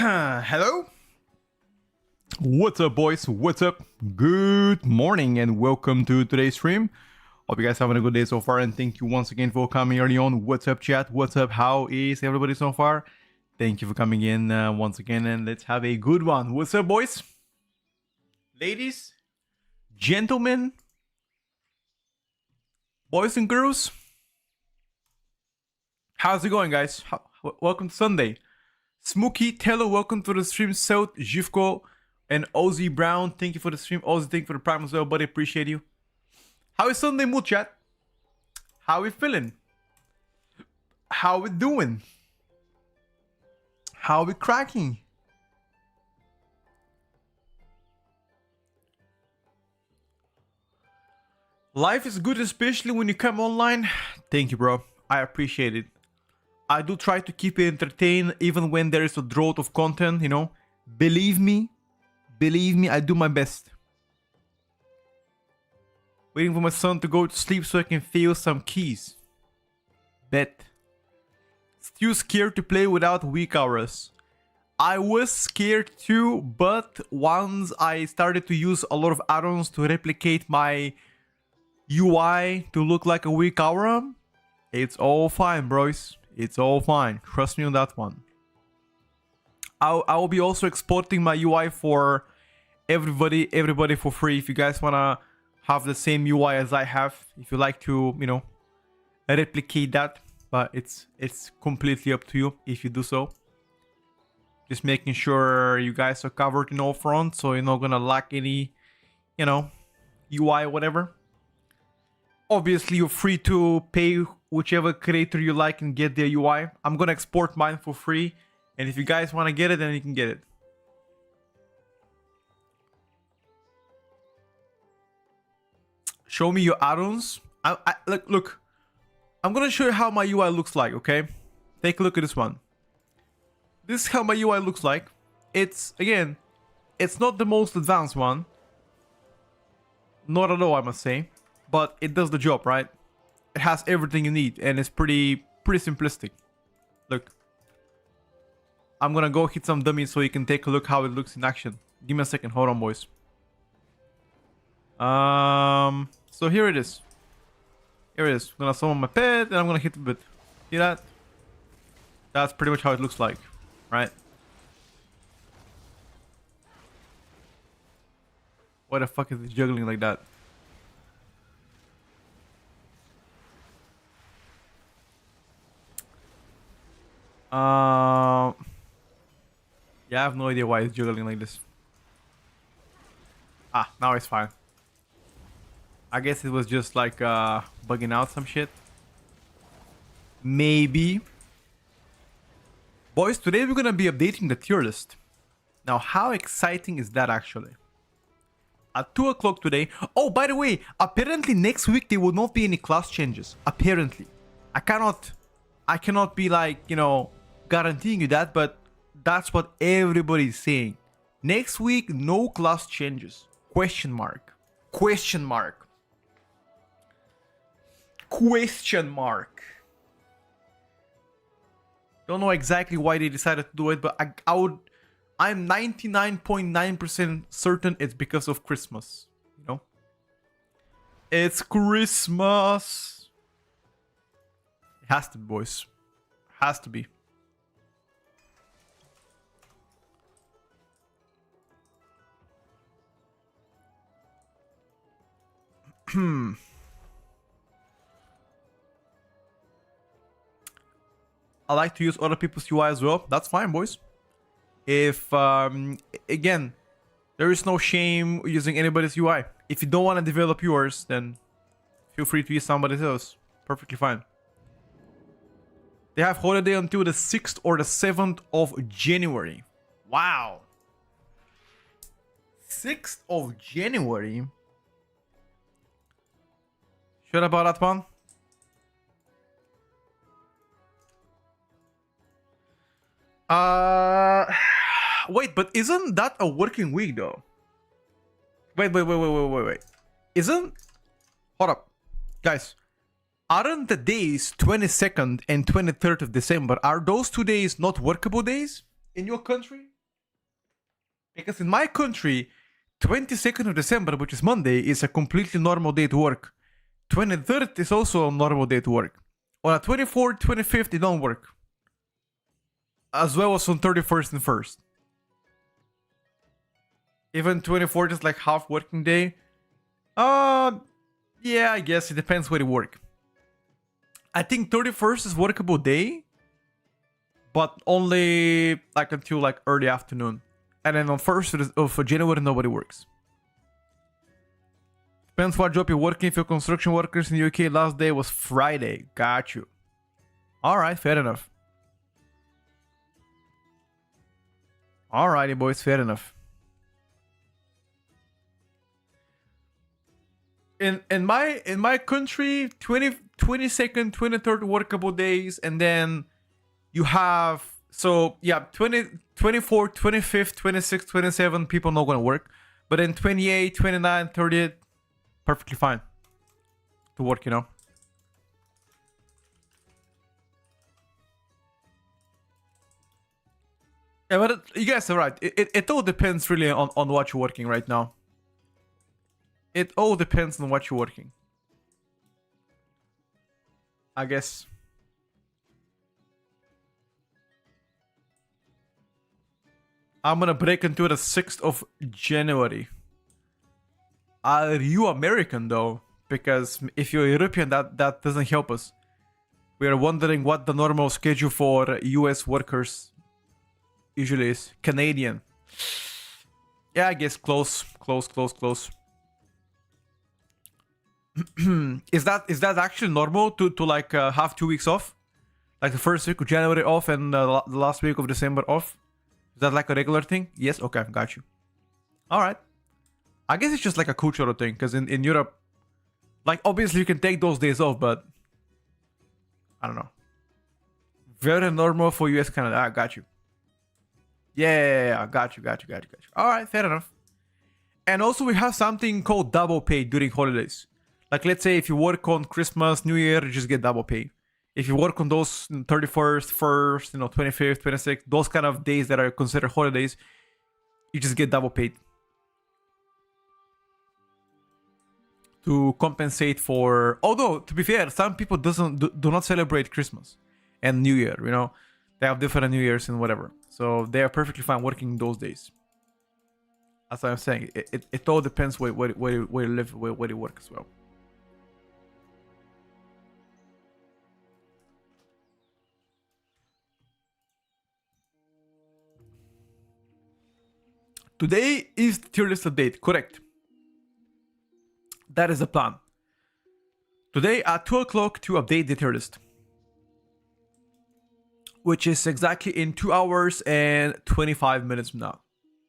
Hello? What's up, boys? What's up? Good morning and welcome to today's stream. Hope you guys having a good day so far, and thank you once again for coming early on. What's up, chat? What's up? How is everybody so far? Thank you for coming in once again, and let's have a good one. What's up, boys? Ladies? Gentlemen? Boys and girls? How's it going, guys? Welcome to Sunday. Smokey, Tello, welcome to the stream. South, Jivko, and Ozzy Brown. Thank you for the stream. Ozzy, thank you for the prime as well, buddy. Appreciate you. How is Sunday mood, chat? How we feeling? How we doing? How we cracking? Life is good, especially when you come online. Thank you, bro. I appreciate it. I do try to keep it entertained even when there is a drought of content, you know. Believe me, I do my best. Waiting for my son to go to sleep so I can feel some keys. Bet. Still scared to play without weak hours. I was scared too, but once I started to use a lot of add-ons to replicate my UI to look like a weak aura, it's all fine, bros. It's all fine. Trust me on that one. I will be also exporting my UI for everybody for free. If you guys wanna have the same UI as I have, if you like to, you know, replicate that, but it's completely up to you if you do so. Just making sure you guys are covered in all fronts, so you're not gonna lack any, you know, UI or whatever. Obviously, you're free to pay whichever creator you like and get their UI. I'm gonna export mine for free, and if you guys want to get it, then you can get it. Show me your add-ons. Look, I'm gonna show you how my UI looks like, okay? Take a look at this one. This is how my UI looks like. It's, again, it's not the most advanced one. Not at all, I must say. But it does the job, right? It has everything you need, and it's pretty simplistic. Look. I'm gonna go hit some dummies so you can take a look how it looks in action. Give me a second. Hold on, boys. So here it is. Here it is. I'm gonna summon my pet, and I'm gonna hit a bit. See that? That's pretty much how it looks like, right? Why the fuck is it juggling like that? Yeah, I have no idea why it's juggling like this. Ah, now it's fine. I guess it was just like bugging out some shit. Maybe. Boys, today we're gonna be updating the tier list. Now, how exciting is that actually? At 2 o'clock today. Oh, by the way, apparently next week there will not be any class changes. Apparently. I cannot be like, you know, guaranteeing you that, but that's what everybody's saying. Next week, no class changes. Question mark. Question mark. Question mark. Don't know exactly why they decided to do it, but I'm 99.9% certain it's because of Christmas. You know? It's Christmas. It has to be, boys. Has to be. I like to use other people's UI as well. That's fine, boys. If, again, there is no shame using anybody's UI. If you don't want to develop yours, then feel free to use somebody else. Perfectly fine. They have holiday until the 6th or the 7th of January. Wow. 6th of January? Sure about that one? Wait, but isn't that a working week though? Wait. Isn't... Hold up. Guys. Aren't the days 22nd and 23rd of December, are those 2 days not workable days in your country? Because in my country, 22nd of December, which is Monday, is a completely normal day to work. 23rd is also a normal day to work. On a 24th, 25th, it don't work. As well as on 31st and 1st. Even 24th is like half working day. Yeah, I guess it depends where you work. I think 31st is workable day, but only like until like early afternoon. And then on 1st of January, nobody works. Depends what job you're working. If you're construction workers in the UK, last day was Friday. Got you. Alright, fair enough. Alrighty, boys, fair enough. In my country, 22nd, 23rd workable days, and then you have, so yeah, 24th, 25th, 26th, 27th, people not gonna work. But then 28, 29, 30th, perfectly fine to work, you know. Yeah, but you guys are right. It all depends really on what you're working right now. It all depends on what you're working. I guess. I'm gonna break into the 6th of January. Are you American though? Because if you're European, that doesn't help us. We are wondering what the normal schedule for US workers usually is. Canadian. Yeah, I guess close. Is that actually normal to like have 2 weeks off? Like the first week of January off and the last week of December off? Is that like a regular thing? Yes? Okay, got you. Alright. I guess it's just like a cultural thing, because in Europe, like obviously you can take those days off, but I don't know. Very normal for US, Canada. I got you. Yeah, got you. Alright, fair enough. And also we have something called double pay during holidays. Like let's say if you work on Christmas, New Year, you just get double pay. If you work on those 31st, 1st, 25th, 26th, those kind of days that are considered holidays, you just get double paid. To compensate for, although to be fair, some people do not celebrate Christmas and New Year, you know. They have different New Years and whatever. So they are perfectly fine working those days. As I'm saying, it all depends where you live, where you work as well. Today is the tier list update, correct? That is the plan. Today at 2 o'clock to update the tier list. Which is exactly in 2 hours and 25 minutes from now.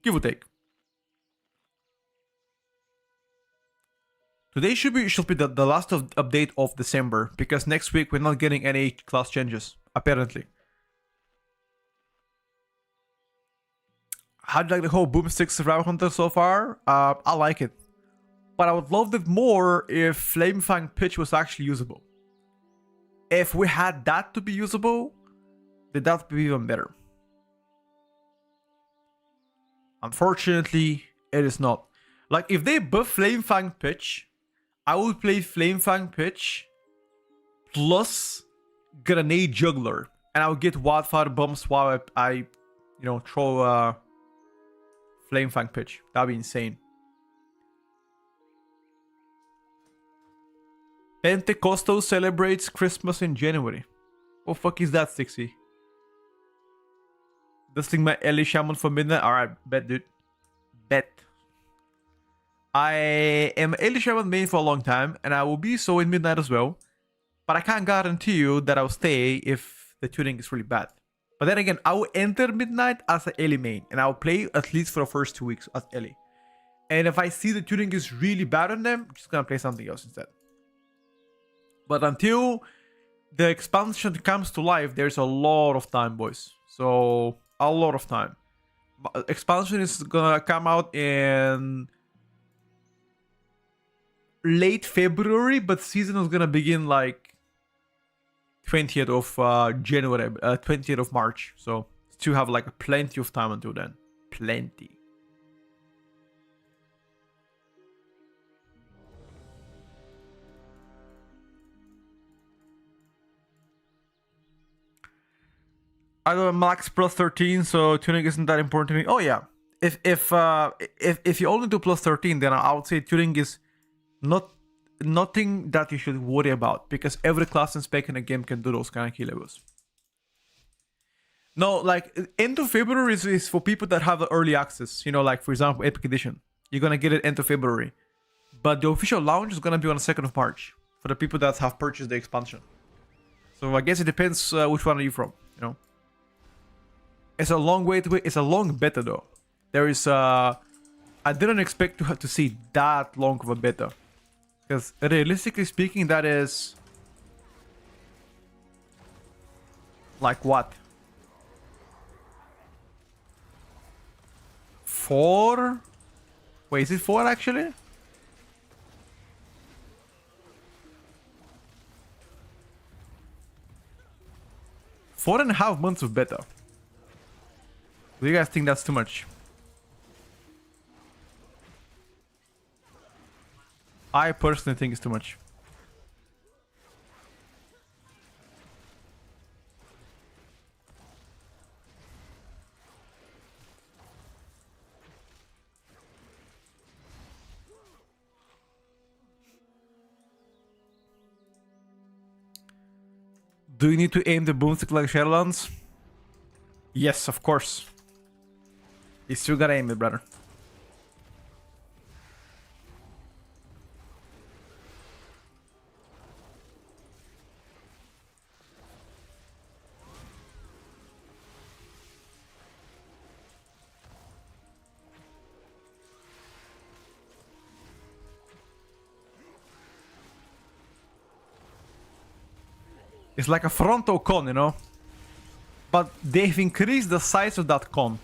Give or take. Today should be the last update of December, because next week we're not getting any class changes, apparently. How do you like the whole boomstick survival hunter so far? I like it. But I would love it more if Flamefang Pitch was actually usable. If we had that to be usable, then that would be even better. Unfortunately, it is not. Like, if they buff Flamefang Pitch, I would play Flamefang Pitch plus Grenade Juggler. And I would get Wildfire Bombs while I throw Flamefang Pitch. That'd be insane. Pentecostal celebrates Christmas in January. What the fuck is that, Stixie? Dusting my Ellie Shaman for midnight? Alright, bet, dude. Bet. I am Ellie Shaman main for a long time, and I will be so in midnight as well. But I can't guarantee you that I'll stay if the tuning is really bad. But then again, I will enter midnight as an Ellie main, and I'll play at least for the first 2 weeks as Ellie. And if I see the tuning is really bad on them, I'm just gonna play something else instead. But until the expansion comes to life, there's a lot of time, boys. So, a lot of time. Expansion is gonna come out in late February, but season is gonna begin like 20th of January, 20th of March. So still have like plenty of time until then. Plenty. I don't max plus 13, so tuning isn't that important to me. Oh yeah, if you only do plus 13, then I would say tuning is nothing that you should worry about, because every class and spec in a game can do those kind of key levels. No, like end of February is for people that have the early access. You know, like for example, Epic Edition. You're gonna get it end of February, but the official launch is gonna be on the 2nd of March for the people that have purchased the expansion. So I guess it depends which one are you from. You know, it's a long way to wait. It's a long beta though. There is I didn't expect to have to see that long of a beta, because realistically speaking, that is like what? 4? Wait, is it 4 actually? Four and a half months of beta. Do you guys think that's too much? I personally think it's too much. Do you need to aim the boomstick like Shadowlands? Yes, of course. You still gotta aim it, brother. It's like a frontal con, you know? But they've increased the size of that con.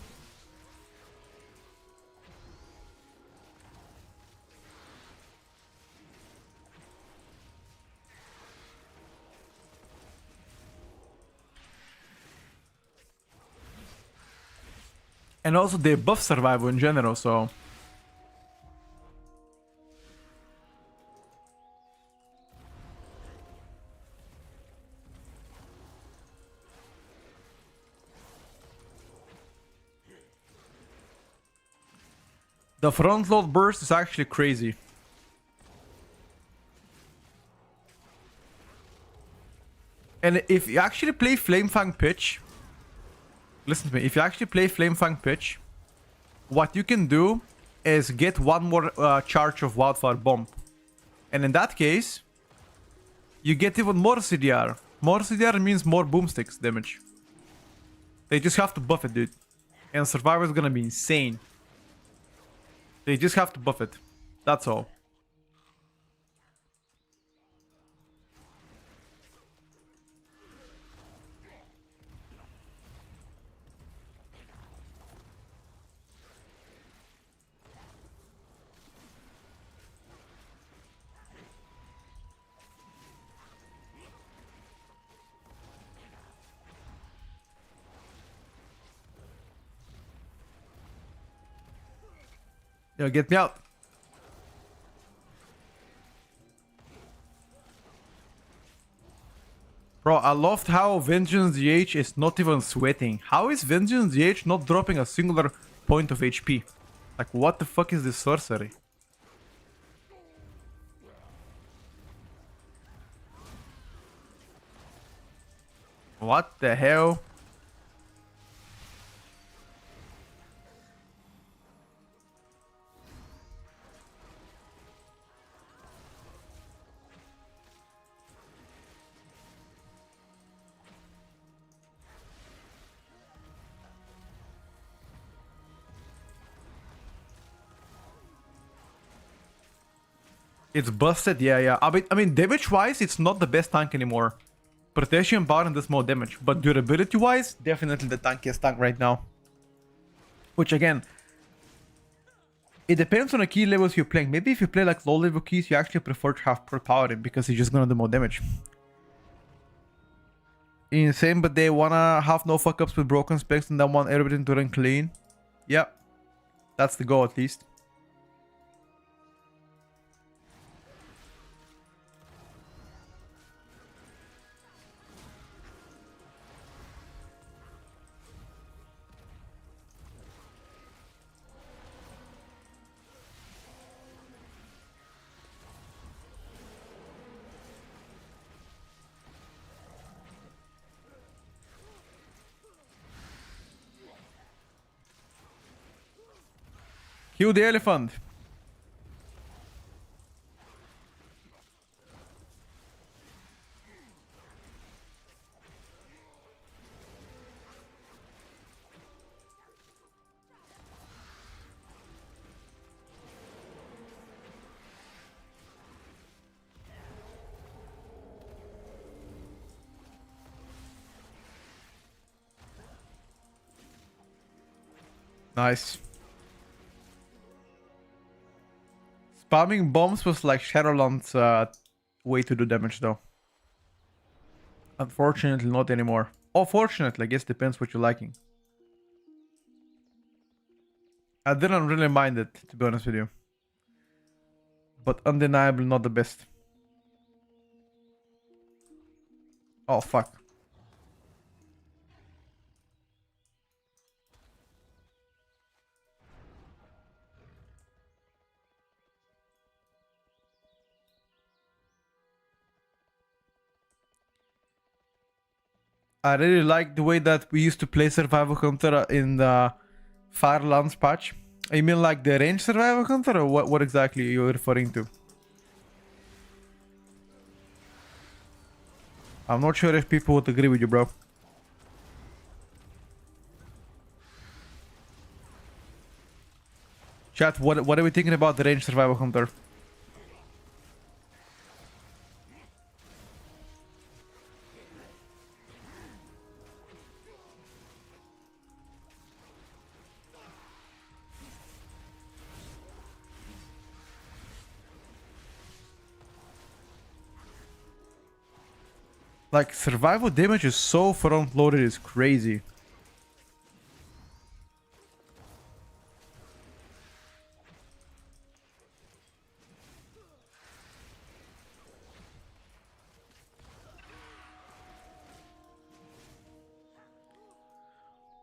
And also they buff survival in general, so... The front load burst is actually crazy. And if you actually play Flamefang Pitch... Listen to me, if you actually play Flamefang Pitch, what you can do is get one more charge of Wildfire Bomb. And in that case, you get even more CDR. More CDR means more boomsticks damage. They just have to buff it, dude. And Survivor is gonna be insane. They just have to buff it. That's all. Yo, get me out. Bro, I loved how Vengeance DH is not even sweating. How is Vengeance DH not dropping a singular point of HP? Like, what the fuck is this sorcery? What the hell? It's busted, yeah. I mean, damage-wise, it's not the best tank anymore. Protection Baron does more damage, but durability-wise, definitely the tankiest tank right now. Which, again, it depends on the key levels you're playing. Maybe if you play like low-level keys, you actually prefer to have Perk Power in, because he's just gonna do more damage. Insane, but they wanna have no fuck-ups with broken specs and then want everything to run clean. Yep. That's the goal, at least. Kill the elephant. Nice. Spamming bombs was like Shadowland's way to do damage though. Unfortunately not anymore. Oh, fortunately, I guess depends what you're liking. I didn't really mind it, to be honest with you. But undeniably not the best. Oh, fuck. I really like the way that we used to play Survival Hunter in the Firelands patch. You mean like the range Survival Hunter, or what exactly are you referring to? I'm not sure if people would agree with you, bro. Chat, what are we thinking about the range Survival Hunter? Like, survival damage is so front loaded, it's crazy.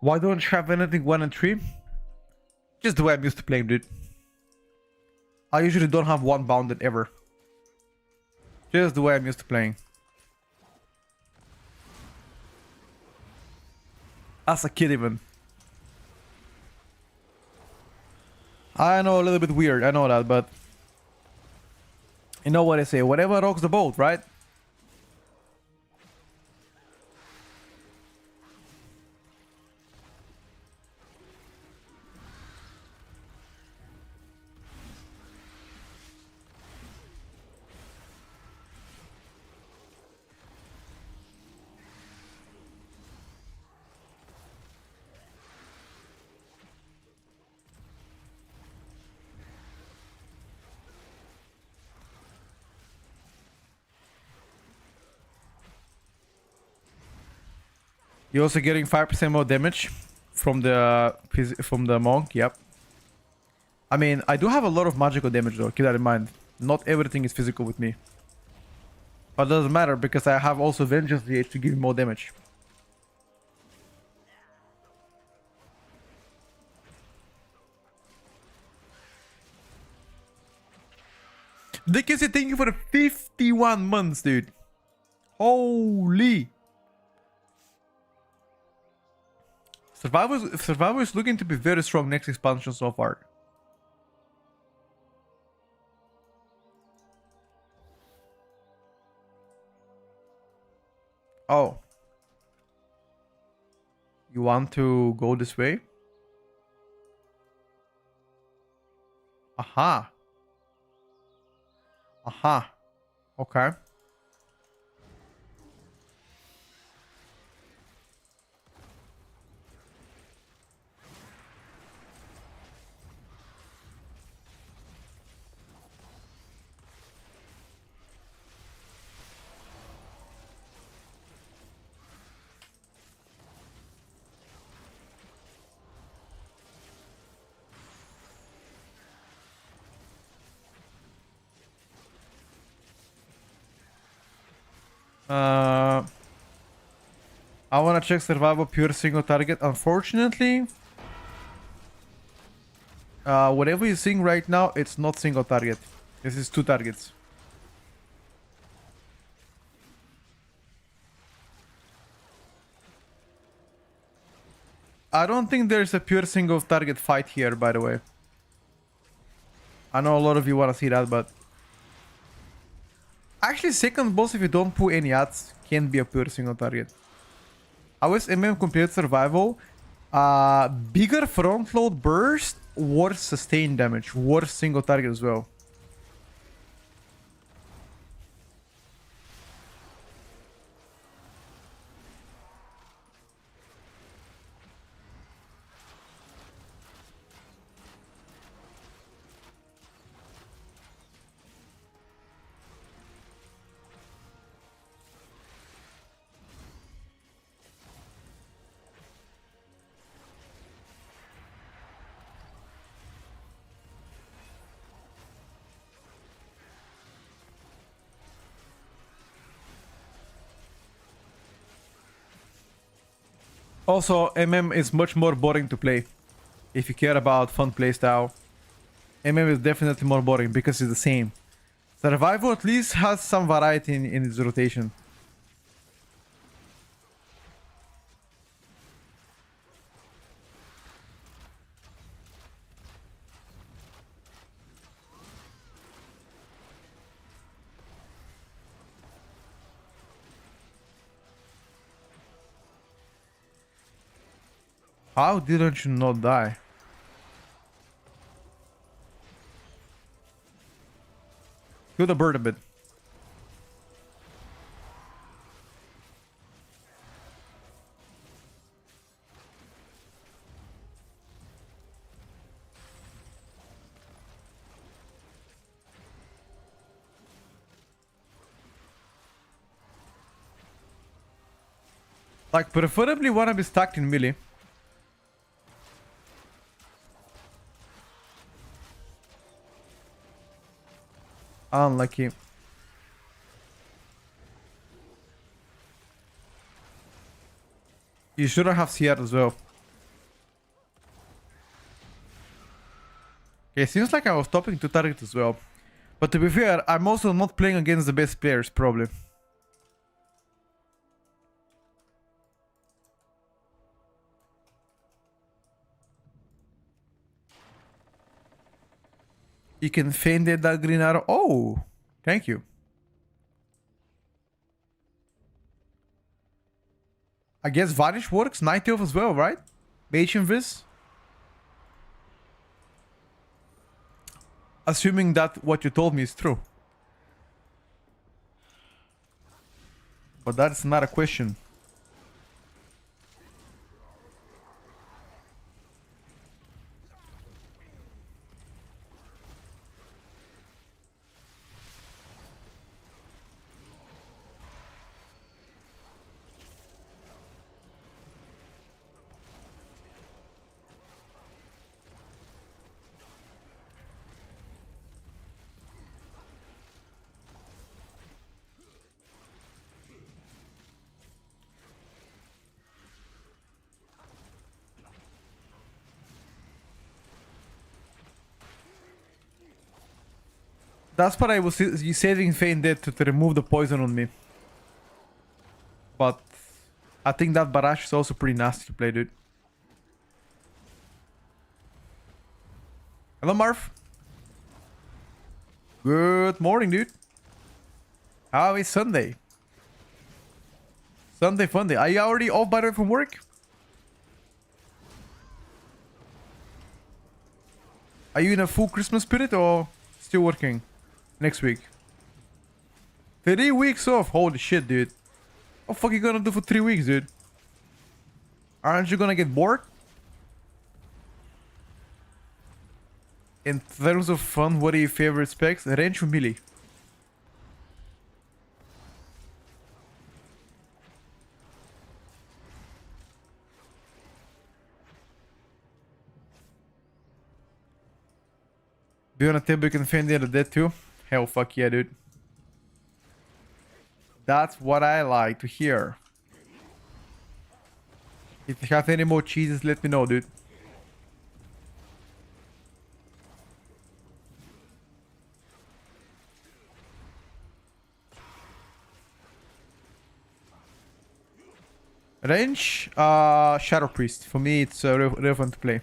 Why don't you have anything 1 and 3? Just the way I'm used to playing, dude. I usually don't have 1 bounded ever. Just the way I'm used to playing. As a kid even. I know, a little bit weird, I know that, but... You know what I say, whatever rocks the boat, right? You're also getting 5% more damage from the monk, yep. I mean, I do have a lot of magical damage though, keep that in mind. Not everything is physical with me. But it doesn't matter because I have also Vengeance DH to give me more damage. Dickie, thank you for the 51 months, dude. Holy. Survivor is looking to be very strong next expansion so far. Oh. You want to go this way? Aha. Aha. Okay. I wanna check survival pure single target. Unfortunately, whatever you're seeing right now, it's not single target. This is 2 targets. I don't think there's a pure single target fight here, by the way. I know a lot of you want to see that, but... Actually, second boss, if you don't pull any ads, can't be a pure single target. How is compared to survival? Bigger front load burst, worse sustain damage, worse single target as well. Also, is much more boring to play. If you care about fun playstyle, is definitely more boring because it's the same. Survival at least has some variety in its rotation. How didn't you not die? Kill the bird a bit. Like, preferably wanna be stuck in melee. Unlucky. You shouldn't have CR as well. Okay, seems like I was stopping to target as well. But to be fair, I'm also not playing against the best players, probably. You can feign that green arrow. Oh, thank you. I guess Vanish works, Night Elf as well, right? Mage Invis. Assuming that what you told me is true. But that's not a question. That's what I was saving Feign Dead to remove the poison on me. But I think that barrage is also pretty nasty to play, dude. Hello, Marv. Good morning, dude. How is Sunday? Sunday fun day. Are you already off by the way from work? Are you in a full Christmas spirit or still working? Next week. 3 weeks off. Holy shit, dude. What the fuck are you gonna do for 3 weeks, dude? Aren't you gonna get bored? In terms of fun, what are your favorite specs? Range or melee? Do you wanna tell you can find the other dead too? Hell fuck yeah, dude. That's what I like to hear. If you have any more cheeses, let me know, dude. Range, Shadow Priest. For me, it's relevant to play.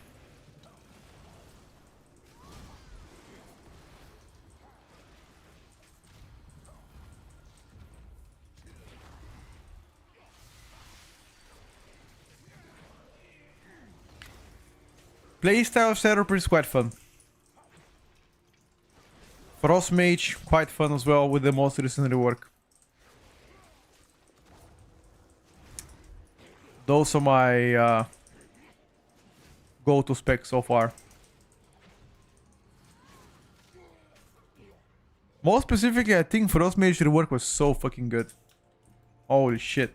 Playstyle of Setup is quite fun. Frost Mage, quite fun as well with the most recent rework. Those are my go-to specs so far. More specifically, I think Frost Mage rework was so fucking good. Holy shit.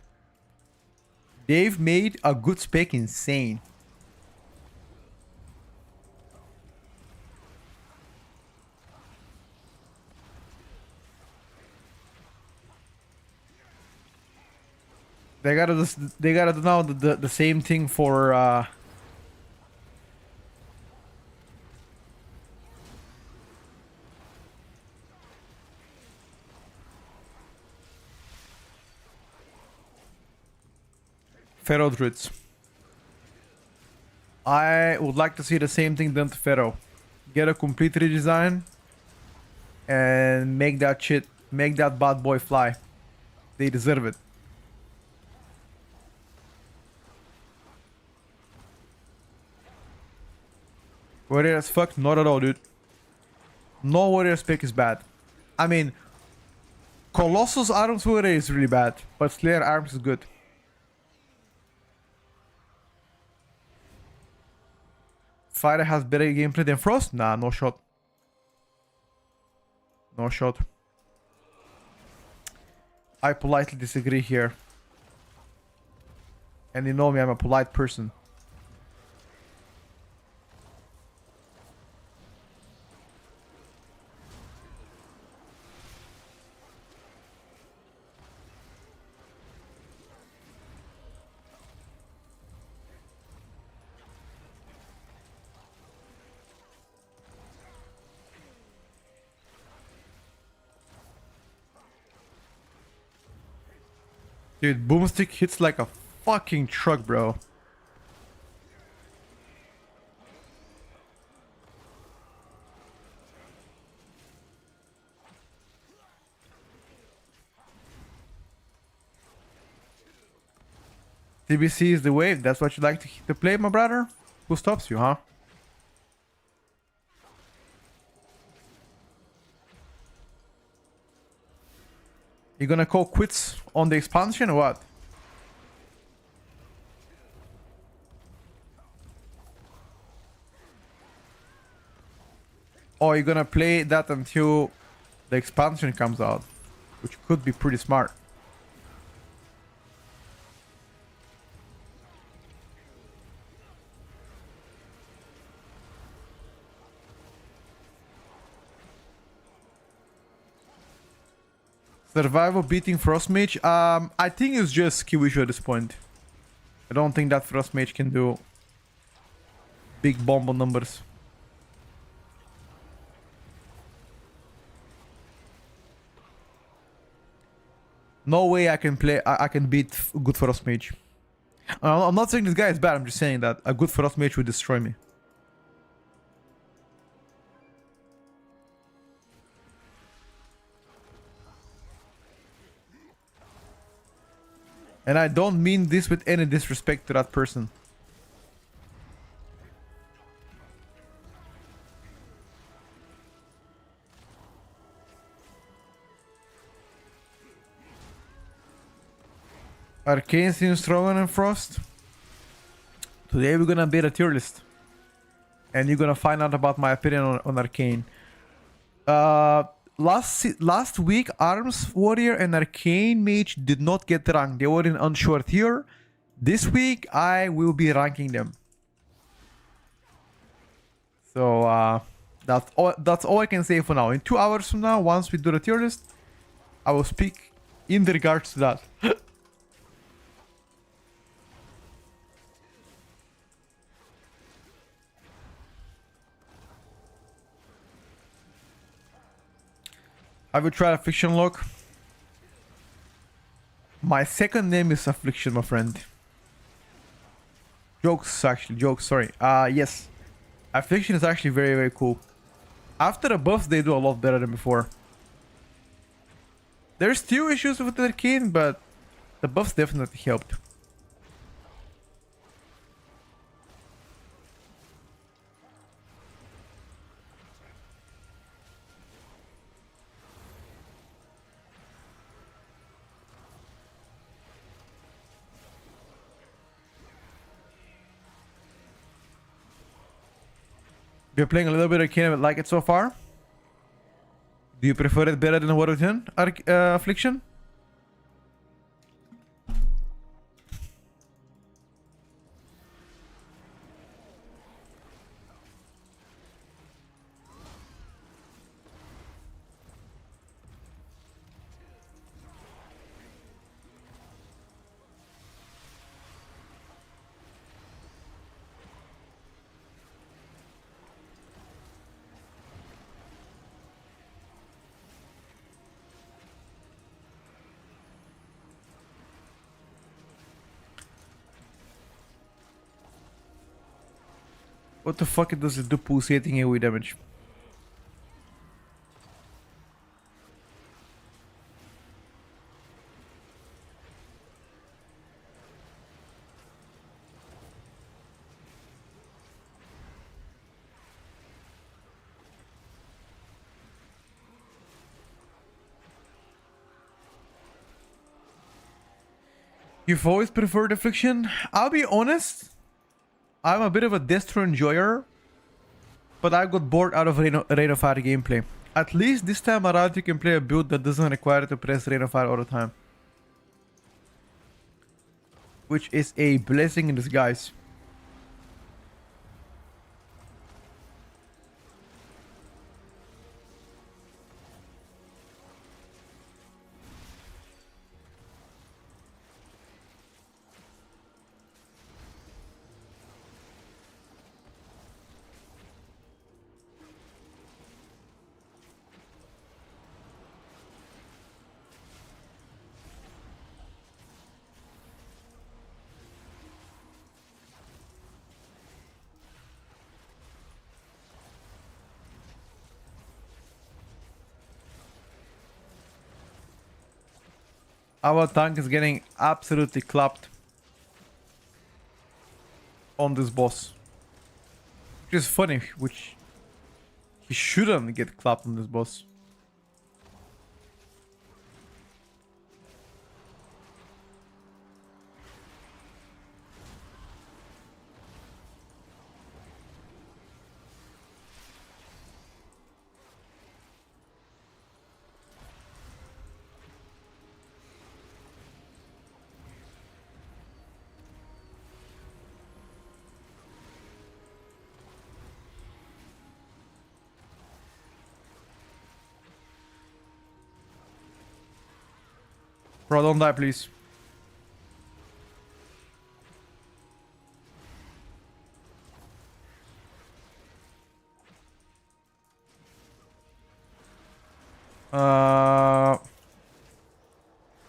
They've made a good spec insane. They gotta do now the same thing for Pharaoh Druids. I would like to see the same thing done to Pharaoh. Get a complete redesign and make that bad boy fly. They deserve it. Warrior as fuck? Not at all, dude. No warrior spec is bad. I mean, Colossus Arms Warrior is really bad, but Slayer Arms is good. Fire has better gameplay than Frost? Nah, no shot. No shot. I politely disagree here. And you know me, I'm a polite person. Dude, Boomstick hits like a fucking truck, bro. TBC is the wave. That's what you like to play, my brother? Who stops you, huh? You gonna call quits on the expansion or what? Or you're gonna play that until the expansion comes out, which could be pretty smart. Survival beating Frost Mage? I think it's just skill issue at this point. I don't think that Frost Mage can do big bomb numbers. No way I can play. I can beat good Frost Mage. I'm not saying this guy is bad. I'm just saying that a good Frost Mage would destroy me. And I don't mean this with any disrespect to that person. Arcane seems stronger than Frost. Today we're gonna beat a tier list. And you're gonna find out about my opinion on Arcane. Last week, Arms Warrior and Arcane Mage did not get ranked. They were in unsure tier. This week, I will be ranking them. So, that's all I can say for now. In 2 hours from now, once we do the tier list, I will speak in regards to that. I will try Affliction Lock. My second name is Affliction, my friend. Jokes, actually. Jokes, sorry. Yes. Affliction is actually very, very cool. After the buffs, they do a lot better than before. There's still issues with the Arcane, but the buffs definitely helped. You're playing a little bit of Arcane, but like it so far? Do you prefer it better than War Within Affliction? What the fuck does it do pulsating AoE damage? You've always preferred Affliction? I'll be honest, I'm a bit of a Destro enjoyer, but I got bored out of Rain of Fire gameplay. At least this time around you can play a build that doesn't require to press Rain of Fire all the time. Which is a blessing in disguise. Our tank is getting absolutely clapped on this boss. Which is funny, which he shouldn't get clapped on this boss. Bro, don't die, please.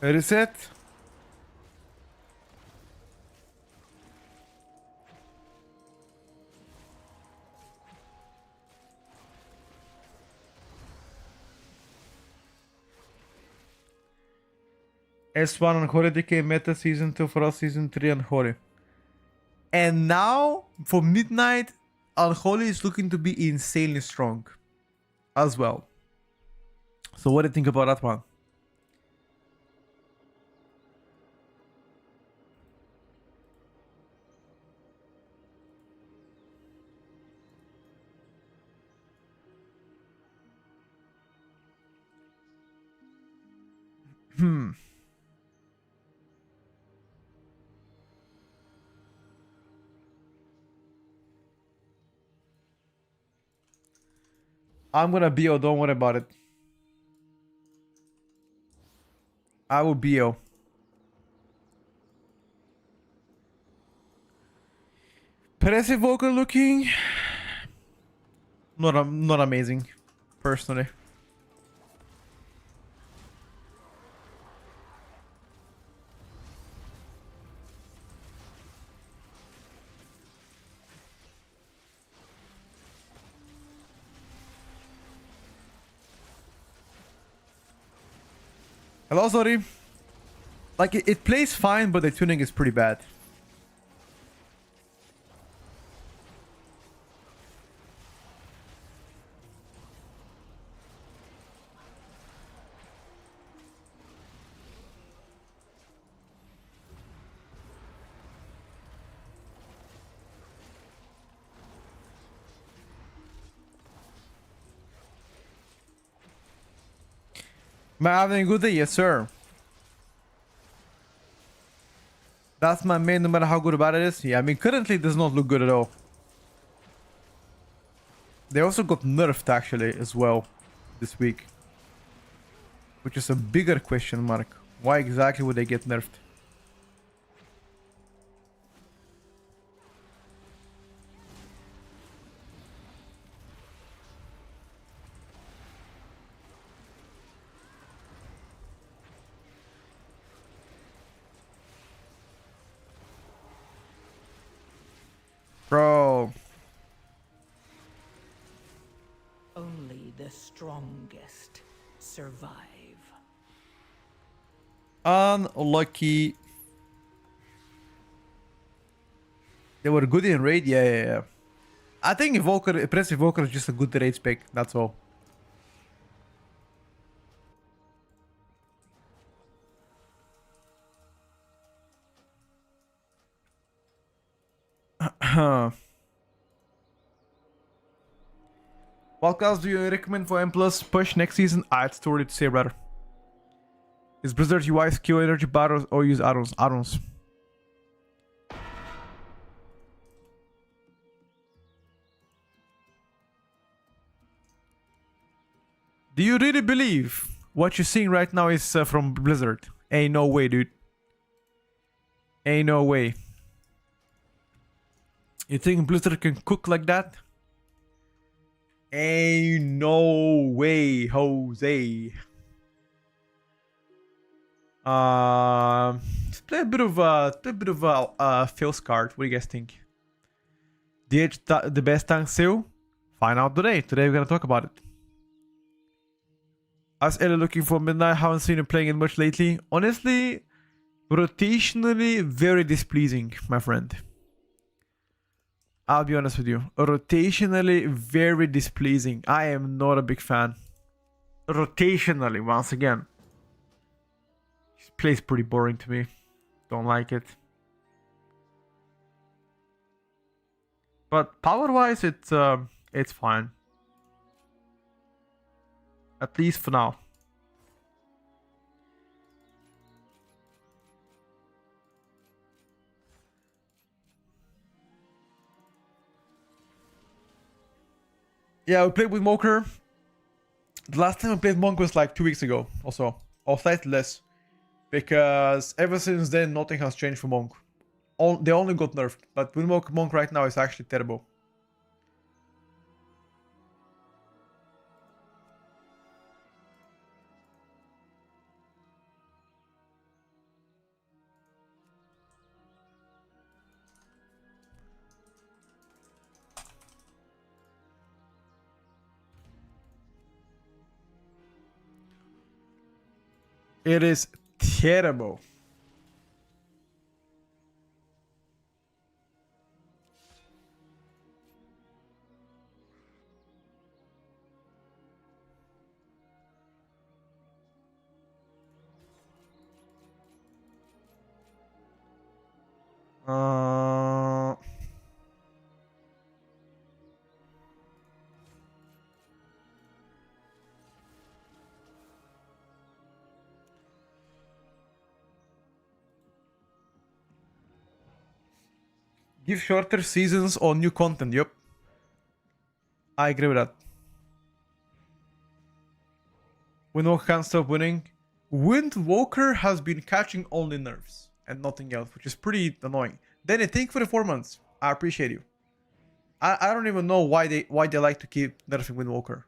Reset. S1 Unholy DK meta season 2 for us, season 3 Unholy. And now, for Midnight, Unholy is looking to be insanely strong as well. So what do you think about that one? I'm gonna BO, don't worry about it. I will BO. Passive vocal looking. Not amazing, personally. Hello, sorry. Like, it plays fine, but the tuning is pretty bad. Am I having a good day? Yes, sir. That's my main, no matter how good or bad it is. Yeah, I mean, currently it does not look good at all. They also got nerfed, actually, as well, this week. Which is a bigger question mark. Why exactly would they get nerfed? Bro. Only the strongest survive. Unlucky. They were good in raid? Yeah. I think Evoker, Prince Evoker is just a good raid spec, that's all. What class do you recommend for M plus push next season? It's too early to say, brother. Is Blizzard UI skill energy battles or use addons? Addons. Do you really believe what you're seeing right now is from Blizzard? Ain't no way, dude. Ain't no way. You think Blizzard can cook like that? Ain't no way, Jose. Let's play a bit of Phil's card. What do you guys think? DH the best tank seal? Find out today. Today we're gonna talk about it. I was early looking for Midnight. Haven't seen him playing it much lately. Honestly, rotationally very displeasing, my friend. I'll be honest with you. Rotationally very displeasing. I am not a big fan. Rotationally, once again. This plays pretty boring to me. Don't like it. But power-wise, it's fine. At least for now. Yeah, we played with Windwalker. The last time I played Monk was like 2 weeks ago, also. Or slightly less. Because ever since then, nothing has changed for Monk. They only got nerfed. But Windwalker Monk right now is actually terrible. It is terrible. Give shorter seasons or new content, yup. I agree with that. Windwalker can't stop winning. Windwalker has been catching only nerfs and nothing else, which is pretty annoying. Danny, thank you for the 4 months. I appreciate you. I don't even know why they like to keep nerfing Windwalker.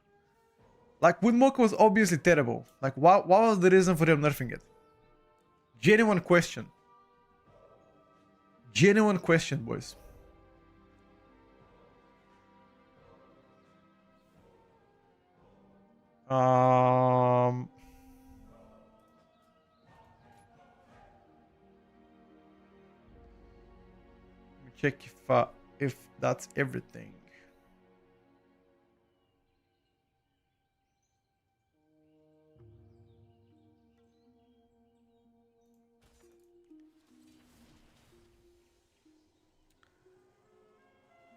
Like, Windwalker was obviously terrible. Like, what was the reason for them nerfing it? Genuine question. Genuine question, boys. Let me check if that's everything.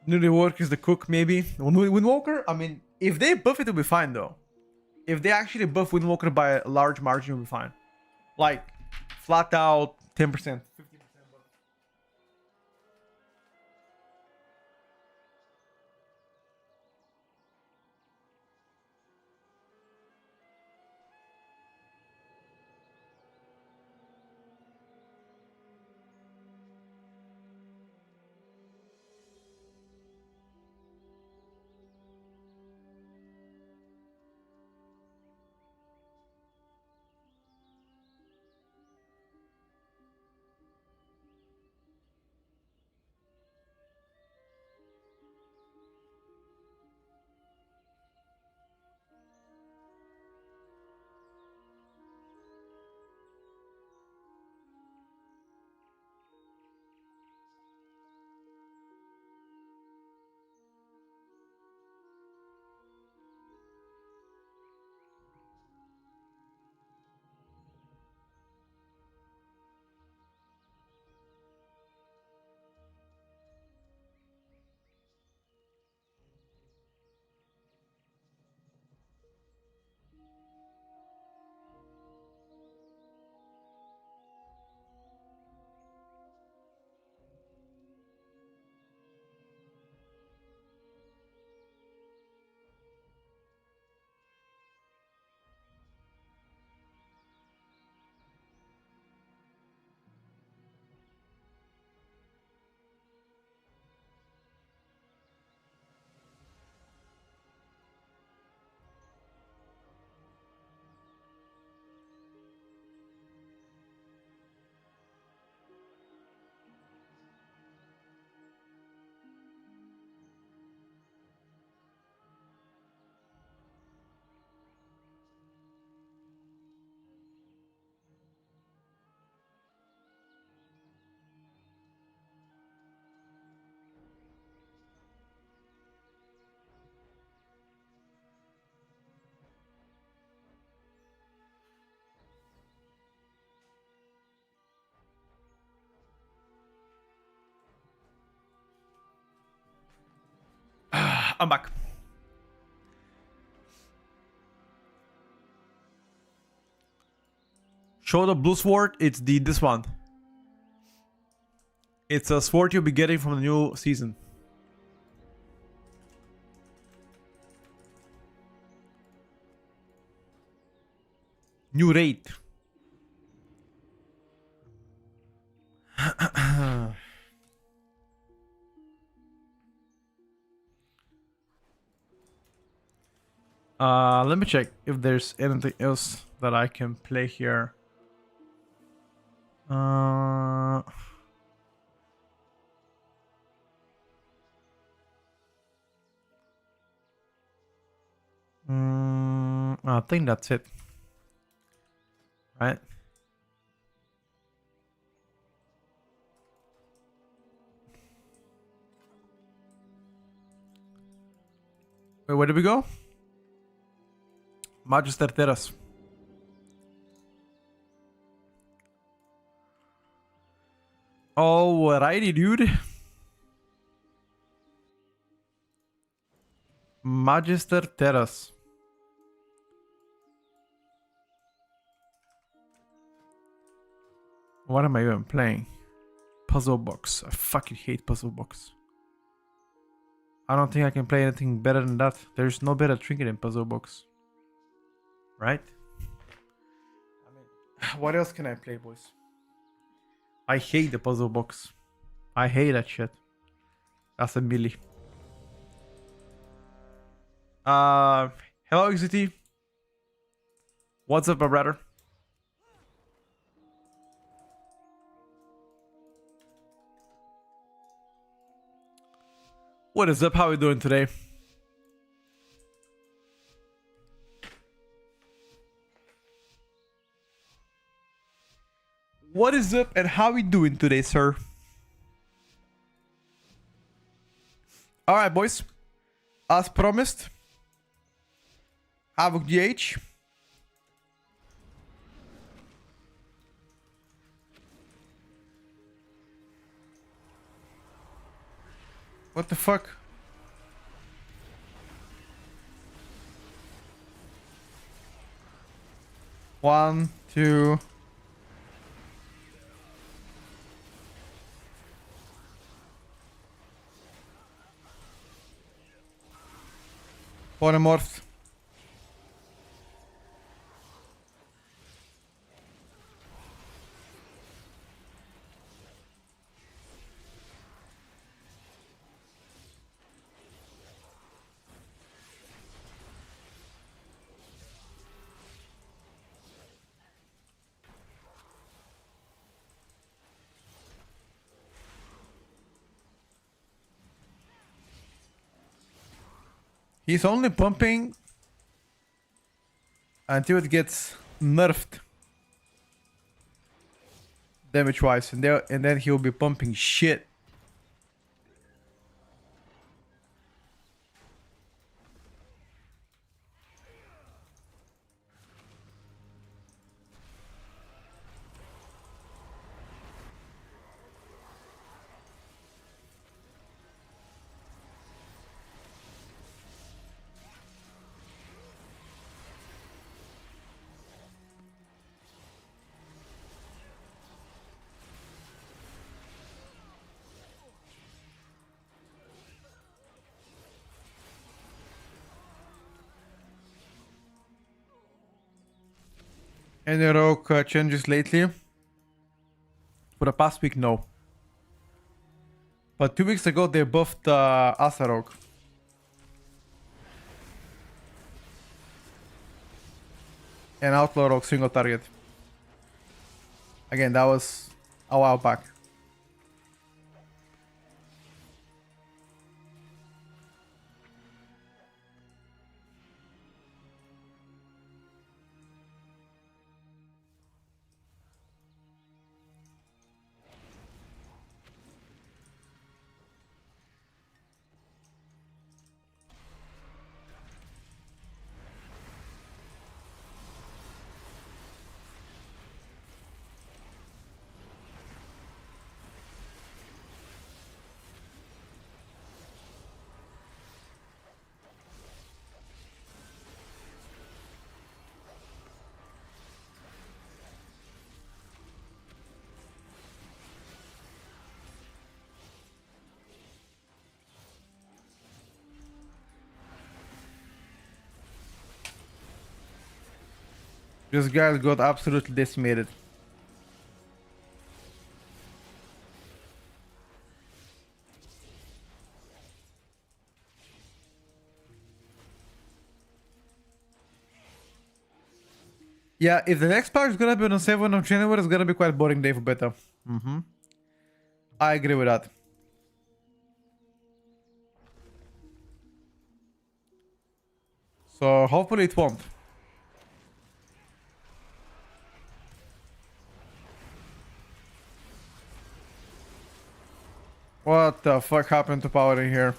New rework is the cook, maybe. Windwalker? I mean, if they buff it, it'll be fine, though. If they actually buff Windwalker by a large margin, we'll be fine. Like, flat out 10%. I'm back. Show the blue sword. It's this one. It's a sword you'll be getting from the new season. New raid. Let me check if there's anything else that I can play here. I think that's it. Right? Wait, where did we go? Magister Terrace. Alrighty, dude. Magister Terrace. What am I even playing? Puzzle box. I fucking hate puzzle box. I don't think I can play anything better than that. There's no better trinket than puzzle box. Right? I mean, what else can I play, boys? I hate the puzzle box. I hate that shit. That's a milli. Hello, XT. What's up, my brother? What is up? How are we doing today? What is up and how we doing today, sir? Alright, boys. As promised, Havoc DH. What the fuck? 1, 2. Polymorphed. He's only pumping until it gets nerfed damage wise, and then he'll be pumping shit. Any rogue changes lately? For the past week, no. But 2 weeks ago, they buffed Asa Rogue. And Outlaw Rogue single target. Again, that was a while back. This guy got absolutely decimated. Yeah, if the next pack is gonna be on 7th of January, it's gonna be quite boring day for beta. I agree with that. So hopefully it won't. What the fuck happened to power in here?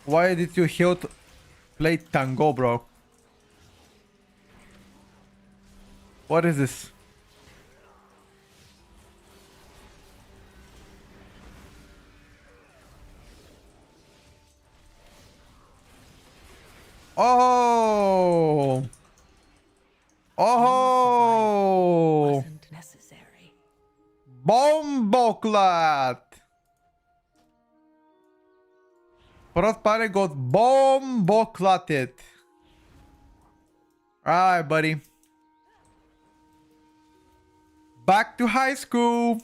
Why did you hilt play Tango, bro? What is this? Oh! Oh! Wasn't necessary. Bomboclat! Prot pare got bomboclated. Alright, buddy. Back to high school.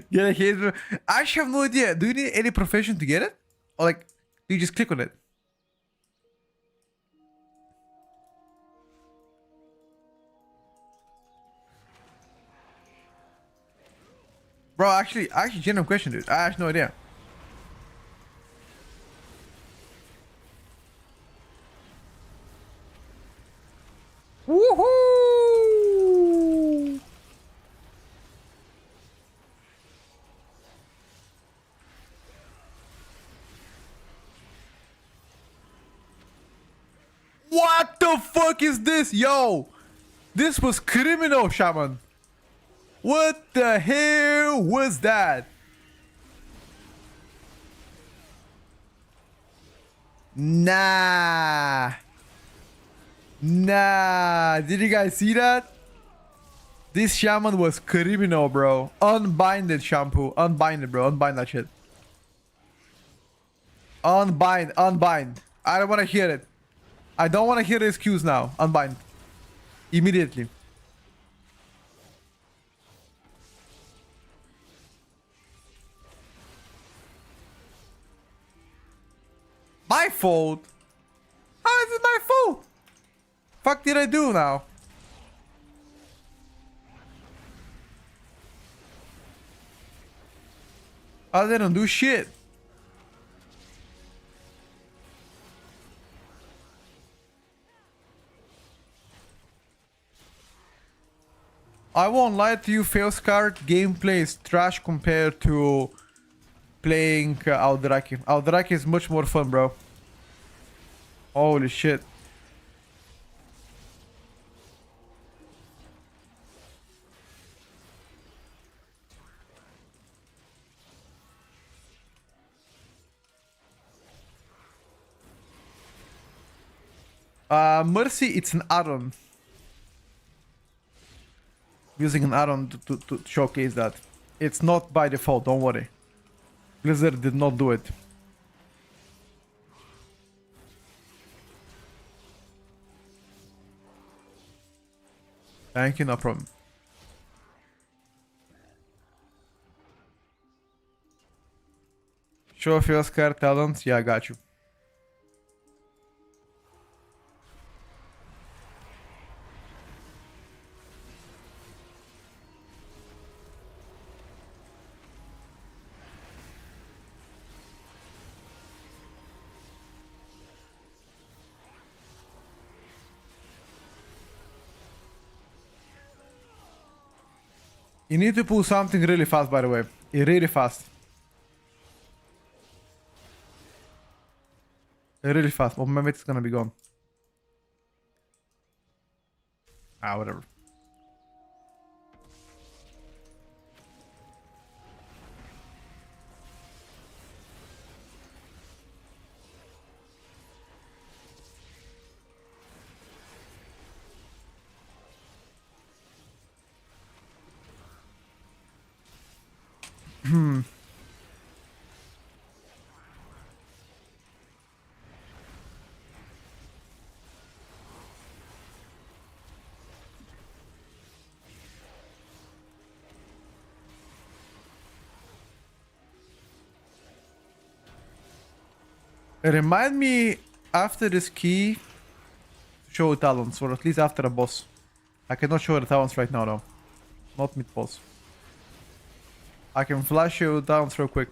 Get a hit. I actually have no idea. Do you need any profession to get it? Or like, do you just click on it? Bro, actually, genuine question, dude. I have no idea. Woohoo! What the fuck is this? Yo! This was criminal, Shaman. What the hell was that? Nah. Nah. Did you guys see that? This shaman was criminal, bro. Unbind it, shampoo. Unbind it, bro. Unbind that shit. Unbind. Unbind. I don't want to hear it. I don't want to hear the excuse now. Unbind. Immediately. My fault? How is it my fault? Fuck did I do now? I didn't do shit. I won't lie to you, Failscard gameplay is trash compared to playing Aldraki. Aldraki is much more fun, bro. Holy shit. Mercy, it's an add-on. Using an add-on to showcase that. It's not by default, don't worry. Blizzard did not do it. Thank you, no problem. Show off your Scar talents. Yeah, I got you. You need to pull something really fast, by the way. Really fast. Really fast. Oh, maybe it's gonna be gone. Ah, whatever. Remind me after this key to show talents, or at least after a boss. I cannot show the talents right now though. Not mid boss. I can flash you talents real quick.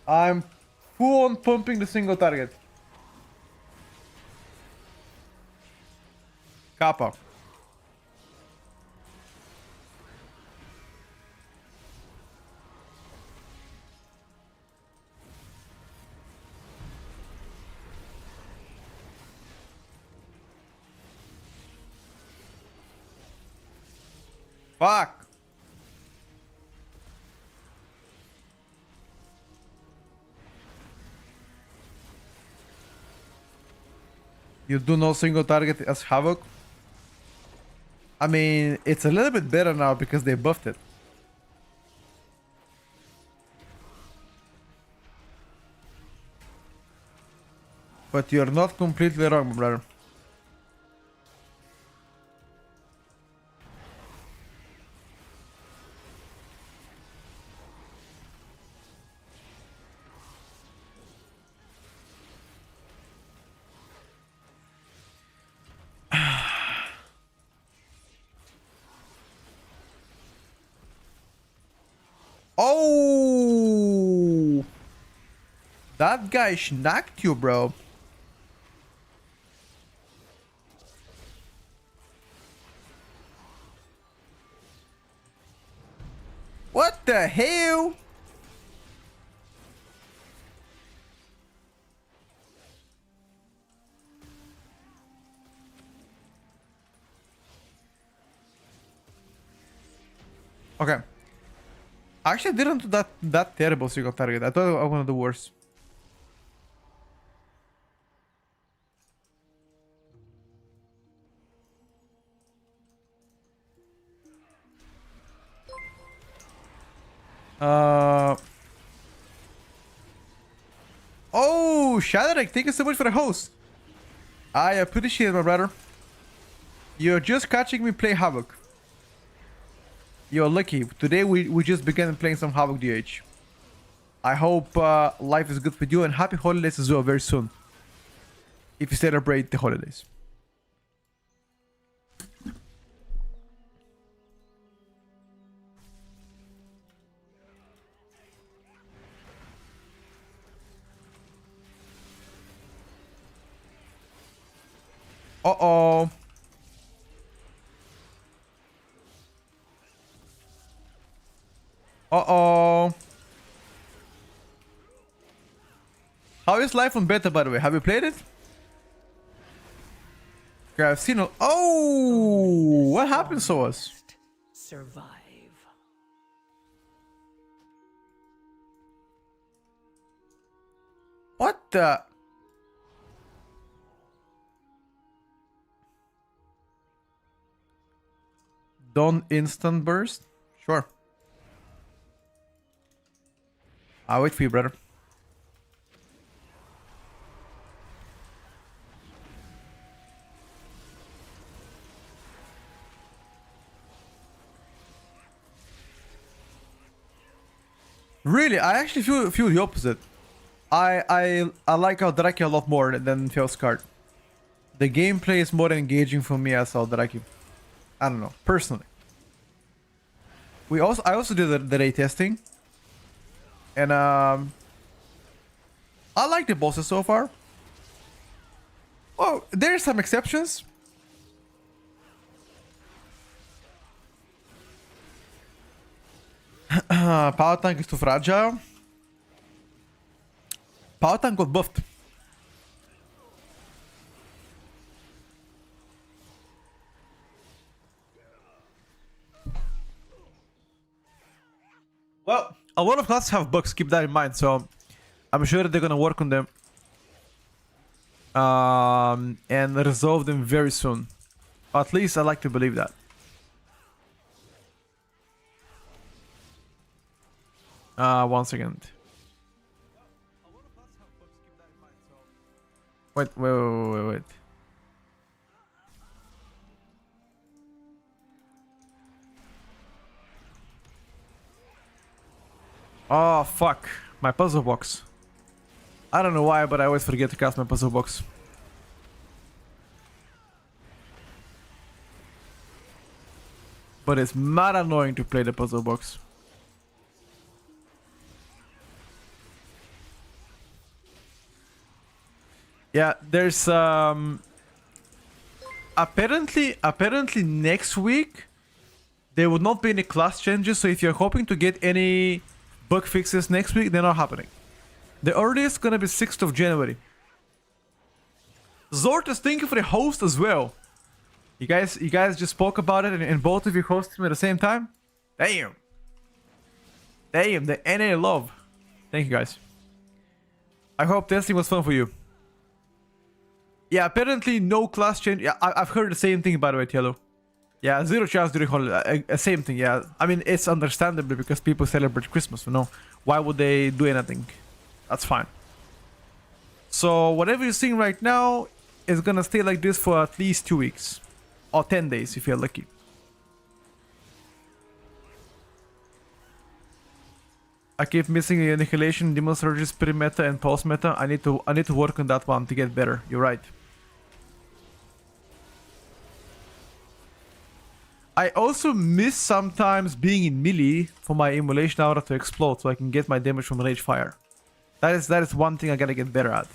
I'm full on pumping the single target. Kappa. Fuck. You do no single target as Havoc? I mean, it's a little bit better now because they buffed it. But you're not completely wrong, my brother. Oh! That guy schnacked you, bro. What the hell? Okay. Actually, I didn't do that terrible single target. I thought I was gonna do worse. Oh, Shadrach, thank you so much for the host. I appreciate it, my brother. You're just catching me play Havoc. You're lucky. Today we just began playing some Havoc DH. I hope life is good with you and happy holidays as well very soon. If you celebrate the holidays. Uh-oh. Uh-oh. How is life on beta, by the way? Have you played it? Okay, I've seen it. Oh! What happened to us? Survive. What the? Don't instant burst? Sure. I'll wait for you, brother. Really, I actually feel the opposite. I like Aldraki a lot more than Felscard. The gameplay is more engaging for me as Aldraki. I don't know, personally. I also did the ray testing. And I like the bosses so far. Oh, there's some exceptions. Power tank is too fragile. Power tank got buffed. Well, a lot of classes have bugs, keep that in mind, so I'm sure they're gonna work on them. And resolve them very soon. At least I like to believe that. 1 second. Wait. Oh, fuck. My puzzle box. I don't know why, but I always forget to cast my puzzle box. But it's mad annoying to play the puzzle box. Yeah, there's apparently next week there will not be any class changes, so if you're hoping to get any bug fixes next week, they're not happening. The earliest gonna be 6th of January. Zortas, thank you for the host as well. You guys just spoke about it and both of you hosted me at the same time? Damn. Damn, the NA love. Thank you guys. I hope testing was fun for you. Yeah, apparently no class change. Yeah, I've heard the same thing, by the way, Tielo. Yeah, 0 chance during holiday. Same thing, yeah. I mean, it's understandable because people celebrate Christmas, you know. Why would they do anything? That's fine. So whatever you're seeing right now is gonna stay like this for at least 2 weeks. Or 10 days if you're lucky. I keep missing the Annihilation, Demon Surge's pre-meta and post-meta. I need to work on that one to get better. You're right. I also miss sometimes being in melee for my Immolation Aura to explode so I can get my damage from Rage Fire. That is one thing I gotta get better at.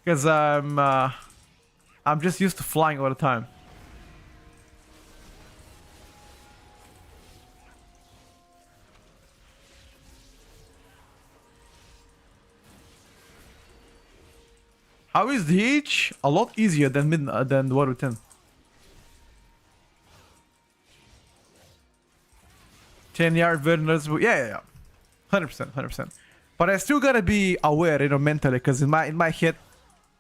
Because I'm just used to flying all the time. How is DH? A lot easier than Water 10. 10-yard very noticeable. Yeah. 100%. But I still gotta be aware, mentally, because in my head,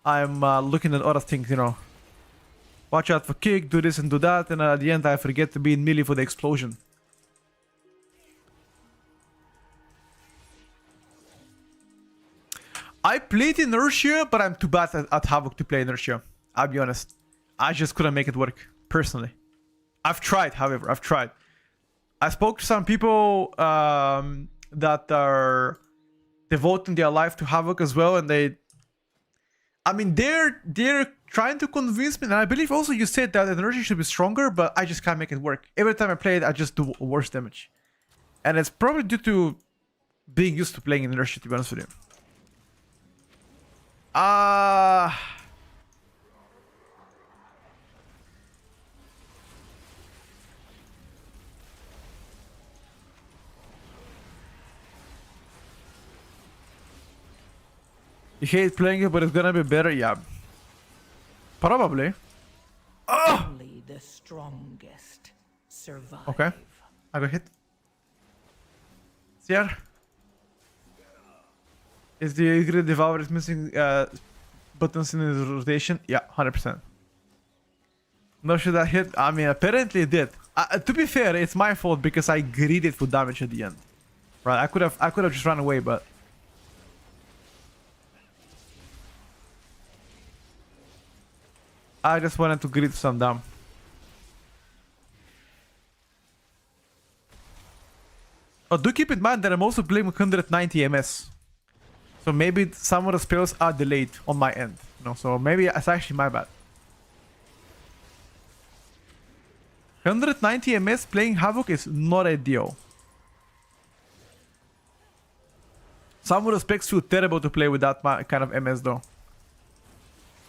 I'm looking at other things, Watch out for kick, do this and do that, and at the end I forget to be in melee for the explosion. I played Inertia, but I'm too bad at Havoc to play Inertia. I'll be honest. I just couldn't make it work, personally. I've tried, however, I spoke to some people that are devoting their life to Havoc as well, and they're trying to convince me, and I believe also you said that Inertia should be stronger, but I just can't make it work. Every time I play it, I just do worse damage. And it's probably due to being used to playing Inertia, to be honest with you. You hate playing it, but it's gonna be better, yeah. Probably. Only the strongest survive. Okay. I got hit. CR. Is the Grid Devourer is missing buttons in his rotation? Yeah, 100%. No, should I hit? I mean, apparently it did. To be fair, it's my fault because I greeded for damage at the end. Right, I could have just run away, but I just wanted to greed some damn. Oh, do keep in mind that I'm also playing 190 MS. So maybe some of the spells are delayed on my end. So maybe it's actually my bad. 190 MS playing Havoc is not ideal. Some of the specs feel terrible to play with that kind of MS though.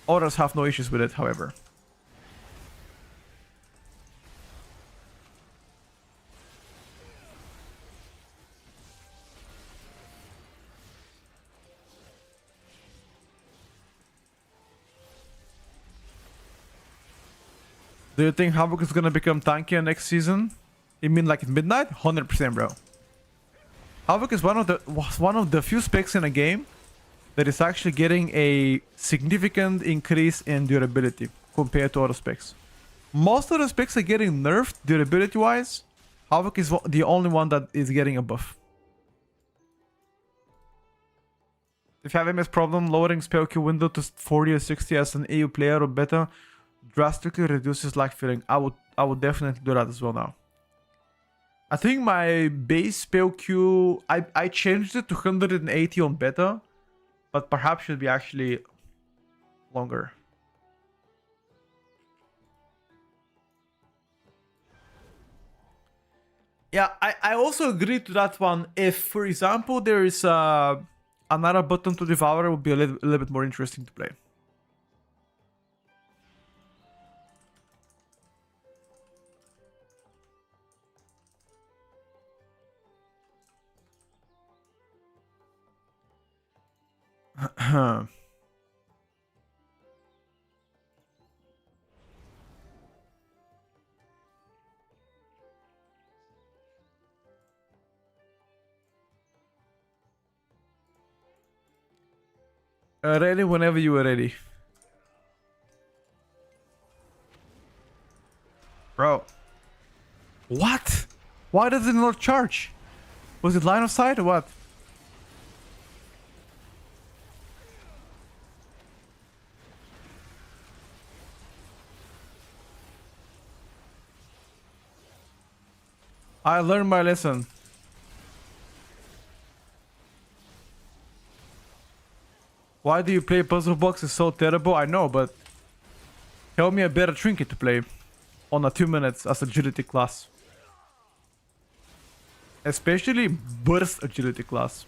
Others have no issues with it, however. Do you think Havoc is gonna become tankier next season? You mean like at midnight? 100%, bro. Havoc is one of the few specs in a game that is actually getting a significant increase in durability compared to other specs. Most of the specs are getting nerfed durability-wise. Havoc is the only one that is getting a buff. If you have MS problem, lowering spell queue window to 40 or 60 as an EU player or better drastically reduces lag filling. I would definitely do that as well now. I think my base spell queue, I changed it to 180 on beta, but perhaps should be actually longer. Yeah, I also agree to that one. If, for example, there is another button to devour, it would be a little bit more interesting to play. Ready whenever you are ready. Bro. What? Why does it not charge? Was it line of sight or what? I learned my lesson. Why do you play puzzle box is so terrible? I know, but tell me a better trinket to play on a 2 minutes as agility class. Especially burst agility class.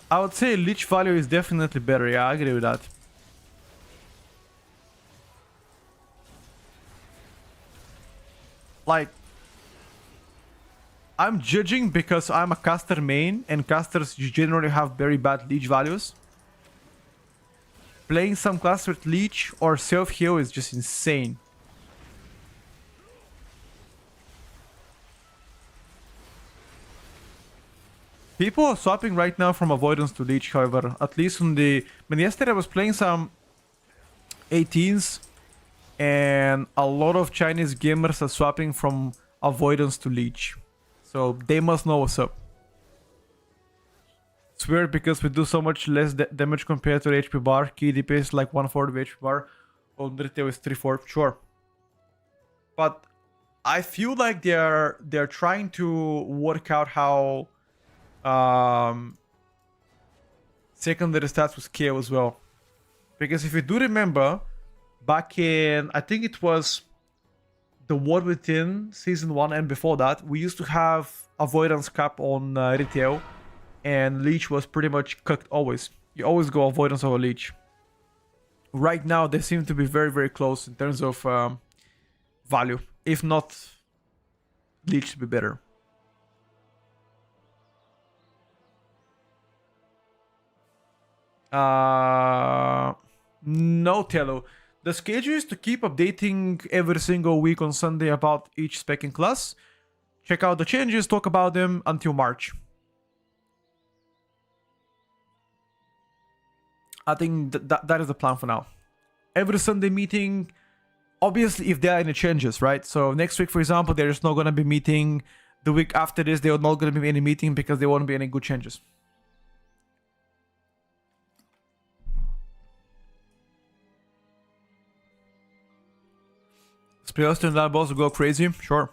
I would say leech value is definitely better. Yeah, I agree with that. Like, I'm judging because I'm a caster main, and casters generally have very bad leech values. Playing some class with leech or self-heal is just insane. People are swapping right now from avoidance to leech, however. At least on the... I mean, yesterday I was playing some 18s, and a lot of Chinese gamers are swapping from avoidance to leech. So they must know what's up. It's weird because we do so much less damage compared to the HP bar. Key DPS is like 1/4 of HP bar. On retail is 3/4, sure. But I feel like they're trying to work out how secondary stats will scale as well. Because if you do remember, back in, I think it was the War Within Season 1 and before that, we used to have avoidance cap on retail, and leech was pretty much cooked always. You always go avoidance over leech. Right now, they seem to be very, very close in terms of value. If not, leech to be better. No, Tello. The schedule is to keep updating every single week on Sunday about each spec in class. Check out the changes, talk about them until March. I think that is the plan for now. Every Sunday meeting, obviously if there are any changes, right? So next week, for example, there is not going to be meeting. The week after this, there are not going to be any meeting because there won't be any good changes. Spells and that boss will go crazy, sure.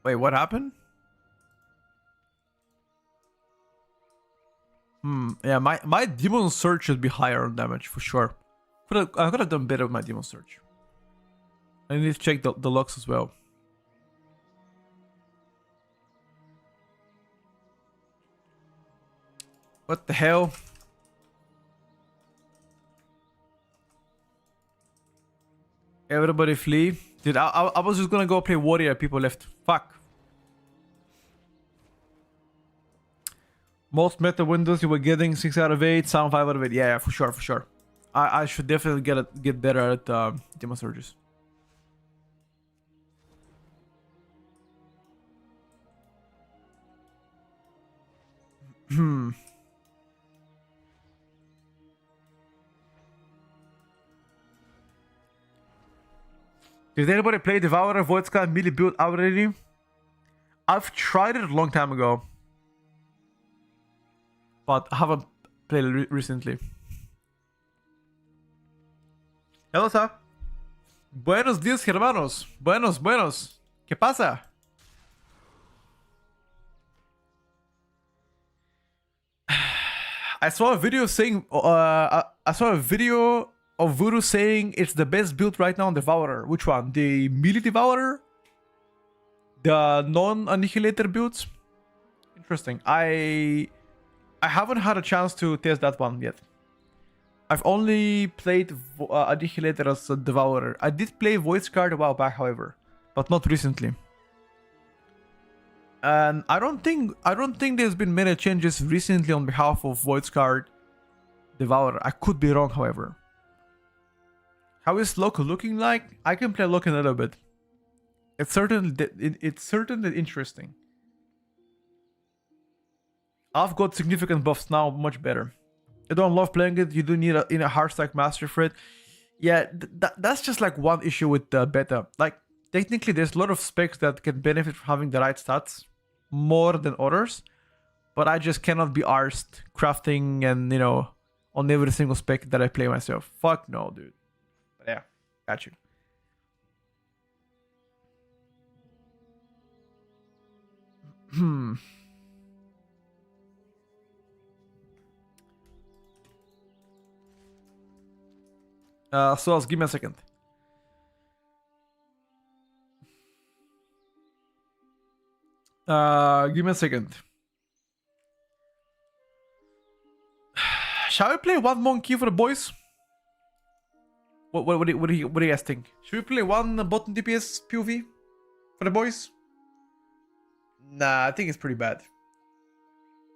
Wait, what happened? Yeah, my demon surge should be higher on damage for sure. I could have done better with my demon surge. I need to check the locks as well. What the hell? Everybody flee. Dude, I was just gonna go play warrior, people left. Fuck. Most meta windows you were getting 6 out of 8, some 5 out of 8. Yeah, for sure, for sure. I should definitely get better at demon surges. Did anybody play Devourer Voidska melee build already? I've tried it a long time ago, but I haven't played it recently. Hello, sir. Buenos días, hermanos. Buenos. ¿Qué pasa? I saw a video saying, of Voodoo saying it's the best build right now on Devourer. Which one? The melee Devourer? The non-annihilator builds? Interesting. I haven't had a chance to test that one yet. I've only played Annihilator as a Devourer. I did play Voice Card a while back, however, but not recently. And I don't think there's been many changes recently on behalf of Voice Card Devourer. I could be wrong, however. How is local looking like? I can play local a little bit. It's certainly interesting. I've got significant buffs now, much better. I don't love playing it. You do need a hard stack master for it. Yeah, that's just like one issue with the beta. Like, technically, there's a lot of specs that can benefit from having the right stats more than others, but I just cannot be arsed crafting and, you know, on every single spec that I play myself. Fuck no, dude. But yeah, got you. So give me a second. Give me a second. Shall we play one monkey for the boys? What do you guys think? Should we play one bottom DPS POV for the boys? Nah, I think it's pretty bad.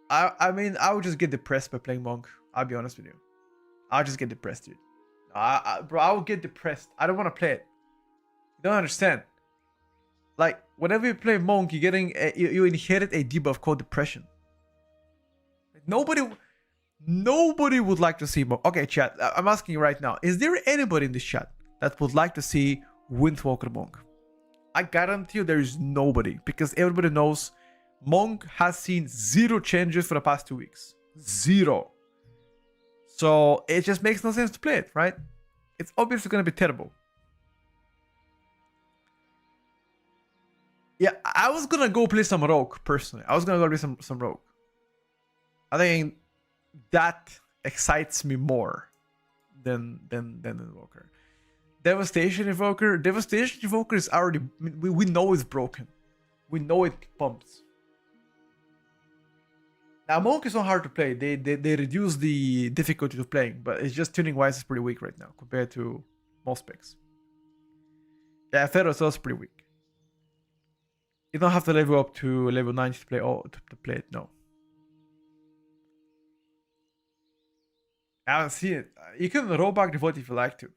I mean, I would just get depressed by playing monk. I'll be honest with you. I'll just get depressed, dude. Bro, I will get depressed. I don't want to play it. You don't understand. Like, whenever you play monk, you're getting you inherit a debuff called depression. Nobody would like to see monk. Okay, chat. I'm asking you right now. Is there anybody in this chat that would like to see Windwalker monk? I guarantee you there is nobody, because everybody knows monk has seen 0 changes for the past 2 weeks. 0. So it just makes no sense to play it, right? It's obviously going to be terrible. Yeah, I was going to go play some rogue, personally. I was going to go play some rogue. I think that excites me more than Invoker. Devastation Invoker is already... We know it's broken. We know it pumps. Now, Monk is not hard to play. They reduce the difficulty of playing, but it's just tuning wise is pretty weak right now compared to most specs. Yeah, Feroz is pretty weak. You don't have to level up to level 90 to play to play it, no. I don't see it. You can roll back the vote if you like to.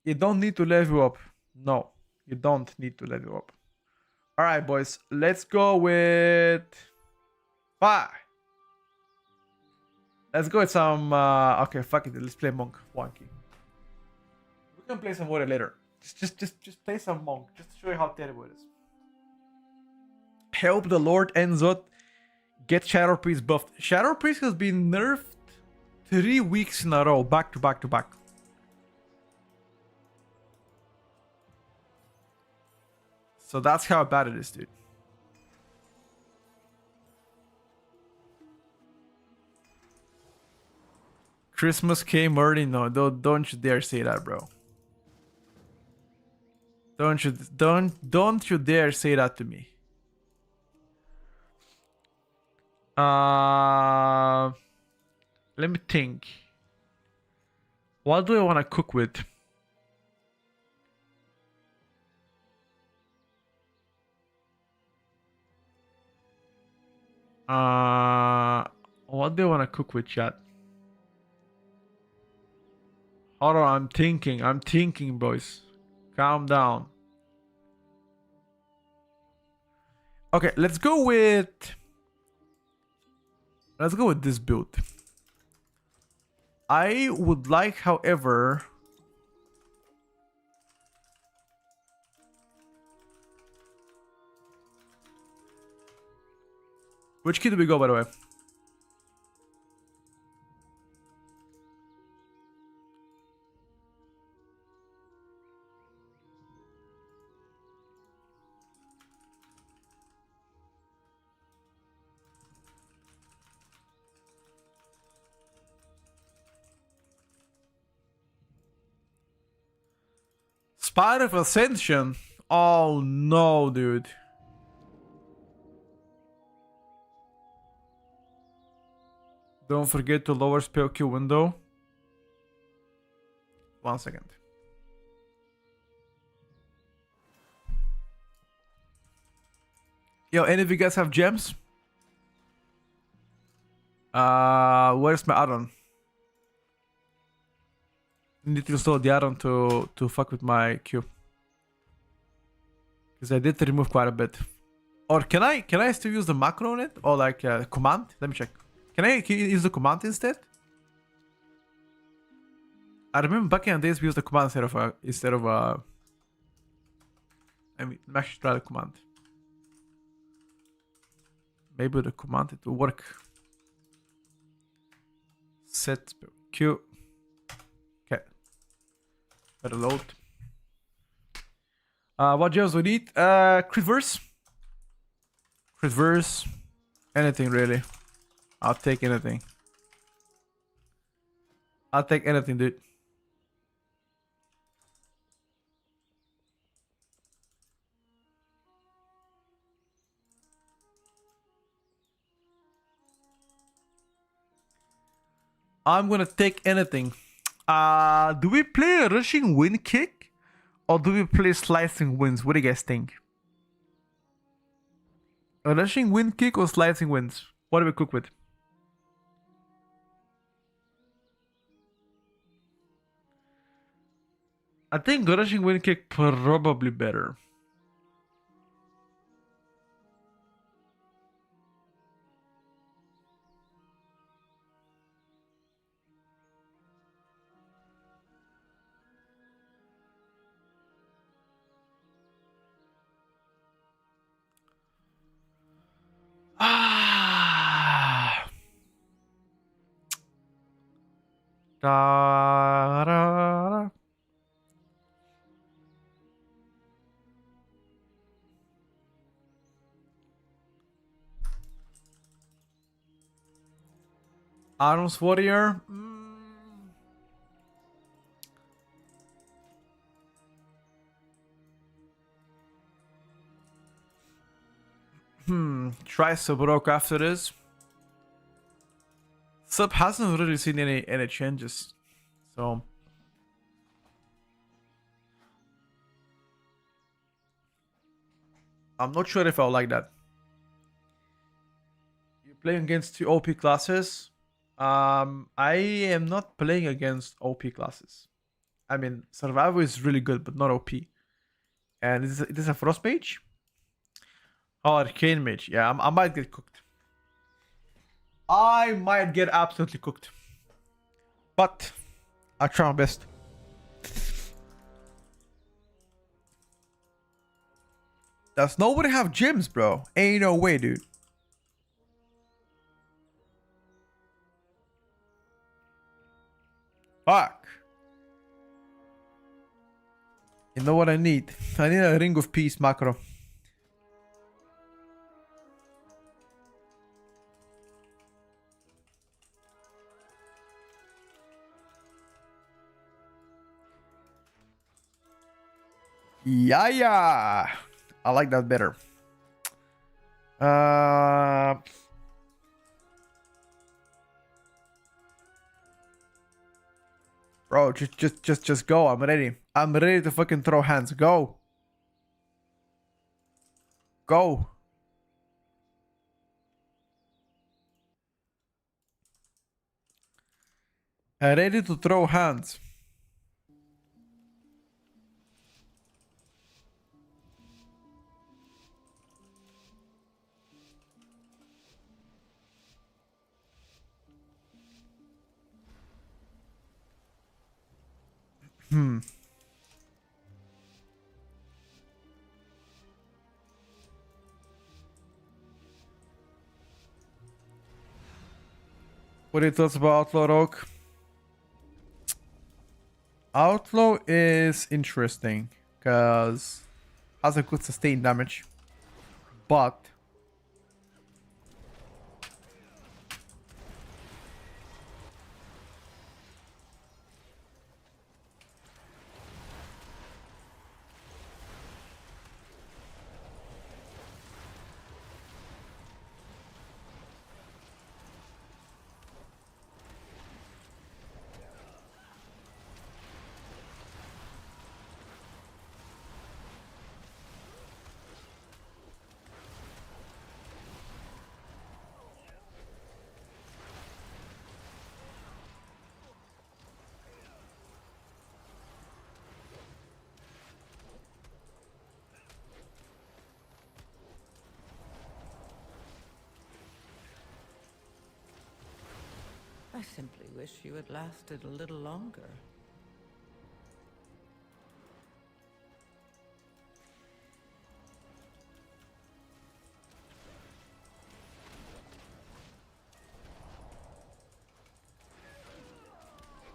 You don't need to level up. No, you don't need to level up. Alright, boys. Let's go with... Let's go with some... okay, fuck it. Let's play Monk. Wonky. We can play some water later. Just play some Monk. Just to show you how terrible it is. Help the Lord Enzot get Shadow Priest buffed. Shadow Priest has been nerfed 3 weeks in a row. Back to back to back. So that's how bad it is, dude. Christmas came early. No, don't you dare say that, bro. Don't you dare say that to me. Let me think. What do I want to cook with? What do I want to cook with, chat? Hold on, I'm thinking, boys. Calm down. Okay, let's go with this build. I would like, however, which key do we go, by the way? Spire of Ascension? Oh no, dude. Don't forget to lower spell queue window. 1 second. Yo, any of you guys have gems? Where's my add-on? Need to install the add-on to fuck with my Q. Because I did remove quite a bit. Or can I still use the macro on it? Or like command? Let me check. Can I use the command instead? I remember back in the days we used the command instead of I mean, let me actually try the command. Maybe the command it will work. Set Q. Okay. Better load. What gems we need? Crit verse. Crit verse. Anything really. I'll take anything. I'll take anything, dude. I'm gonna take anything. Do we play a rushing wind kick? Or do we play slicing winds? What do you guys think? A rushing wind kick or slicing winds? What do we cook with? I think rushing wind kick probably better. Ah. Da, da, da. Arms Warrior. Try Subrok after this. Sub hasn't really seen any changes, so I'm not sure if I'll like that. You're playing against two OP classes. I am not playing against OP classes. I mean, Survival is really good, but not OP. And is this a Frost Mage? Oh, Arcane Mage. Yeah, I might get cooked. I might get absolutely cooked. But I'll try my best. Does nobody have gems, bro? Ain't no way, dude. Fuck. You know what I need? I need a Ring of Peace macro. Yeah. I like that better. Bro, just go. I'm ready. I'm ready to fucking throw hands. Go. Go. Ready to throw hands. What are your thoughts about Outlaw Rogue? Outlaw is interesting because has a good sustained damage, but I simply wish you had lasted a little longer.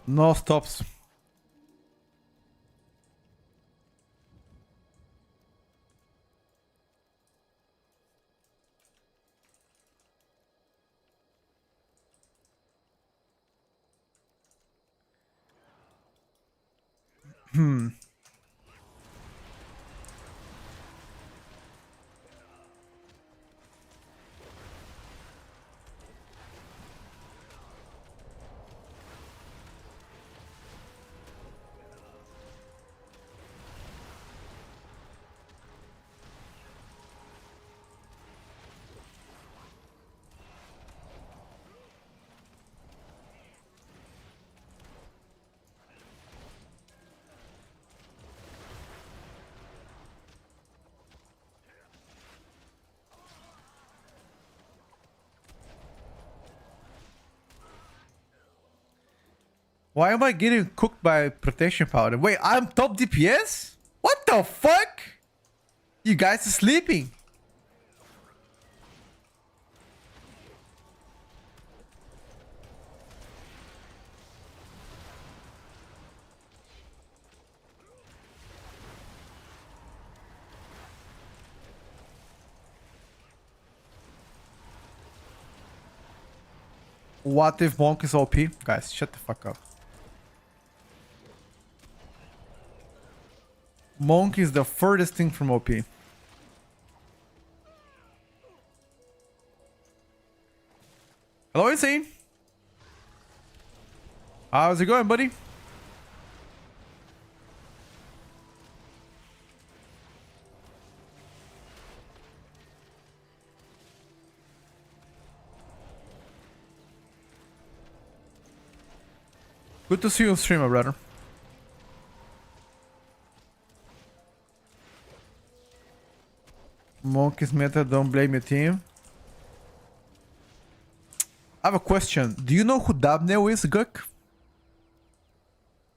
No stops. Why am I getting cooked by protection powder? Wait, I'm top DPS? What the fuck? You guys are sleeping. What if Monk is OP? Guys, shut the fuck up. Monk is the furthest thing from OP. Hello, Insane. How's it going, buddy? Good to see you on stream, my brother. Monk is meta, don't blame your team. I have a question. Do you know who Dabneo is, Guk?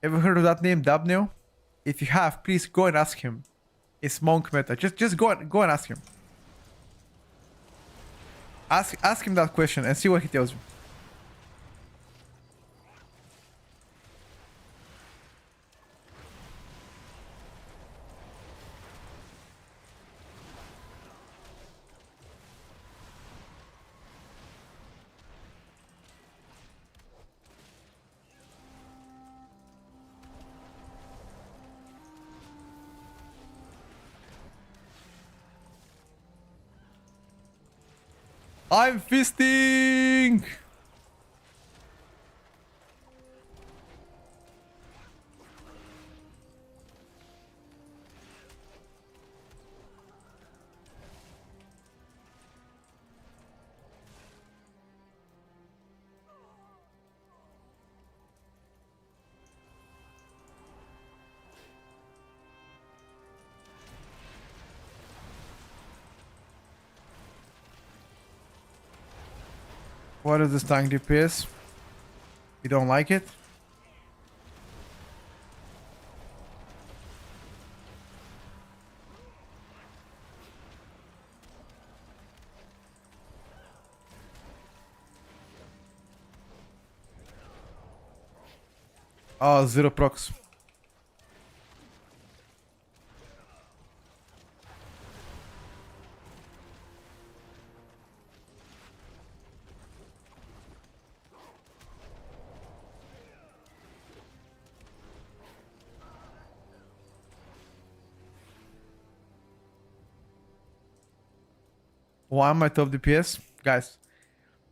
Ever heard of that name, Dabneo? If you have, please go and ask him. It's Monk meta. Just go and ask him. Ask him that question and see what he tells you. I'm fisting! What is this tank DPS? You don't like it? Oh, 0 procs. Why am I top DPS? Guys,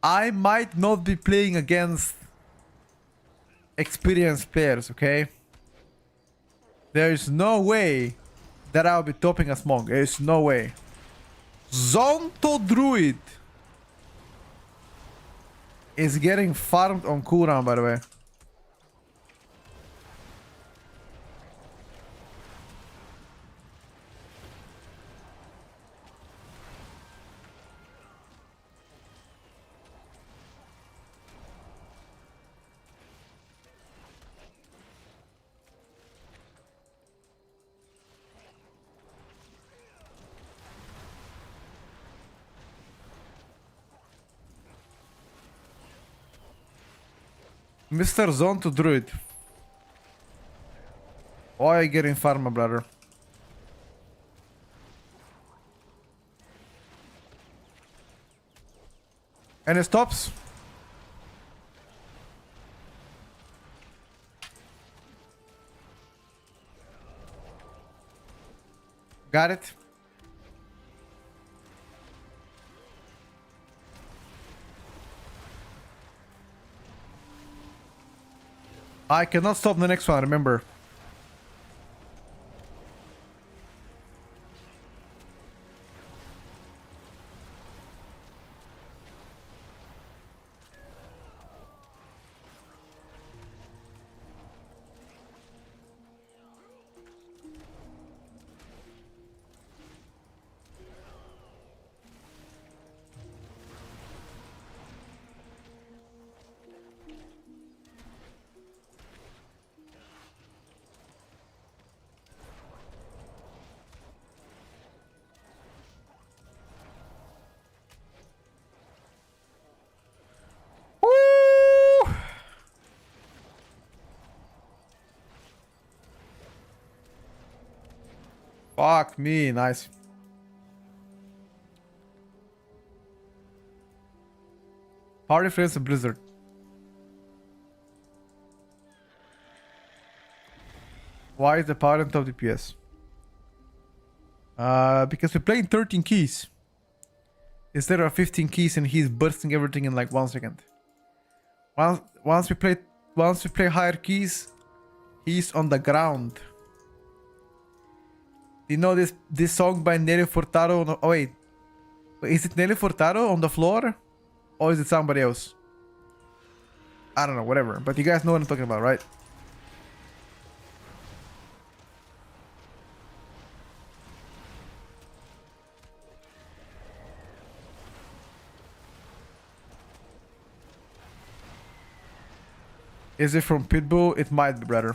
I might not be playing against experienced players, okay? There is no way that I'll be topping as Monk. There is no way. Zonto Druid is getting farmed on cooldown, by the way. Mr. Zone to Druid. Why are you getting pharma, brother? And it stops. Got it. I cannot stop the next one, remember. Woo! Fuck me, nice. Party friends and Blizzard. Why is the parent of DPS? Because we're playing 13 keys. Instead of 15 keys and he's bursting everything in like 1 second. Once we play higher keys, he's on the ground. You know this song by Nelly Furtado? Oh wait, is it Nelly Furtado on the floor, or is it somebody else? I don't know, whatever. But you guys know what I'm talking about, right? Is it from Pitbull? It might be, brother.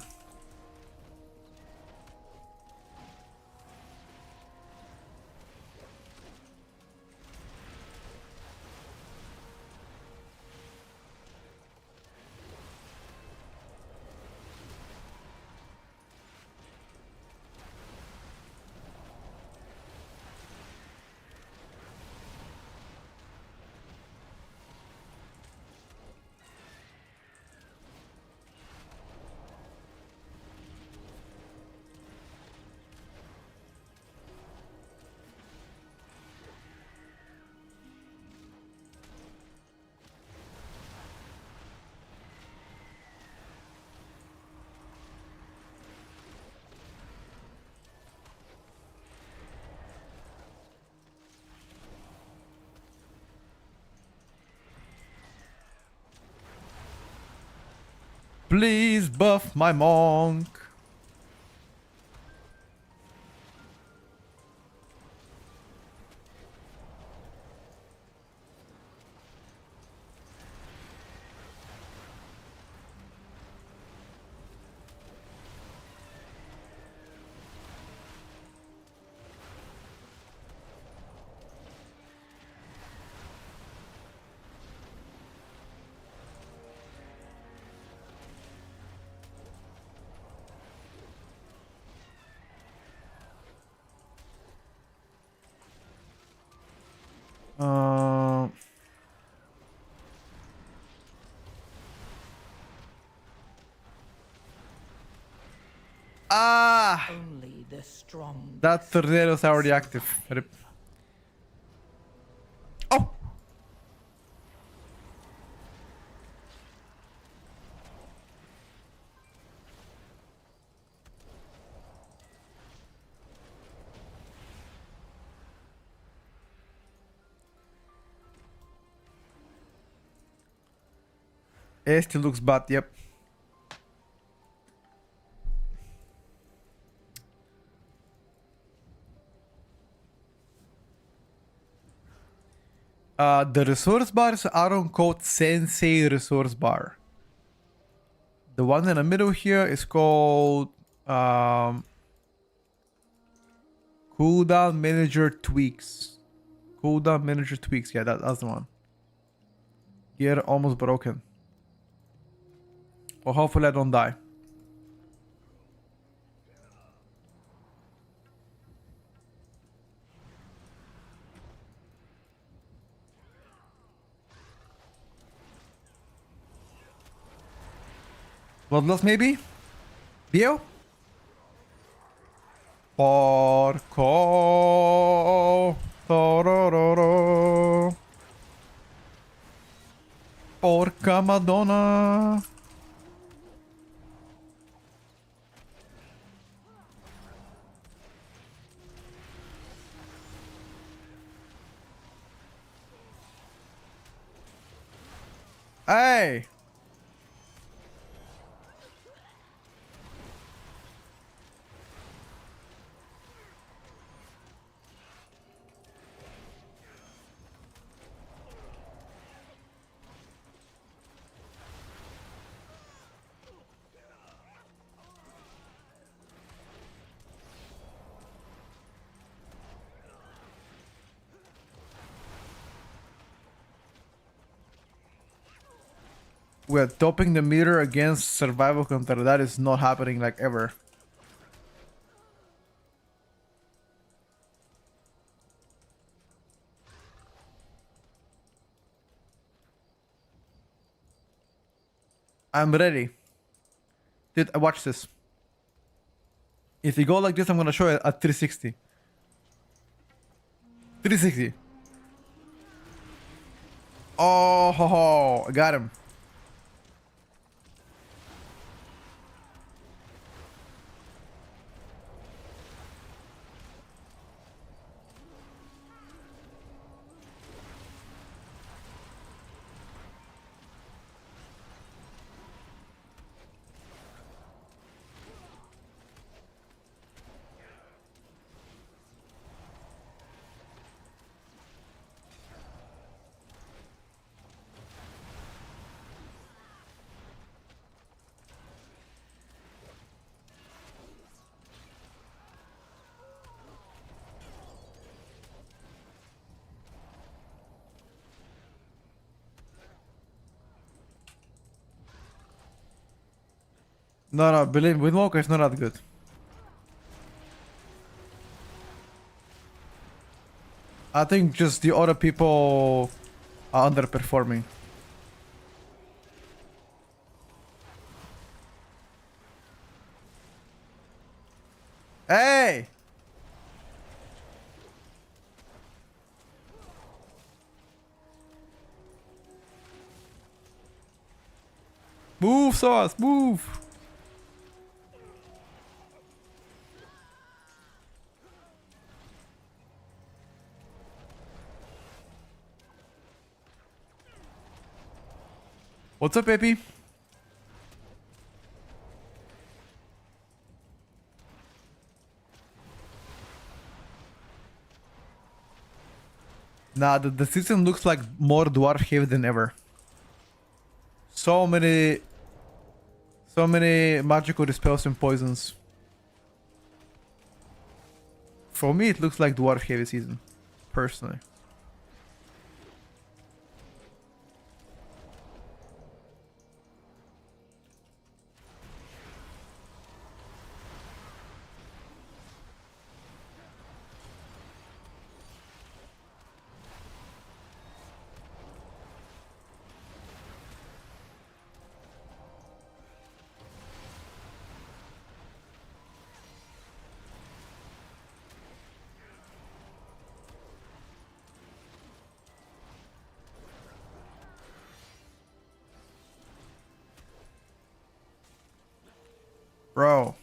Please buff my monk. Only the strong. That tornado is already active. Oh! Este looks bad, yep. The resource bars are on called Sensei resource bar. The one in the middle here is called cooldown manager tweaks. Cooldown manager tweaks. Yeah, that's the one. Gear almost broken. Well, hopefully I don't die. Bloodlust maybe? Bio? Porco. Torororo. Porca Madonna. Hey! We're topping the meter against survival counter. That is not happening like ever. I'm ready. Dude, watch this. If you go like this, I'm gonna show it at 360. 360. Oh, ho, ho. I got him. No, believe me, Windwalker is not that good. I think just the other people are underperforming. Hey! Move, Sauce, move! What's up, baby? Nah, the season looks like more dwarf heavy than ever. So many magical dispels and poisons. For me, it looks like dwarf heavy season, personally. Bro.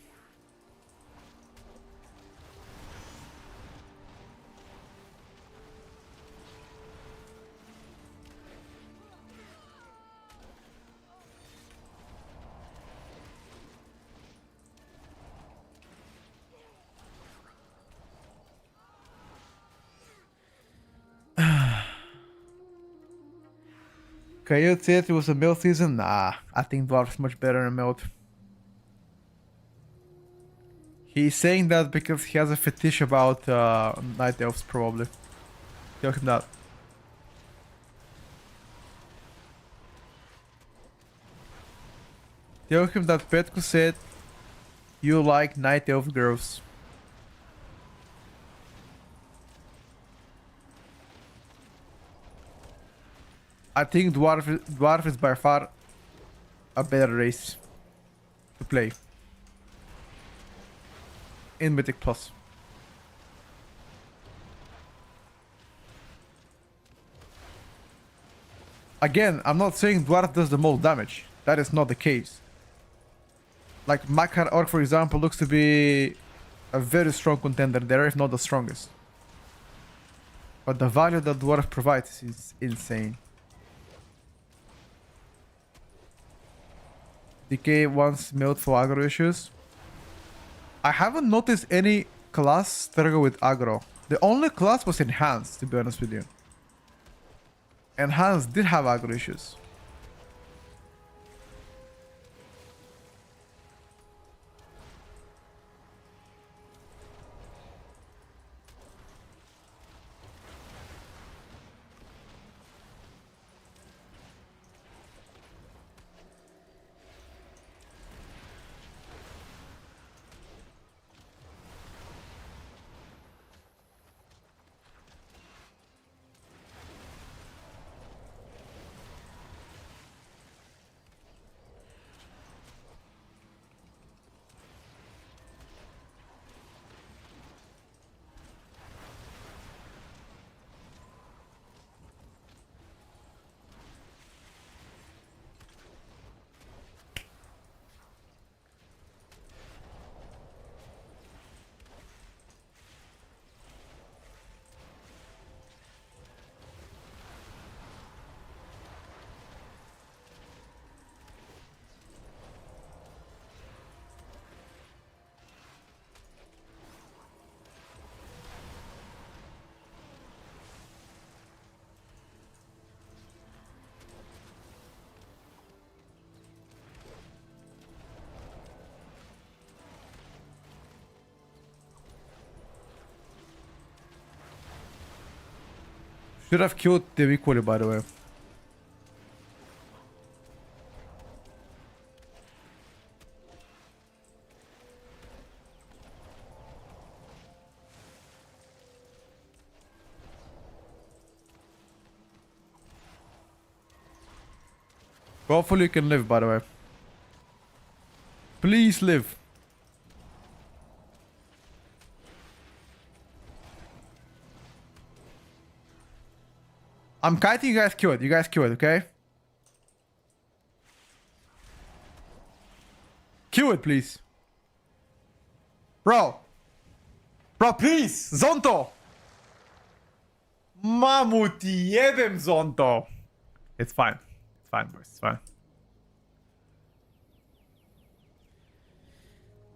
Coyote said it was a melt season? Nah, I think Dwarf's much better in melt. He's saying that because he has a fetish about Night Elves, probably. Tell him that. Tell him that Petko said you like night elf girls. I think dwarf is by far a better race to play in Mythic Plus. Again, I'm not saying dwarf does the most damage. That is not the case. Like Makar Orc, for example, looks to be a very strong contender there, if not the strongest. But the value that dwarf provides is insane. DK once milled for aggro issues. I haven't noticed any class struggle with aggro. The only class was Enhanced, to be honest with you. Enhanced did have aggro issues. Should have killed the equally, by the way. Hopefully you can live, by the way. Please live. I'm kiting, you guys kill it. You guys kill it, okay? Kill it, please. Bro. Bro, please. Zonto. Mamuti jebem, Zonto. It's fine. It's fine, boys. It's fine.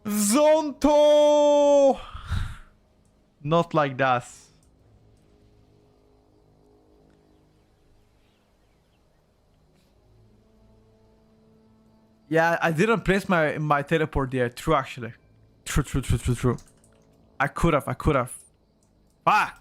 Zonto. Not like that. Yeah, I didn't place my teleport there. True, actually. True. I could have. Fuck.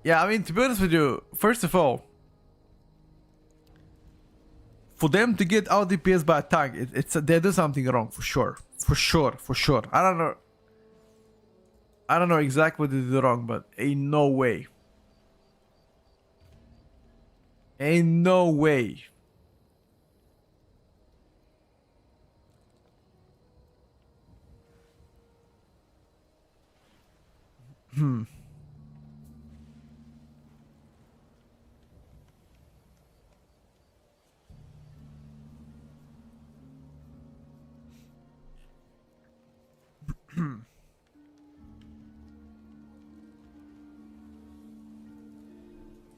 Yeah, I mean, to be honest with you, first of all, for them to get out DPS by a tank, they do something wrong for sure. I don't know exactly what they did wrong, but ain't no way. Ain't no way.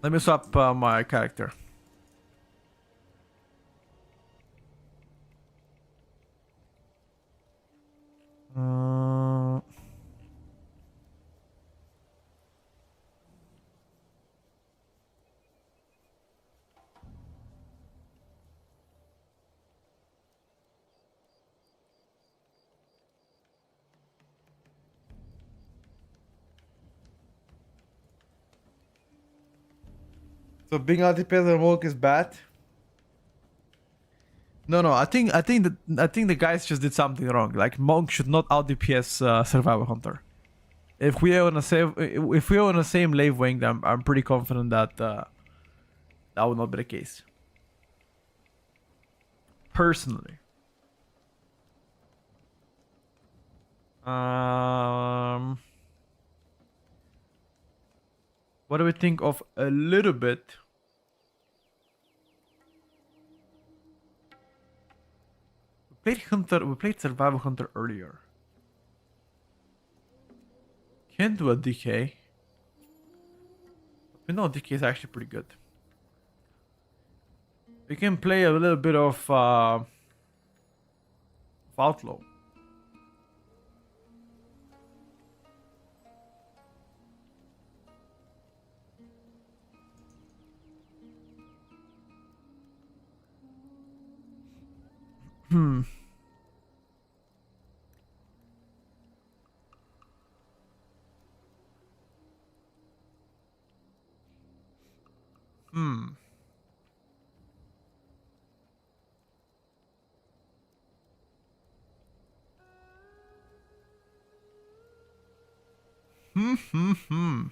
Let me swap my character. Uh, so being out DPS and Monk is bad. No, I think the guys just did something wrong. Like Monk should not out DPS Survival Hunter. If we are on the same lave wing, I'm pretty confident that that would not be the case. Personally. What do we think of a little bit? We played Survival Hunter earlier. Can't do a DK. We know DK is actually pretty good. We can play a little bit of Outlaw. Hmm. Hmm. Hmm. Hmm.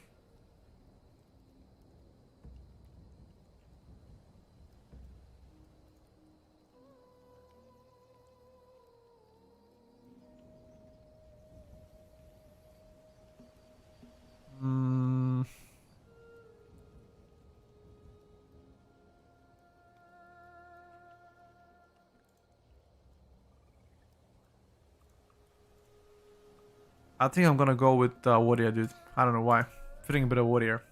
I think I'm gonna go with Warrior, dude. I don't know why. Feeling a bit of Warrior.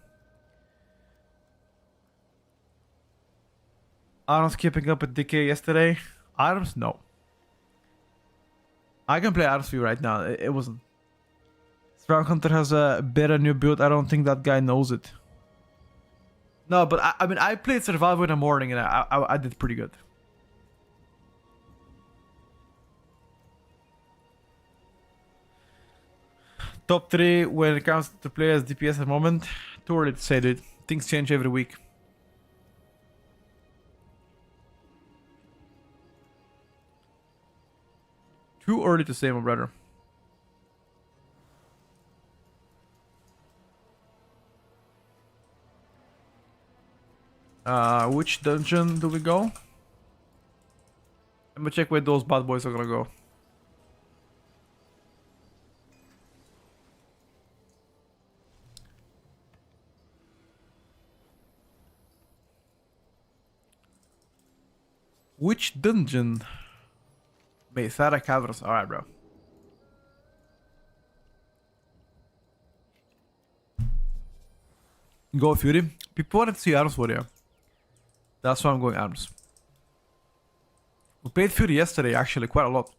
Arms keeping up with DK yesterday. Arms, no. I can play Arms for you right now. It wasn't. Strong Hunter has a better new build. I don't think that guy knows it. No, but I mean, I played Survival in the morning and I did pretty good. Top 3 when it comes to play as DPS at the moment. Too early to say, dude. Things change every week. Too early to say, my brother. Which dungeon do we go? Let me check where those bad boys are gonna go. Which dungeon? Mesara Caverns. Alright, bro. Go Fury. People wanted to see Arms Warrior. That's why I'm going Arms. We played Fury yesterday, actually, quite a lot.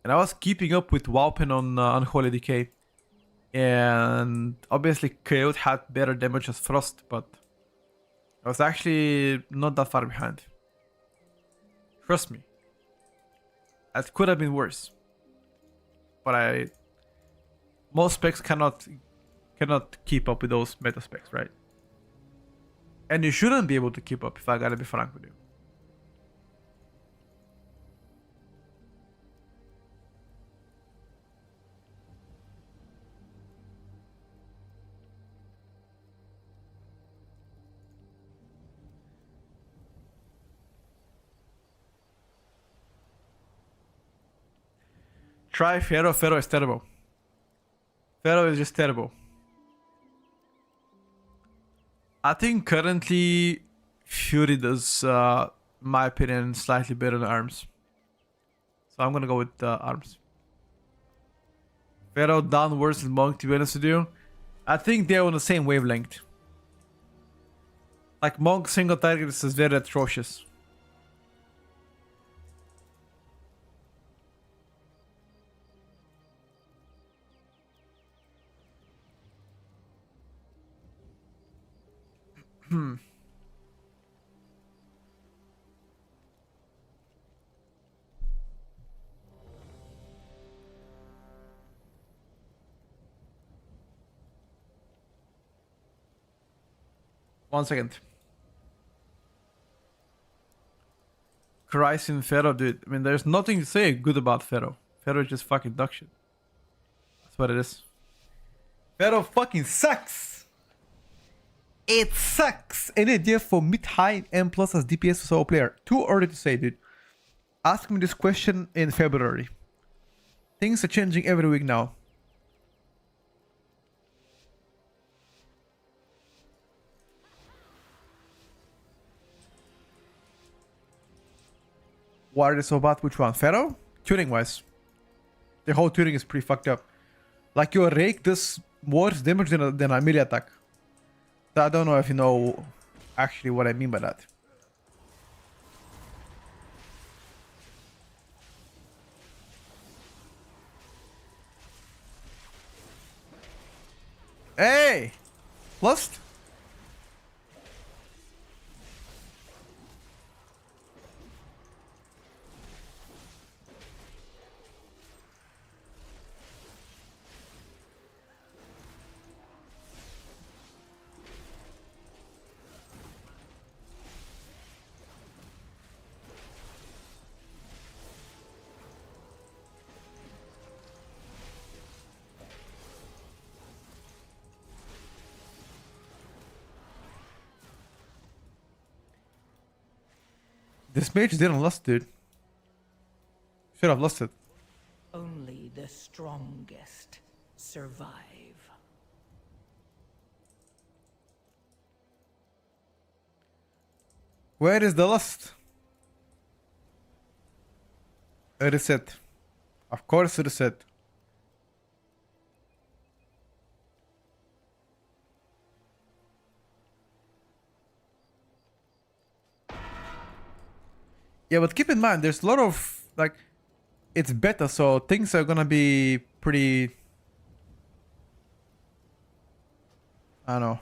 And I was keeping up with Waupen on Unholy Decay. And obviously Coyote had better damage as Frost, but I was actually not that far behind. Trust me. That could have been worse. But most specs cannot keep up with those meta specs, right? And you shouldn't be able to keep up, if I gotta be frank with you. Try Pharaoh. Pharaoh is terrible. Pharaoh is just terrible. I think currently Fury does, my opinion, slightly better than Arms. So I'm gonna go with Arms. Pharaoh down worse than Monk, to be honest with you. I think they're on the same wavelength. Like Monk single targets is very atrocious. Hmm. One second. Christ in Pharaoh, dude. I mean, there's nothing to say good about Pharaoh. Pharaoh is just fucking duck shit. That's what it is. Pharaoh fucking sucks. It sucks. Any idea for mid-high M plus as DPS solo player? Too early to say, dude. Ask me this question in February. Things are changing every week now. What are they so bad? Which one? Pharaoh? Tuning wise. The whole tuning is pretty fucked up. Like your rake does worse damage than a melee attack. I don't know if you know actually what I mean by that. Hey! Lust? This mage didn't lust, dude. Should have lusted. Only the strongest survive. Where is the lust? Reset. Of course reset. Yeah, but keep in mind, there's a lot of, like, it's beta, so things are gonna be pretty... I don't know.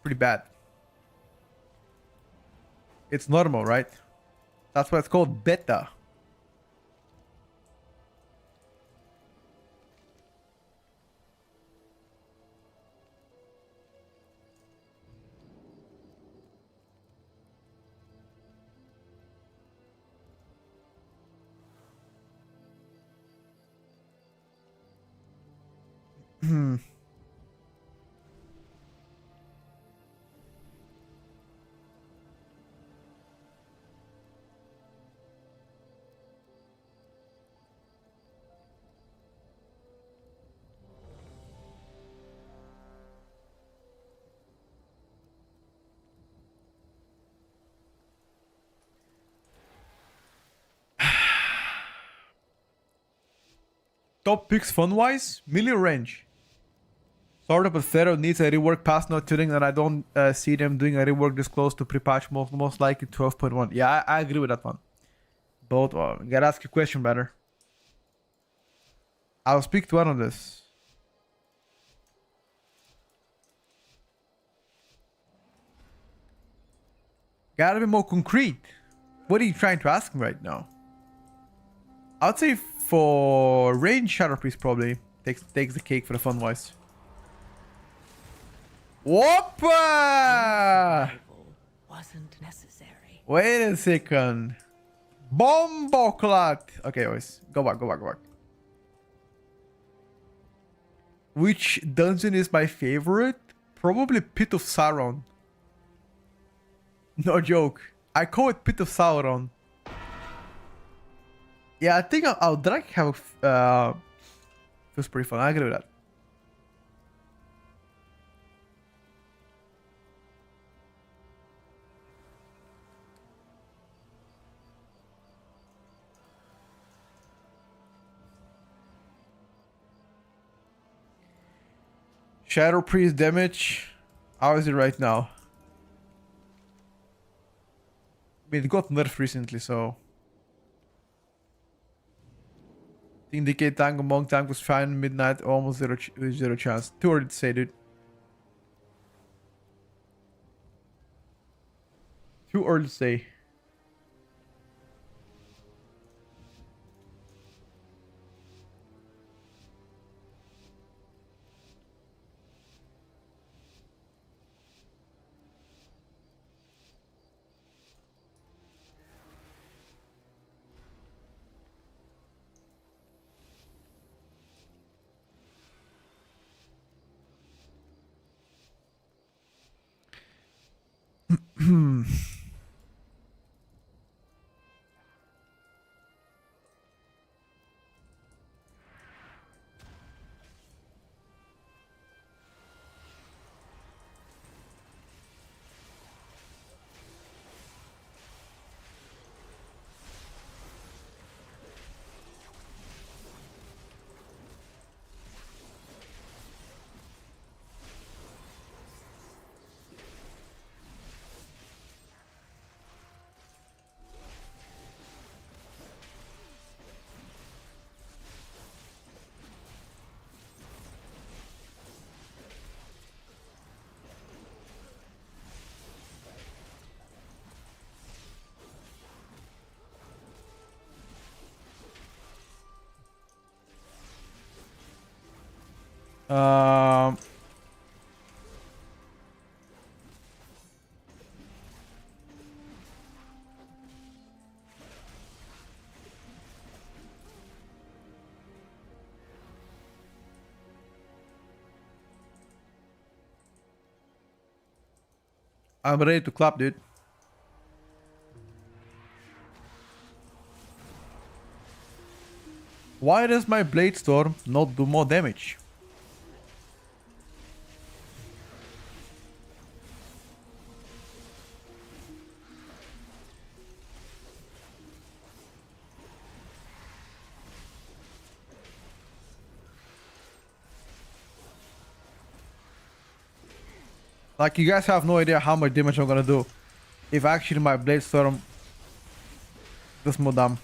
Pretty bad. It's normal, right? That's why it's called beta. Hmm. Top picks fun-wise? Melee range. Sort of, but Pharaoh needs a rework past not tuning, and I don't see them doing a rework this close to pre-patch, most likely 12.1. Yeah, I agree with that one. Both, gotta ask a question better. I'll speak to one on this. Gotta be more concrete. What are you trying to ask me right now? I'd say for range, Shadow Priest probably takes the cake for the fun-wise. Whoppa! Wasn't necessary. Wait a second. Bomboclat. Okay, boys. Go back. Which dungeon is my favorite? Probably Pit of Sauron. No joke. I call it Pit of Sauron. Yeah, I think I'll drag have feels pretty fun. I agree with that. Shadow Priest damage. How is it right now? I mean, it got nerfed recently, so... Indicate tank among tank was fine midnight, almost zero chance. Too early to say, dude. Too early to say. Um, I'm ready to clap, dude. Why does my Blade Storm not do more damage? Like, you guys have no idea how much damage I'm gonna do if actually my Blade Storm does more damage.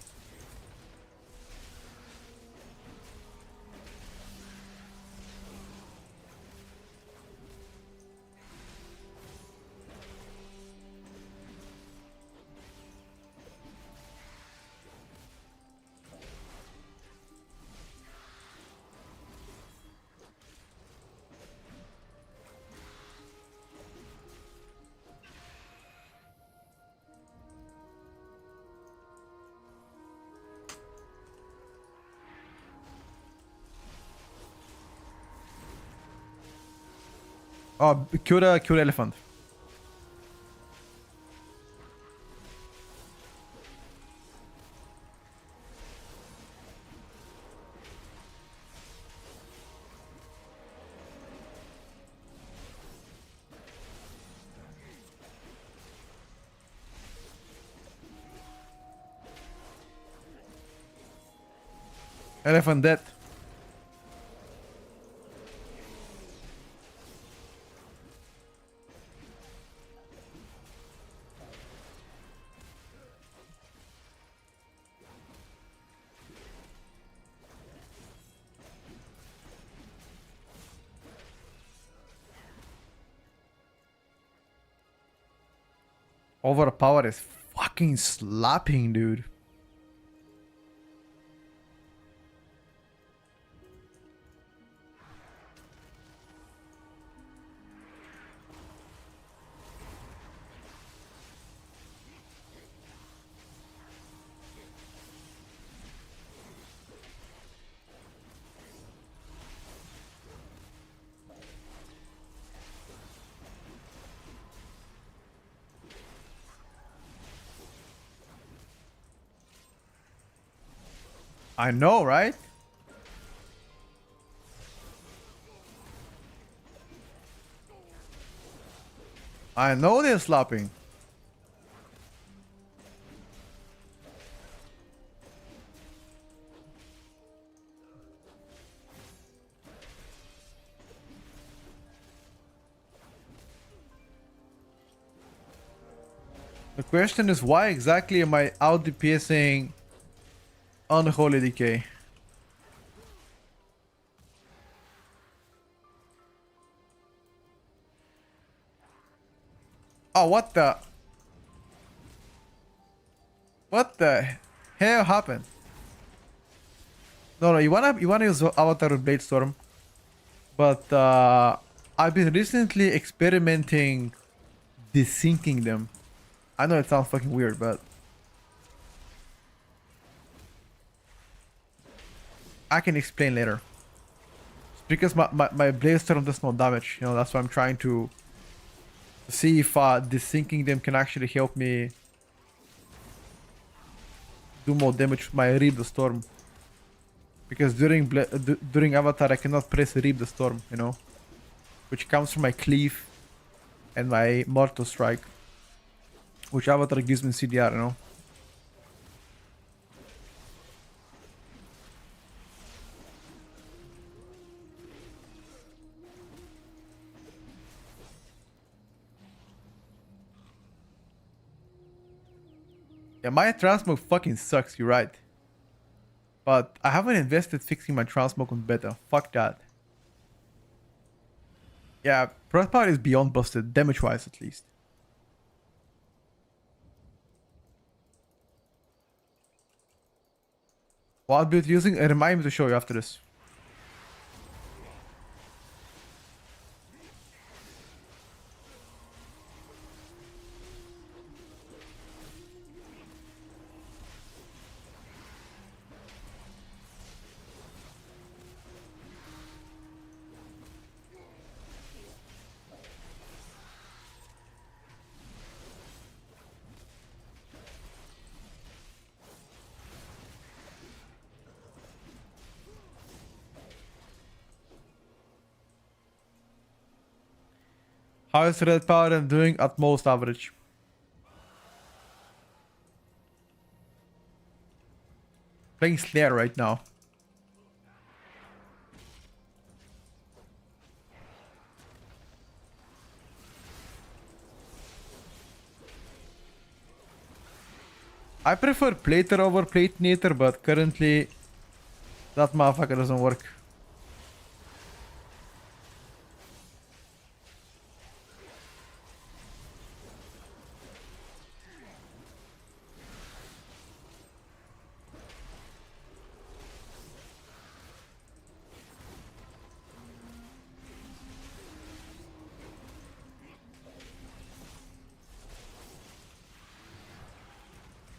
Oh, kill the elephant. Elephant dead. Overpowered is fucking slapping, dude. I know, right? I know they're slapping. The question is, why exactly am I out DPSing Unholy Decay? Oh, what the? What the hell happened? No, you wanna use Avatar with Blade Storm, but I've been recently experimenting desyncing them. I know it sounds fucking weird, but I can explain later. It's because my Blade Storm does no damage, you know, that's why I'm trying to see if desyncing them can actually help me do more damage with my Reap the Storm. Because during Avatar I cannot press Reap the Storm, you know, which comes from my Cleave and my Mortal Strike, which Avatar gives me CDR, you know. Yeah, my transmog fucking sucks, you're right. But I haven't invested fixing my transmog on beta. Fuck that. Yeah, Breath Power is beyond busted, damage-wise at least. What build using? Remind me to show you after this. How is Red Power I'm doing? At most average. Playing Slayer right now. I prefer Plater over Platinator, but currently that motherfucker doesn't work.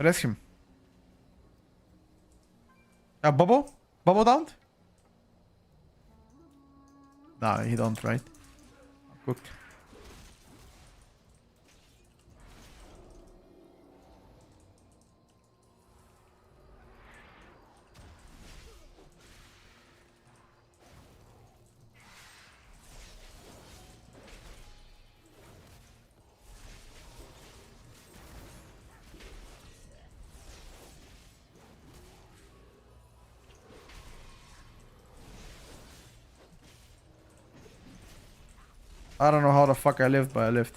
Rest him. Bubble? Bubble down? Nah, he don't, right? Cooked. I don't know how the fuck I lived, but I lived.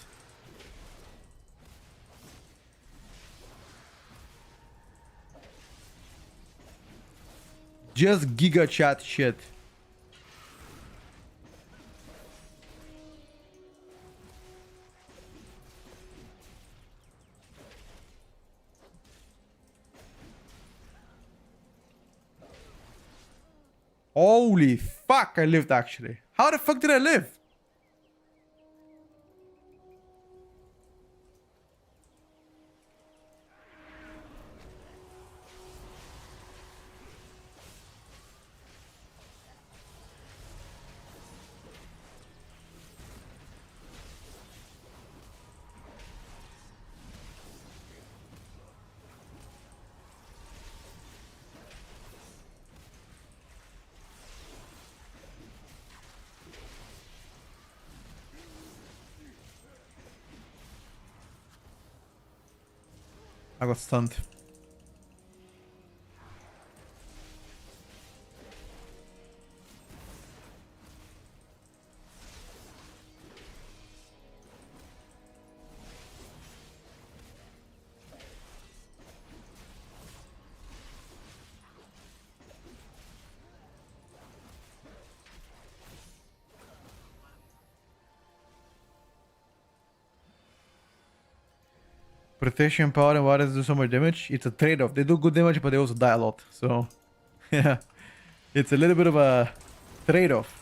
Just giga chat shit. Holy fuck, I lived actually. How the fuck did I live? I got stunned. Protection power and waters do so much damage. It's a trade-off. They do good damage, but they also die a lot. So, yeah. It's a little bit of a trade-off.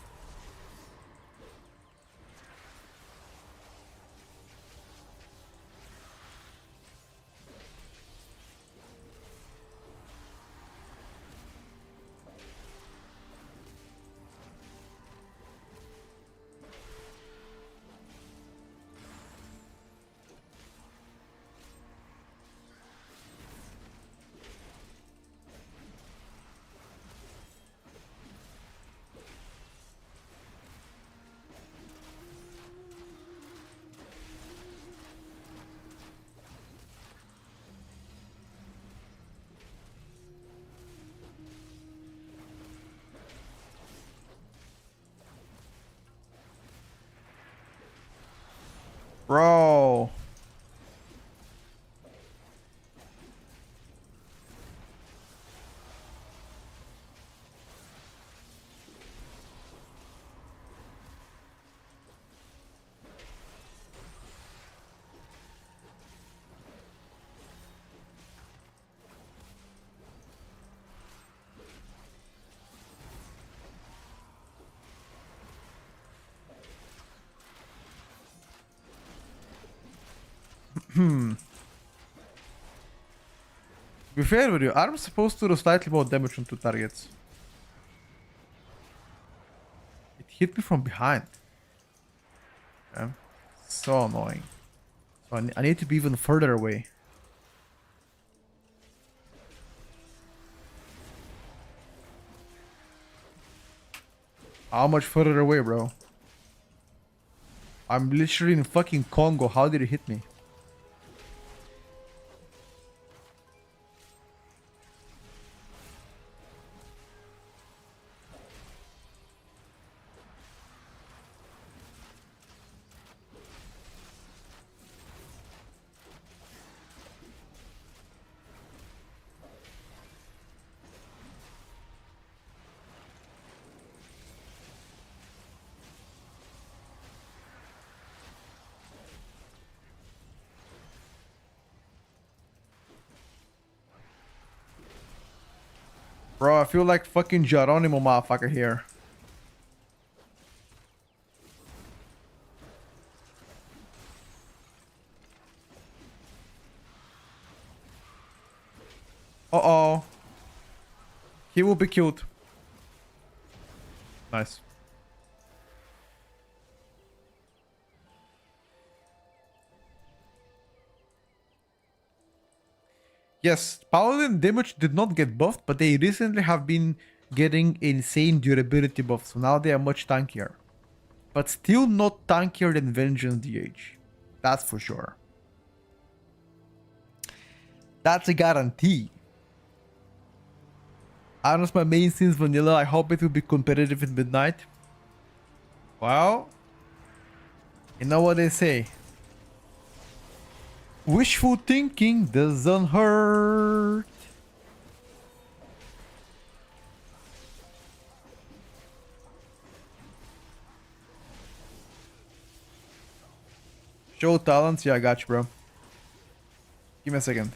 Bro. To be fair with you, I'm supposed to do slightly more damage on two targets. It hit me from behind. Okay. So annoying. So I need to be even further away. How much further away, bro? I'm literally in fucking Congo. How did it hit me? Bro, I feel like fucking Geronimo motherfucker here. Uh-oh. He will be killed. Nice. Yes, Paladin damage did not get buffed, but they recently have been getting insane durability buffs, so now they are much tankier. But still not tankier than Vengeance DH. That's for sure. That's a guarantee. Arm's my main since vanilla. I hope it will be competitive in Midnight. Well, you know what they say. Wishful thinking doesn't hurt. Show talents? Yeah, I got you, bro. Give me a second.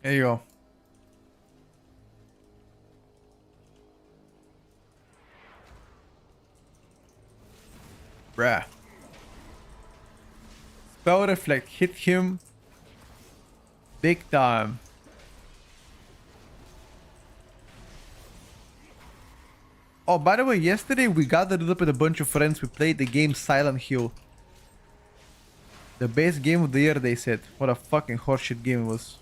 There you go. Bruh. Spell Reflect hit him big time. Oh, by the way, yesterday we gathered up with a bunch of friends. We played the game Silent Hill. The best game of the year, they said. What a fucking horseshit game it was.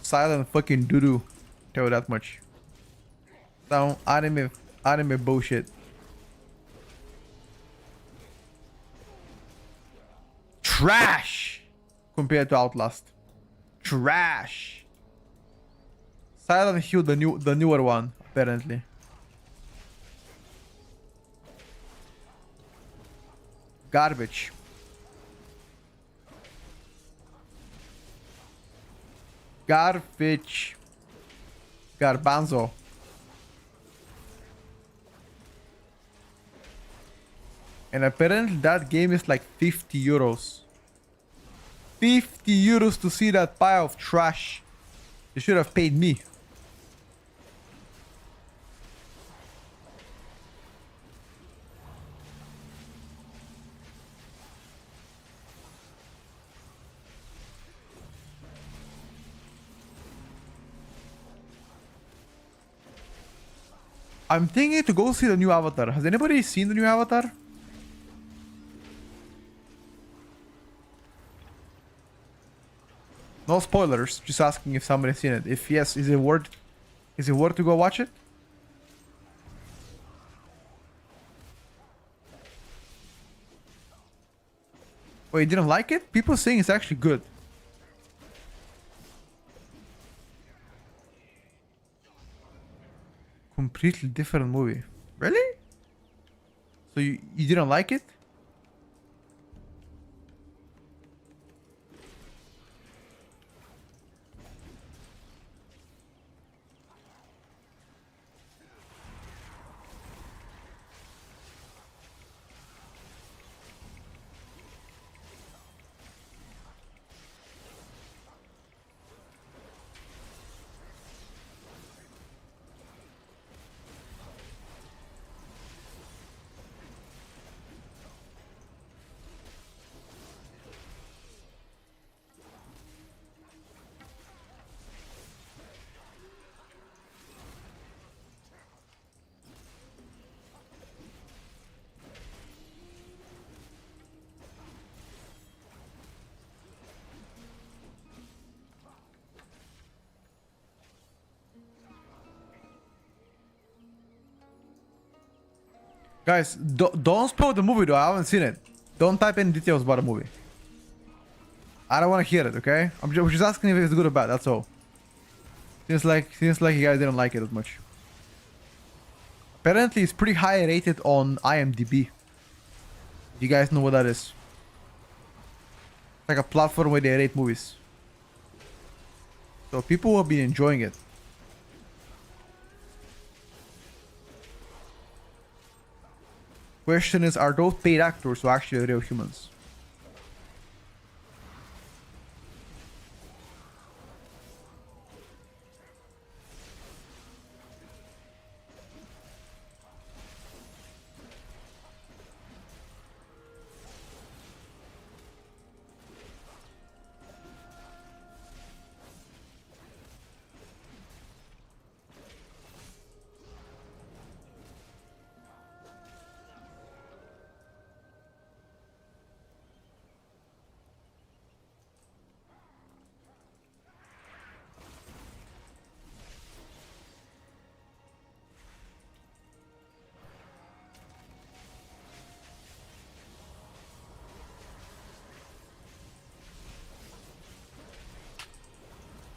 Silent fucking doo-doo. Tell you that much. Some anime bullshit. trash compared to Outlast. Trash. Silent Hill, the newer one, apparently. Garbage. Garbage. Garbanzo. And apparently that game is like 50 euros. 50 euros to see that pile of trash. You should have paid me. I'm thinking to go see the new Avatar. Has anybody seen the new Avatar? No spoilers, just asking if somebody's seen it. If yes, is it worth to go watch it? Wait, you didn't like it? People saying it's actually good. Completely different movie. Really? So you didn't like it? Guys, don't spoil the movie though. I haven't seen it. Don't type any details about the movie. I don't want to hear it, okay? I'm just asking if it's good or bad, that's all. Seems like you guys didn't like it as much. Apparently it's pretty high rated on IMDb. You guys know what that is. It's like a platform where they rate movies. So people have been enjoying it. Question is, are those paid actors or actually real humans?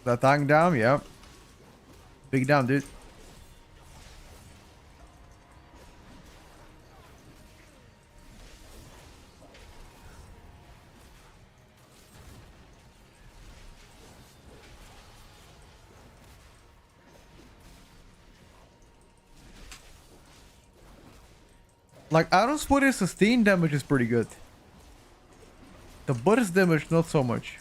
That tank down, yeah. Big down, dude. Like, Iron Spotter's sustained damage is pretty good. The burst damage, not so much.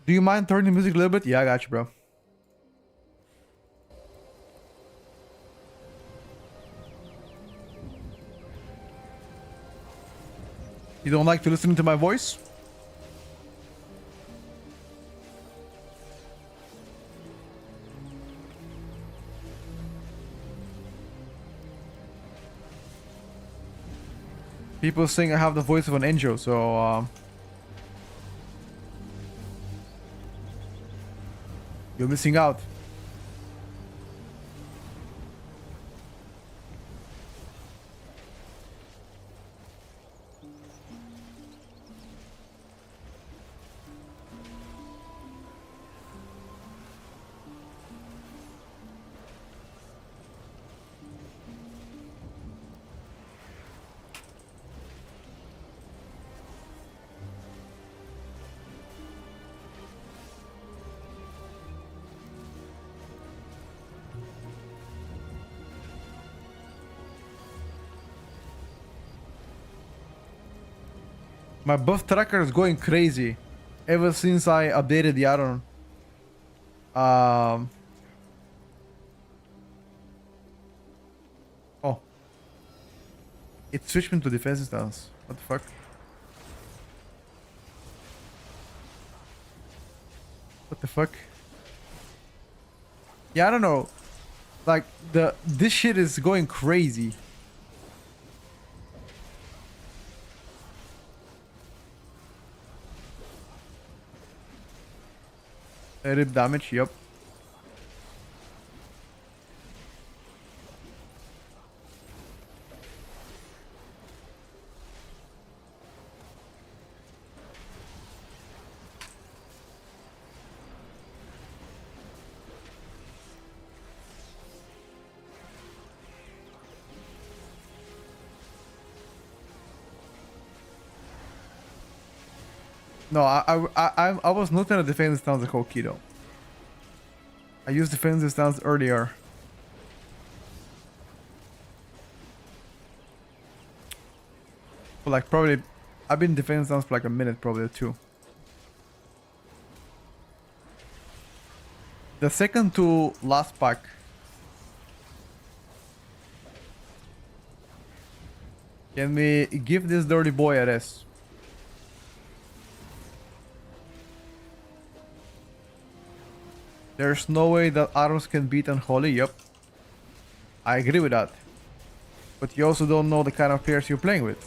Do you mind turning the music a little bit? Yeah, I got you, bro. You don't like to listen to my voice? People saying I have the voice of an angel, so you're missing out. My buff tracker is going crazy ever since I updated the add-on. Oh. It switched me to defensive stance. What the fuck? What the fuck? Yeah, I don't know. Like, this shit is going crazy. Rip damage, yep. No, I was not in a defensive stance the whole keto. I used defensive stance earlier. For like probably, I've been defensive stance for like a minute probably or two. The second to last pack. Can we give this dirty boy a rest? There's no way that arrows can beat Unholy, yep. I agree with that. But you also don't know the kind of players you're playing with.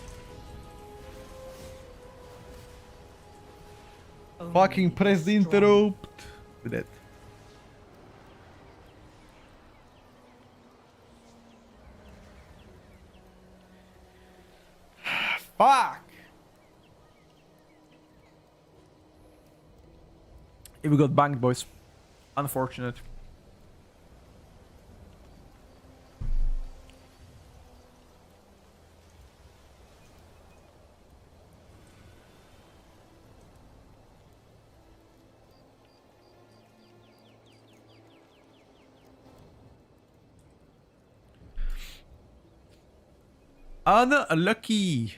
Fucking press the interrupt with it. Fuck! We got banged, boys. Unfortunate. Unlucky.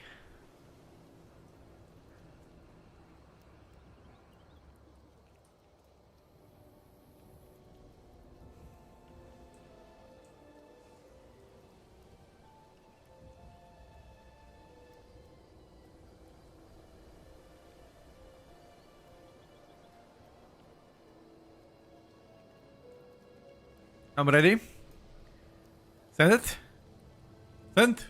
I'm ready. Send it. Send.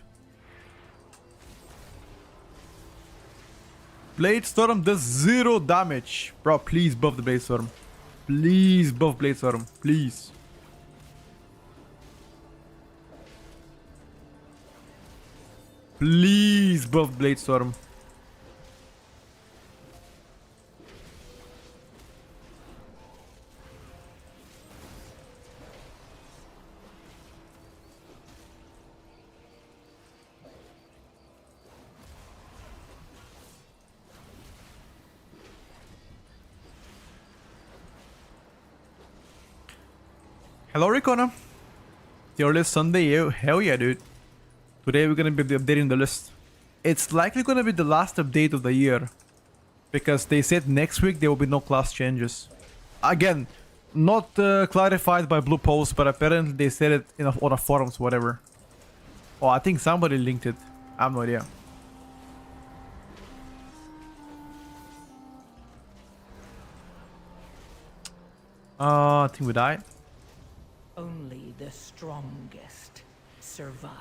Blade Storm does 0 damage. Bro, please buff the Blade Storm. Please buff Blade Storm. Please. Please buff Blade Storm. Hello, Ricona. Tierlist Sunday, hell yeah, dude. Today we're gonna be updating the list. It's likely gonna be the last update of the year, because they said next week there will be no class changes. Again, not clarified by Blue Post, but apparently they said it on a forums, whatever. Oh, I think somebody linked it. I have no idea. I think we died. Only the strongest survive.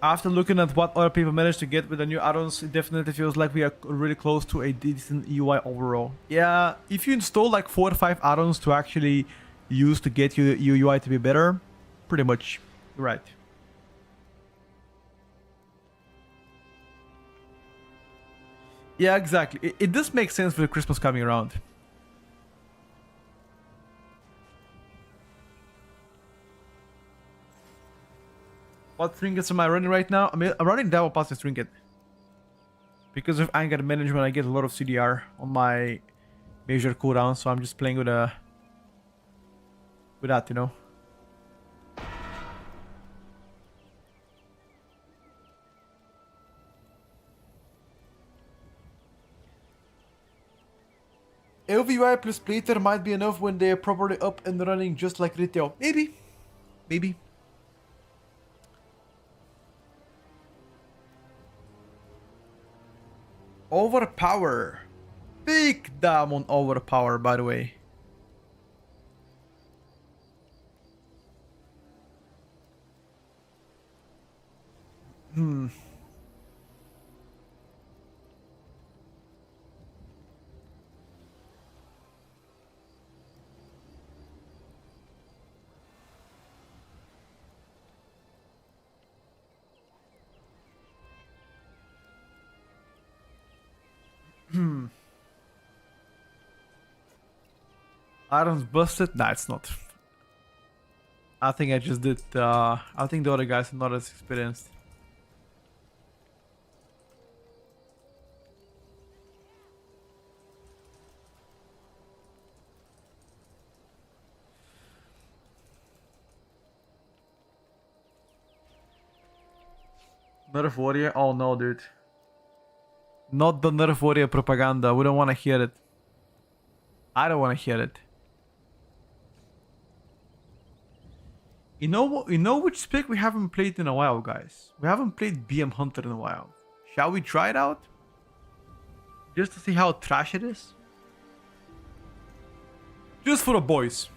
After looking at what other people managed to get with the new add-ons, it definitely feels like we are really close to a decent UI overall. Yeah, if you install like 4 or 5 add-ons to actually use to get your UI to be better, pretty much, you're right. Yeah, exactly. It does make sense with Christmas coming around. What trinkets am I running right now? I mean, I'm running Devil Pass trinket. Because of anger management, I get a lot of CDR on my major cooldown, so I'm just playing with that, you know. LVI plus Plater might be enough when they're properly up and running, just like retail. Maybe. Maybe. Overpower. Big damn on overpower, by the way. Iron's busted? Nah, it's not. I think I just did, I think the other guys are not as experienced. Nerf Warrior? Oh no, dude. Not the Nerf Warrior propaganda. We don't want to hear it. I don't want to hear it. You know which spec we haven't played in a while, guys? We haven't played BM Hunter in a while. Shall we try it out? Just to see how trash it is? Just for the boys.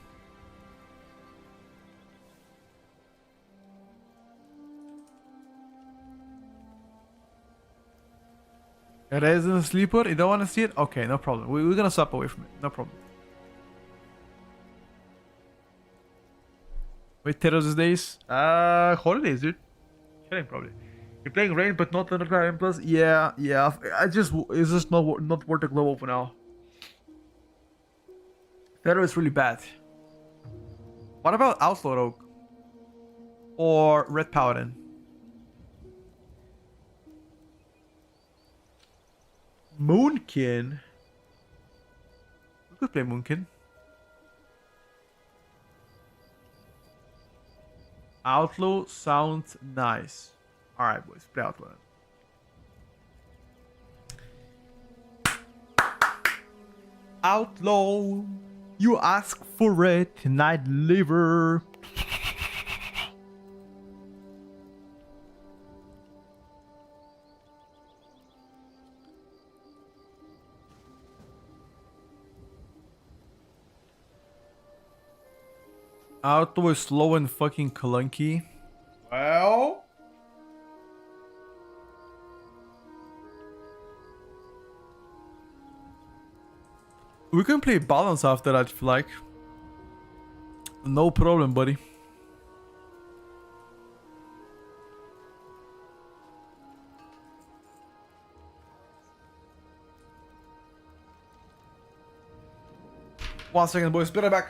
A Resident Sleeper? You don't want to see it? Okay, no problem. We're gonna swap away from it. No problem. Wait, Terror these days? Holidays, dude. Chilling, probably. You're playing Rain, but not Underground Rain Plus? Yeah. It's just not worth the global for now. Terror is really bad. What about Outlaw Rogue? Or Red Paladin? Moonkin? We could play Moonkin. Outlaw sounds nice. Alright, boys, play Outlaw. Outlaw, you ask for it, and I deliver. Outlaw is slow and fucking clunky. Well, we can play balance after that if you like. No problem, buddy. One second, boys. Be right back.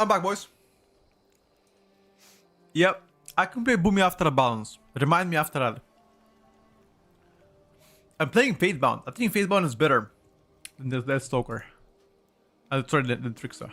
I'm back, boys. Yep. I can play Boomy after a balance. Remind me after that. I'm playing Fatebound. I think Fatebound is better than the Deathstalker. Sorry, the Trickster.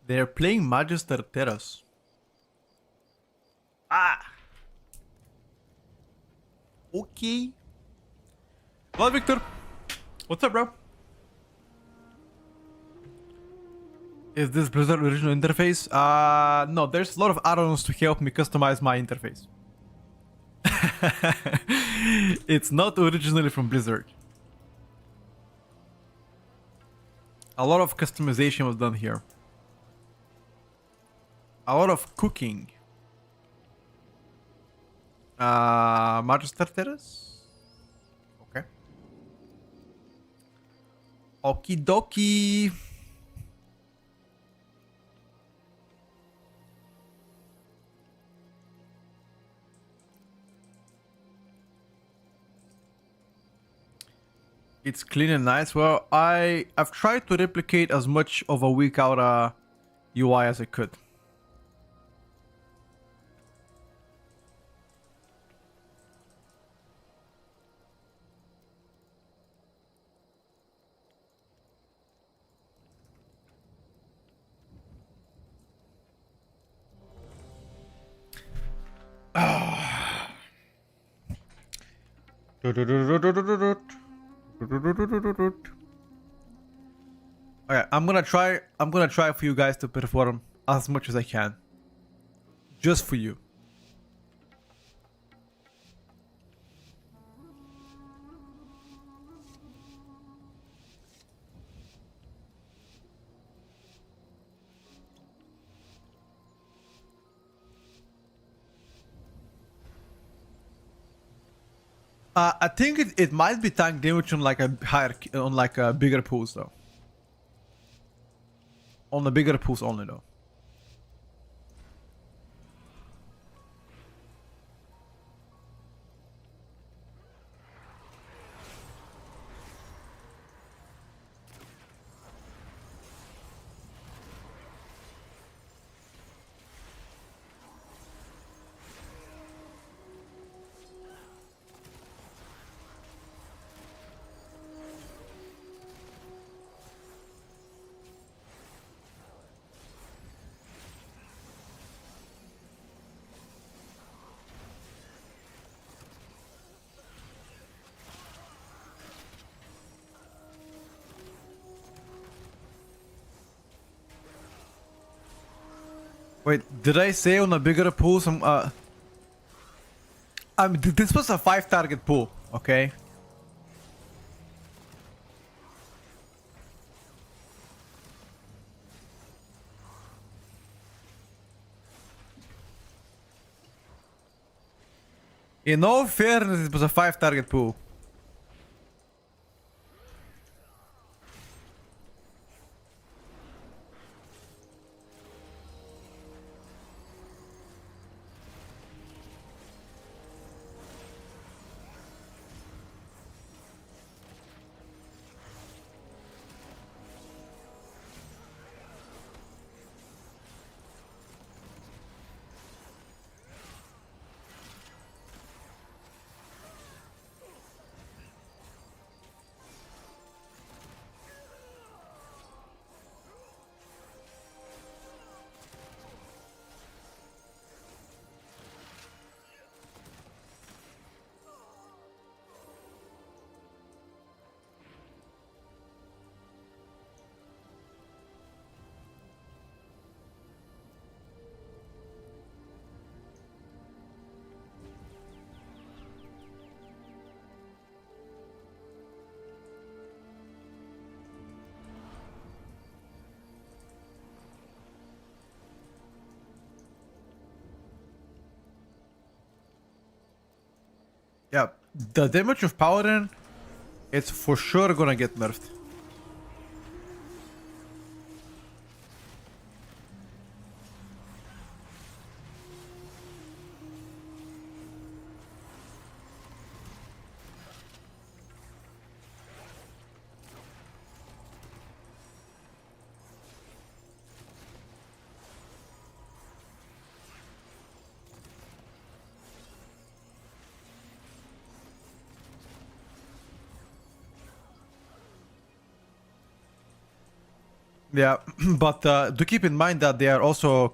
They're playing Magister Terras. Ah! Okay. Well, Victor. What's up, bro? Is this Blizzard original interface? No, there's a lot of add-ons to help me customize my interface. It's not originally from Blizzard. A lot of customization was done here. A lot of cooking. Magister Terrace? Okay. Okie dokie. It's clean and nice. Well, I've tried to replicate as much of a weak aura UI as I could. Okay, I'm gonna try for you guys to perform as much as I can. Just for you. I think it might be tank damage on like a bigger pools though. On the bigger pools only though. Wait, did I say on a bigger pool some this was a 5 target pool, okay? In all fairness, it was a 5 target pool. Yeah, The damage of Paladin, it's for sure gonna get nerfed. Yeah, but do keep in mind that they are also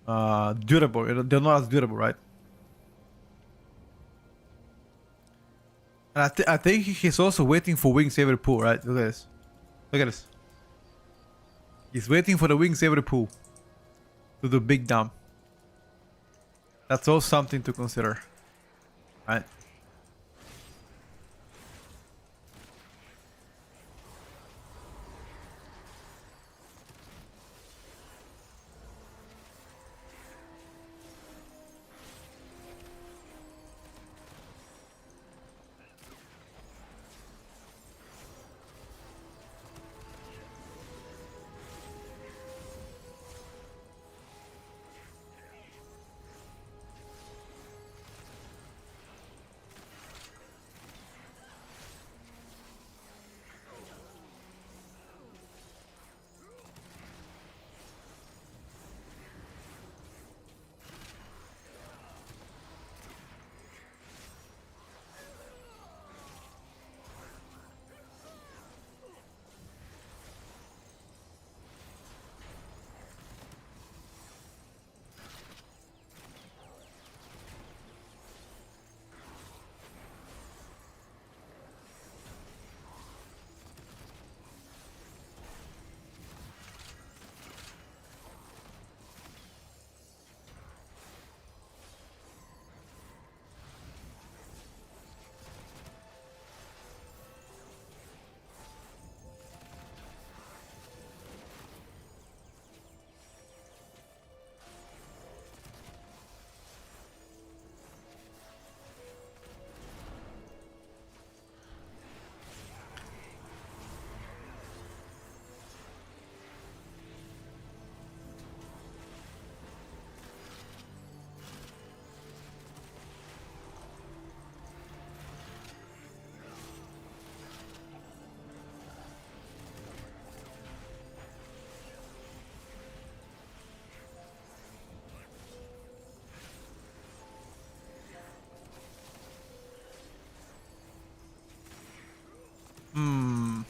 durable. They're not as durable, right? And I think he's also waiting for Wing Saber Pool, right? Look at this. Look at this. He's waiting for the Wing Saber Pool to do big dump. That's also something to consider, right? Hmm.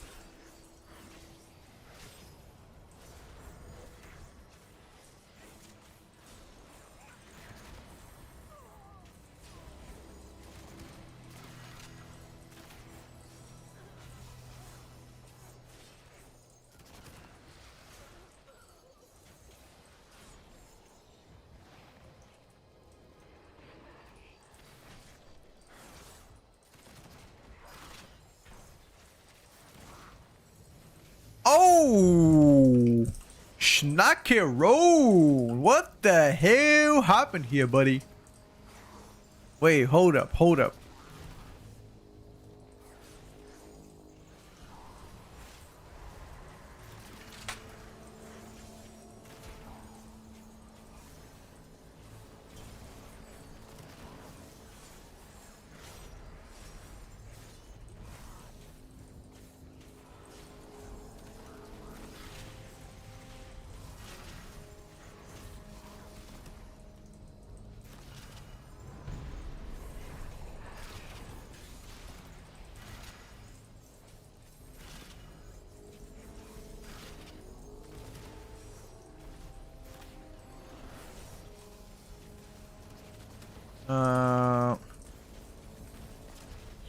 Oh! Schnackerone! What the hell happened here, buddy? Wait, hold up, hold up.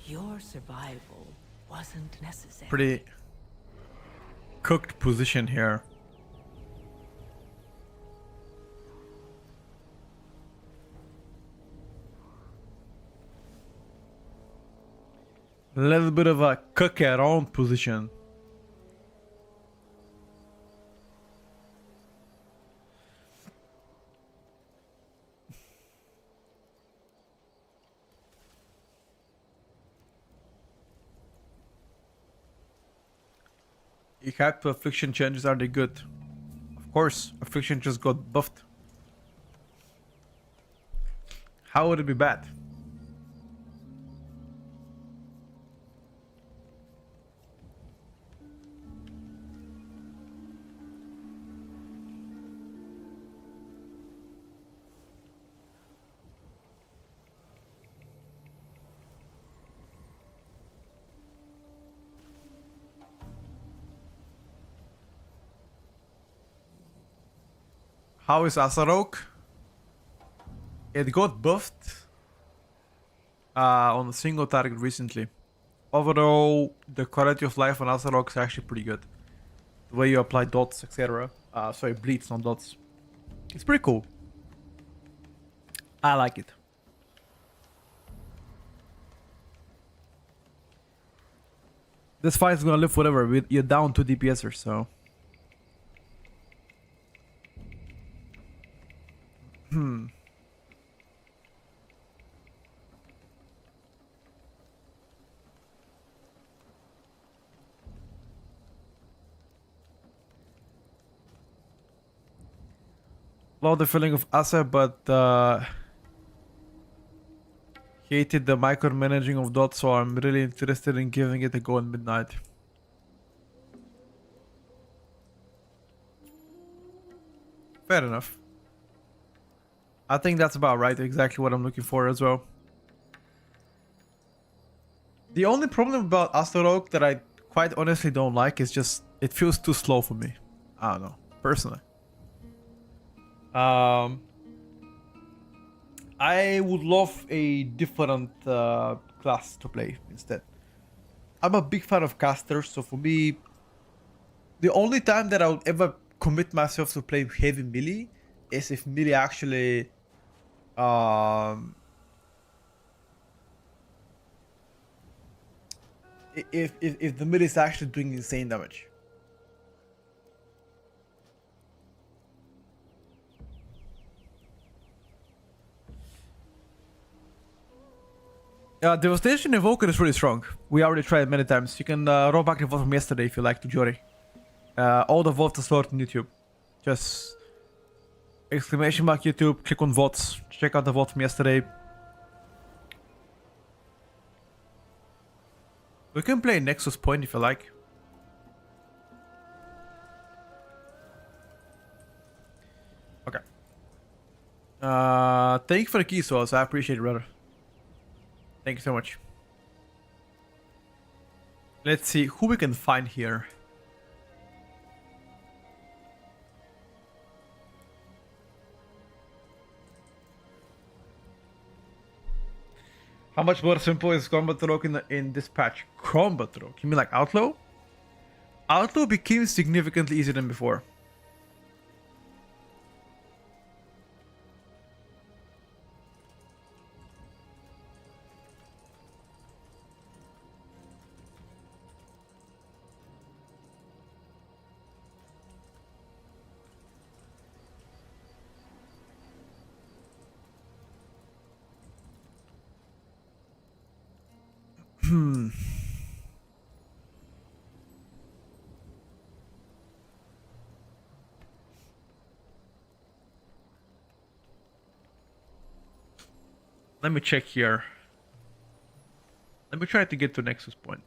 Your survival wasn't necessary. Pretty cooked position here. A little bit of a cook around position. You hype to affliction changes, are they good? Of course, affliction just got buffed. How would it be bad? How is Asarok? It got buffed on a single target recently. Overall, the quality of life on Asarok is actually pretty good. The way you apply dots, etc. Sorry, bleeds, not dots. It's pretty cool. I like it. This fight is gonna live forever. You're down 2 DPSers, so. Love the feeling of Asa, but hated the micromanaging of dots, so I'm really interested in giving it a go in midnight. Fair enough. I think that's about right, exactly what I'm looking for as well. The only problem about Astorok that I quite honestly don't like is just it feels too slow for me. I don't know, personally. I would love a different class to play instead. I'm a big fan of casters, so for me, the only time that I would ever commit myself to play heavy melee is if melee actually if the melee is actually doing insane damage. Devastation Invoker is really strong. We already tried it many times. You can roll back the vote from yesterday if you like to Jory. All the votes are stored on YouTube. Just exclamation mark YouTube, click on votes, check out the vote from yesterday. We can play Nexus Point if you like. Okay. Thank you for the keys, so I appreciate it, brother. Thank you so much. Let's see who we can find here. How much more simple is combat rogue in this patch? Combat rogue? You mean like Outlaw? Outlaw became significantly easier than before. Let me check here. Let me try to get to Nexus Point.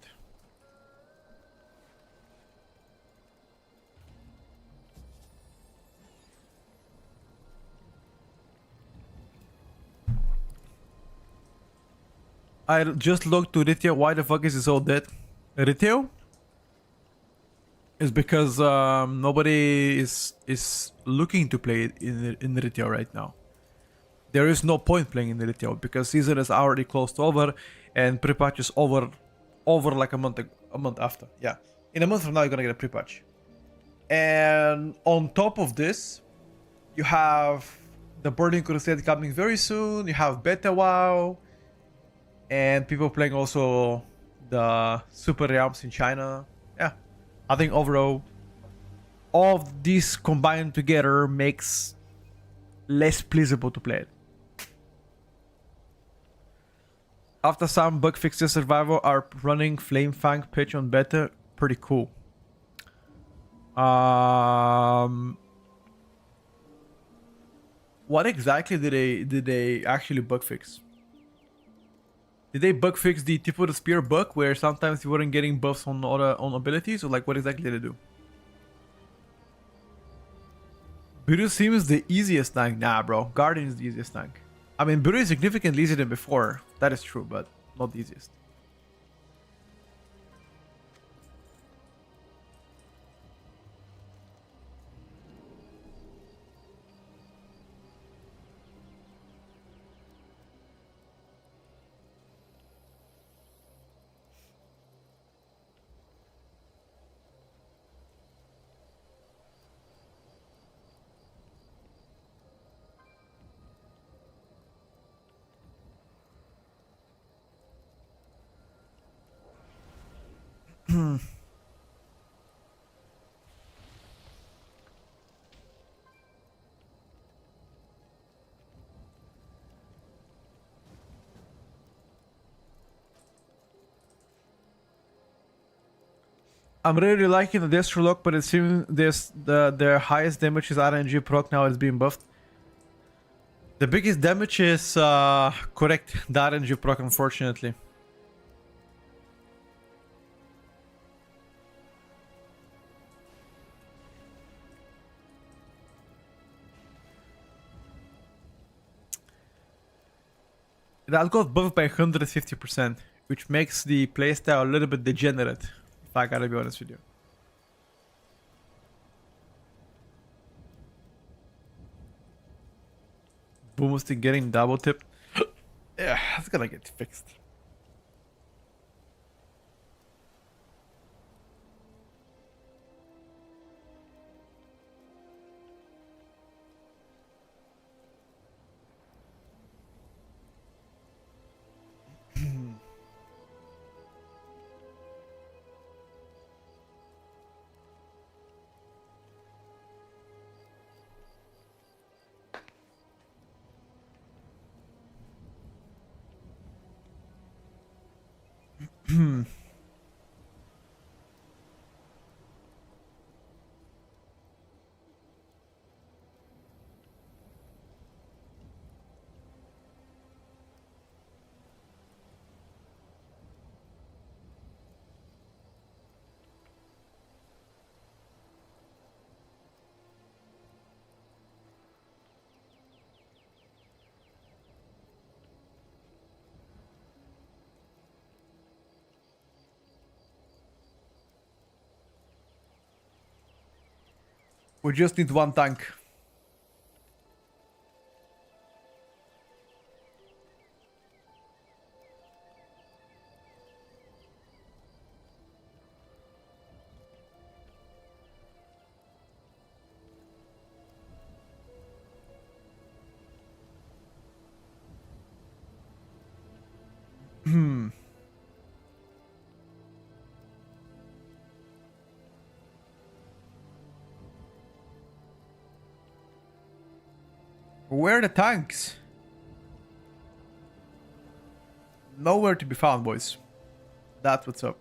I just looked to retail. Why the fuck is it so dead? Retail? Is because nobody is looking to play it in retail right now. There is no point playing in the retail because season is already close to over and pre-patch is over like a month after. Yeah, in a month from now you're gonna get a pre-patch. And on top of this, you have the Burning Crusade coming very soon. You have Beta WoW, and people playing also the Super Realms in China. Yeah, I think overall, all of these combined together makes less pleasable to play it. After some bug fixes, Survival are running Flame Fang pitch on beta. Pretty cool. What exactly did they actually bug fix? Did they bug fix the tip of the spear bug where sometimes you weren't getting buffs on other on abilities, or like what exactly did they do? Biru seems the easiest tank. Nah, bro. Guardian is the easiest tank. I mean, Biru is significantly easier than before. That is true, but not the easiest. I'm really liking the Destro lock, but it seems their highest damage is RNG proc now. It's being buffed. The biggest damage is correct. The RNG proc, unfortunately. That got buffed by 150%, which makes the playstyle a little bit degenerate, if I gotta be honest with you. Boomstick getting double tipped. Yeah, it's gonna get fixed. We just need one tank. Where are the tanks? Nowhere to be found, boys. That's what's up.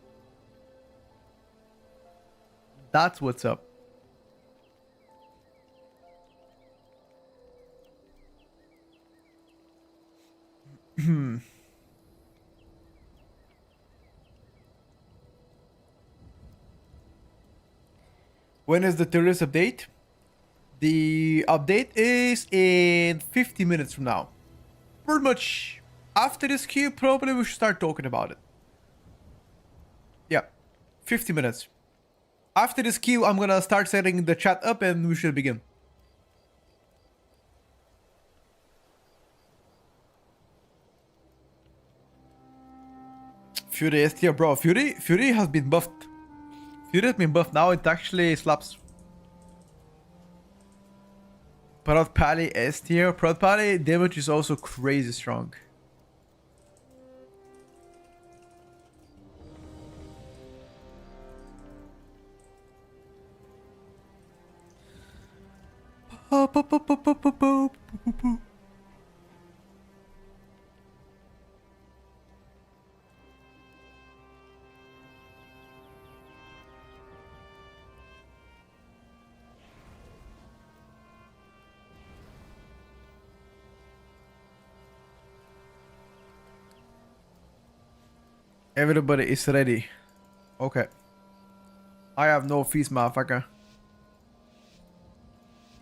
That's what's up. When is the Tierlist update? The update is in 50 minutes from now. Pretty much after this queue, probably we should start talking about it. Yeah, 50 minutes. After this queue, I'm gonna start setting the chat up and we should begin. Fury S tier, bro. Fury has been buffed. Fury has been buffed. Now it actually slaps. Proud Pally S tier. Proud Pally damage is also crazy strong. Everybody is ready. Okay. I have no feast, motherfucker.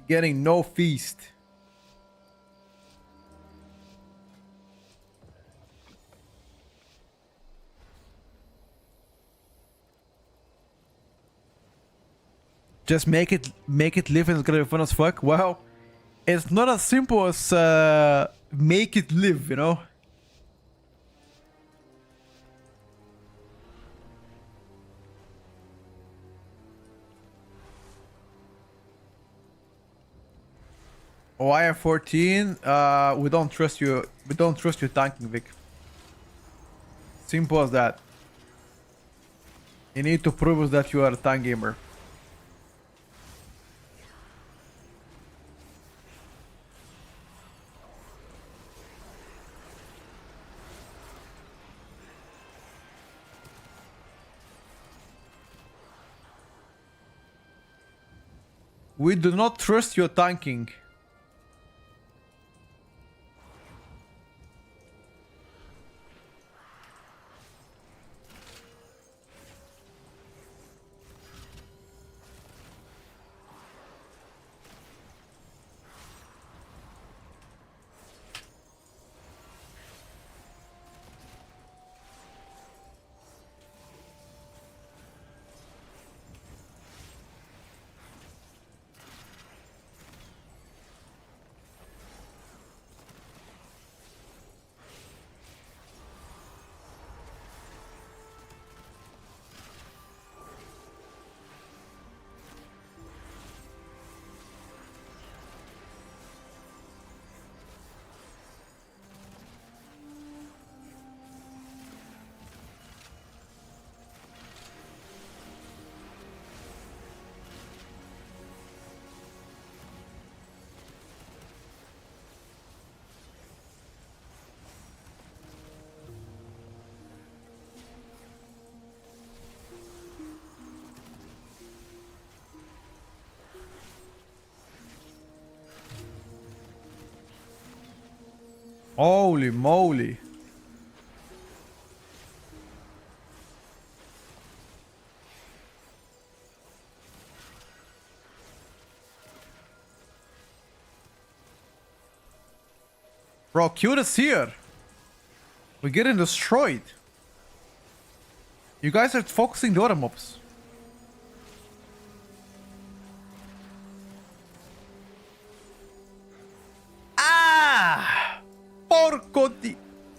Getting no feast. Just make it live and it's gonna be fun as fuck. Well, it's not as simple as make it live, you know? Oh, I have 14. We don't trust you. We don't trust you tanking, Vic. Simple as that. You need to prove us that you are a tank gamer. We do not trust your tanking. Holy moly. Bro, cute is here. We're getting destroyed. You guys are focusing the other mobs. Ah! Porco di...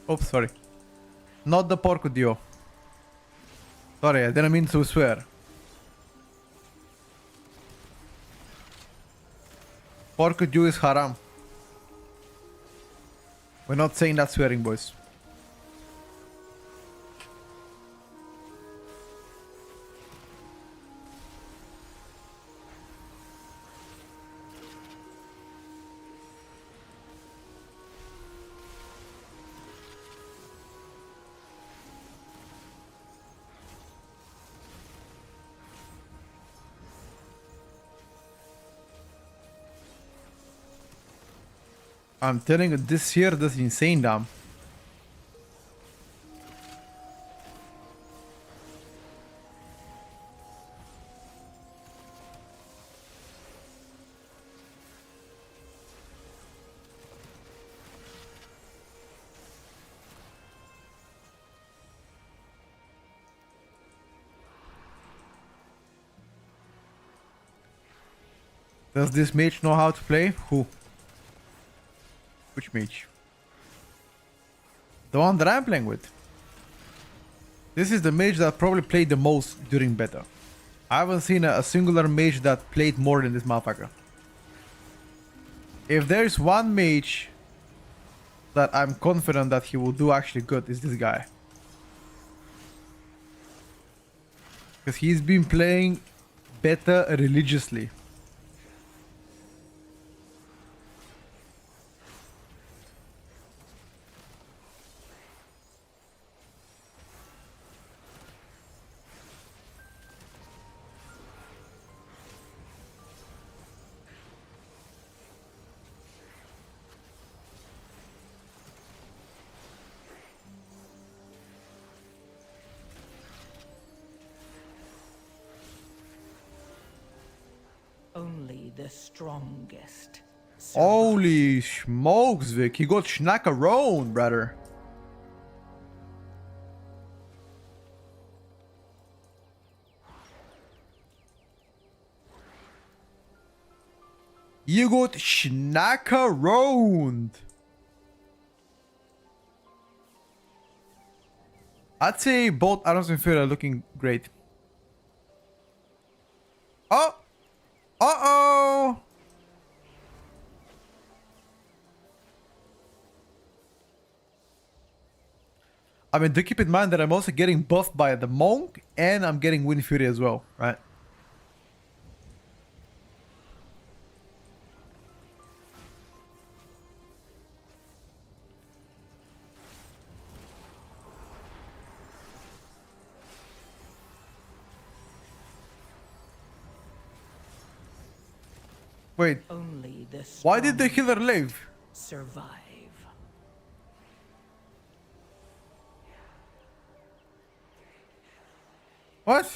Oops, sorry. Not the porco dio. Sorry, I didn't mean to swear. Porco dio is haram. We're not saying that swearing, boys. I'm telling you, this here does insane, damn. Does this mage know how to play? Who? Which mage? The one that I'm playing with. This is the mage that probably played the most during beta. I haven't seen a singular mage that played more than this motherfucker. If there's one mage that I'm confident that he will do actually good, is this guy. Because he's been playing beta religiously. the strongest. Holy smokes, Vic. He got schnackarone, brother. You got schnackaroned. I'd say both items in field are looking great. Oh! Uh-oh! I mean, do keep in mind that I'm also getting buffed by the Monk, and I'm getting Wind Fury as well, right? Wait, Only the why did the healer live? survive. What?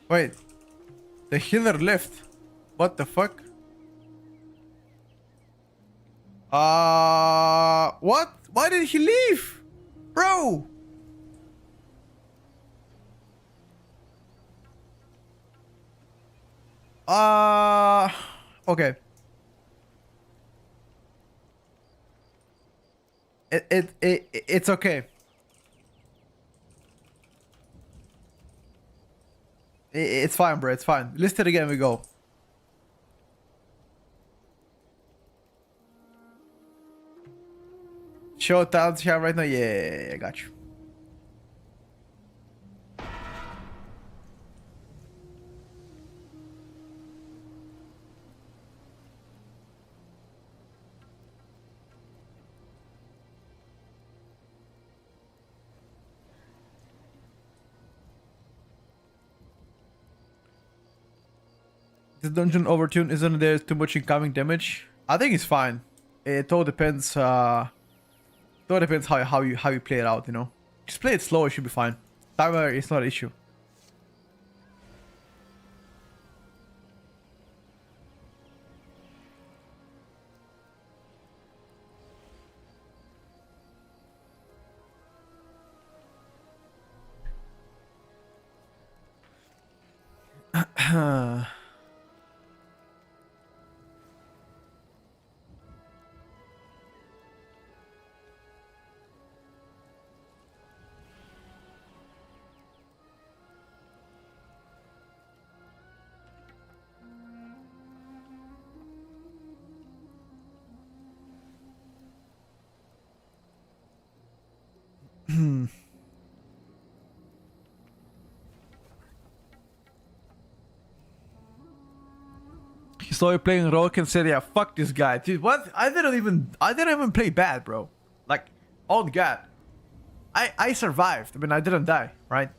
Wait, the healer left. What the fuck? What? Why did he leave? Bro! Okay. It's okay. It's fine, bro. It's fine. List it again. We go. Show talents you have right now. Yeah, I got you. This dungeon overtune isn't there too much incoming damage? I think it's fine. It all depends. It all depends how you play it out. You know, just play it slow. It should be fine. Timer is not an issue. He saw you playing Rock and said, "Yeah, fuck this guy." Dude, what? I didn't even play bad, bro. Like, on God, I survived. I mean, I didn't die, right?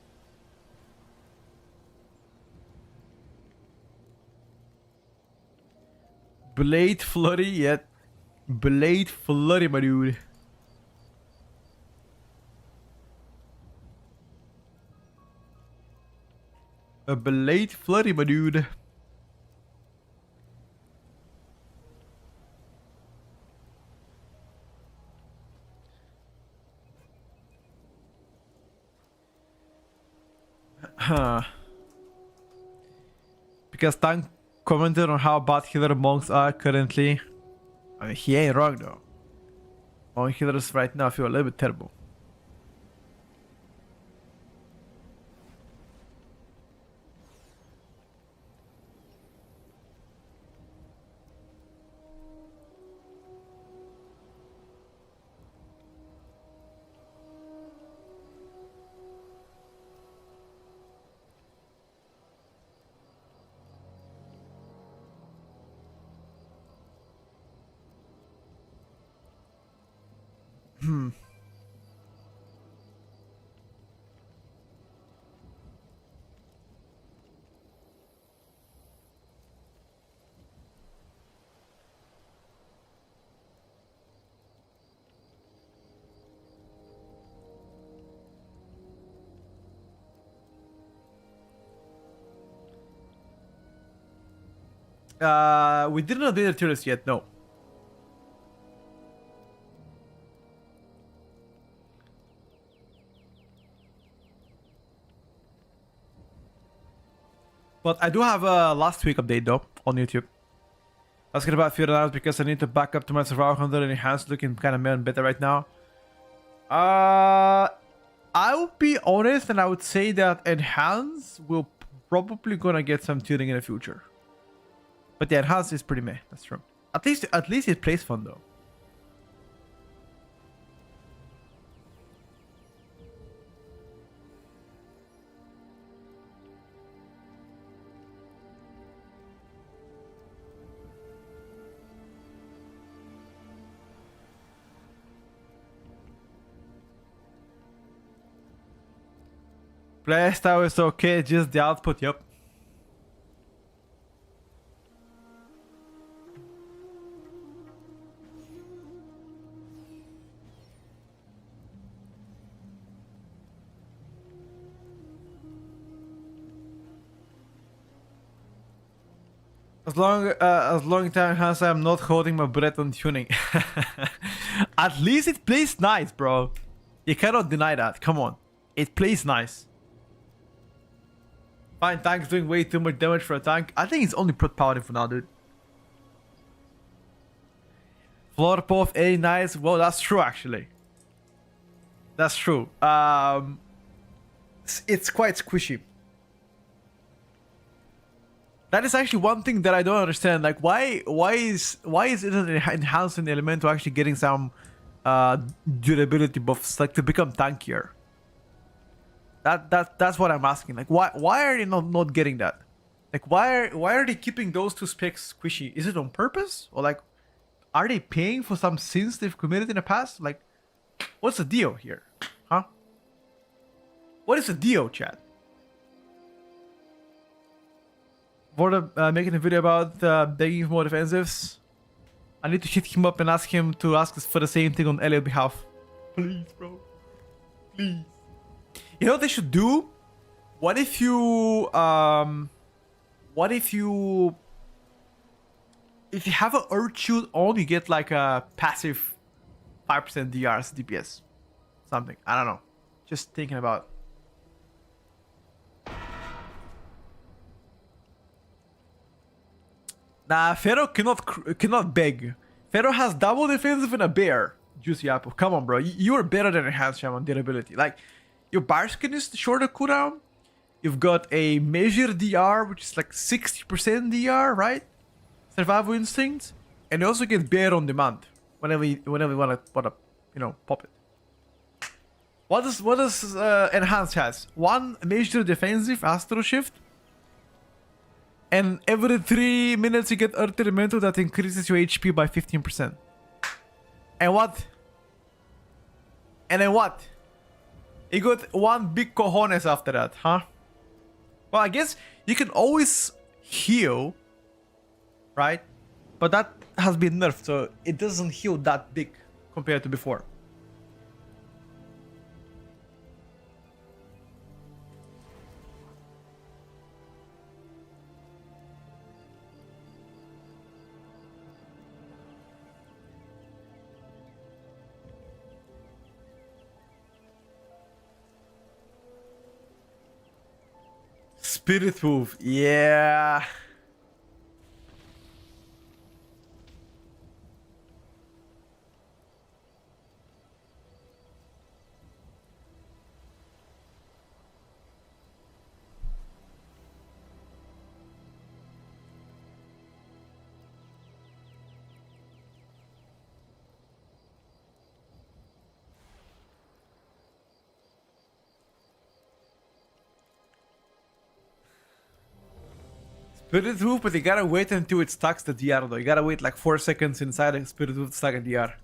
Blade Flurry, yet Blade Flurry, my dude. A Blade Flurry, my dude. Huh. Because Tank commented on how bad healer monks are currently. I mean, he ain't wrong though. Monk healers right now feel a little bit terrible. We didn't update the tier list yet, no. But I do have a last week update though on YouTube. I was getting about 50 hours because I need to back up to my survival hunter and enhance looking kind of better right now. I would be honest and I would say that enhance will probably gonna get some tuning in the future. But the enhance is pretty meh, that's true. At least it plays fun though. Playstyle is okay, just the output, yep. As long time as I'm not holding my breath on tuning. At least it plays nice, bro. You cannot deny that. Come on. It plays nice. Fine, tank's doing way too much damage for a tank. I think it's only prot paladin for now, dude. Floor puff, A nice. Well, that's true actually. That's true. It's quite squishy. That is actually one thing that I don't understand. Like, why is it enhancing the element to actually getting some durability buffs, like to become tankier? That's what I'm asking. Like, why are they not getting that? Like, why are they keeping those two specs squishy? Is it on purpose, or like, are they paying for some sins they've committed in the past? Like, what's the deal here, huh? What is the deal, chat? For making a video about begging for more defensives. I need to hit him up and ask him to ask us for the same thing on Elliot's behalf. Please, bro. Please. You know what they should do? What if you if you have an Earth Shield on, you get like a passive 5% DRs DPS. Something. I don't know. Just thinking about. Nah, Pharaoh cannot beg. Pharaoh has double defensive and a bear. Juicy apple. Come on, bro. You are better than Enhanced Shaman durability. Like, your bar skin is shorter cooldown. You've got a measured DR, which is like 60% DR, right? Survival instinct. And you also get bear on demand. Whenever you wanna pop it. What does Enhanced has? One measured defensive Astro Shift. And every 3 minutes you get Earth Elemental that increases your HP by 15%. And what? And then what? You got one big cojones after that, huh? Well, I guess you can always heal, right? But that has been nerfed, so it doesn't heal that big compared to before. Spirit move, yeah. Spirit move, but you gotta wait until it stacks the DR though. You gotta wait like 4 seconds inside a Spirit move to stack a DR.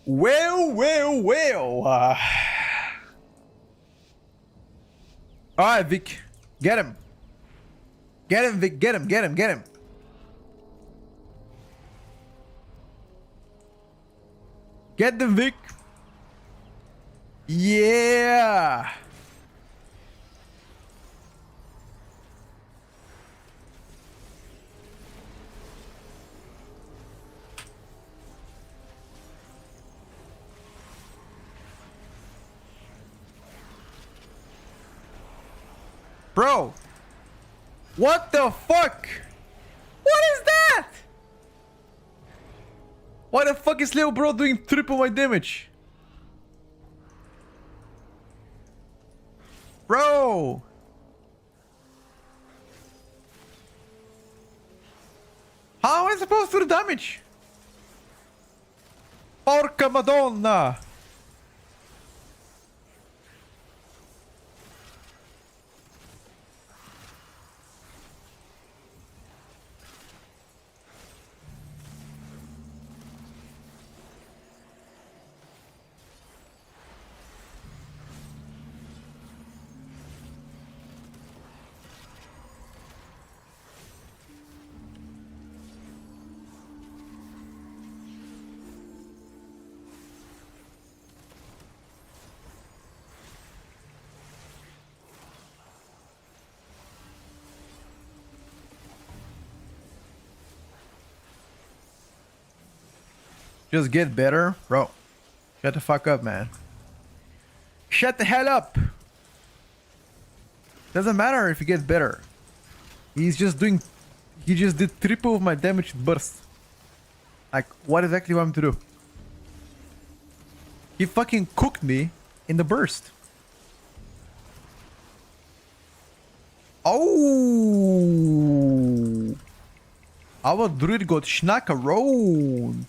Well. Alright, Vic. Get him. Get him, Vic. Get him, get him, get him. Get them, Vic. Yeah. Bro. What the fuck? What is that? Why the fuck is little bro doing triple my damage? Bro. How am I supposed to do the damage? Porca Madonna. Just get better, bro. Shut the fuck up, man. Shut the hell up. Doesn't matter if he gets better. He's just doing... He just did triple of my damage with burst. Like, what exactly want him to do? He fucking cooked me in the burst. Oh! Our druid got schnack around.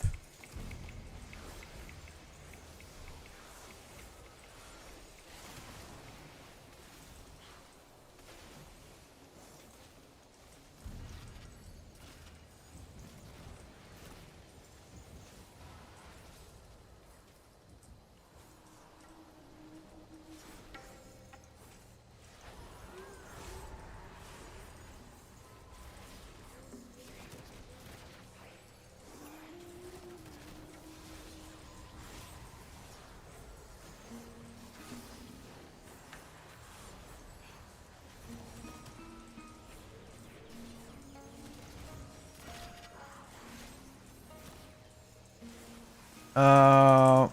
Uh...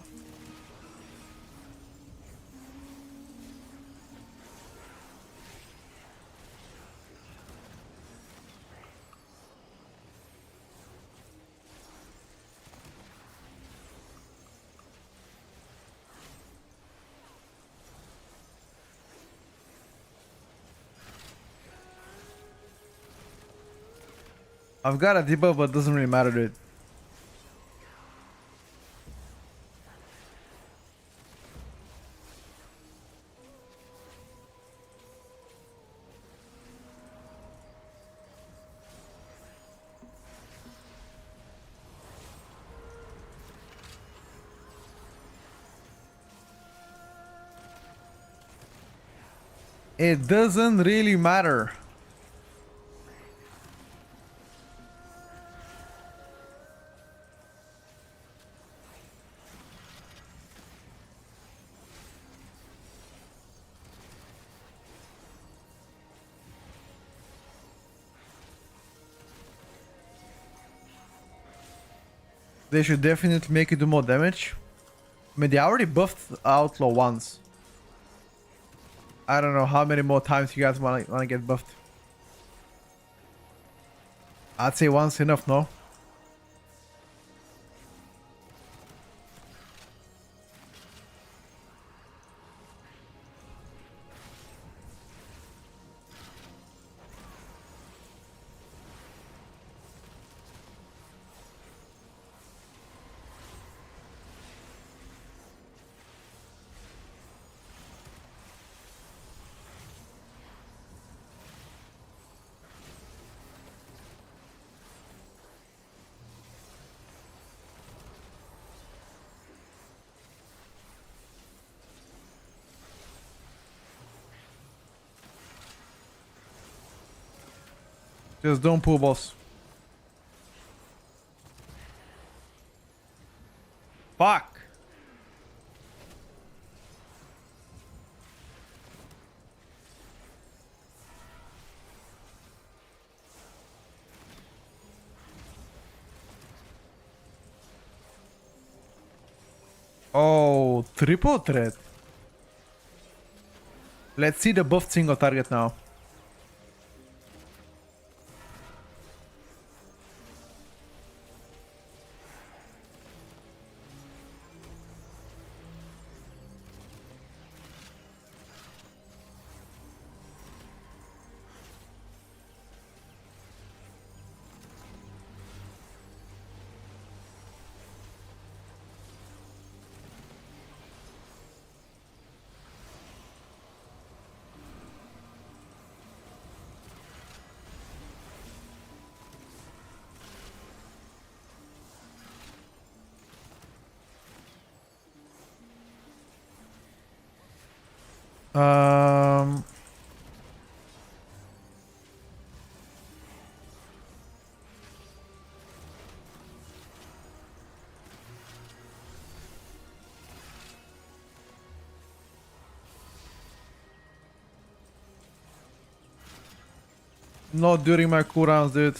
I've got a debuff, but it doesn't really matter, dude. It doesn't really matter. They should definitely make it do more damage. I mean, they already buffed Outlaw once. I don't know how many more times you guys wanna get buffed. I'd say once enough, no? Just don't pull, boss. Fuck. Oh, triple threat. Let's see the buffed single target now. Um, Not during my cooldowns, dude.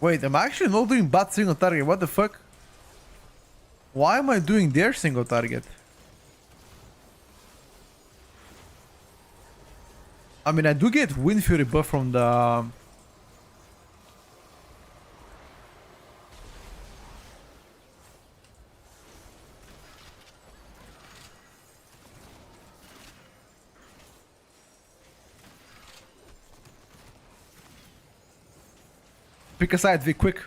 Wait, I'm actually not doing bot single target. What the fuck? Why am I doing their single target? I mean, I do get Wind Fury buff from the... Pick a side, Vic, quick.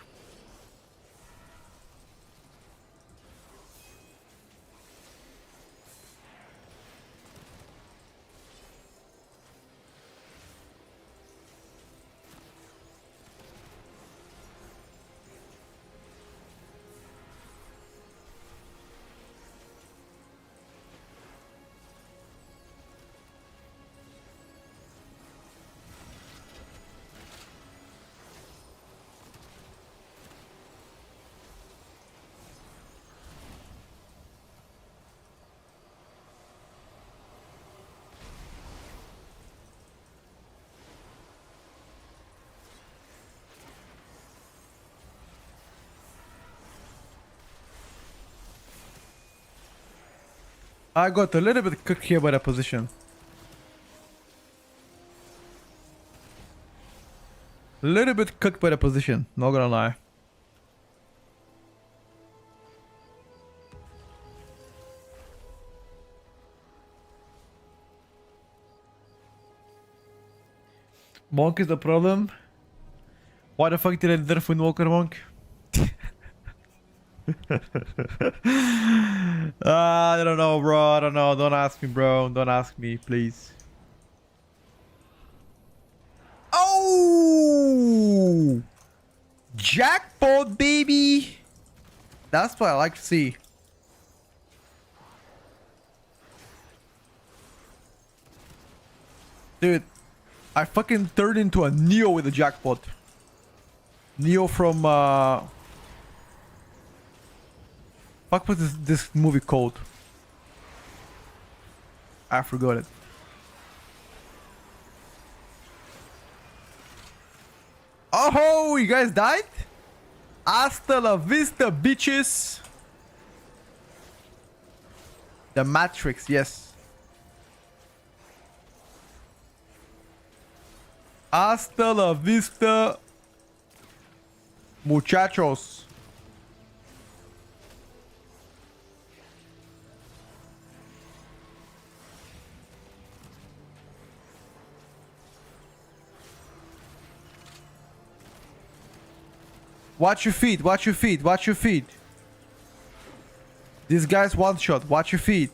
I got a little bit cooked here by the position. A little bit cooked by the position, not gonna lie. Monk is the problem. Why the fuck did I nerf Windwalker, Monk? I don't know, bro. I don't know. Don't ask me, bro. Don't ask me, please. Oh! Jackpot, baby! That's what I like to see. Dude, I fucking turned into a Neo with a jackpot. Neo from, fuck was this movie called? I forgot it. Oh, you guys died? Hasta la vista, bitches. The Matrix, yes. Hasta la vista, muchachos. Watch your feet, watch your feet, watch your feet. This guy's one shot, watch your feet.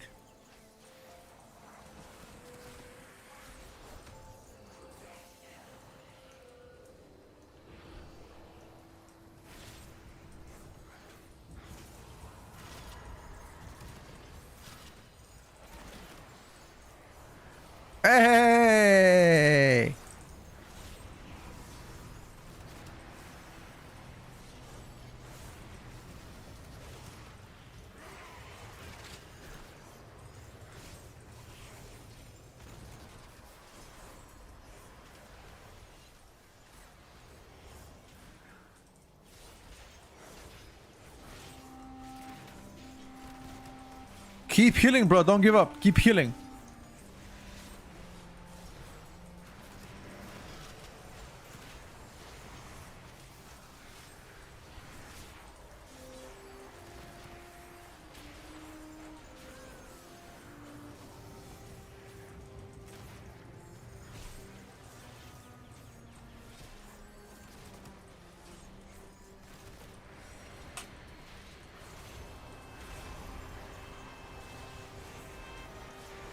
Keep healing, bro. Don't give up. Keep healing.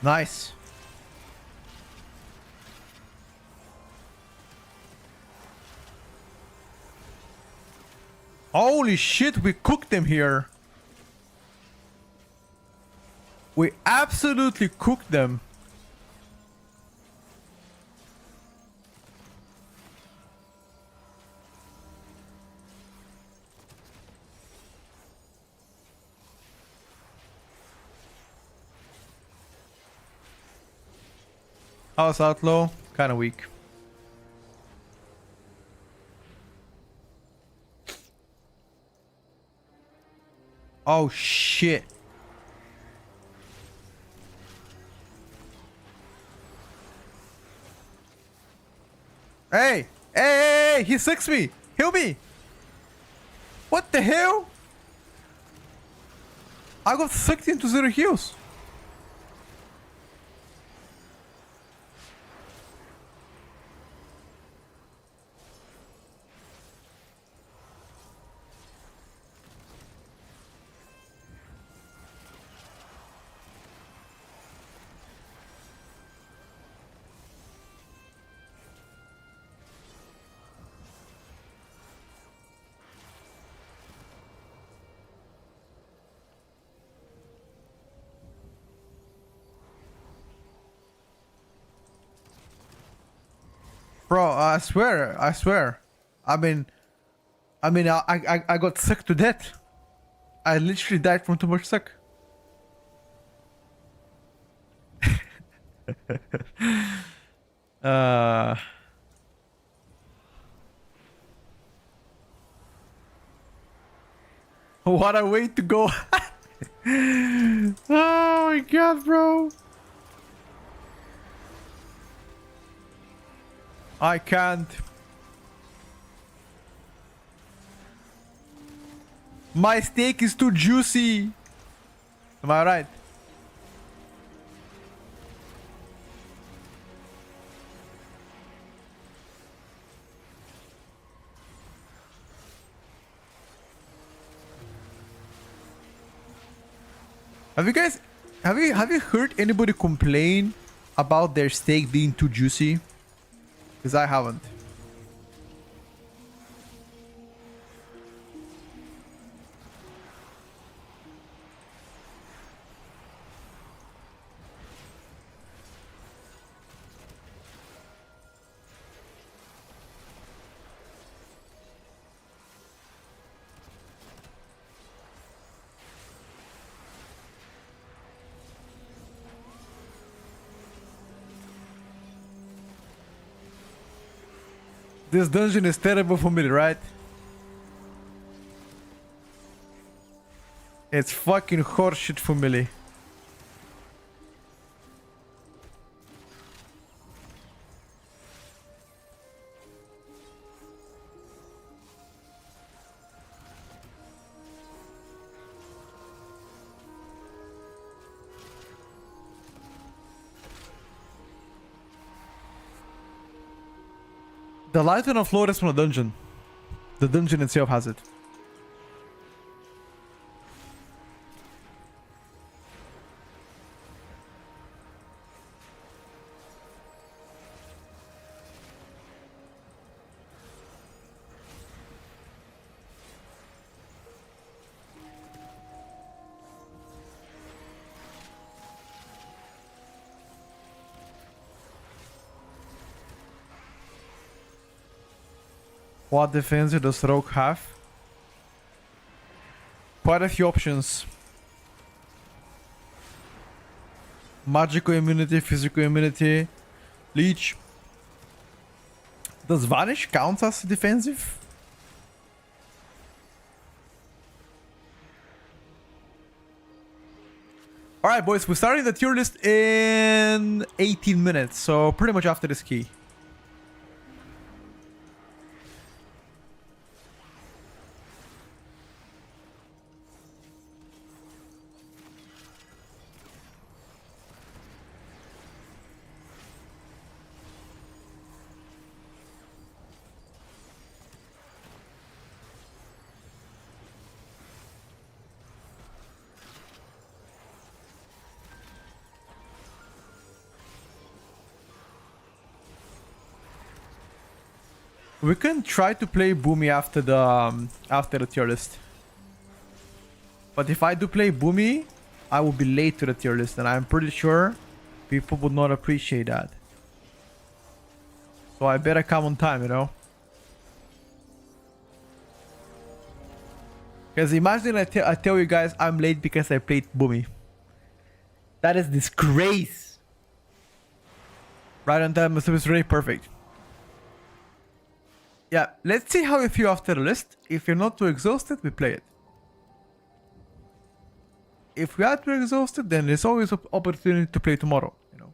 Nice. Holy shit, we cooked them here. We absolutely cooked them. How's Outlaw? Kinda weak. Oh shit. Hey! Hey! He sicks me! Heal me! What the hell? I got sucked into 0 heals. Bro, I swear. I mean, I got sick to death. I literally died from too much sick. What a way to go. Oh my god, bro. I can't. My steak is too juicy. Am I right? Have you heard anybody complain about their steak being too juicy? Because I haven't. This dungeon is terrible for me, right? It's fucking horseshit for me. The light on the floor is from a dungeon. The dungeon itself has it. What defense does Rogue have? Quite a few options. Magical immunity, physical immunity, leech. Does Vanish count as defensive? All right, boys, we're starting the tier list in 18 minutes, so pretty much after this key. We can try to play Boomy after the tier list. But if I do play Boomy, I will be late to the tier list, and I'm pretty sure people would not appreciate that. So I better come on time, you know? Because imagine I tell you guys I'm late because I played Boomy. That is disgrace. Right on time, so it's really perfect. Yeah, let's see how we feel after the list. If you're not too exhausted, we play it. If we are too exhausted, then there's always an opportunity to play tomorrow, you know.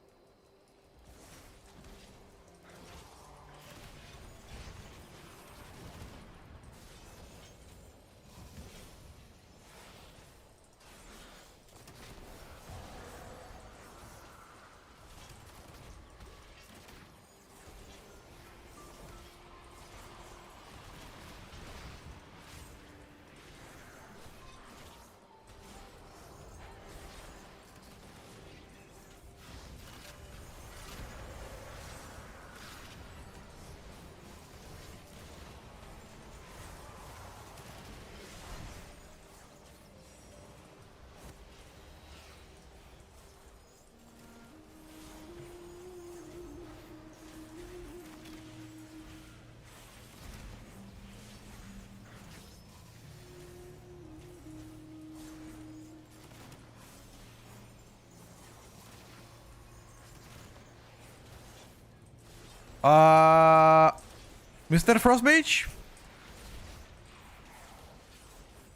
Mr. Frostmage?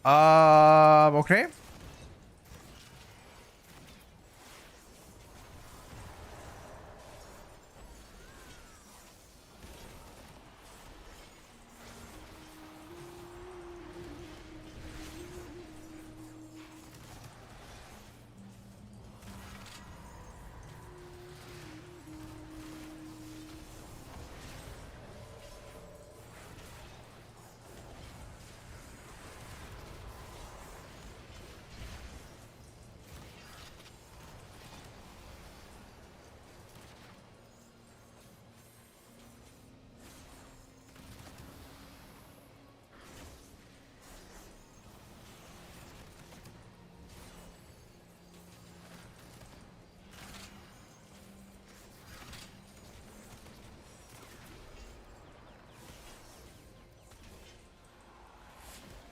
Okay.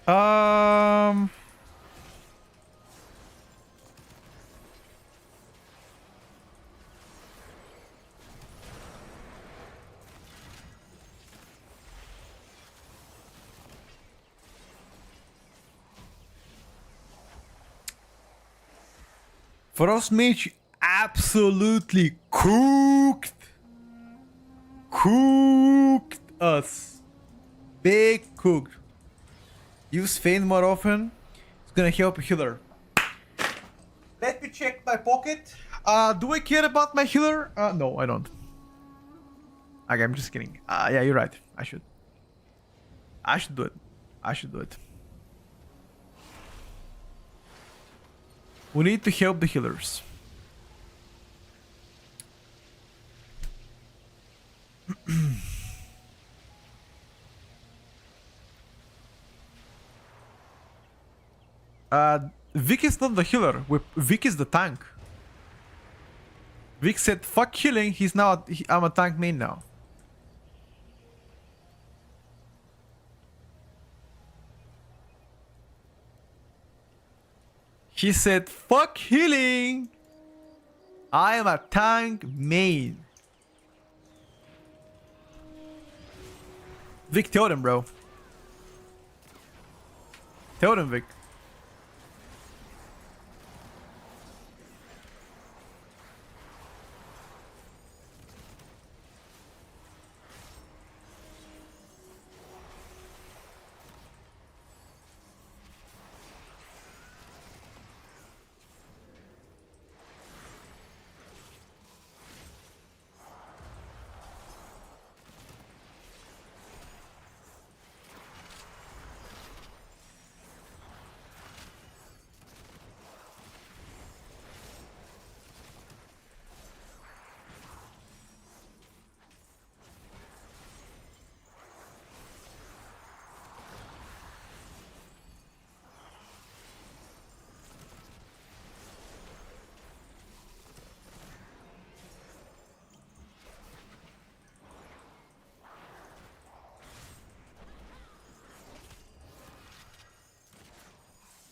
Um. Frostmage absolutely cooked us. Big cooked. Use Feint more often. It's gonna help a healer. Let me check my pocket. Do I care about my healer? No, I don't. Okay, I'm just kidding. Yeah, you're right. I should do it. I should do it. We need to help the healers. Vic is not the healer. Vic is the tank. Vic said, "Fuck healing." He's now. I'm a tank main now. He said, "Fuck healing. I am a tank main." Vic, tell them, bro. Tell them, Vic.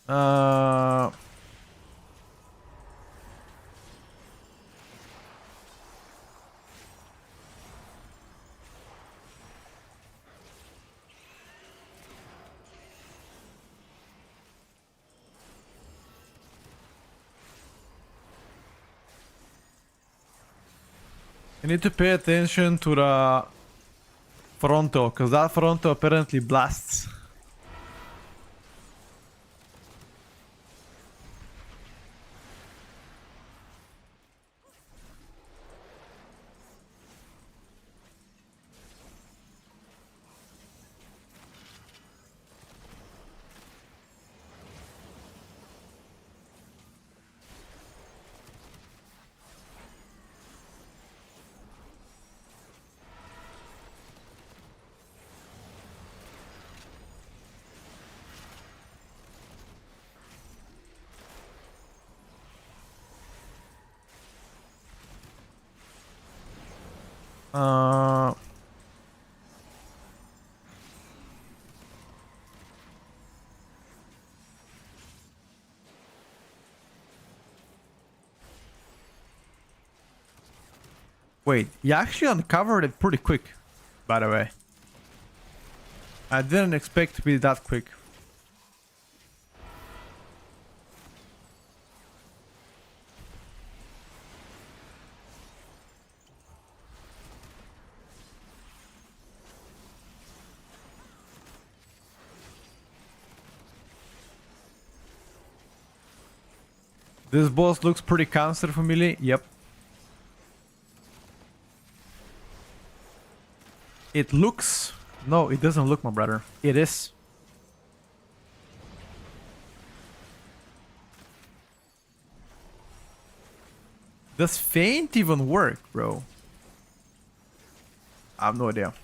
Uh, you need to pay attention to the fronto, because that fronto apparently blasts. Uh, Wait, you actually uncovered it pretty quick, by the way. I didn't expect to be that quick. This boss looks pretty cancer family. Yep. It looks... No, it doesn't look, my brother. It is. Does feint even work, bro? I have no idea.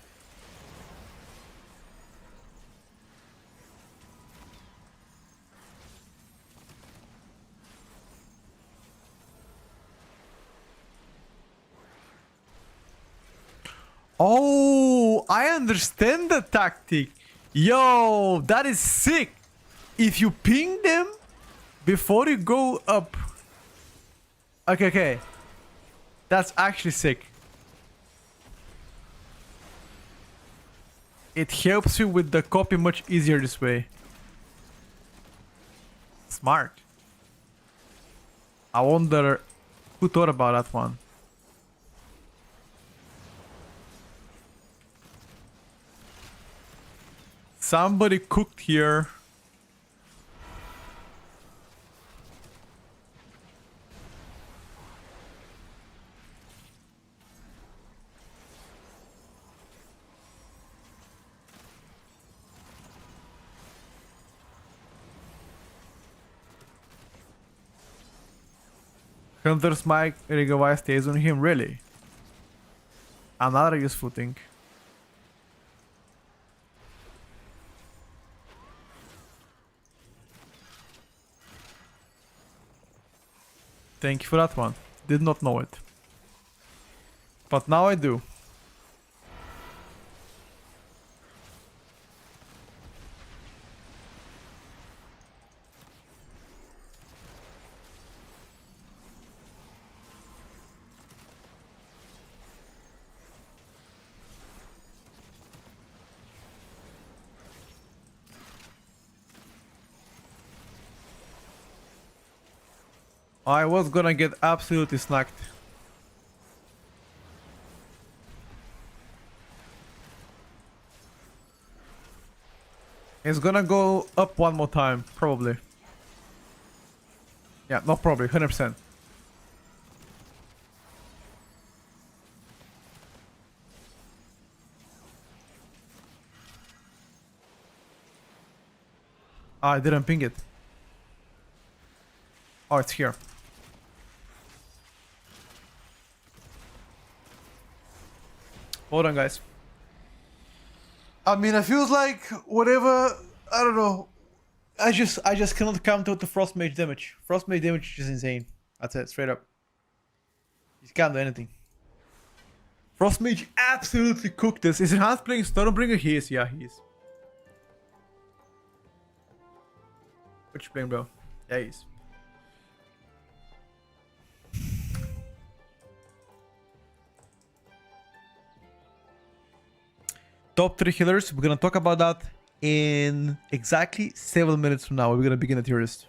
Oh, I understand the tactic. Yo, that is sick. If you ping them before you go up. Okay. That's actually sick. It helps you with the copy much easier this way. Smart. I wonder who thought about that one. Somebody cooked here. Hunter's mic Rigawai stays on him, really? Another useful thing. Thank you for that one. Did not know it. But now I do. I was gonna get absolutely snacked. It's gonna go up one more time, probably. Yeah, not probably, 100%. I didn't ping it. Oh, it's here. Hold on, guys. I mean, it feels like whatever. I don't know. I just cannot count out the frost mage damage. Frost mage damage is insane. That's it, straight up. You can't do anything. Frost mage absolutely cooked this. Is Enhanced playing Stormbringer? He is. Yeah, he is. What you playing, bro? Yeah, he's. Top 3 healers. We're gonna talk about that in exactly 7 minutes from now. We're gonna begin the tier list.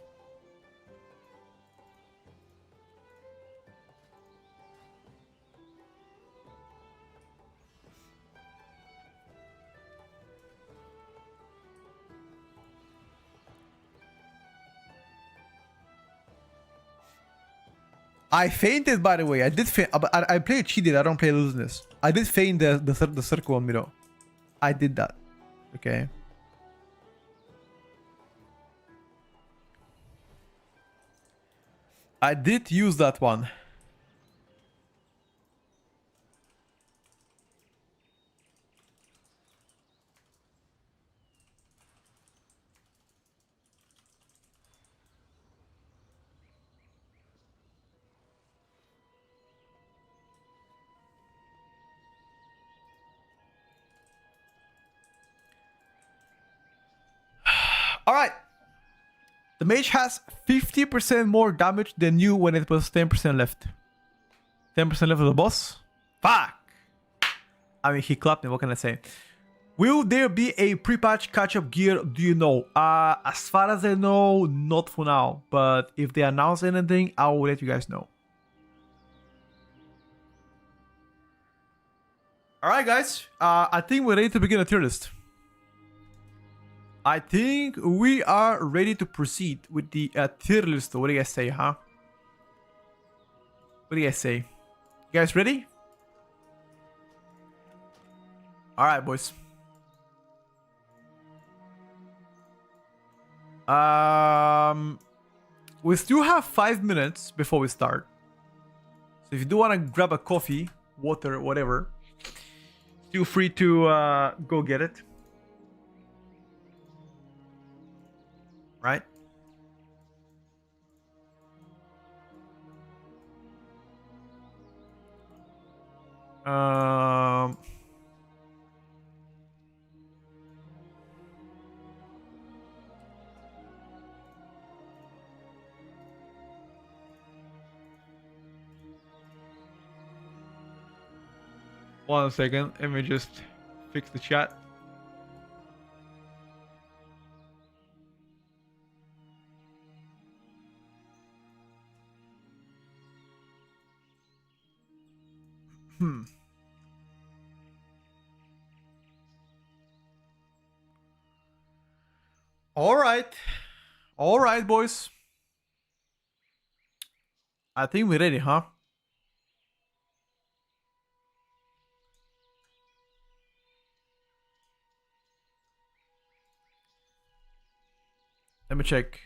I fainted, by the way. I did faint. I played cheated. I don't play looseness. I did feign the circle on me though. I did that. Okay. I did use that one. Alright. The mage has 50% more damage than you when it was 10% left. 10% left of the boss? Fuck! I mean, he clapped me, what can I say? Will there be a pre-patch catch-up gear? Do you know? As far as I know, not for now. But if they announce anything, I will let you guys know. Alright guys, I think we're ready to begin a tier list. I think we are ready to proceed with the tier list. What do you guys say, huh? What do you guys say? You guys ready? Alright, boys. We still have 5 minutes before we start. So if you do want to grab a coffee, water, whatever, feel free to go get it. Right? One second, let me just fix the chat. All right, boys. I think we're ready, huh? Let me check.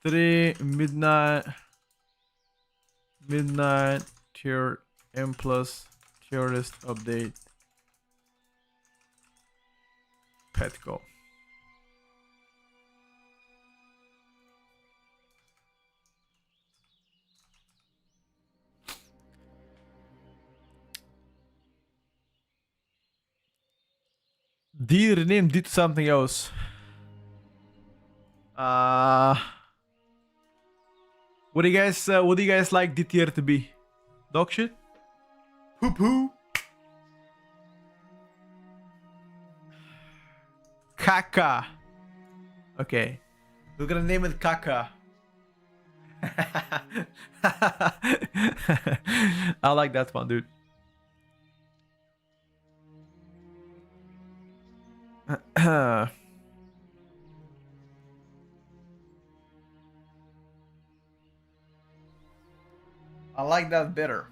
3 midnight tier M plus tier list update. Petco. D rename did something else. What do you guys like D tier to be? Dog shit? Poo poo? Caca. Okay. We're gonna name it Caca. I like that one, dude. I like that better.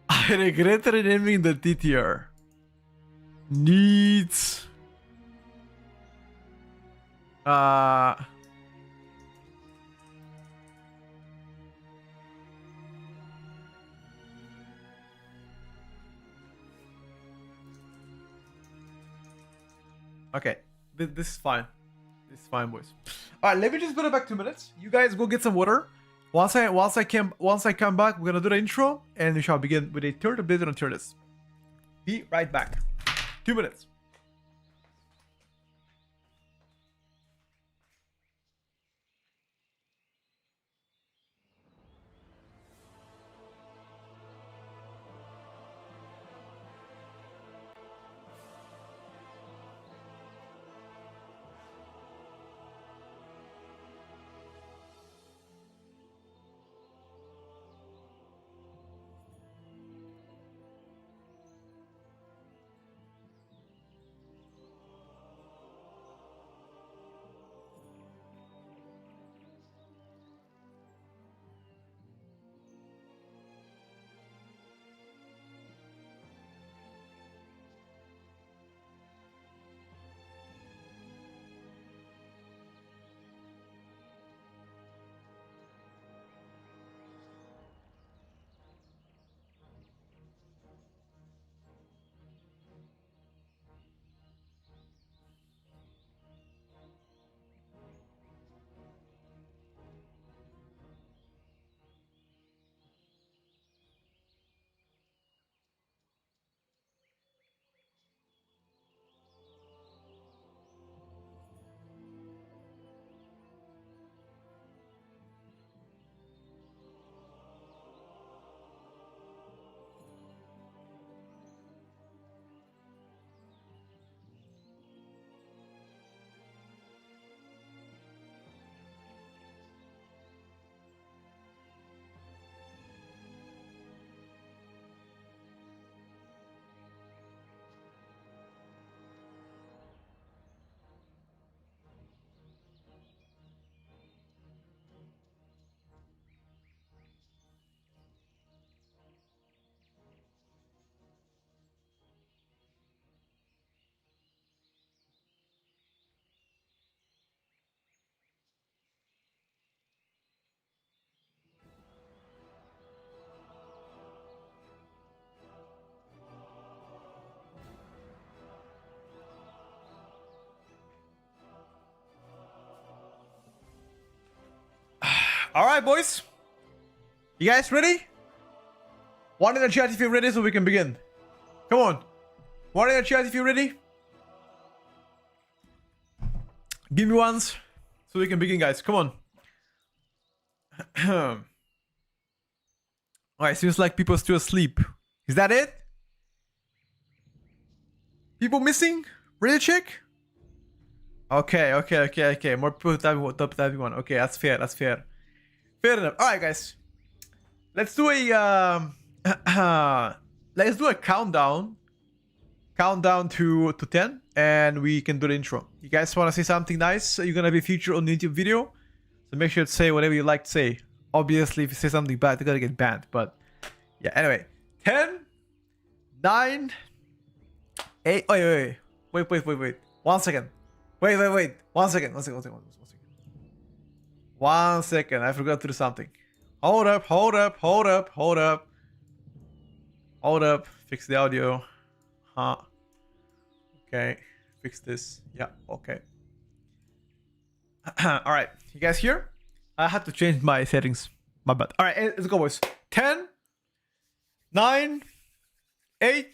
I regret renaming the TTR. Needs. Okay, this is fine. This is fine, boys. All right, let me just put it back 2 minutes. You guys go get some water. Once I come back, we're gonna do the intro and we shall begin with a third update on tier list. Be right back. 2 minutes. All right, boys. You guys ready? One in the chat if you're ready so we can begin. Come on. One in the chat if you're ready. Give me ones so we can begin, guys. Come on. Alright, seems like people are still asleep. Is that it? People missing? Ready to check? Okay. More people typing one. Okay, that's fair. Fair enough. Alright, guys. Let's do a let's do a countdown. Countdown to 10, and we can do the intro. You guys want to say something nice? You're gonna be featured on the YouTube video, so make sure to say whatever you like to say. Obviously, if you say something bad, you're gonna get banned. But yeah, anyway, 10, 9, 8. Wait. 1 second. Wait. 1 second. 1 second. I forgot to do something. Hold up. Fix the audio. Okay. Fix this. Yeah. Okay. All right. You guys here? I had to change my settings. My bad. All right. Let's go, boys. 10, 9, 8,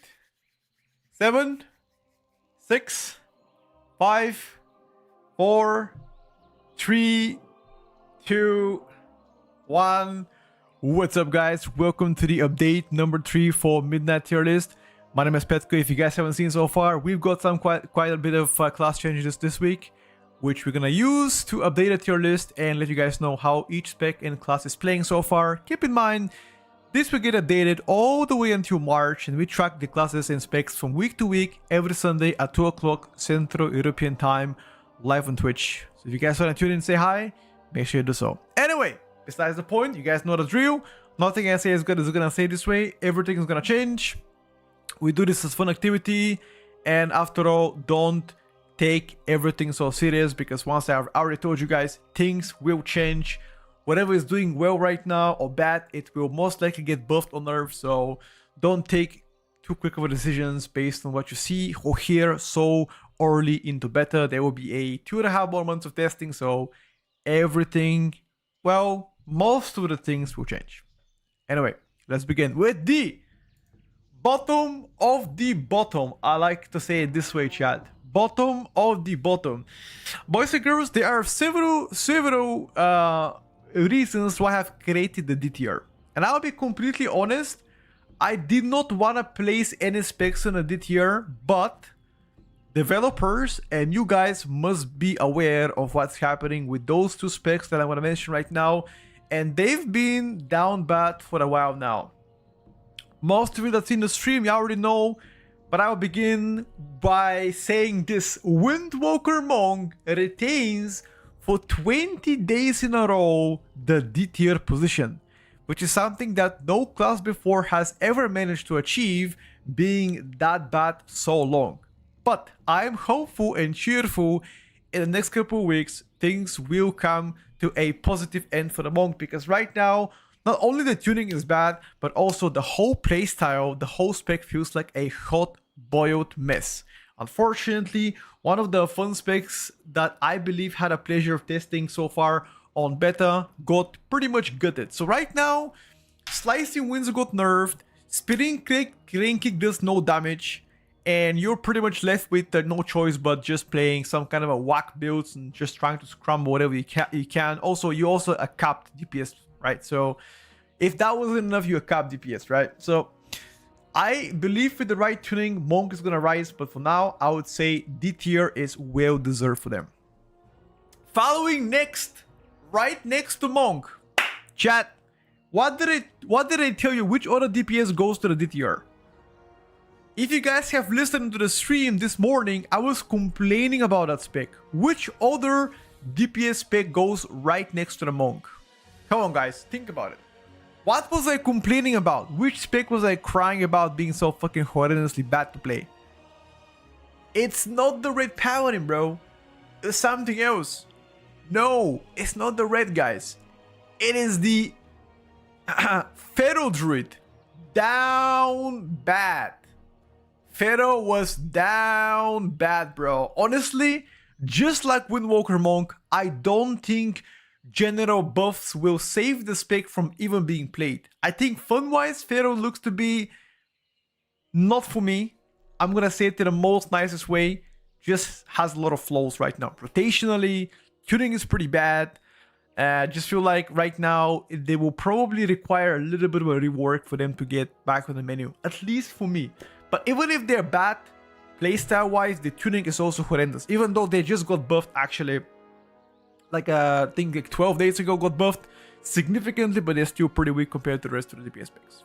7, 6, 5, 4, 3, 2, 1. What's up, guys? Welcome to the update number 3 for Midnight Tier List. My name is Petko. If you guys haven't seen so far, we've got some quite a bit of class changes this week, which we're gonna use to update the tier list and let you guys know how each spec and class is playing so far. Keep in mind, this will get updated all the way until March, and we track the classes and specs from week to week every Sunday at 2 o'clock Central European Time, live on Twitch. So if you guys want to tune in and say hi, make sure you do so. Anyway, besides the point, you guys know the drill. Nothing I say is gonna stay this way. Everything is gonna change. We do this as fun activity, and after all, don't take everything so serious, because once I've already told you guys, things will change. Whatever is doing well right now or bad, it will most likely get buffed or nerfed, so don't take too quick of a decisions based on what you see or hear so early into beta. There will be a 2.5 more months of testing, so everything, well, most of the things will change. Anyway, let's begin with the bottom of the bottom. I like to say it this way, chat. Bottom of the bottom. Boys and girls, there are several reasons why I have created the D tier. And I'll be completely honest, I did not want to place any specs on a D tier, but developers and you guys must be aware of what's happening with those two specs that I'm going to mention right now. And they've been down bad for a while now. Most of you that's in the stream, you already know, but I'll begin by saying this. Windwalker Monk retains for 20 days in a row the D tier position, which is something that no class before has ever managed to achieve, being that bad so long. But I'm hopeful and cheerful in the next couple of weeks, things will come to a positive end for the Monk, because right now, not only the tuning is bad, but also the whole playstyle, the whole spec feels like a hot-boiled mess. Unfortunately, one of the fun specs that I believe had a pleasure of testing so far on beta got pretty much gutted. So right now, slicing winds got nerfed, spinning crane kick does no damage, and you're pretty much left with no choice but just playing some kind of a whack builds and just trying to scramble whatever you can. Also, you also a capped DPS, right? So if that wasn't enough, you a capped DPS, right? So I believe with the right tuning, Monk is gonna rise, but for now, I would say D tier is well deserved for them. Following next, right next to Monk, chat. What did I tell you? Which other DPS goes to the D tier? If you guys have listened to the stream this morning, I was complaining about that spec. Which other DPS spec goes right next to the Monk? Come on, guys, think about it. What was I complaining about? Which spec was I crying about being so fucking horrendously bad to play? It's not the red paladin, bro. It's something else. No, it's not the red, guys. It is the Feral Druid. Down bad. Feral was down bad, bro. Honestly, just like Windwalker Monk, I don't think general buffs will save the spec from even being played. I think fun-wise, Pharaoh looks to be not for me. I'm gonna say it in the most nicest way. Just has a lot of flaws right now. Rotationally, tuning is pretty bad. Just feel like right now they will probably require a little bit of a rework for them to get back on the menu, at least for me. But even if they're bad, playstyle wise, the tuning is also horrendous. Even though they just got buffed actually, like I think like 12 days ago got buffed significantly, but they're still pretty weak compared to the rest of the DPS specs,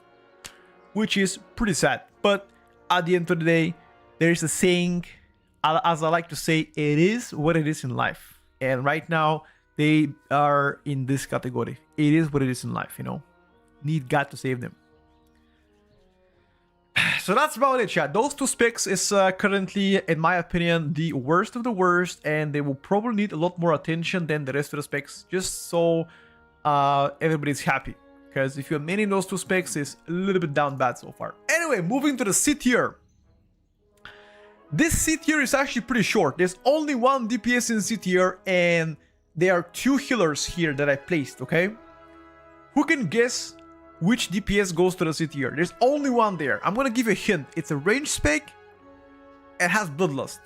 which is pretty sad. But at the end of the day, there is a saying, as I like to say, it is what it is in life. And right now, they are in this category. It is what it is in life, you know. Need God to save them. So that's about it, chat. Those two specs is currently, in my opinion, the worst of the worst. And they will probably need a lot more attention than the rest of the specs. Just so everybody's happy. Because if you're maining those two specs, it's a little bit down bad so far. Anyway, moving to the C tier. This C tier is actually pretty short. There's only one DPS in C tier, and there are two healers here that I placed, okay? Who can guess which DPS goes to the C tier? There's only one there. I'm gonna give you a hint. It's a range spec and has Bloodlust.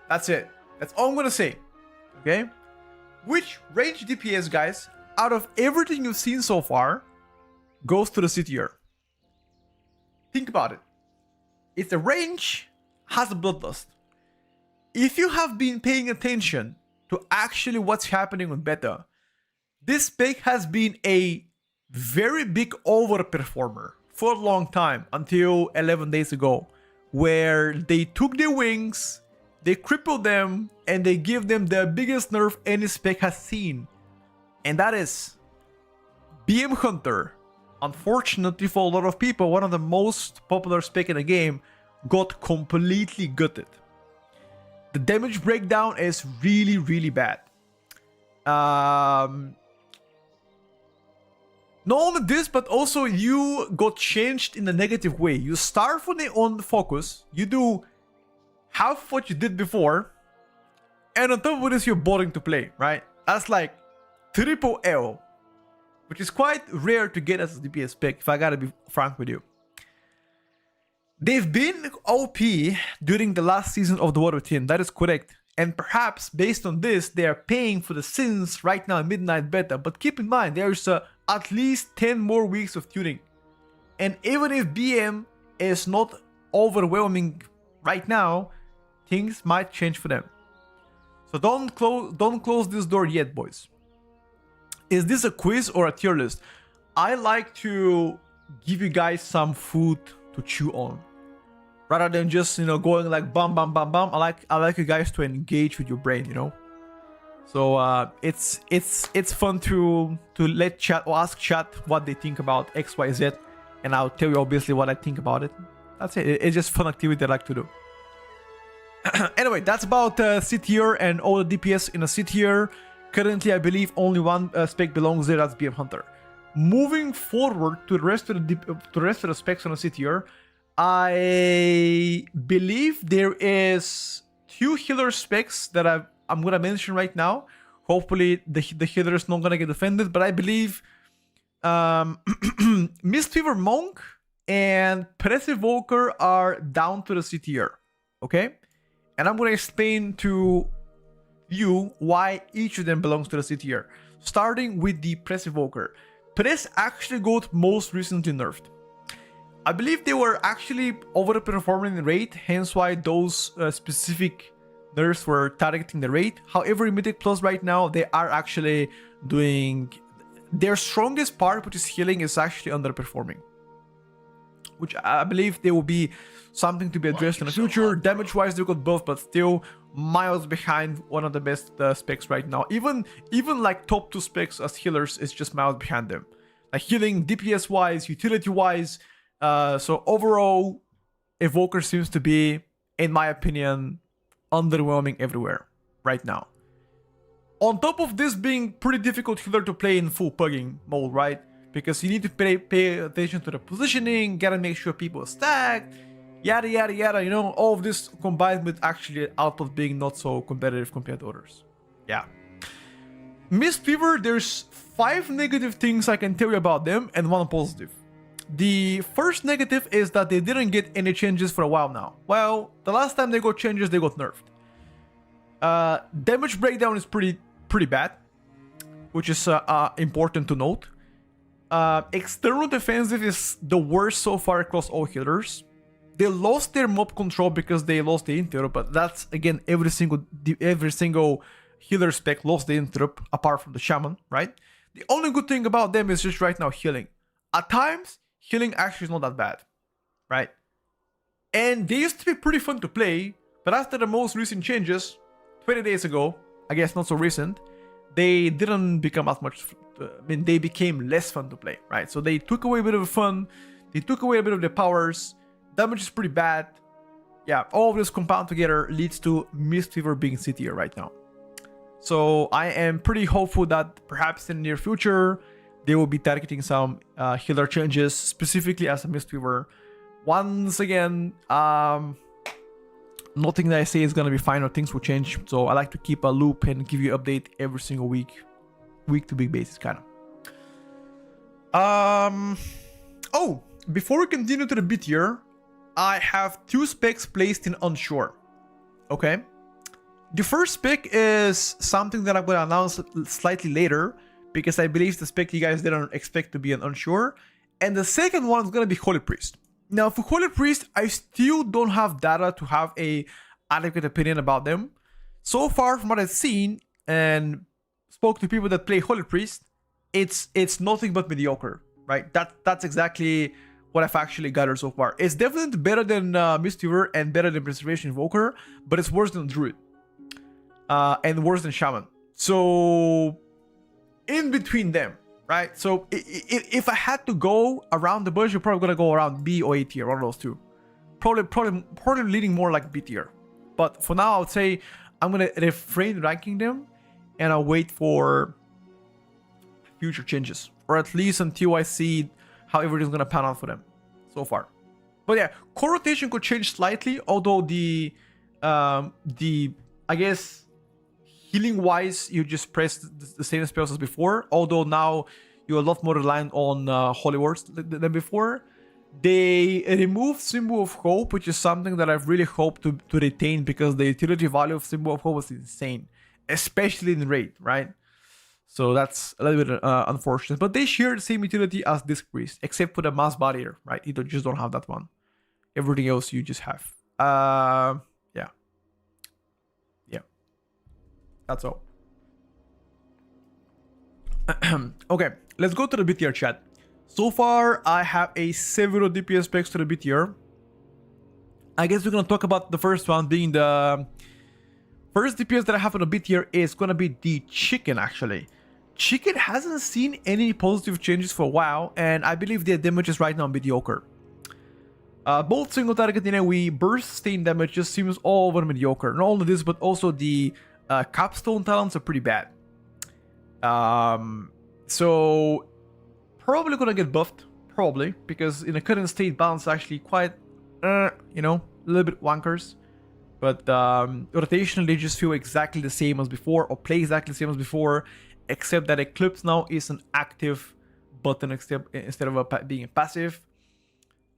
That's it. That's all I'm gonna say, okay? Which range DPS, guys, out of everything you've seen so far, goes to the C tier? Think about it. It's a range, has a Bloodlust. If you have been paying attention to actually what's happening with beta, this spec has been a very big overperformer for a long time, until 11 days ago, where they took their wings, they crippled them, and they give them the biggest nerf any spec has seen. And that is BM Hunter. Unfortunately for a lot of people, one of the most popular spec in the game got completely gutted. The damage breakdown is really, really bad. Not only this, but also you got changed in a negative way. You start on the focus, you do half what you did before, and on top of this, you're boring to play, right? That's like triple L, which is quite rare to get as a DPS spec, if I gotta be frank with you. They've been OP during the last season of the Water Team, that is correct. And perhaps based on this, they are paying for the sins right now in Midnight Beta. But keep in mind, there's at least 10 more weeks of tuning. And even if BM is not overwhelming right now, things might change for them. So don't close this door yet, boys. Is this a quiz or a tier list? I like to give you guys some food to chew on, rather than just, you know, going like bam bam bam bam. I like you guys to engage with your brain, you know. So it's fun to let chat or ask chat what they think about XYZ, and I'll tell you obviously what I think about it. That's it. It's just fun activity I like to do. Anyway, that's about C tier and all the DPS in a C tier. Currently, I believe only one spec belongs there. That's BM Hunter. Moving forward to the rest of the specs on a C tier, I believe there is two healer specs that I'm gonna mention right now. Hopefully the healer is not gonna get offended, but I believe Mistweaver Monk and Windwalker are down to the C tier. Okay, and I'm gonna explain to you why each of them belongs to the C tier. Starting with the Windwalker. Press actually got most recently nerfed. I believe they were actually overperforming the rate, hence why those specific nerfs were targeting the rate. However, in Mythic Plus right now, they are actually doing their strongest part, which is healing, is actually underperforming, which I believe there will be something to be addressed in the future. Damage wise, they got both, but still miles behind one of the best specs right now. Even like top 2 specs as healers is just miles behind them, like healing, DPS wise, utility wise. So overall, Evoker seems to be, in my opinion, underwhelming everywhere right now. On top of this being pretty difficult healer to play in full pugging mode, right? Because you need to pay attention to the positioning, gotta make sure people are stacked, yada yada yada, you know, all of this combined with actually output being not so competitive compared to others. Yeah. Mistweaver, there's 5 negative things I can tell you about them and 1 positive. The first negative is that they didn't get any changes for a while now. Well, the last time they got changes, they got nerfed. Damage breakdown is pretty bad, which is important to note. External defensive is the worst so far across all healers. They lost their mob control because they lost the interrupt, but that's again every single healer spec lost the interrupt apart from the shaman, right? The only good thing about them is just right now healing. At times, healing actually is not that bad, right? And they used to be pretty fun to play, but after the most recent changes, 20 days ago, I guess not so recent, they didn't become as much, they became less fun to play, right? So they took away a bit of the fun, they took away a bit of the powers, damage is pretty bad. Yeah, all of this compound together leads to Mistweaver being C tier right now. So I am pretty hopeful that perhaps in the near future, they will be targeting some healer changes, specifically as a Mistweaver. Once again, nothing that I say is going to be fine or things will change. So I like to keep a loop and give you update every single week to week basis, kind of. Oh, before we continue to the B tier, I have 2 specs placed in unsure. Okay. The first spec is something that I'm going to announce slightly later, because I believe the spec you guys didn't expect to be an unsure. And the second one is going to be Holy Priest. Now, for Holy Priest, I still don't have data to have a adequate opinion about them. So far, from what I've seen and spoke to people that play Holy Priest, it's nothing but mediocre, right? That's exactly what I've actually gathered so far. It's definitely better than Mistweaver and better than Preservation Invoker, but it's worse than Druid. And worse than Shaman. So, in between them, right? So, if I had to go around the bush, you're probably gonna go around B or A tier, one of those two. Probably leaning more like B tier. But for now, I would say I'm gonna refrain ranking them, and I'll wait for future changes, or at least until I see how everything's gonna pan out for them so far. But yeah, core rotation could change slightly, although the I guess healing wise, you just press the same spells as before, although now you're a lot more reliant on Holy Words than before. They removed Symbol of Hope, which is something that I've really hoped to retain, because the utility value of Symbol of Hope was insane, especially in raid, right? So that's a little bit unfortunate, but they share the same utility as Disc Priest, except for the Mass Barrier, right? You just don't have that one. Everything else you just have. That's all. Okay, let's go to the B tier chat. So far, I have a several DPS specs to the B tier. I guess we're gonna talk about the first one, being the first DPS that I have on the B tier is gonna be the Chicken, actually. Chicken hasn't seen any positive changes for a while, and I believe their damage is right now mediocre. Both single target in AoE, burst sustain damage just seems all over mediocre. Not only this, but also the capstone talents are pretty bad. So probably gonna get buffed, probably, because in the current state balance actually quite, a little bit wankers. But rotationally they just feel exactly the same as before, or play exactly the same as before, except that Eclipse now is an active button instead of being passive.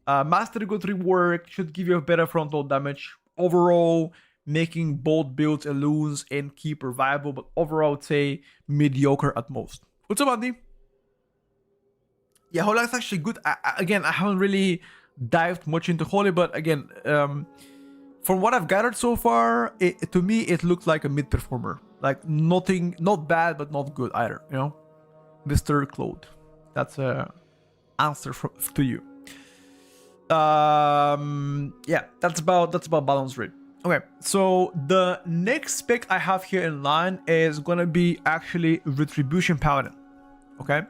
Mastery Good Rework should give you a better frontal damage. Overall, making both builds and loons and keeper viable, but overall, I would say mediocre at most. What's up, Andy? Yeah, Holy is actually good. Again, I haven't really dived much into Holy, but again, from what I've gathered so far, to me, it looked like a mid performer. Like nothing, not bad, but not good either, Mr. Claude. That's a answer to you. Yeah, that's about balance rate. Okay, so the next spec I have here in line is gonna be actually Retribution Paladin. Okay,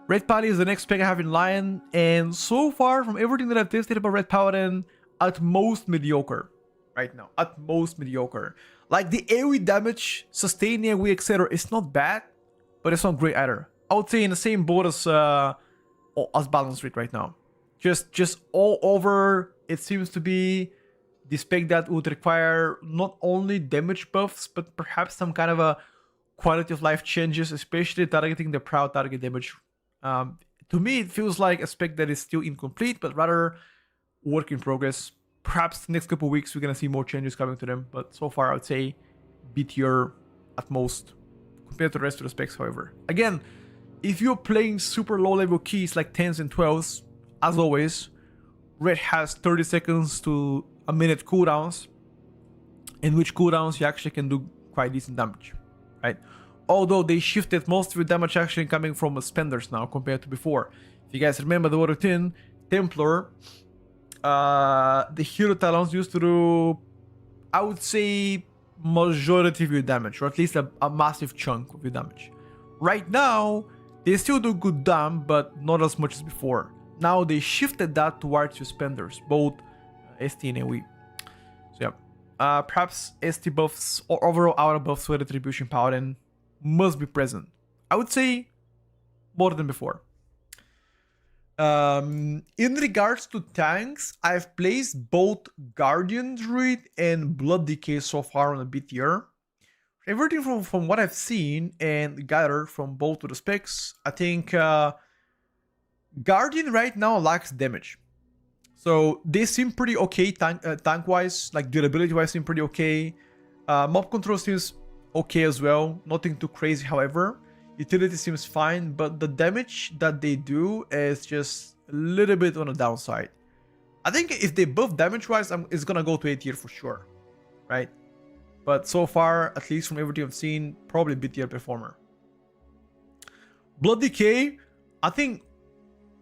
Red Paladin is the next spec I have in line, and so far from everything that I've tested about Red Paladin, at most mediocre right now. At most mediocre. Like the AoE damage, sustain AoE, etc. is not bad, but it's not great either. I would say in the same boat as balance rate right now. Just all over, it seems to be the spec that would require not only damage buffs, but perhaps some kind of a quality of life changes, especially targeting the proud target damage. To me, it feels like a spec that is still incomplete, but rather work in progress. Perhaps the next couple of weeks we're gonna see more changes coming to them, but so far I would say B tier at most compared to the rest of the specs. However, again, if you're playing super low level keys like 10s and 12s, as always, red has 30 seconds to a minute cooldowns, in which cooldowns you actually can do quite decent damage, right? Although they shifted most of the damage actually coming from spenders now compared to before. If you guys remember the routine, Templar, the hero talents used to do, I would say, majority of your damage, or at least a massive chunk of your damage. Right now, they still do good damage, but not as much as before. Now they shifted that towards your spenders, both ST and AoE. So yeah, perhaps ST buffs or overall aura buffs with Retribution Paladin must be present. I would say more than before. In regards to tanks, I've placed both Guardian Druid and Blood Decay so far on a B tier. Everything from what I've seen and gathered from both of the specs, I think Guardian right now lacks damage. So they seem pretty okay tank-wise, like durability-wise seem pretty okay. Mob control seems okay as well, nothing too crazy however. Utility seems fine, but the damage that they do is just a little bit on the downside. I think if they buff damage-wise, it's gonna go to A tier for sure, right? But so far, at least from everything I've seen, probably B tier performer. Blood Decay, I think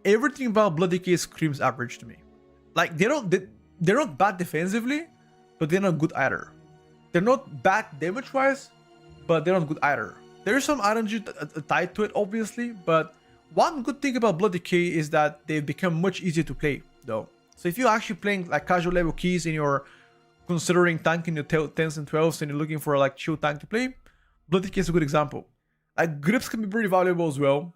everything about Blood Decay screams average to me. Like they're not bad defensively, but they're not good either. They're not bad damage-wise, but they're not good either. There's some RNG tied to it, obviously, but one good thing about Blood Decay is that they've become much easier to play, though. So if you're actually playing like casual level keys and you're considering tanking your 10s and 12s and you're looking for like chill tank to play, Blood Decay is a good example. Like grips can be pretty valuable as well.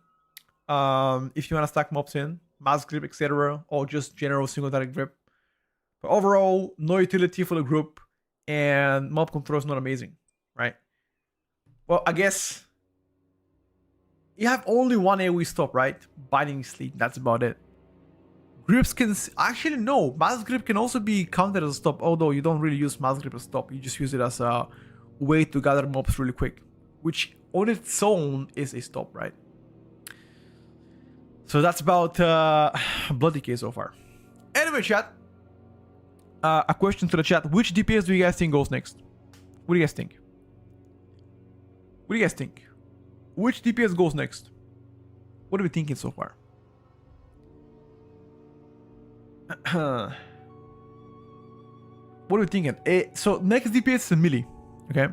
If you want to stack mobs in, mass grip, etc., or just general single target grip. But overall, no utility for the group, and mob control is not amazing, right? Well, I guess you have only one AoE stop, right? Binding Sleep, that's about it. Grips can... Actually, no. Mass Grip can also be counted as a stop, although you don't really use Mass Grip as a stop. You just use it as a way to gather mobs really quick, which on its own is a stop, right? So that's about Blood Decay so far. Anyway, chat. A question to the chat. Which DPS do you guys think goes next? What do you guys think? What do you guys think? Which DPS goes next? What are we thinking so far? What are we thinking? So next DPS is a melee. Okay.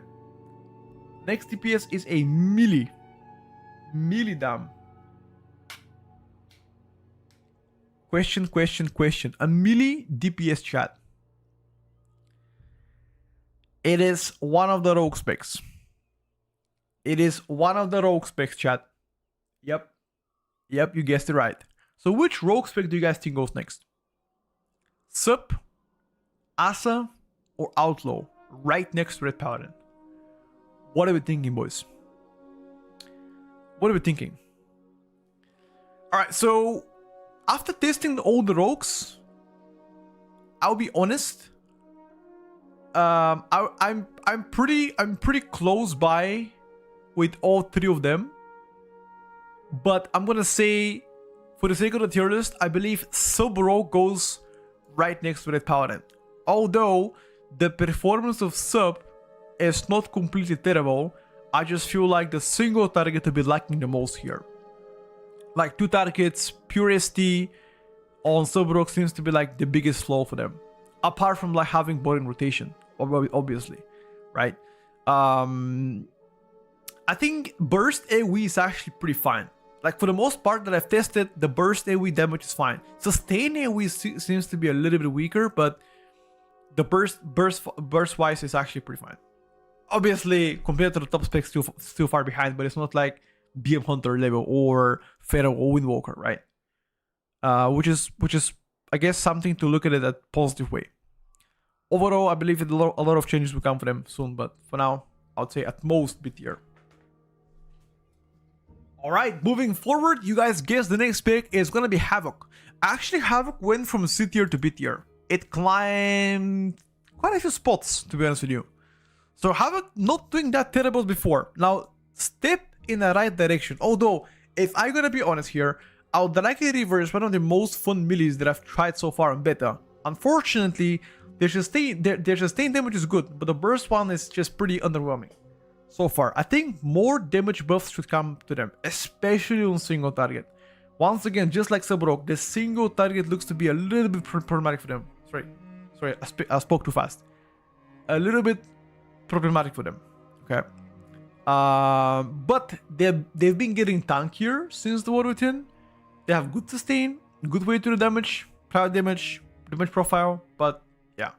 Next DPS is a melee. Melee dam. Question. A melee DPS, chat. It is one of the rogue specs. It is one of the rogue specs, chat. Yep, you guessed it right. So which rogue spec do you guys think goes next? Sup, Asa, or Outlaw? Right next to Red Paladin. What are we thinking, boys? What are we thinking? Alright, so after testing all the rogues, I'll be honest. I'm pretty close by with all three of them, but I'm gonna say, for the sake of the tier list, I believe Sub-Rogue goes right next to Red Paladin. Although the performance of Sub is not completely terrible, I just feel like the single target to be lacking the most here. Like 2 targets, pure ST on Sub-Rogue seems to be like the biggest flaw for them. Apart from like having boring rotation, obviously, right? I think burst AoE is actually pretty fine. Like for the most part that I've tested, the burst AoE damage is fine. Sustain AoE seems to be a little bit weaker, but the burst wise is actually pretty fine. Obviously, compared to the top specs, still far behind, but it's not like BM Hunter level or Pharaoh or Windwalker, right? Which is I guess something to look at it a positive way. Overall, I believe that a lot of changes will come for them soon, but for now, I would say at most B tier. Alright, moving forward, you guys guess the next pick is gonna be Havoc. Actually, Havoc went from C tier to B tier. It climbed quite a few spots, to be honest with you. So Havoc not doing that terrible before. Now, step in the right direction. Although, if I'm gonna be honest here, Outright River is one of the most fun melees that I've tried so far in beta. Unfortunately, their sustain damage is good, but the burst one is just pretty underwhelming so far. I think more damage buffs should come to them, especially on single target. Once again, just like Sabrok, the single target looks to be a little bit problematic for them. Sorry, I spoke too fast. A little bit problematic for them. Okay. But they've been getting tankier since the War Within. They have good sustain, good way to the damage, damage profile, but yeah.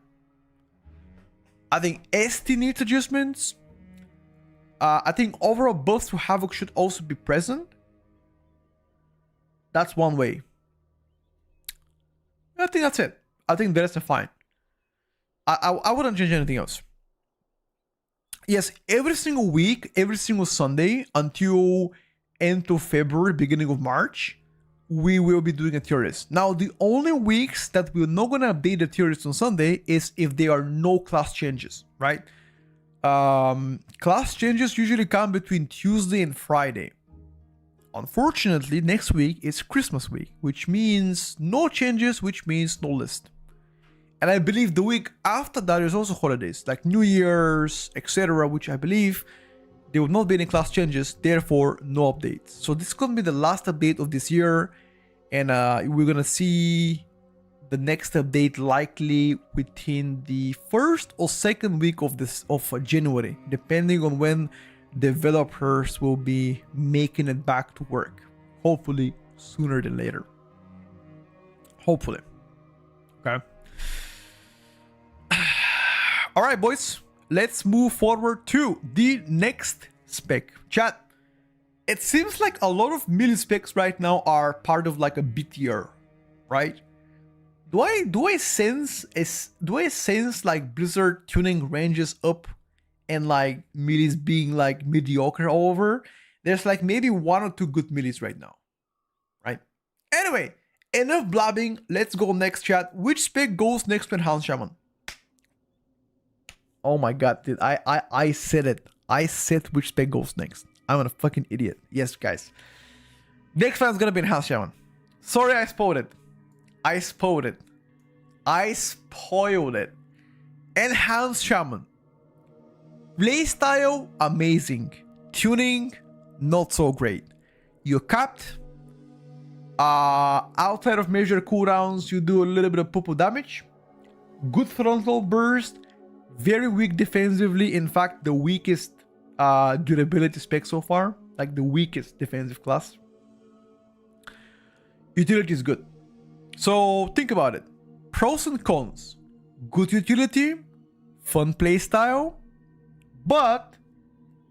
I think ST needs adjustments. I think overall buffs to Havoc should also be present. That's one way. I think that's it. I think the rest are fine. I wouldn't change anything else. Yes, every single week, every single Sunday until end of February, beginning of March, we will be doing a tier list. Now, the only weeks that we're not gonna update the tier list on Sunday is if there are no class changes, right? Class changes usually come between Tuesday and Friday. Unfortunately, next week is Christmas week, which means no changes, which means no list. And I believe the week after that is also holidays, like New Year's, etc., which I believe there will not be any class changes, therefore no updates. So this is gonna be the last update of this year, and we're gonna see the next update likely within the first or second week of January, depending on when developers will be making it back to work. Hopefully sooner than later. Hopefully. Okay. All right, boys. Let's move forward to the next spec. Chat. It seems like a lot of melee specs right now are part of like a B tier, right? Do I sense like Blizzard tuning ranges up and like melees being like mediocre all over? There's like maybe one or two good melees right now, right? Anyway, enough blabbing. Let's go next, chat. Which spec goes next to Enhanced Shaman? Oh my god, dude, I said it. I said which spec goes next. I'm a fucking idiot. Yes, guys. Next one is gonna be Enhanced Shaman. Sorry, I spoiled it. I spoiled it. Enhanced Shaman. Playstyle, amazing. Tuning, not so great. You're capped. Outside of major cooldowns, you do a little bit of poo-poo damage. Good frontal burst. Very weak defensively. In fact, the weakest durability spec so far. Like the weakest defensive class. Utility is good. So think about it. Pros and cons. Good utility, fun playstyle, but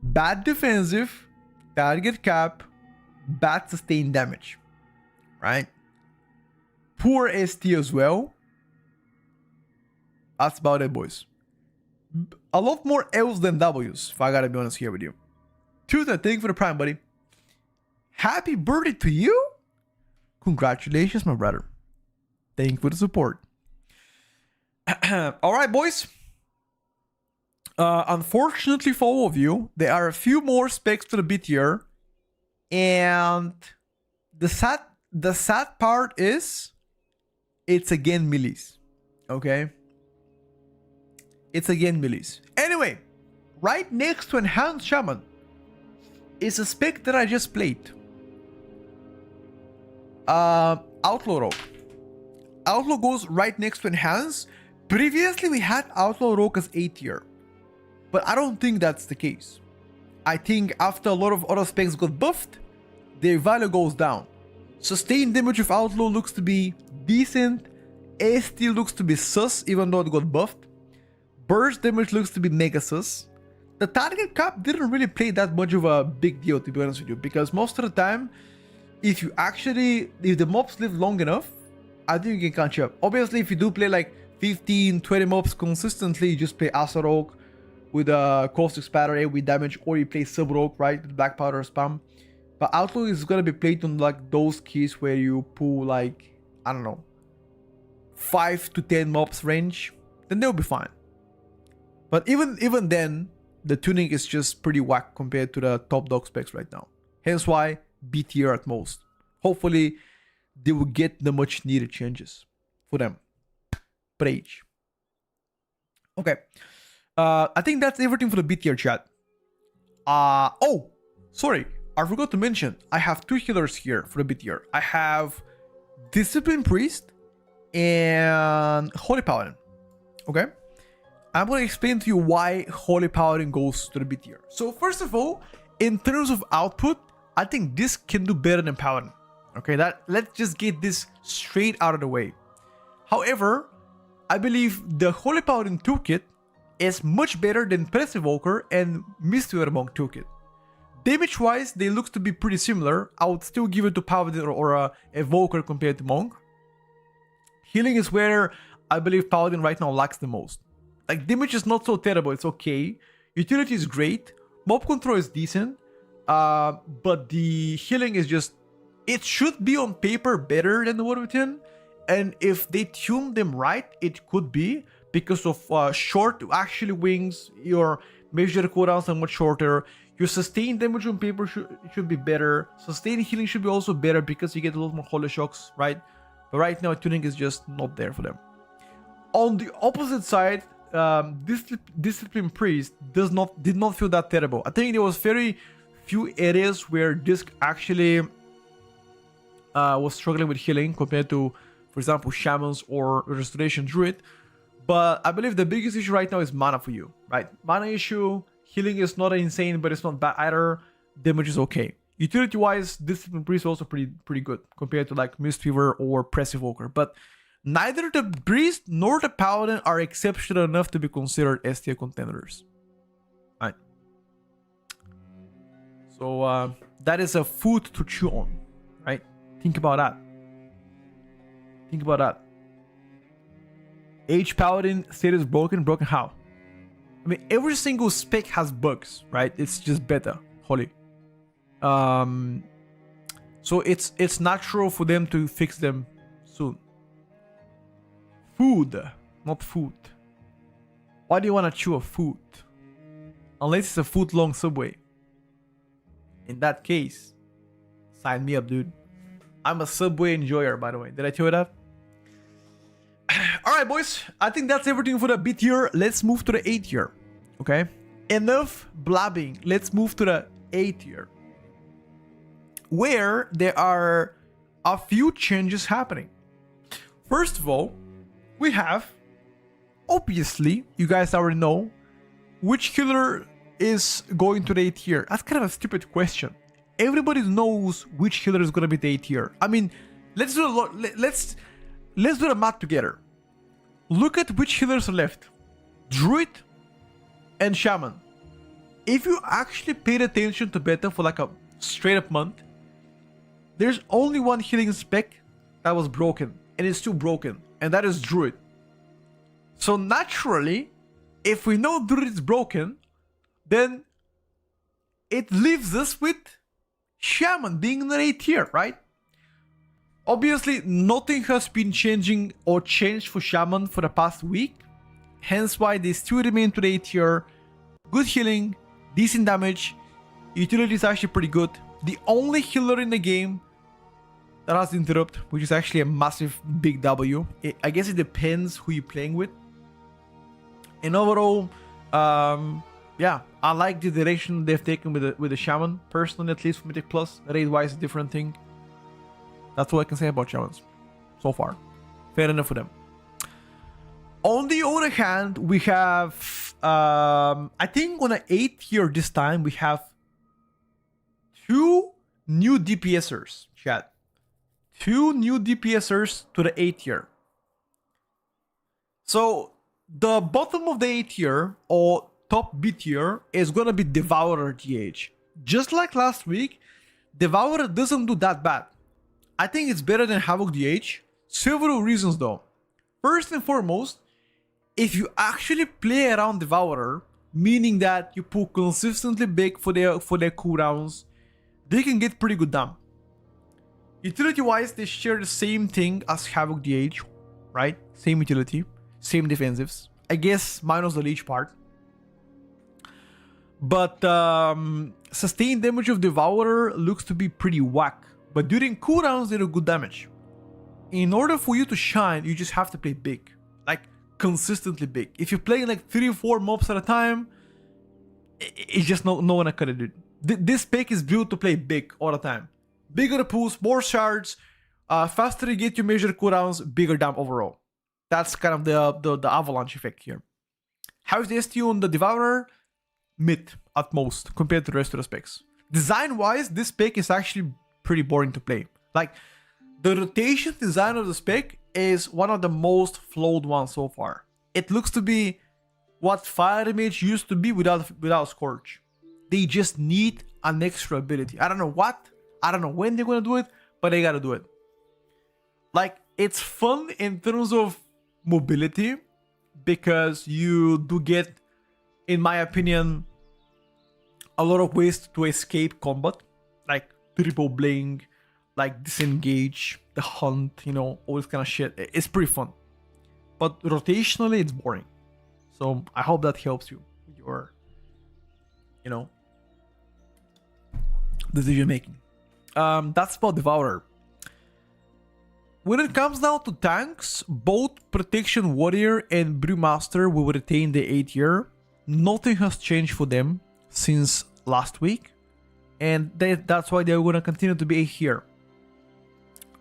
bad defensive, target cap, bad sustained damage. Right? Poor ST as well. That's about it, boys. A lot more L's than W's, if I gotta be honest here with you. Tutor, thank you for the prime, buddy. Happy birthday to you. Congratulations, my brother. Thank you for the support. Alright, boys. Unfortunately for all of you, there are a few more specs to the B tier. And the sad part is it's again melees. Okay? It's again melees. Anyway, right next to Enhanced Shaman is a spec that I just played. Outlaw Rogue. Outlaw goes right next to Enhance. Previously, we had Outlaw Rogue as A tier, but I don't think that's the case. I think after a lot of other specs got buffed, their value goes down. Sustained damage of Outlaw looks to be decent. ST looks to be sus, even though it got buffed. Burst damage looks to be mega sus. The target cap didn't really play that much of a big deal, to be honest with you, because most of the time, if the mobs live long enough, I think you can catch up. Obviously, if you do play like 15, 20 mobs consistently, you just play Asarok with a caustic spatter, AoE damage, or you play Sub Rogue, right, with Black Powder spam. But Outlaw is gonna be played on like those keys where you pull like, I don't know, 5 to 10 mobs range, then they'll be fine. But even then, the tuning is just pretty whack compared to the top dog specs right now. Hence why B tier at most. Hopefully, they will get the much needed changes for them. Rage. Okay. I think that's everything for the B tier chat. Oh, sorry. I forgot to mention, I have 2 healers here for the B tier. I have Discipline Priest and Holy Paladin. Okay? I'm going to explain to you why Holy Paladin goes to the B tier. So first of all, in terms of output, I think this can do better than Paladin. Okay, let's just get this straight out of the way. However, I believe the Holy Paladin toolkit is much better than Windwalker and Mistweaver Monk toolkit. Damage-wise, they look to be pretty similar. I would still give it to Paladin or a Evoker compared to Monk. Healing is where I believe Paladin right now lacks the most. Like, damage is not so terrible, it's okay. Utility is great. Mob control is decent. But the healing is just... It should be on paper better than the Word Within. And if they tune them right, it could be. Because of short actually wings, your measured cooldowns are much shorter. Your sustained damage on paper should be better. Sustained healing should be also better because you get a lot more holy shocks, right? But right now, tuning is just not there for them. On the opposite side, Discipline Priest did not feel that terrible. I think there was very few areas where Disc actually was struggling with healing compared to, for example, Shamans or Restoration Druid. But I believe the biggest issue right now is mana for you, right? Mana issue, healing is not insane, but it's not bad either. Damage is okay. Utility-wise, Discipline Priest is also pretty good compared to like Mistweaver or Windwalker. But neither the Priest nor the Paladin are exceptional enough to be considered S tier contenders. Right. So that is a food to chew on, right? Think about that. Think about that. H Paladin status broken. Broken how? I mean, every single spec has bugs, right? It's just beta, Holy. So it's natural for them to fix them soon. Food, not food. Why do you want to chew a food? Unless it's a foot-long subway. In that case, sign me up, dude. I'm a Subway enjoyer, by the way. Did I tell you that? Alright, boys. I think that's everything for the B tier. Let's move to the A tier. Okay? Enough blabbing. Let's move to the A tier. Where there are a few changes happening. First of all, we have, obviously, you guys already know, which killer is going to the A tier. That's kind of a stupid question. Everybody knows which healer is gonna be the A tier. I mean, let's do the math together. Look at which healers are left. Druid and Shaman. If you actually paid attention to beta for like a straight up month, there's only one healing spec that was broken, and it's still broken, and that is Druid. So naturally, if we know Druid is broken, then it leaves us with Shaman being in the A tier, right? Obviously, nothing has been changing or changed for Shaman for the past week. Hence why they still remain to the A tier. Good healing, decent damage, utility is actually pretty good. The only healer in the game that has interrupt, which is actually a massive big W. I guess it depends who you're playing with. And overall, yeah, I like the direction they've taken with the Shaman. Personally, at least for Mythic Plus, raid-wise, a different thing. That's all I can say about Shamans so far. Fair enough for them. On the other hand, we have, I think on an 8th tier this time, we have 2 new DPSers, chat. 2 new DPSers to the 8th tier. So, the bottom of the 8th tier, or top B tier, is gonna be Devourer DH. Just like last week, Devourer doesn't do that bad. I think it's better than Havoc DH. Several reasons though. First and foremost, if you actually play around Devourer, meaning that you pull consistently big for their cooldowns, they can get pretty good damn. Utility-wise, they share the same thing as Havoc DH, right? Same utility, same defensives. I guess minus the leech part. But sustained damage of Devourer looks to be pretty whack. But during cooldowns, they do good damage. In order for you to shine, you just have to play big. Like, consistently big. If you're playing like 3 or 4 mobs at a time, it's just no one cut it, dude. This pick is built to play big all the time. Bigger pools, more shards, faster you get your measured cooldowns, bigger damage overall. That's kind of the avalanche effect here. How's the STU on the Devourer? Mid at most compared to the rest of the specs. Design-wise, this spec is actually pretty boring to play. Like, the rotation design of the spec is one of the most flawed ones so far. It looks to be what Fire Mage used to be without Scorch. They just need an extra ability. I don't know what, I don't know when they're gonna do it, but they gotta do it. Like, it's fun in terms of mobility because you do get, in my opinion, a lot of ways to escape combat, like triple bling, like disengage, the hunt, you know, all this kind of shit. It's pretty fun, but rotationally it's boring. So I hope that helps you with your, you know, decision making. That's about Devourer. When it comes down to tanks, both Protection Warrior and Brewmaster will retain the 8 tier. Nothing has changed for them since last week, and that's why they're going to continue to be here.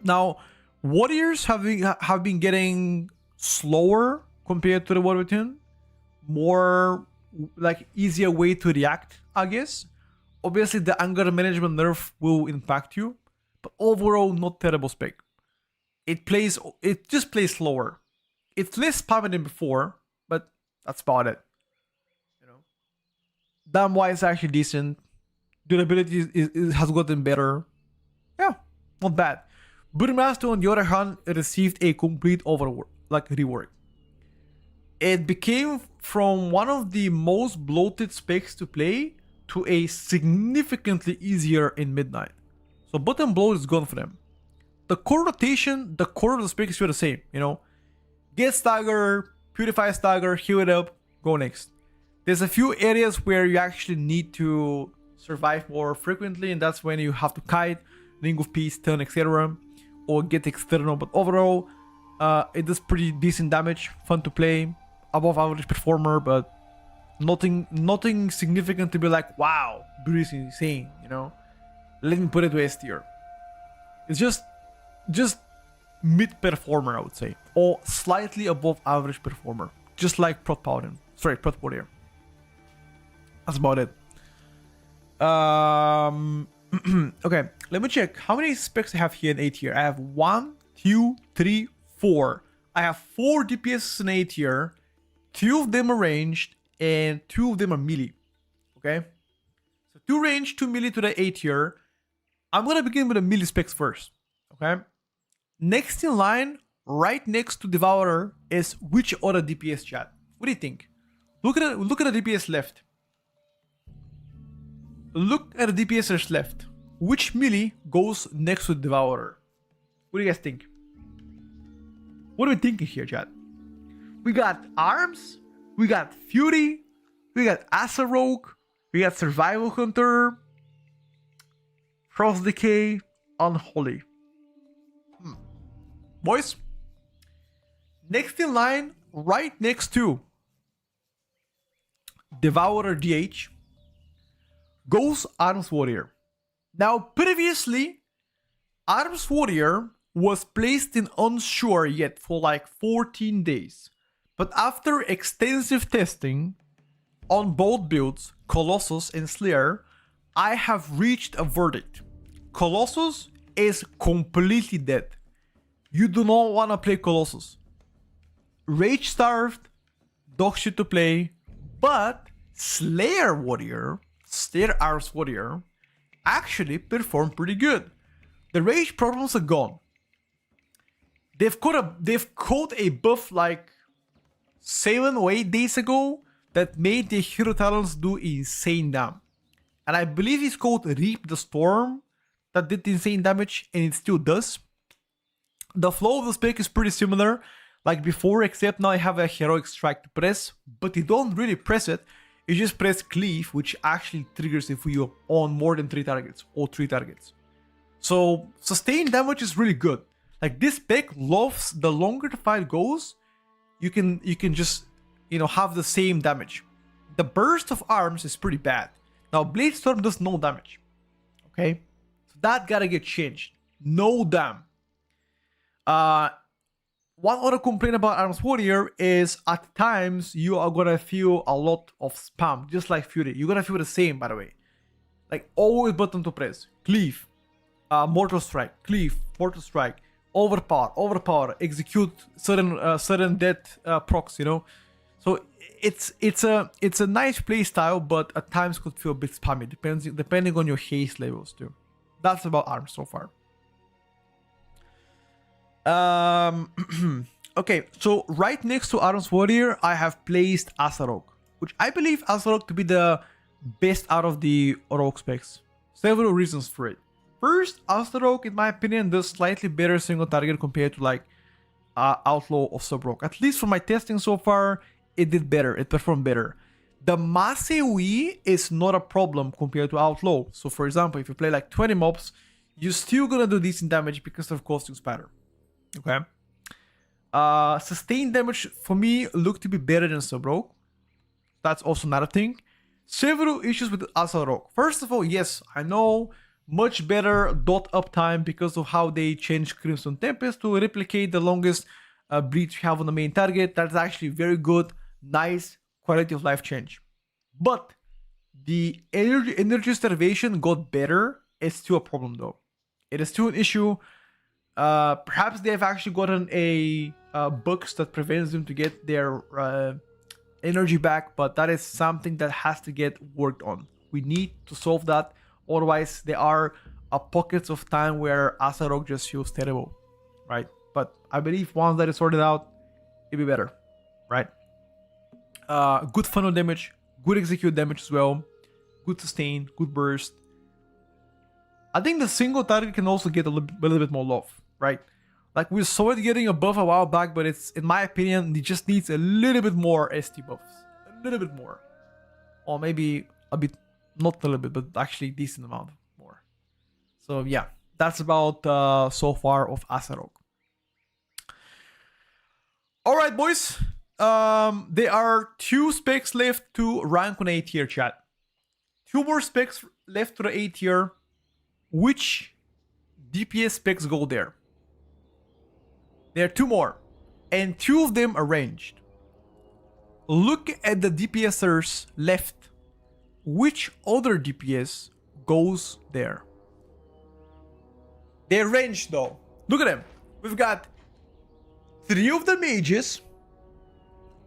Now, Warriors have been getting slower compared to the Warrior 10. More like easier way to react, I guess. Obviously, the anger management nerf will impact you, but overall, not terrible spec. It just plays slower. It's less spammy than before, but that's about it. You know, damn why it's actually decent. Durability has gotten better. Yeah, not bad. Brewmaster, on the other hand, received a complete rework. It became from one of the most bloated specs to play to a significantly easier in Midnight. So button blow is gone for them. The core rotation, the core of the spec is still the same, you know. Get stagger, purify stagger, heal it up, go next. There's a few areas where you actually need to survive more frequently, and that's when you have to kite, Ring of Peace, turn, etc. or get external, but overall, it does pretty decent damage, fun to play, above average performer, but nothing significant to be like, wow, Brew is insane, you know. Let me put it to S tier. It's just mid performer, I would say, or slightly above average performer, just like Prot Paladin. Sorry, Prot Warrior. That's about it. Okay, let me check how many specs I have here in A tier. I have 1, 2, 3, 4. I have 4 DPS in A tier. 2 of them are ranged, and 2 of them are melee. Okay, so 2 range, 2 melee to the A tier. I'm gonna begin with the melee specs first. Okay, next in line, right next to Devourer, is which other DPS, chat? What do you think? Look at the DPS left. Look at the DPSers left. Which melee goes next to Devourer? What do you guys think? What are we thinking here, chat? We got Arms, we got Fury, we got Asa Rogue, we got Survival Hunter, Frost Decay, Unholy. Boys, next in line, right next to Devourer DH, goes Arms Warrior. Now, previously, Arms Warrior was placed in unsure yet for like 14 days. But after extensive testing on both builds, Colossus and Slayer, I have reached a verdict. Colossus is completely dead. You do not want to play Colossus. Rage starved, dog shit to play, but Slayer Arms Warrior actually performed pretty good. The rage problems are gone. They've caught a buff like 7 or 8 days ago that made the hero talents do insane damn. and I believe it's called Reap the Storm, that did insane damage, and it still does. The flow of the spec is pretty similar like before, except now I have a heroic strike to press, but you don't really press it. You just press cleave, which actually triggers if you own more than 3 targets or 3 targets. So sustained damage is really good. Like this spec loves the longer the fight goes, you can just, you know, have the same damage. The burst of arms is pretty bad. Now Blade Storm does no damage. Okay, so that gotta get changed. No damn. One other complaint about Arms Warrior is at times you are gonna feel a lot of spam, just like Fury. You're gonna feel the same, by the way. Like always button to press, cleave, mortal strike, cleave, mortal strike, overpower, execute certain death procs, you know. So it's a nice play style, but at times could feel a bit spammy, depending on your haste levels too. That's about Arms so far. Okay, so right next to Arms Warrior, I have placed Asarok, which I believe Asarok to be the best out of the Rogue specs. Several reasons for it. First, Asarok, in my opinion, does slightly better single target compared to like Outlaw or Sub-Rogue. At least for my testing so far, it did better, it performed better. The mass AoE is not a problem compared to Outlaw. So for example, if you play like 20 mobs, you're still gonna do decent damage because of Costume Spatter. Okay. Sustained damage for me looked to be better than Sub-Rogue. That's also another thing. Several issues with Asarok. First of all, yes, I know, much better dot uptime because of how they changed Crimson Tempest to replicate the longest breach you have on the main target. That's actually very good, nice quality of life change. But the energy starvation got better. It's still a problem though. It is still an issue. Perhaps they have actually gotten a bugs that prevents them to get their energy back, but that is something that has to get worked on. We need to solve that, otherwise there are pockets of time where Asarok just feels terrible, right? But I believe once that is sorted out, it'll be better, right? Good funnel damage, good execute damage as well, good sustain, good burst. I think the single target can also get a little bit more love, right? Like we saw it getting a buff a while back, but it's, in my opinion, it just needs a little bit more ST buffs. A little bit more. Or maybe a bit, not a little bit, but actually a decent amount more. So yeah, that's about so far of Asarok. Alright boys, there are 2 specs left to rank on A tier, chat. 2 more specs left to the A tier. Which DPS specs go there? There are 2 more, and 2 of them are ranged. Look at the DPSers left. Which other DPS goes there? They're ranged though. Look at them. We've got 3 of the mages.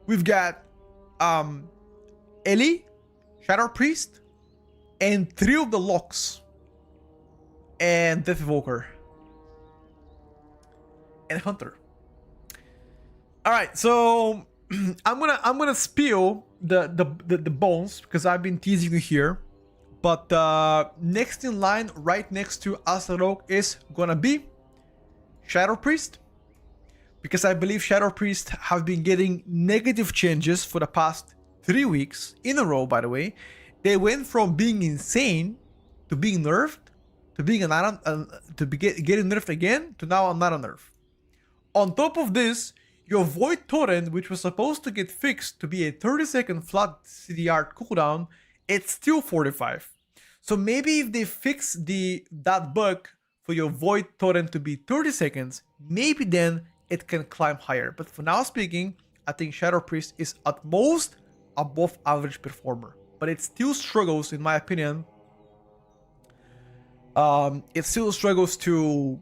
We've got Ellie, Shadow Priest, and 3 of the locks. And Death Evoker and Hunter. All right, so I'm gonna spill the bones because I've been teasing you here. But next in line, right next to Asarok, is gonna be Shadow Priest, because I believe Shadow Priest have been getting negative changes for the past 3 weeks in a row. By the way, they went from being insane to being nerfed, to being getting nerfed again, to now not a nerf. On top of this, your Void Torrent, which was supposed to get fixed to be a 30-second flat CDR cooldown, it's still 45. So maybe if they fix that bug for your Void Torrent to be 30 seconds, maybe then it can climb higher. But for now speaking, I think Shadow Priest is at most above average performer. But it still struggles, in my opinion. It still struggles to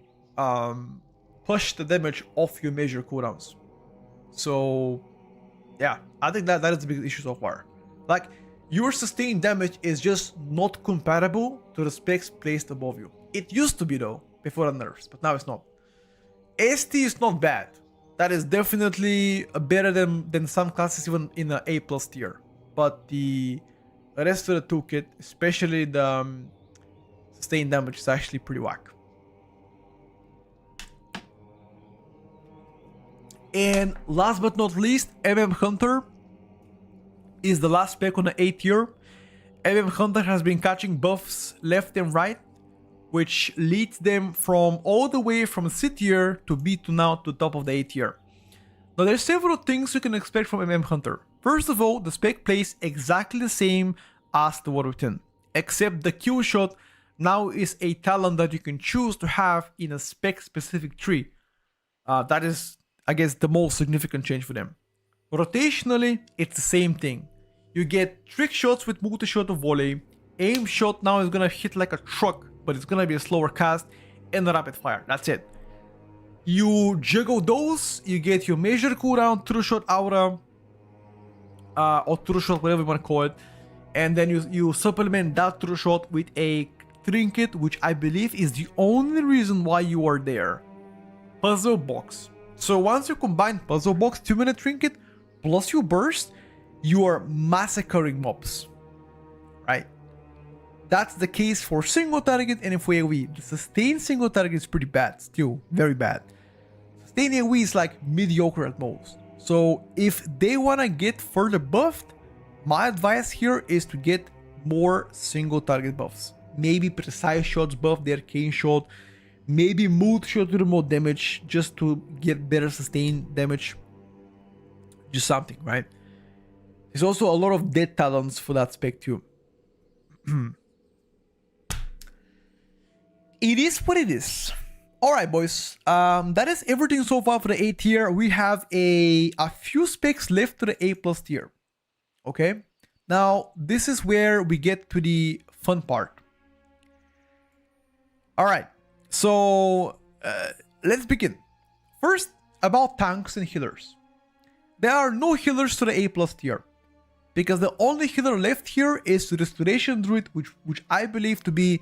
push the damage off your major cooldowns. So yeah, I think that is the biggest issue so far. Like, your sustained damage is just not compatible to the specs placed above you. It used to be though, before the nerfs, but now it's not. ST is not bad. That is definitely better than some classes even in the A+ tier. But the The rest of the toolkit, especially the sustained damage, is actually pretty whack. And last but not least, Hunter is the last spec on the A tier. Hunter has been catching buffs left and right, which leads them from all the way from C tier to B to now to top of the A tier. Now there's several things you can expect from Hunter. First of all, the spec plays exactly the same as the War Within, except the kill shot now is a talent that you can choose to have in a spec specific tree. That is, I guess, the most significant change for them. Rotationally, it's the same thing. You get trick shots with multi-shot of volley. Aim shot now is gonna hit like a truck, but it's gonna be a slower cast, and a rapid fire. That's it. You juggle those, you get your major cooldown, true shot aura, or true shot, whatever you want to call it, and then you supplement that true shot with a trinket, which I believe is the only reason why you are there. Puzzle box. So once you combine puzzle box, 2-minute trinket, plus you burst, you are massacring mobs, right? That's the case for single target and for AoE. The sustained single target is pretty bad, still very bad. Sustained AoE is like mediocre at most. So if they want to get further buffed, my advice here is to get more single target buffs. Maybe precise shots buff the arcane shot, maybe mood shot to do more damage just to get better sustained damage. Just something, right? There's also a lot of dead talents for that spec too. It is what it is. Alright boys, that is everything so far for the A tier. We have a few specs left to the A plus tier. Okay, now this is where we get to the fun part. Alright, so let's begin. First, about tanks and healers. There are no healers to the A plus tier, because the only healer left here is the Restoration Druid, which I believe to be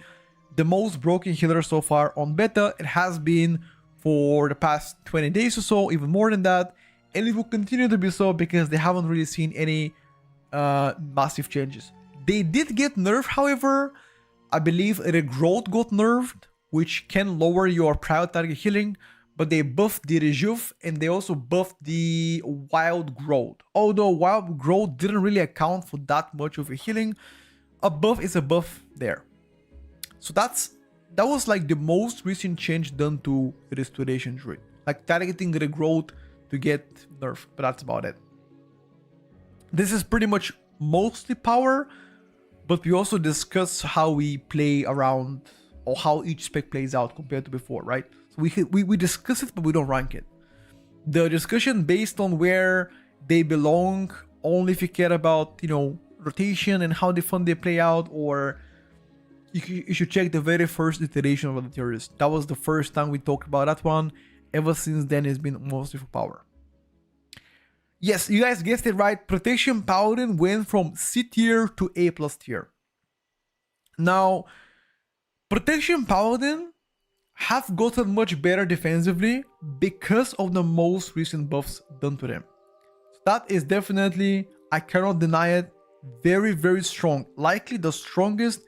the most broken healer so far on beta. It has been for the past 20 days or so, even more than that, and it will continue to be so because they haven't really seen any massive changes. They did get nerfed, however. I believe the growth got nerfed, which can lower your prior target healing, but they buffed the rejuve and they also buffed the wild growth. Although wild growth didn't really account for that much of a healing, a buff is a buff there. So that was like the most recent change done to the Restoration Druid, like targeting the growth to get nerfed, but that's about it. This is pretty much mostly power, but we also discuss how we play around or how each spec plays out compared to before, right? So we discuss it, but we don't rank it. The discussion based on where they belong, only if you care about, you know, rotation and how fun they play out, or you should check the very first iteration of the Tierlist. That was the first time we talked about that one. Ever since then, it's been mostly for power. Yes, you guys guessed it right. Protection Paladin went from C tier to A plus tier. Now, Protection Paladin have gotten much better defensively because of the most recent buffs done to them. So that is definitely, I cannot deny it, very, very strong. Likely the strongest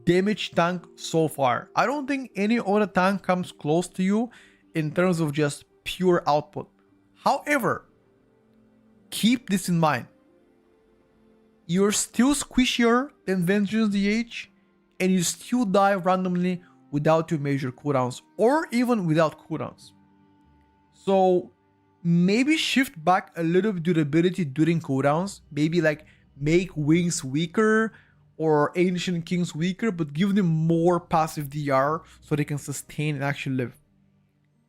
damage tank so far. I don't think any other tank comes close to you in terms of just pure output. However, keep this in mind. You're still squishier than Vengeance DH, and you still die randomly without your major cooldowns, or even without cooldowns. So maybe shift back a little bit durability during cooldowns. Maybe like make Wings weaker or Ancient Kings weaker, but give them more passive DR so they can sustain and actually live.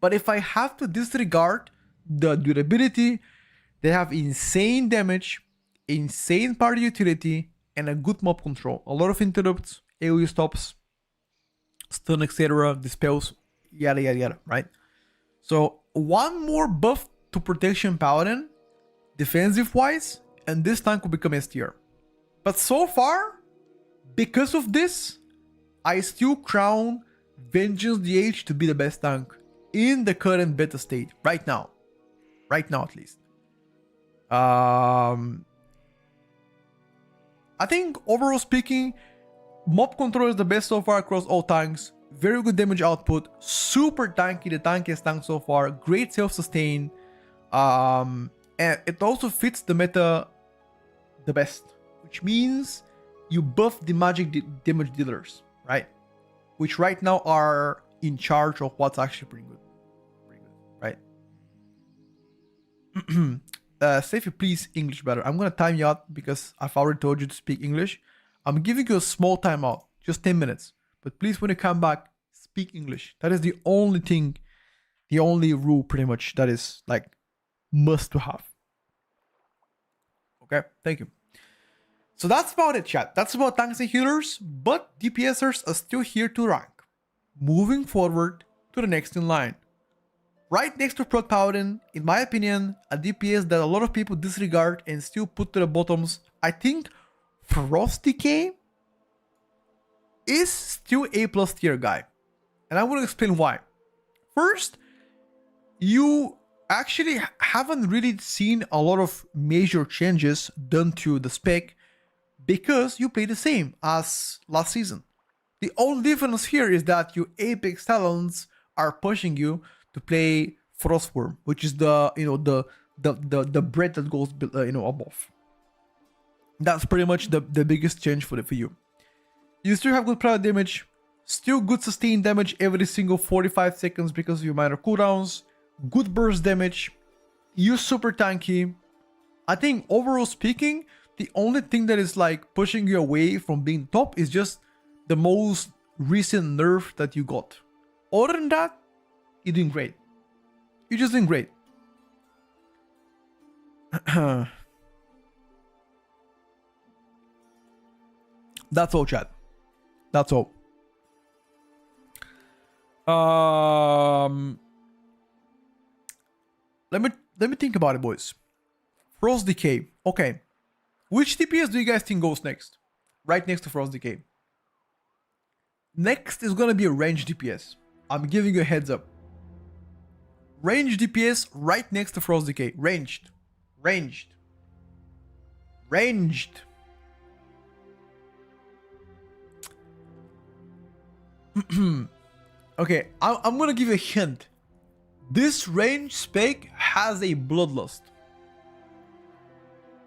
But if I have to disregard the durability, they have insane damage, insane party utility, and a good mob control. A lot of interrupts, AoE stops, stun, etc., dispels, yada yada yada, right? So one more buff to Protection Paladin, defensive wise, and this tank will become S tier. But so far, because of this, I still crown Vengeance DH to be the best tank in the current beta state right now. Right now, at least. I think overall speaking, mob control is the best so far across all tanks. Very good damage output, super tanky, the tankiest tank so far, great self-sustain, and it also fits the meta the best, which means you buff the magic damage dealers, right? Which right now are in charge of what's actually pretty good, right? Say if you please English better. I'm gonna time you out because I've already told you to speak English. I'm giving you a small timeout, just 10 minutes. But please, when you come back, speak English. That is the only thing, the only rule pretty much that is like must to have. Okay, thank you. So that's about it, chat. That's about tanks and healers, but DPSers are still here to rank. Moving forward to the next in line. Right next to Prot Paladin, in my opinion, a DPS that a lot of people disregard and still put to the bottoms, I think Frost Decay is still A+ tier guy. And I want to explain why. First, you actually haven't really seen a lot of major changes done to the spec because you play the same as last season. The only difference here is that your Apex talents are pushing you to play Frostworm, which is the the bread that goes above. That's pretty much the biggest change for you. You still have good prior damage, still good sustained damage every single 45 seconds because of your minor cooldowns, good burst damage, you're super tanky. I think overall speaking, the only thing that is like pushing you away from being top is just the most recent nerf that you got. Other than that, you're doing great. You're just doing great. That's all, chat. That's all. Let me think about it, boys. Frost Decay. Okay. Which DPS do you guys think goes next? Right next to Frost Decay. Next is gonna be a range DPS. I'm giving you a heads up. Range DPS right next to Frost Decay. Ranged. Ranged. Ranged. Okay, I'm gonna give you a hint. This range spec has a bloodlust.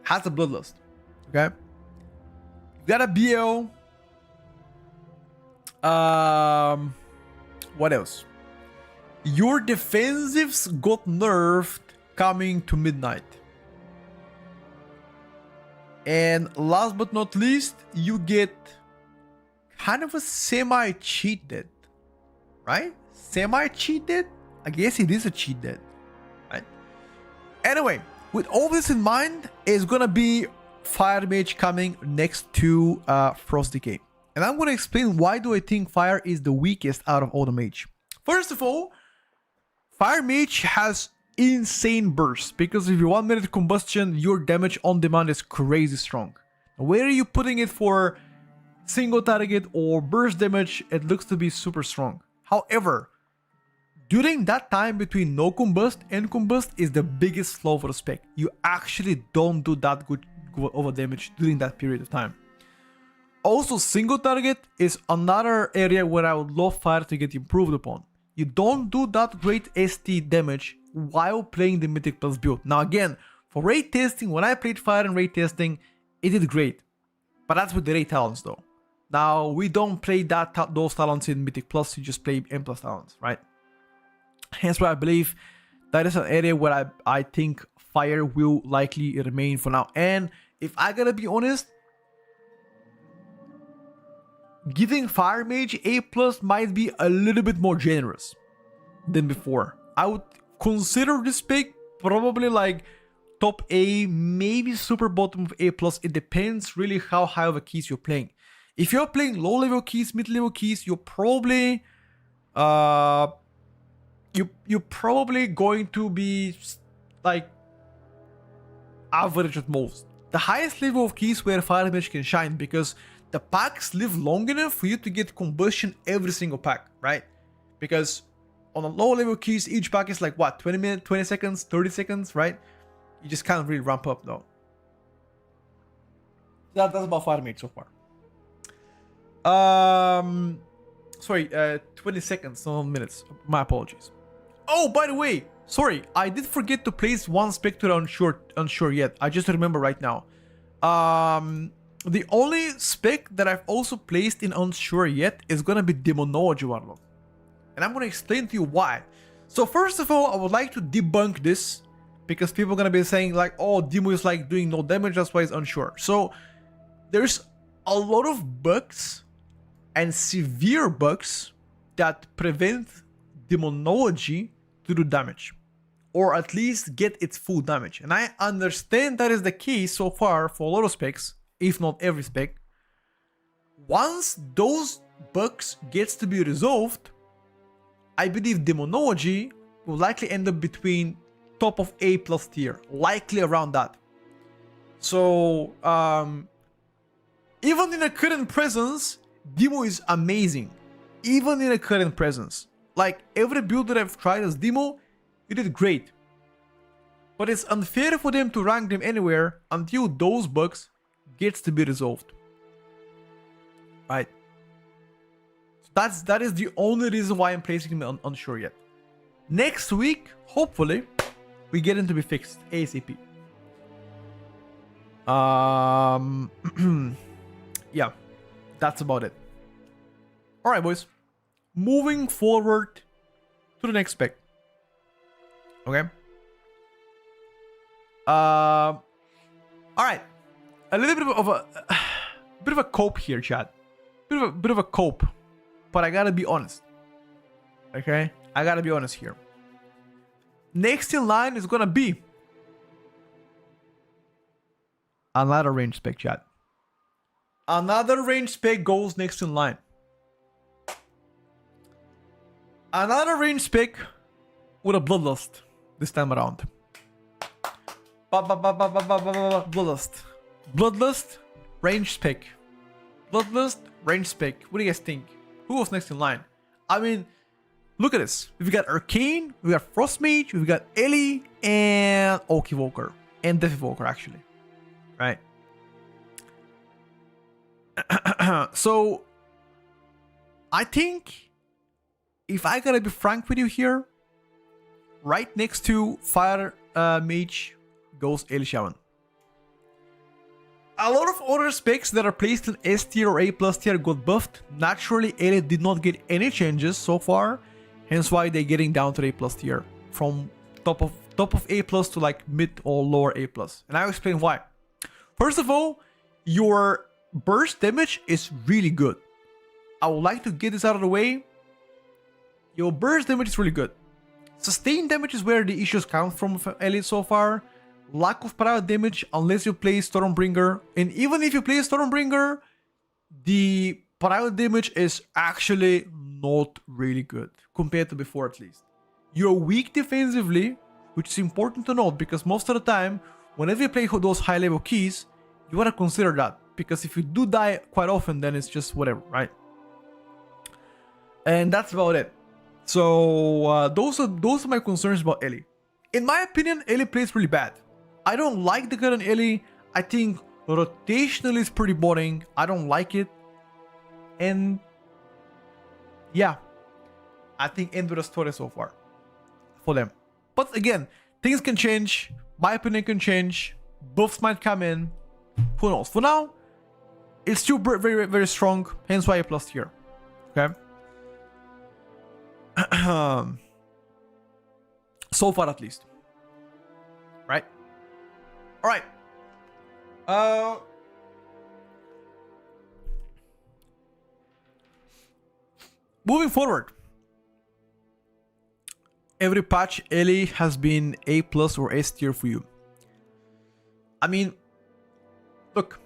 Has a bloodlust. Okay? You got a BL. What else? Your defensives got nerfed coming to midnight. And last but not least, you get kind of a semi-cheat dead. Right? Semi-cheat dead? I guess it is a cheat dead. Right? Anyway, with all this in mind, it's gonna be Fire Mage coming next to Frost Decay. And I'm gonna explain why do I think Fire is the weakest out of all the mage. First of all, Fire Mage has insane bursts because if you're 1 minute combustion, your damage on demand is crazy strong. Where are you putting it for single target or burst damage, it looks to be super strong. However, during that time between no combust and combust is the biggest flaw for the spec. You actually don't do that good over damage during that period of time. Also, single target is another area where I would love Fire to get improved upon. You don't do that great ST damage while playing the Mythic Plus build. Now again, for raid testing, when I played Fire in raid testing, it did great. But that's with the raid talents though. Now, we don't play those talents in Mythic Plus, you just play M plus talents, right? Hence why I believe that is an area where I think Fire will likely remain for now. And if I gotta be honest, giving Fire Mage A+ might be a little bit more generous than before. I would consider this pick probably like top A, maybe super bottom of A+. It depends really how high of a keys you're playing. If you're playing low level keys, mid level keys, you're probably you're probably going to be like average at most. The highest level of keys where Fire Mage can shine because the packs live long enough for you to get combustion every single pack, right? Because on a low level keys, each pack is like what, 20 minutes, 20 seconds, 30 seconds, right? You just can't really ramp up though. That's about Fire Mage so far. Sorry, 20 seconds, not minutes. My apologies. Oh, by the way, sorry, I did forget to place one Spectre unsure yet. I just remember right now. The only spec that I've also placed in unsure yet is gonna be Demonology Warlock. And I'm gonna explain to you why. So first of all, I would like to debunk this because people are gonna be saying like, oh, Demo is like doing no damage, that's why it's unsure. So there's a lot of bugs and severe bugs that prevent Demonology to do damage, or at least get its full damage. And I understand that is the case so far for a lot of specs, if not every spec. Once those bugs gets to be resolved, I believe Demonology will likely end up between top of A+ tier, likely around that. So even in a current presence, Demo is amazing. Even in a current presence, like every build that I've tried as Demo, it did great. But it's unfair for them to rank them anywhere until those bugs gets to be resolved. Right. So that is the only reason why I'm placing them unsure yet. Next week, hopefully, we get them to be fixed ASAP. Yeah, that's about it. All right, boys. Moving forward to the next spec. Okay. All right. A little bit of a cope here, chat. Bit of a cope, but I gotta be honest. Okay, I gotta be honest here. Next in line is gonna be another range spec, chat. Another range spec goes next in line. Another range spec with a Bloodlust this time around. Bloodlust. Bloodlust, range spec. Bloodlust, range spec. What do you guys think? Who was next in line? I mean, look at this. We've got Arcane, we've got Frost Mage, we've got Ellie, and Oak Evoker. And Death Evoker, actually. Right? So, I think, if I gotta be frank with you here, right next to Fire Mage goes Ellie Shaman. A lot of other specs that are placed in S tier or A+ tier got buffed. Naturally, Ellie did not get any changes so far, hence why they're getting down to A+ tier from top of A+ to like mid or lower A+. And I'll explain why. First of all, your burst damage is really good. I would like to get this out of the way. Your burst damage is really good. Sustained damage is where the issues come from Elite so far. Lack of parallel damage unless you play Stormbringer. And even if you play Stormbringer, the parallel damage is actually not really good compared to before, at least. You're weak defensively, which is important to note because most of the time, whenever you play those high level keys, you want to consider that. Because if you do die quite often, then it's just whatever, right? And that's about it. So those are my concerns about Ellie. In my opinion, Ellie plays really bad. I don't like the current Ellie. I think rotationally is pretty boring. I don't like it. And yeah, I think end of the story so far for them. But again, things can change. My opinion can change. Buffs might come in. Who knows? For now, it's still very, very strong. Hence why A+ here. Okay. So far, at least. Right. All right. Moving forward. Every patch, Ellie has been A+ or S tier for you. I mean, look.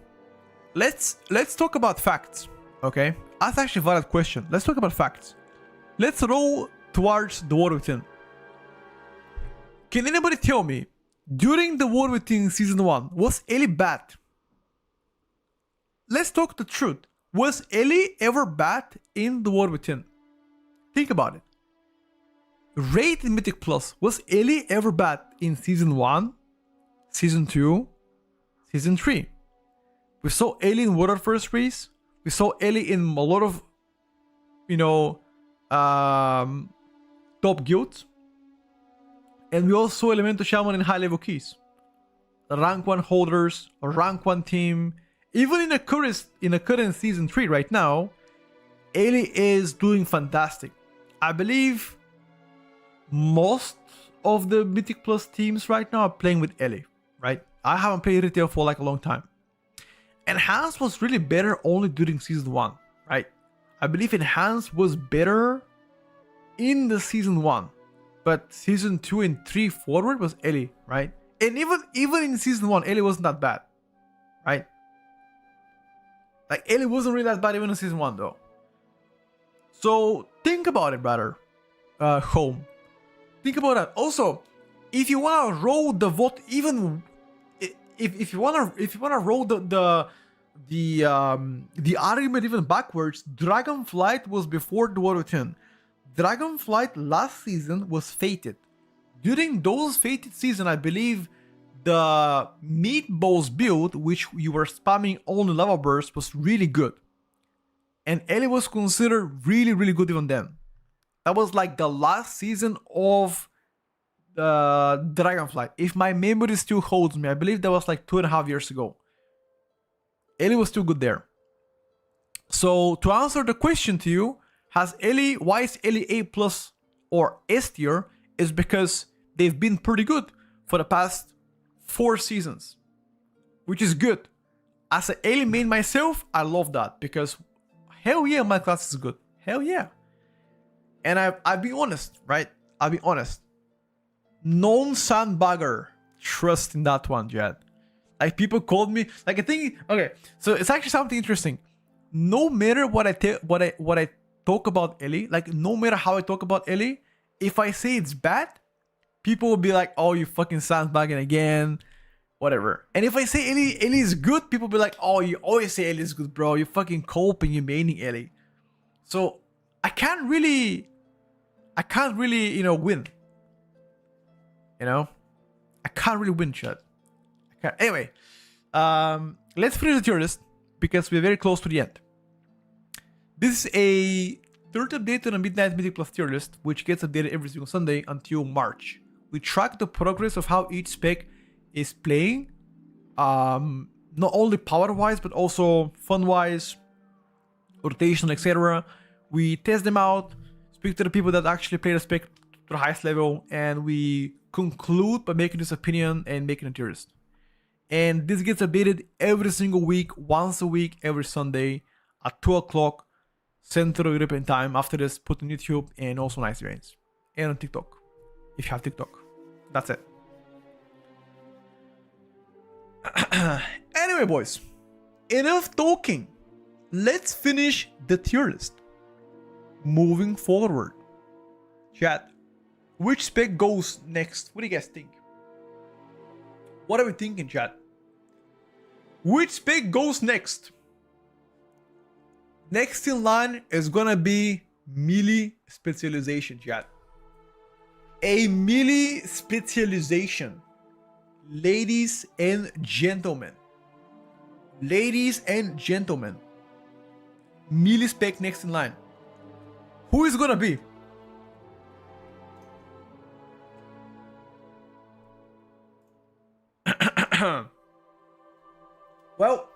Let's talk about facts. Okay. That's actually a valid question. Let's talk about facts. Let's roll towards the War Within. Can anybody tell me, during the War Within Season 1, was Ellie bad? Let's talk the truth. Was Ellie ever bad in the War Within? Think about it. Rated Mythic Plus. Was Ellie ever bad in Season 1, Season 2, Season 3? We saw Ellie in Water First Race. We saw Ellie in a lot of, you know, top guilds. And we also saw Elemental Shaman in high level keys. Rank 1 holders, a rank 1 team. Even in a current season 3 right now, Ellie is doing fantastic. I believe most of the Mythic Plus teams right now are playing with Ellie, right? I haven't played retail for like a long time. Enhanced was really better only during season 1, right? I believe Enhanced was better in the season 1, but season 2 and 3 forward was Ellie, right? And even in season 1, Ellie wasn't that bad, right? Like Ellie wasn't really that bad even in season 1 though. So think about it, brother. Home. Think about that. Also, if you wanna roll the vote, even if you wanna roll the argument even backwards, Dragonflight was before the World 10. Dragonflight last season was fated. During those fated season, I believe the meatballs build, which you were spamming only lava burst, was really good. And Ellie was considered really, really good even then. That was like the last season of the Dragonflight. If my memory still holds me, I believe that was like 2.5 years ago. Ellie was still good there. So to answer the question to you, why is Ellie A plus or S tier? Is because they've been pretty good for the past 4 seasons, which is good. As an Ellie main myself, I love that because hell yeah, my class is good. Hell yeah. And I'll be honest, right? I'll be honest. Non-sandbagger, trust in that one, Jed. Like people called me, like I think, okay, so it's actually something interesting. No matter what I talk about Ellie, like no matter how I talk about Ellie, if I say it's bad, people will be like, oh, you fucking sandbagging again, whatever. And if I say Ellie is good, people will be like, oh, you always say Ellie is good, bro. You fucking coping, you're maining Ellie. So I can't really, you know, win. You know? I can't really win, chat. Anyway, let's finish the tier list because we're very close to the end. This is a third update on a Midnight Mythic Plus tier list, which gets updated every single Sunday until March. We track the progress of how each spec is playing, not only power-wise, but also fun-wise, rotation, etc. We test them out, speak to the people that actually play the spec to the highest level, and we conclude by making this opinion and making a tier list. And this gets updated every single week, once a week, every Sunday at 2 o'clock Central European time. After this, put on YouTube and also on IceRains and on TikTok if you have TikTok. That's it. Anyway, boys, enough talking. Let's finish the tier list. Moving forward, chat, which spec goes next? What do you guys think? What are we thinking, chat? Which spec goes next? Next in line is gonna be melee specialization, chat. A melee specialization. Ladies and gentlemen. Ladies and gentlemen. Melee spec next in line. Who is gonna be? Well,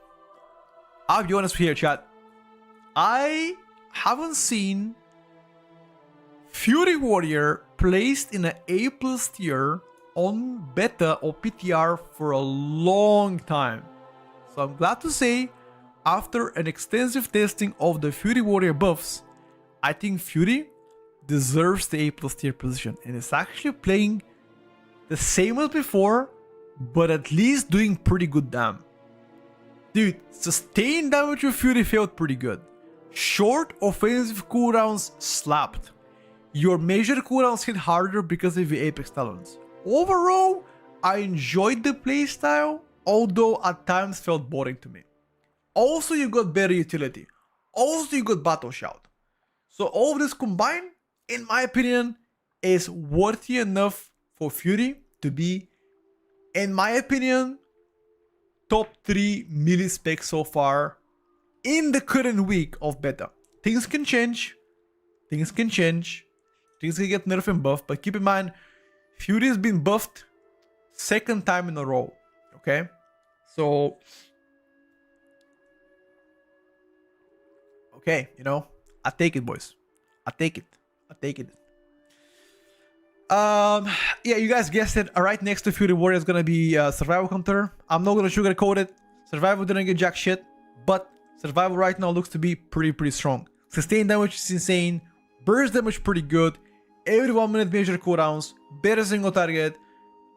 I'll be honest here, chat. I haven't seen Fury Warrior placed in an A+ tier on beta or PTR for a long time. So I'm glad to say, after an extensive testing of the Fury Warrior buffs, I think Fury deserves the A+ tier position and is actually playing the same as before, but at least doing pretty good damage. Dude, sustained damage with Fury felt pretty good. Short offensive cooldowns slapped. Your major cooldowns hit harder because of the Apex Talons. Overall, I enjoyed the playstyle, although at times felt boring to me. Also, you got better utility. Also, you got Battle Shout. So all of this combined, in my opinion, is worthy enough for Fury to be, in my opinion, top 3 melee specs so far in the current week of beta. Things can change. Things can change. Things can get nerfed and buffed. But keep in mind, Fury's been buffed second time in a row. Okay? So... okay, you know, I take it, boys. I take it. I take it. Yeah, you guys guessed it. Right next to Fury Warrior is gonna be Survival Hunter. I'm not gonna sugarcoat it. Survival didn't get jack shit, but Survival right now looks to be pretty strong. Sustain damage is insane. Burst damage pretty good. Every 1 minute major cooldowns. Better single target.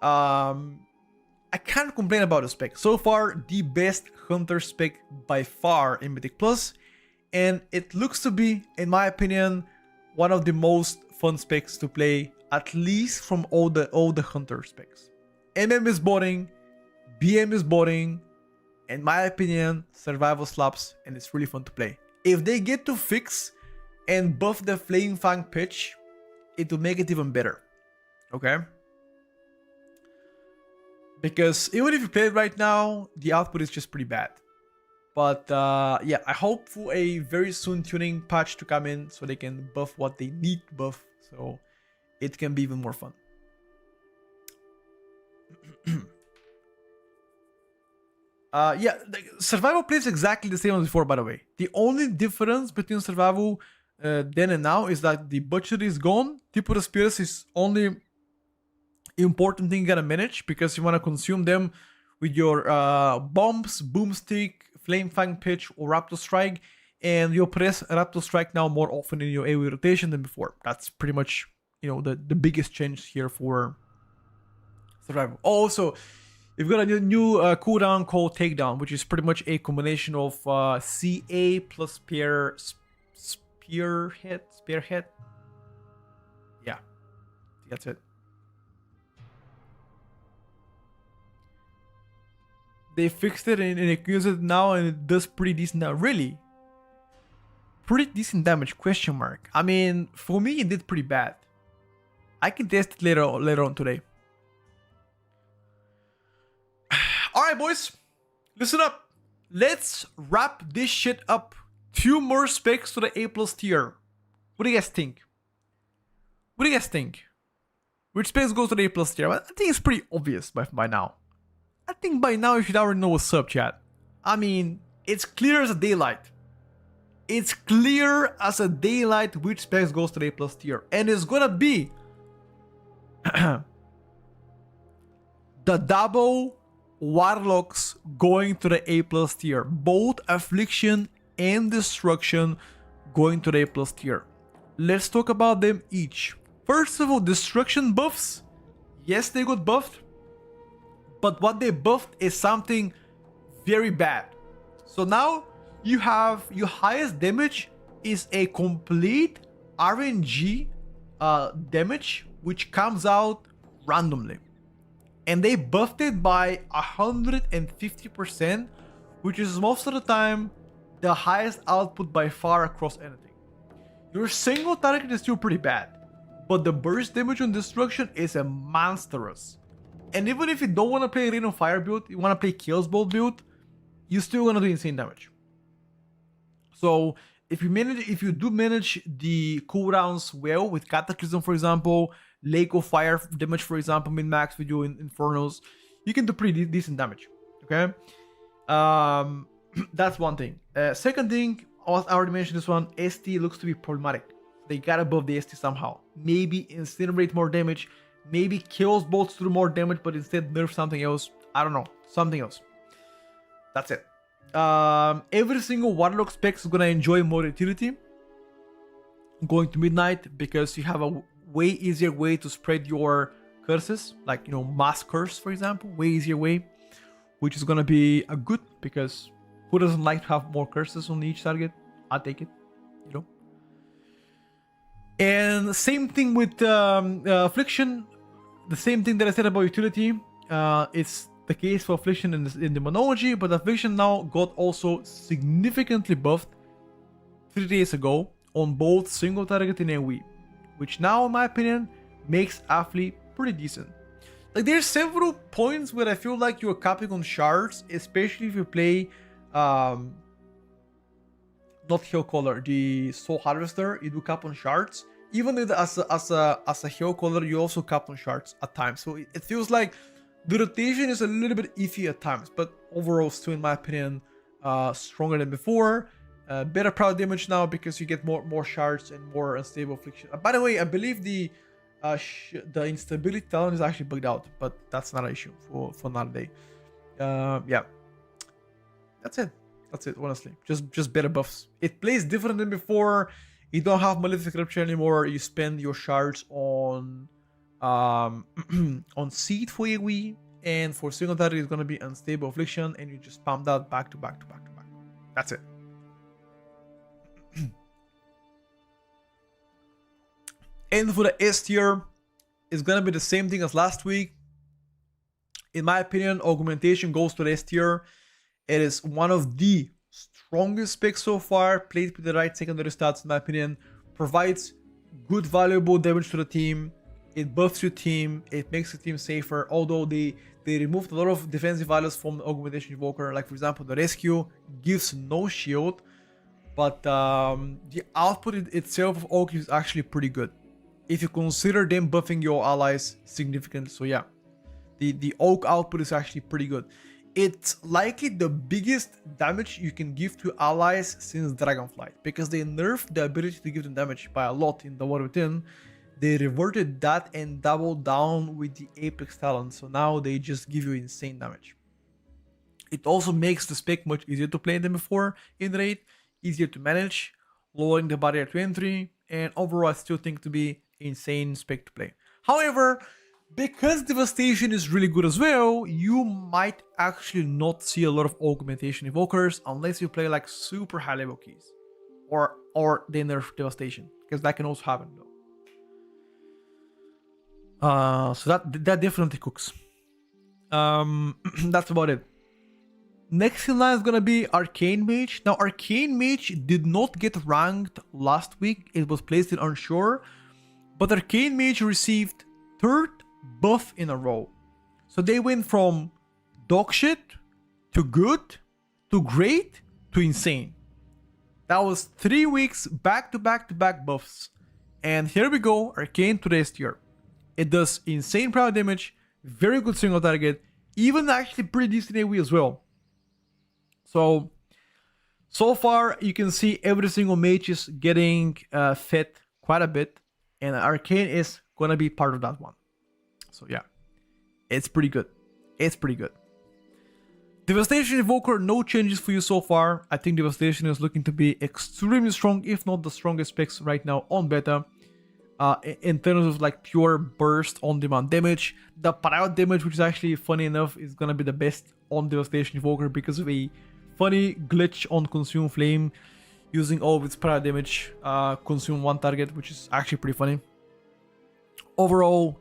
I can't complain about the spec. So far, the best Hunter spec by far in Mythic Plus. And it looks to be, in my opinion, one of the most fun specs to play, at least from all the Hunter specs. MM is boring, BM is boring, in my opinion, Survival slaps, and it's really fun to play. If they get to fix and buff the Flame Fang pitch, it will make it even better. Okay? Because even if you play it right now, the output is just pretty bad. But yeah, I hope for a very soon tuning patch to come in so they can buff what they need to buff, so it can be even more fun. Yeah, Survival plays exactly the same as before, by the way. The only difference between Survival then and now is that the butchery is gone. Tipo de Spirits is only important thing you gotta manage because you wanna consume them with your bombs, boomstick, Flame Fang pitch, or Raptor Strike, and you'll press Raptor Strike now more often in your AoE rotation than before. That's pretty much, you know, the biggest change here for Survival. Also, you've got a new cooldown called Takedown, which is pretty much a combination of CA plus Spearhead. Yeah, that's it. They fixed it and you can use it now and it does pretty decent now. Really? Pretty decent damage, question mark. I mean, for me it did pretty bad. I can test it later on today. Alright boys, listen up. Let's wrap this shit up. 2 more specs to the A+ tier. What do you guys think? What do you guys think? Which specs goes to the A+ tier? I think it's pretty obvious by now. I think by now you should already know what's up, chat. I mean, it's clear as a daylight. It's clear as a daylight which specs goes to the A+ tier. And it's gonna be the double Warlocks going to the A+ tier. Both Affliction and Destruction going to the A+ tier. Let's talk about them each. First of all, Destruction buffs. Yes, they got buffed. But what they buffed is something very bad. So now you have your highest damage is a complete RNG damage which comes out randomly. And they buffed it by 150%, which is most of the time the highest output by far across anything. Your single target is still pretty bad, but the burst damage on Destruction is a monstrous. And even if you don't want to play Rain of Fire build, you want to play Chaos Bolt build, you're still gonna do insane damage. So if you do manage the cooldowns well with Cataclysm, for example, Lake of Fire damage, for example, min-max with you in Infernos, you can do pretty decent damage. Okay, that's one thing. Second thing, I already mentioned this one. ST looks to be problematic. They gotta buff the ST somehow. Maybe incinerate more damage. Maybe Chaos Bolts do more damage, but instead nerf something else. I don't know. Something else. That's it. Every single Warlock spec is gonna enjoy more utility going to midnight because you have a way easier way to spread your curses, like, you know, mass curse, for example. Way easier way, which is gonna be a good, because who doesn't like to have more curses on each target? I'll take it, you know. And same thing with Affliction. The same thing that I said about utility, it's the case for Affliction in the Demonology, but Affliction now got also significantly buffed 3 days ago on both single target and AoE, which now, in my opinion, makes Affli pretty decent. Like there's several points where I feel like you're capping on shards, especially if you play not Hill Caller, the Soul Harvester, you do cap on shards. Even as a Hill Caller, you also cap on shards at times. So it feels like the rotation is a little bit iffy at times, but overall still in my opinion stronger than before. Better proud damage now because you get more shards and more unstable affliction. By the way, I believe the instability talent is actually bugged out, but that's not an issue for another day. Yeah, that's it. That's it, honestly. Just better buffs. It plays different than before. You don't have Malefic Rupture anymore. You spend your shards on on Seed for AoE, and for single target it's gonna be Unstable Affliction, and you just spam that back to back to back to back. That's it. And for the S tier, it's gonna be the same thing as last week. In my opinion, Augmentation goes to the S tier. It is one of the strongest picks so far, played with the right secondary stats in my opinion, provides good valuable damage to the team, it buffs your team, it makes the team safer, although they removed a lot of defensive values from the Augmentation Invoker, like for example the Rescue gives no shield, but the output itself of Oak is actually pretty good, if you consider them buffing your allies significantly. So yeah, the Oak output is actually pretty good. It's likely the biggest damage you can give to allies since Dragonflight, because they nerfed the ability to give them damage by a lot in the War Within. They reverted that and doubled down with the Apex talent, so now they just give you insane damage. It also makes the spec much easier to play than before in raid, easier to manage, lowering the barrier to entry, and overall I still think to be insane spec to play. However, because Devastation is really good as well, you might actually not see a lot of Augmentation Invokers unless you play like super high level keys. Or they nerf Devastation, because that can also happen though. So that definitely cooks. That's about it. Next in line is gonna be Arcane Mage. Now Arcane Mage did not get ranked last week, it was placed in Unsure, but Arcane Mage received third buff in a row. So they went from dog shit to good to great to insane. That was 3 weeks back to back to back buffs. And here we go, Arcane to the S tier. It does insane proud damage, very good single target, even actually pretty decent AoE as well. So far you can see every single mage is getting fed quite a bit, and Arcane is gonna be part of that one. So yeah, it's pretty good. It's pretty good. Devastation Invoker, no changes for you so far. I think Devastation is looking to be extremely strong, if not the strongest picks right now on beta. In terms of like pure burst on demand damage. The Parayot damage, which is actually funny enough, is gonna be the best on Devastation Invoker because of a funny glitch on Consume Flame, using all of its Parayot damage, consume one target, which is actually pretty funny. Overall,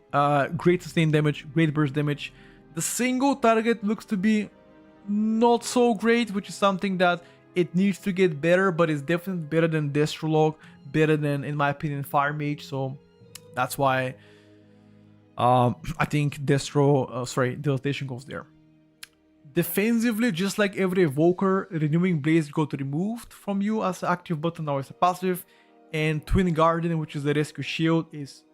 great sustain damage, great burst damage. The single target looks to be not so great, which is something that it needs to get better, but it's definitely better than Destrolog, better than, in my opinion, Fire Mage. So that's why I think Devastation goes there. Defensively, just like every Evoker, Renewing Blaze got removed from you as an active button, now it's a passive, and Twin Guardian, which is the rescue shield, is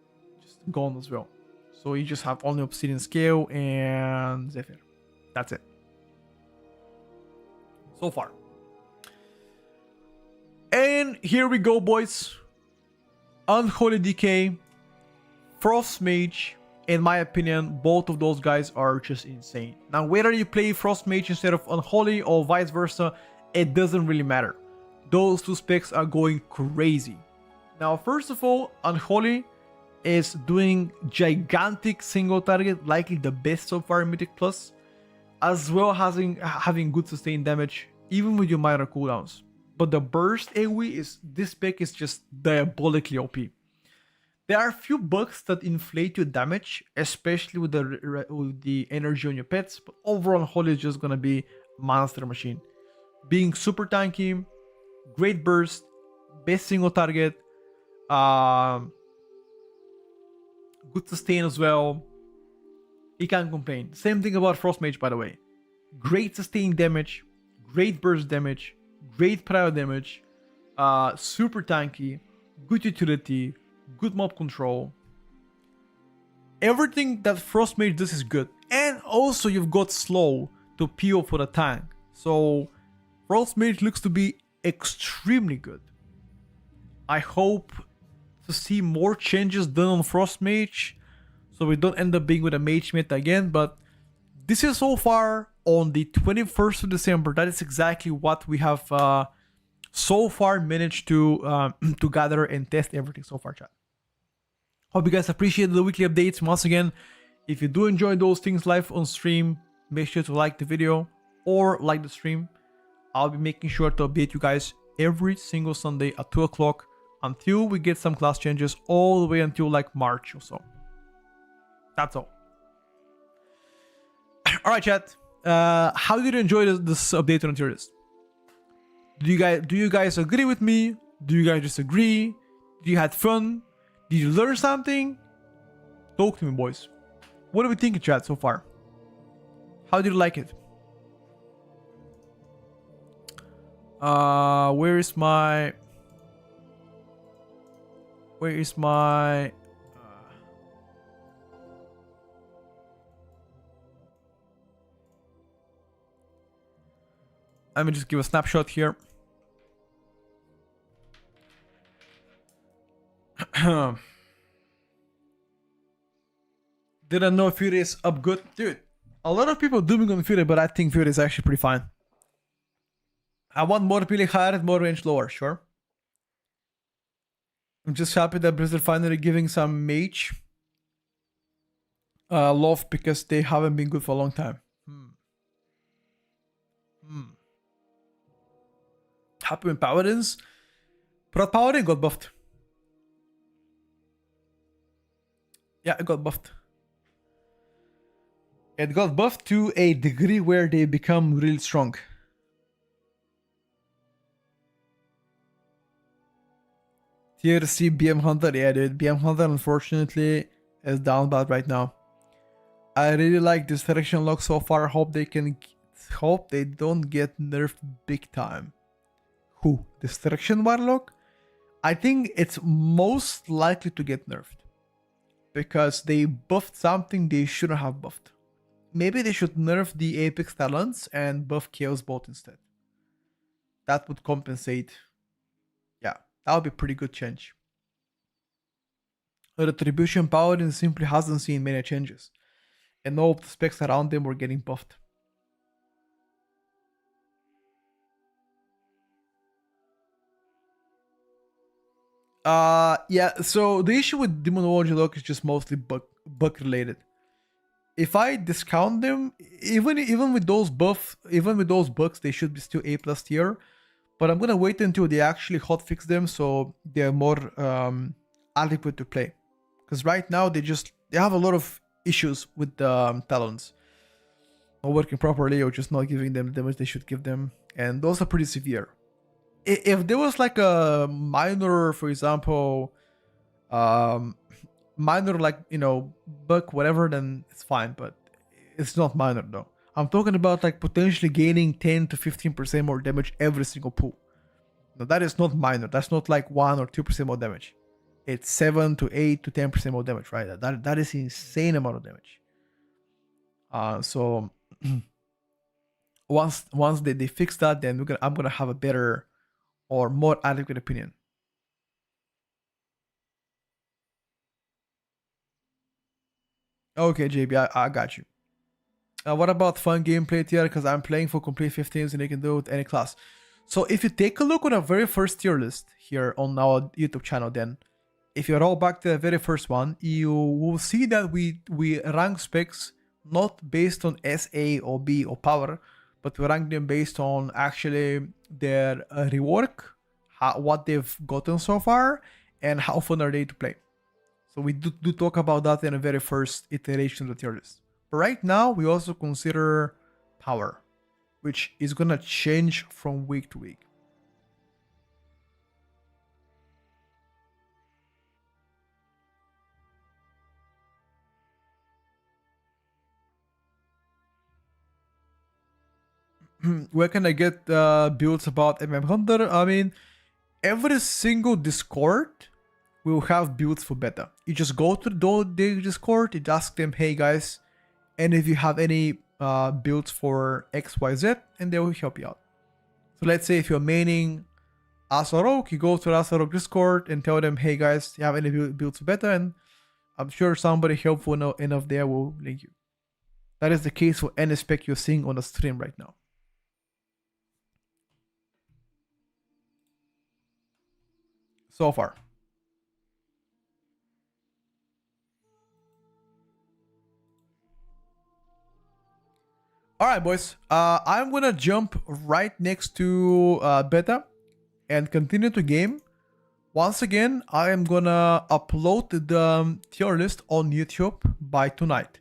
just gone as well. So you just have only Obsidian Scale and Zephyr. That's it. So far. And here we go, boys. Unholy Decay, Frost Mage. In my opinion, both of those guys are just insane. Now, whether you play Frost Mage instead of Unholy or vice versa, it doesn't really matter. Those two specs are going crazy. Now, first of all, Unholy is doing gigantic single target, likely the best so far in Mythic Plus, as well as having good sustained damage, even with your minor cooldowns. But the burst AoE this spec is just diabolically OP. There are a few bugs that inflate your damage, especially with the energy on your pets, but overall Unholy is just gonna be monster machine. Being super tanky, great burst, best single target, good sustain as well. he can't complain. Same thing about Frost Mage, by the way. Great sustaining damage, great burst damage, great prior damage, super tanky, good utility, good mob control. Everything that Frost Mage does is good. And also you've got slow to peel for the tank. So Frost Mage looks to be extremely good. I hope to see more changes done on Frost Mage so we don't end up being with a Mage meta again, but this is so far on the 21st of December. That is exactly what we have so far managed to gather and test everything so far, chat. Hope you guys appreciate the weekly updates. Once again, if you do enjoy those things live on stream, make sure to like the video or like the stream. I'll be making sure to update you guys every single Sunday at 2 o'clock until we get some class changes, all the way until like March or so. That's all. Alright, chat. How did you enjoy this update on Tierlist? Do you guys agree with me? Do you guys disagree? Do you had fun? Did you learn something? Talk to me, boys. What do we think, chat, so far? How did you like it? Where is my let me just give a snapshot here. Didn't know Fury is up good. Dude, a lot of people dooming on Fury, but I think Fury is actually pretty fine. I want more melee higher and more range lower, sure. I'm just happy that Blizzard finally giving some mage love because they haven't been good for a long time. Happy with Paladins. Proud Paladin got buffed. Yeah, it got buffed. It got buffed to a degree where they become really strong. Tier C BM Hunter, yeah dude, BM Hunter unfortunately is down bad right now. I really like this direction lock so far. Hope they don't get nerfed big time. Who? Destruction Warlock? I think it's most likely to get nerfed. Because they buffed something they shouldn't have buffed. Maybe they should nerf the Apex Talents and buff Chaos Bolt instead. That would compensate. Yeah, that would be a pretty good change. The Retribution Paladin simply hasn't seen many changes. And all of the specs around them were getting buffed. Yeah, so the issue with Demonology Lock is just mostly bug related. If I discount them, even with those bugs, they should be still A+ tier. But I'm gonna wait until they actually hotfix them so they're more adequate to play. Because right now they have a lot of issues with the talents. Not working properly or just not giving them the damage they should give them. And those are pretty severe. If there was like a minor, for example, minor like, you know, bug, whatever, then it's fine. But it's not minor though. I'm talking about like potentially gaining 10 to 15% more damage every single pull. Now that is not minor. That's not like 1 or 2% more damage. It's 7 to 8 to 10% more damage, right? That is insane amount of damage. So once they fix that, then I'm gonna have a better or more adequate opinion. Okay, JB, I got you. What about fun gameplay tier? Because I'm playing for complete 15s and you can do it with any class. So if you take a look on our very first tier list here on our YouTube channel, then if you roll back to the very first one, you will see that we rank specs not based on SA or B or power, but we rank them based on actually their rework, what they've gotten so far, and how fun are they to play. So we do talk about that in the very first iteration of the tier list. But right now, we also consider power, which is gonna change from week to week. where can I get builds about Hunter? I mean, every single Discord will have builds for beta. You just go to the Discord, you ask them, hey guys, and if you have any builds for XYZ, and they will help you out. So let's say if you're maining Asarok, you go to the Asarok Discord and tell them, hey guys, you have any builds for beta, and I'm sure somebody helpful enough there will link you. That is the case for any spec you're seeing on the stream right now. So far. Alright boys, I'm gonna jump right next to beta and continue to game. Once again, I am gonna upload the tier list on YouTube by tonight.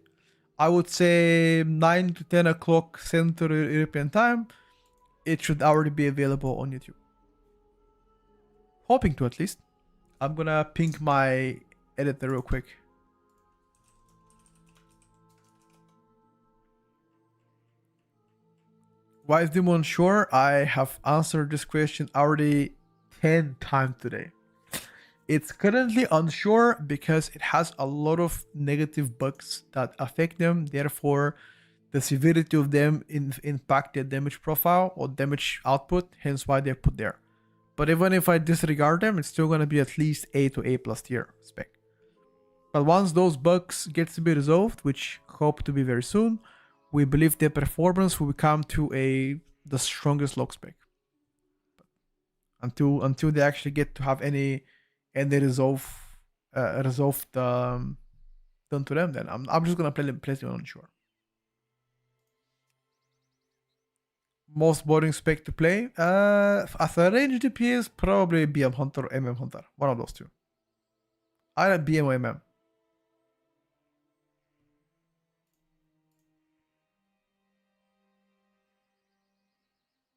I would say 9 to 10 o'clock Central European time. It should already be available on YouTube. Hoping to, at least. I'm gonna ping my editor real quick. Why is Demon unsure? I have answered this question already 10 times today. It's currently unsure because it has a lot of negative bugs that affect them. Therefore, the severity of them impact their damage profile or damage output, hence why they're put there. But even if I disregard them, it's still going to be at least A to A plus tier spec. But once those bugs get to be resolved, which hope to be very soon, we believe their performance will become to the strongest log spec. Until they actually get to have any resolved done to them, then I'm just gonna place them on sure. Most boring spec to play, as a range DPS, probably BM Hunter or MM Hunter, one of those two. Either BM or MM.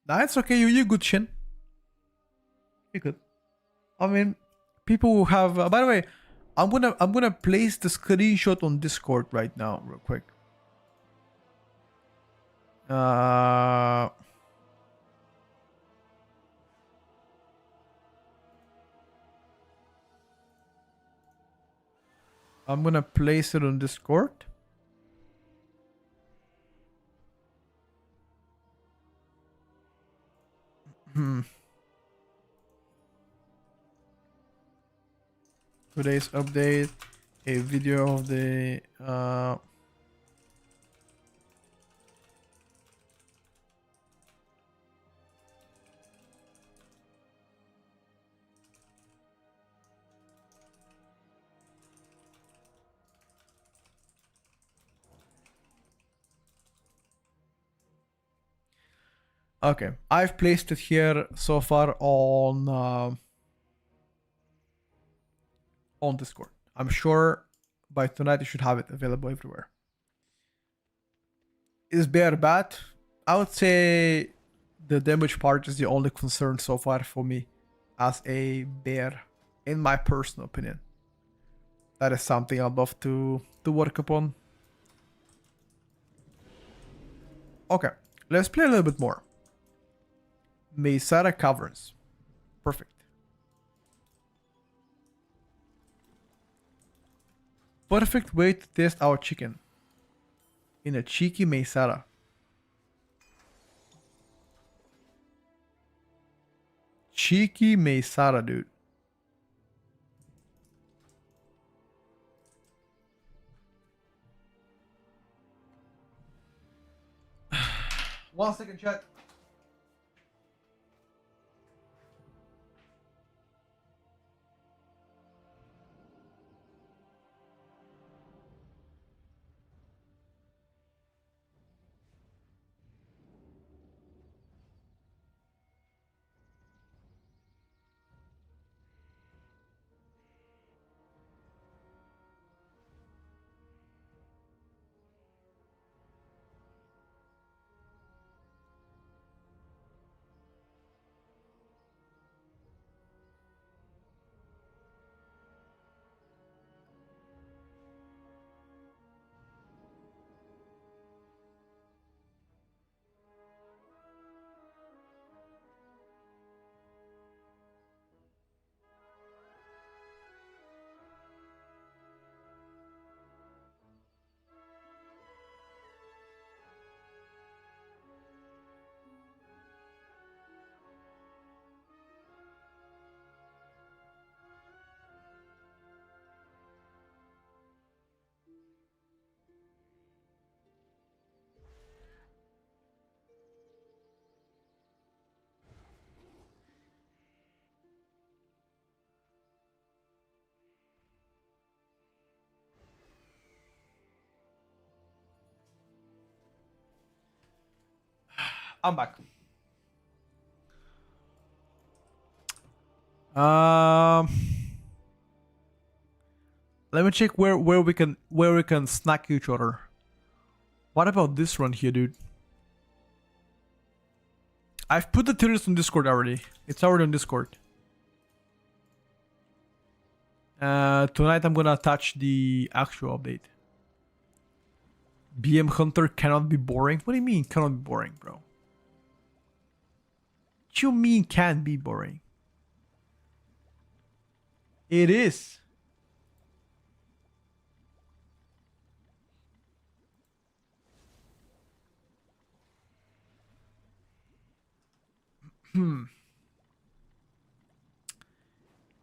Nah, it's okay. You good, Shin. You good. I mean, people who have. By the way, I'm gonna place the screenshot on Discord right now, real quick. I'm gonna place it on Discord. Today's update, a video of the okay, I've placed it here so far on Discord. I'm sure by tonight you should have it available everywhere. Is bear bad? I would say the damage part is the only concern so far for me as a bear, in my personal opinion. That is something I'd love to work upon. Okay, let's play a little bit more. Mesara Caverns. Perfect. Perfect way to test our chicken. In a cheeky Mesara. Cheeky Mesara, dude. One second, chat. I'm back. Um, let me check where we can snack each other. What about this one here, dude? I've put the Tierlist on Discord already. It's already on Discord. Tonight I'm gonna attach the actual update. BM Hunter cannot be boring. What do you mean cannot be boring, bro? What you mean can't be boring? It is.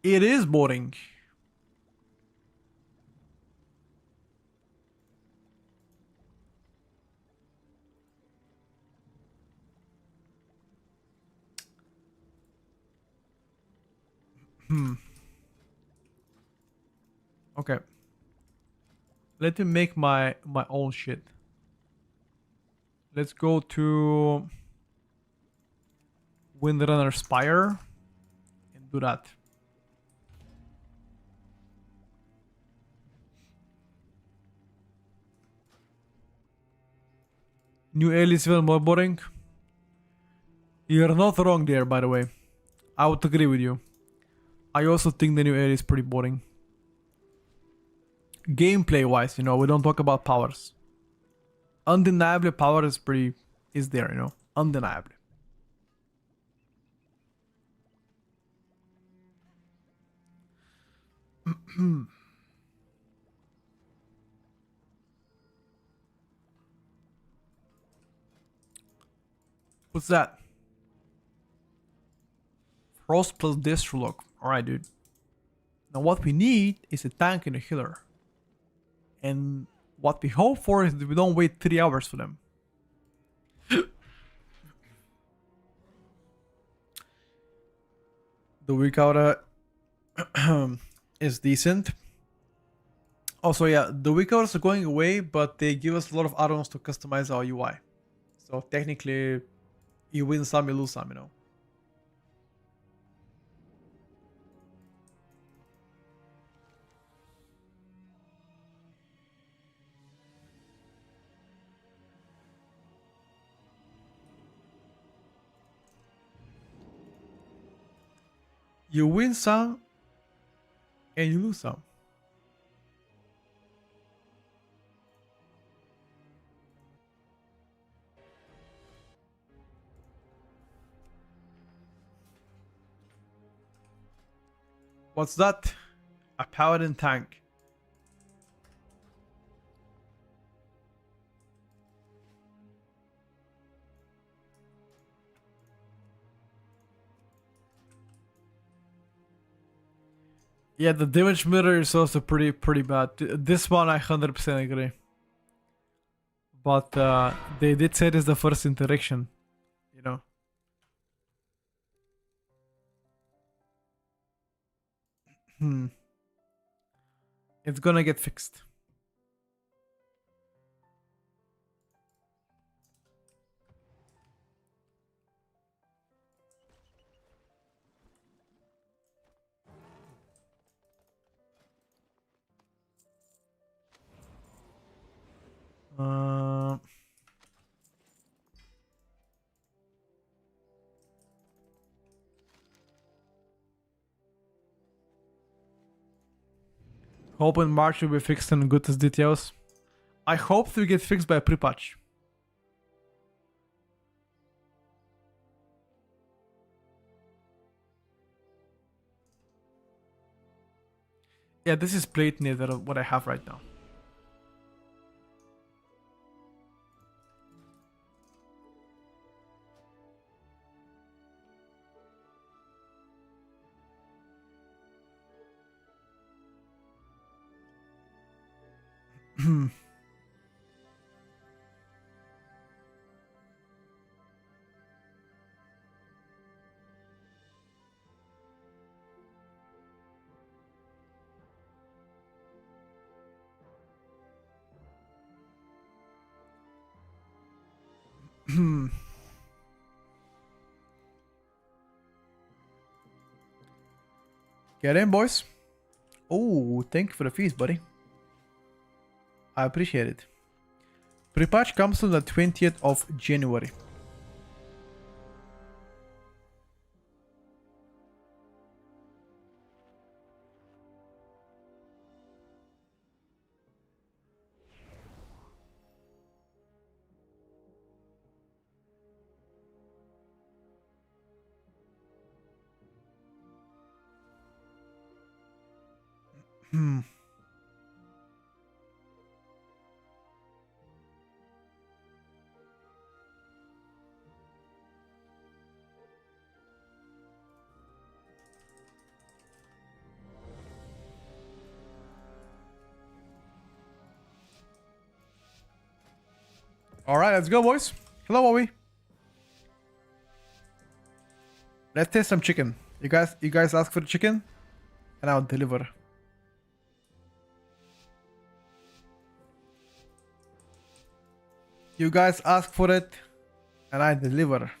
It is boring. Okay. Let me make my own shit. Let's go to Windrunner Spire and do that. New Ale is even more boring. You're not wrong there, by the way. I would agree with you. I also think the new Ale is pretty boring. Gameplay wise, you know, we don't talk about powers. Undeniably, power is there, you know, undeniably. What's that? Frost plus Destrolog. Alright, dude. Now what we need is a tank and a healer. And what we hope for is that we don't wait 3 hours for them. The weak aura is decent. Also, yeah, the weak auras are going away, but they give us a lot of add-ons to customize our UI. So technically, you win some, you lose some, you know. You win some, and you lose some. What's that? A paladin tank. Yeah, the damage meter is also pretty bad. This one I 100% agree. But they did say this is the first interaction, you know. It's gonna get fixed. Hope in March will be fixed and good as details. I hope to get fixed by a pre-patch. Yeah, this is plate near what I have right now. Get in, boys. Oh, thank you for the feast, buddy. I appreciate it. Pre-patch comes on the 20th of January. Hmm. All right, let's go, boys. Hello, Owie. Let's taste some chicken. You guys ask for the chicken, and I'll deliver. You guys ask for it, and I deliver.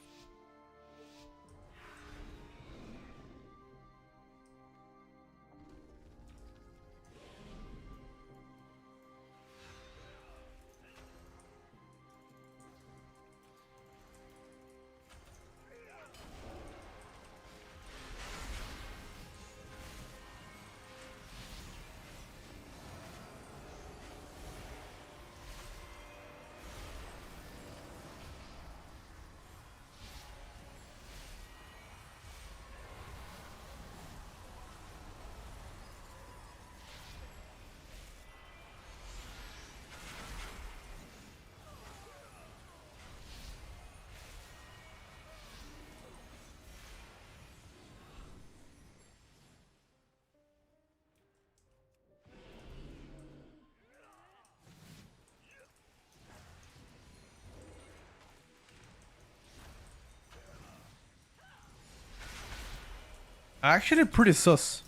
Actually, pretty sus.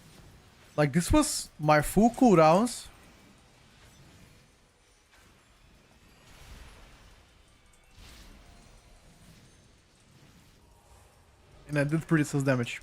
Like, this was my full cooldowns. And I did pretty sus damage.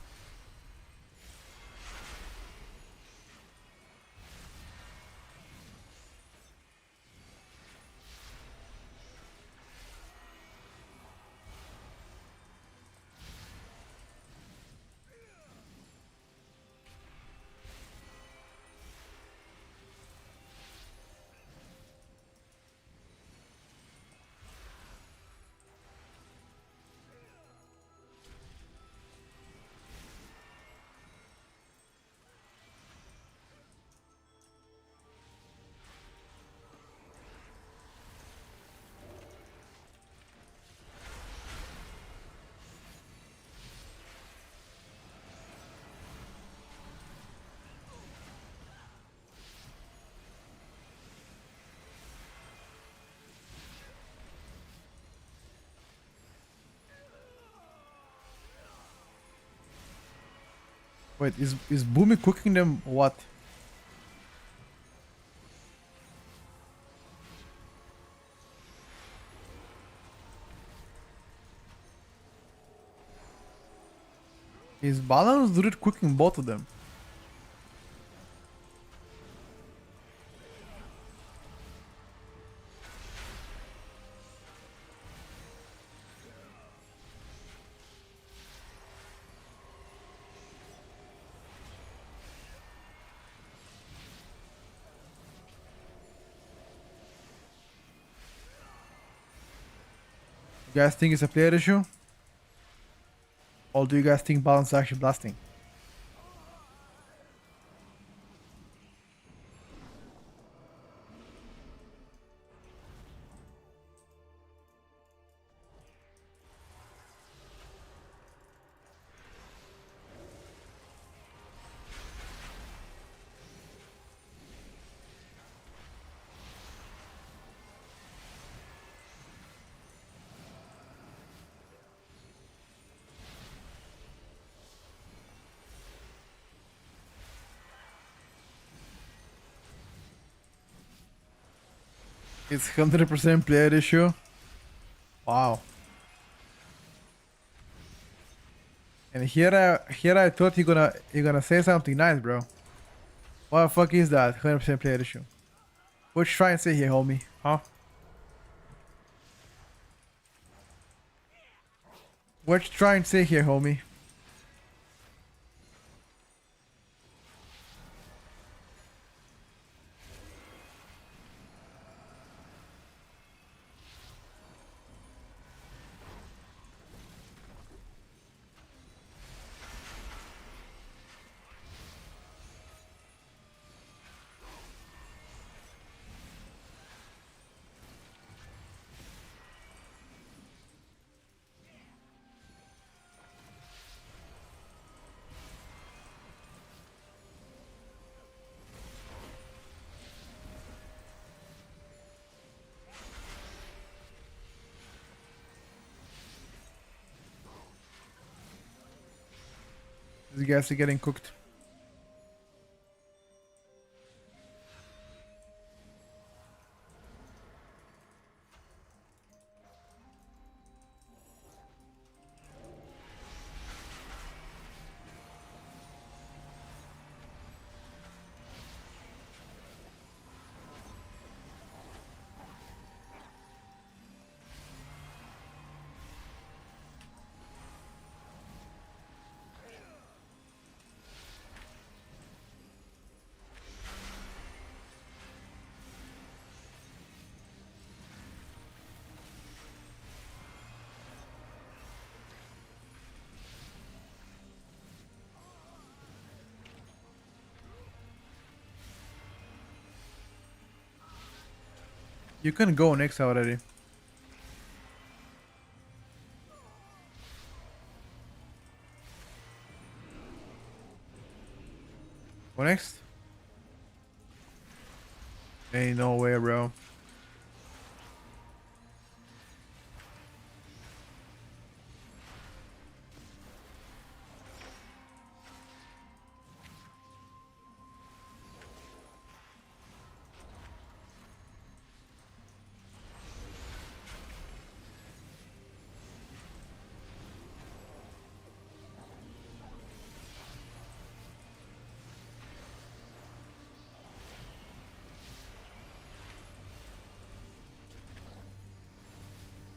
Wait, is Boomy cooking them what? Is Balance Druid cooking both of them? You guys think it's a player issue? Or do you guys think Balance is actually blasting? It's 100% player issue. Wow. And here I thought you're gonna say something nice, bro. What the fuck is that? 100% player issue. What you trying to say here, homie? Huh? What you trying to say here, homie? These guys are getting cooked. You can go next already. Go next? Ain't no way, bro.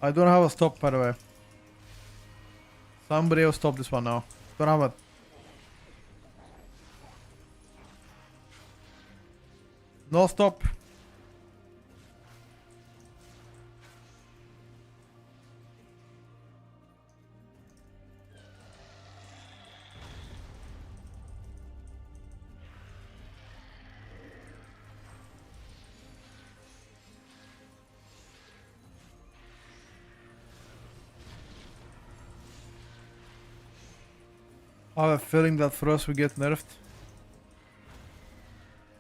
I don't have a stop, by the way. Somebody else stop this one now. Don't have a... No stop. I have a feeling that for us we get nerfed.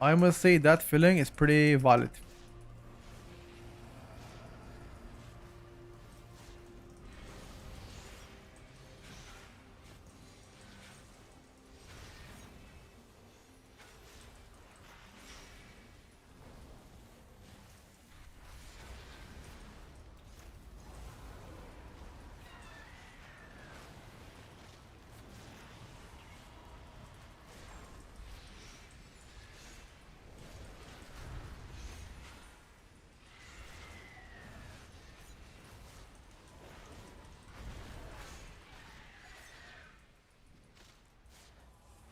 I must say that feeling is pretty valid.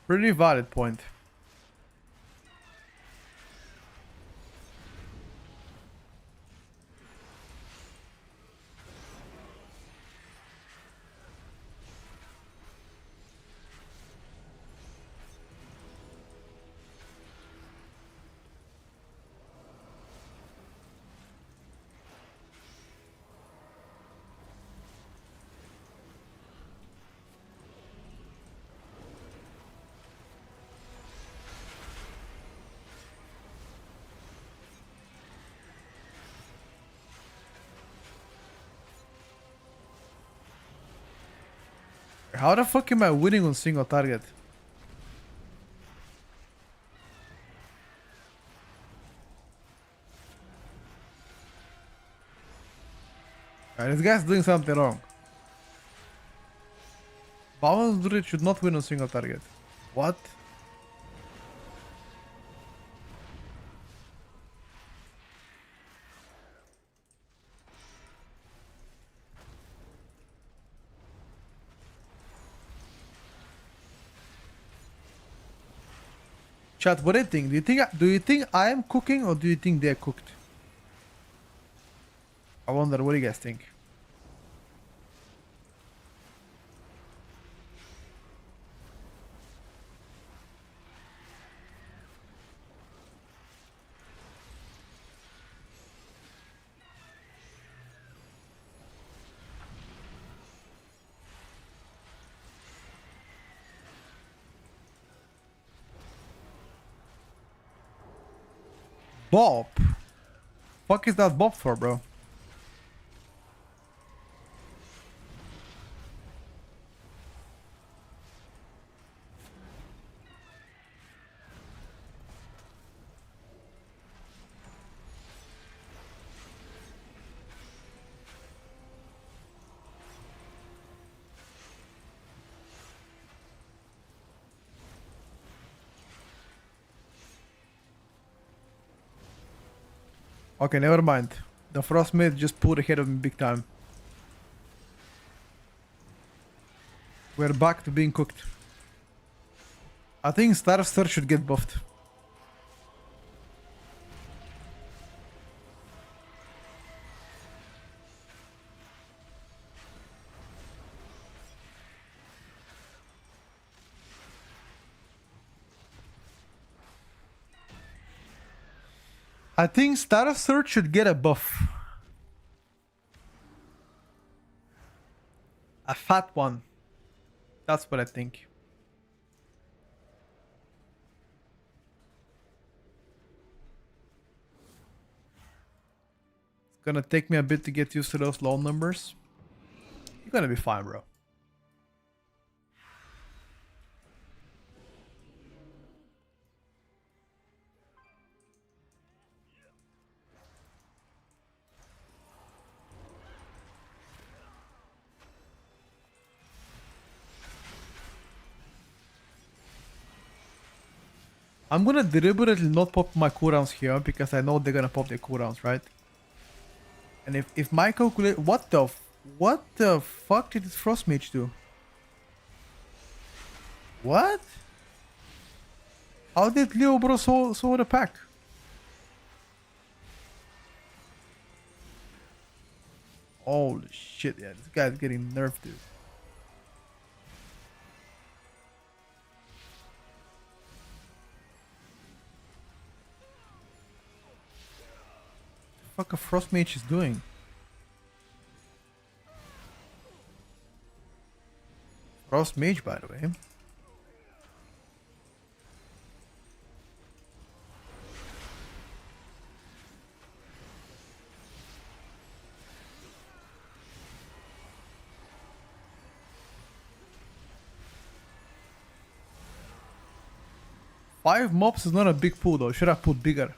Pretty valid point. How the fuck am I winning on single target? Alright, this guy's doing something wrong. Balance Druid should not win on single target. What? Chat, what do you think? Do you think I am cooking or do you think they're cooked? I wonder, what do you guys think? Bob? Fuck is that Bob for, bro? Okay, never mind. The Frostmate just pulled ahead of me big time. We're back to being cooked. I think Starster should get buffed. I think Starster should get a buff. A fat one. That's what I think. It's gonna take me a bit to get used to those low numbers. You're gonna be fine, bro. I'm gonna deliberately not pop my cooldowns here because I know they're gonna pop their cooldowns, right? And if my calculate, what the fuck did this Frost Mage do? What? How did Leo Bro saw the pack? Holy shit, yeah, this guy's getting nerfed, dude. What the fuck a Frost Mage is doing? Frost Mage, by the way. Five mobs is not a big pool though. Should have put bigger.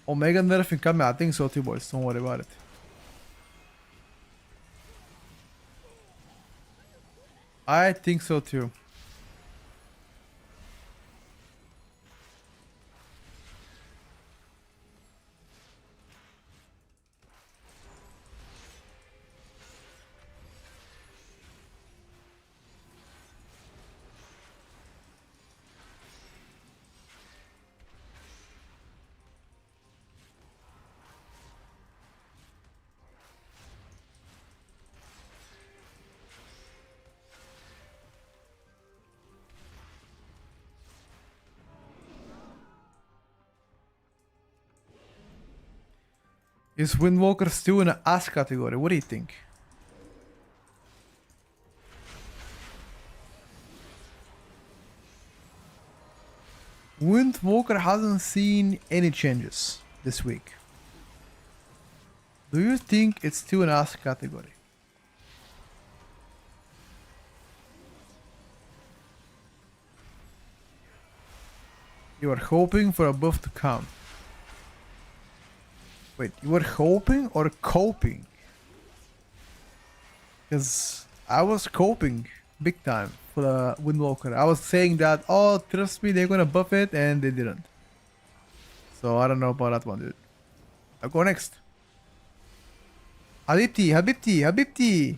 Omega nerfing coming. I think so too, boys. Don't worry about it. I think so too. Is Windwalker still in an ass category? What do you think? Windwalker hasn't seen any changes this week. Do you think it's still an ass category? You are hoping for a buff to come. Wait, you were hoping or coping? Because I was coping big time for the Windwalker. I was saying that, oh, trust me, they're gonna buff it, and they didn't. So I don't know about that one, dude. I'll go next. Habibti, Habibti, Habibti!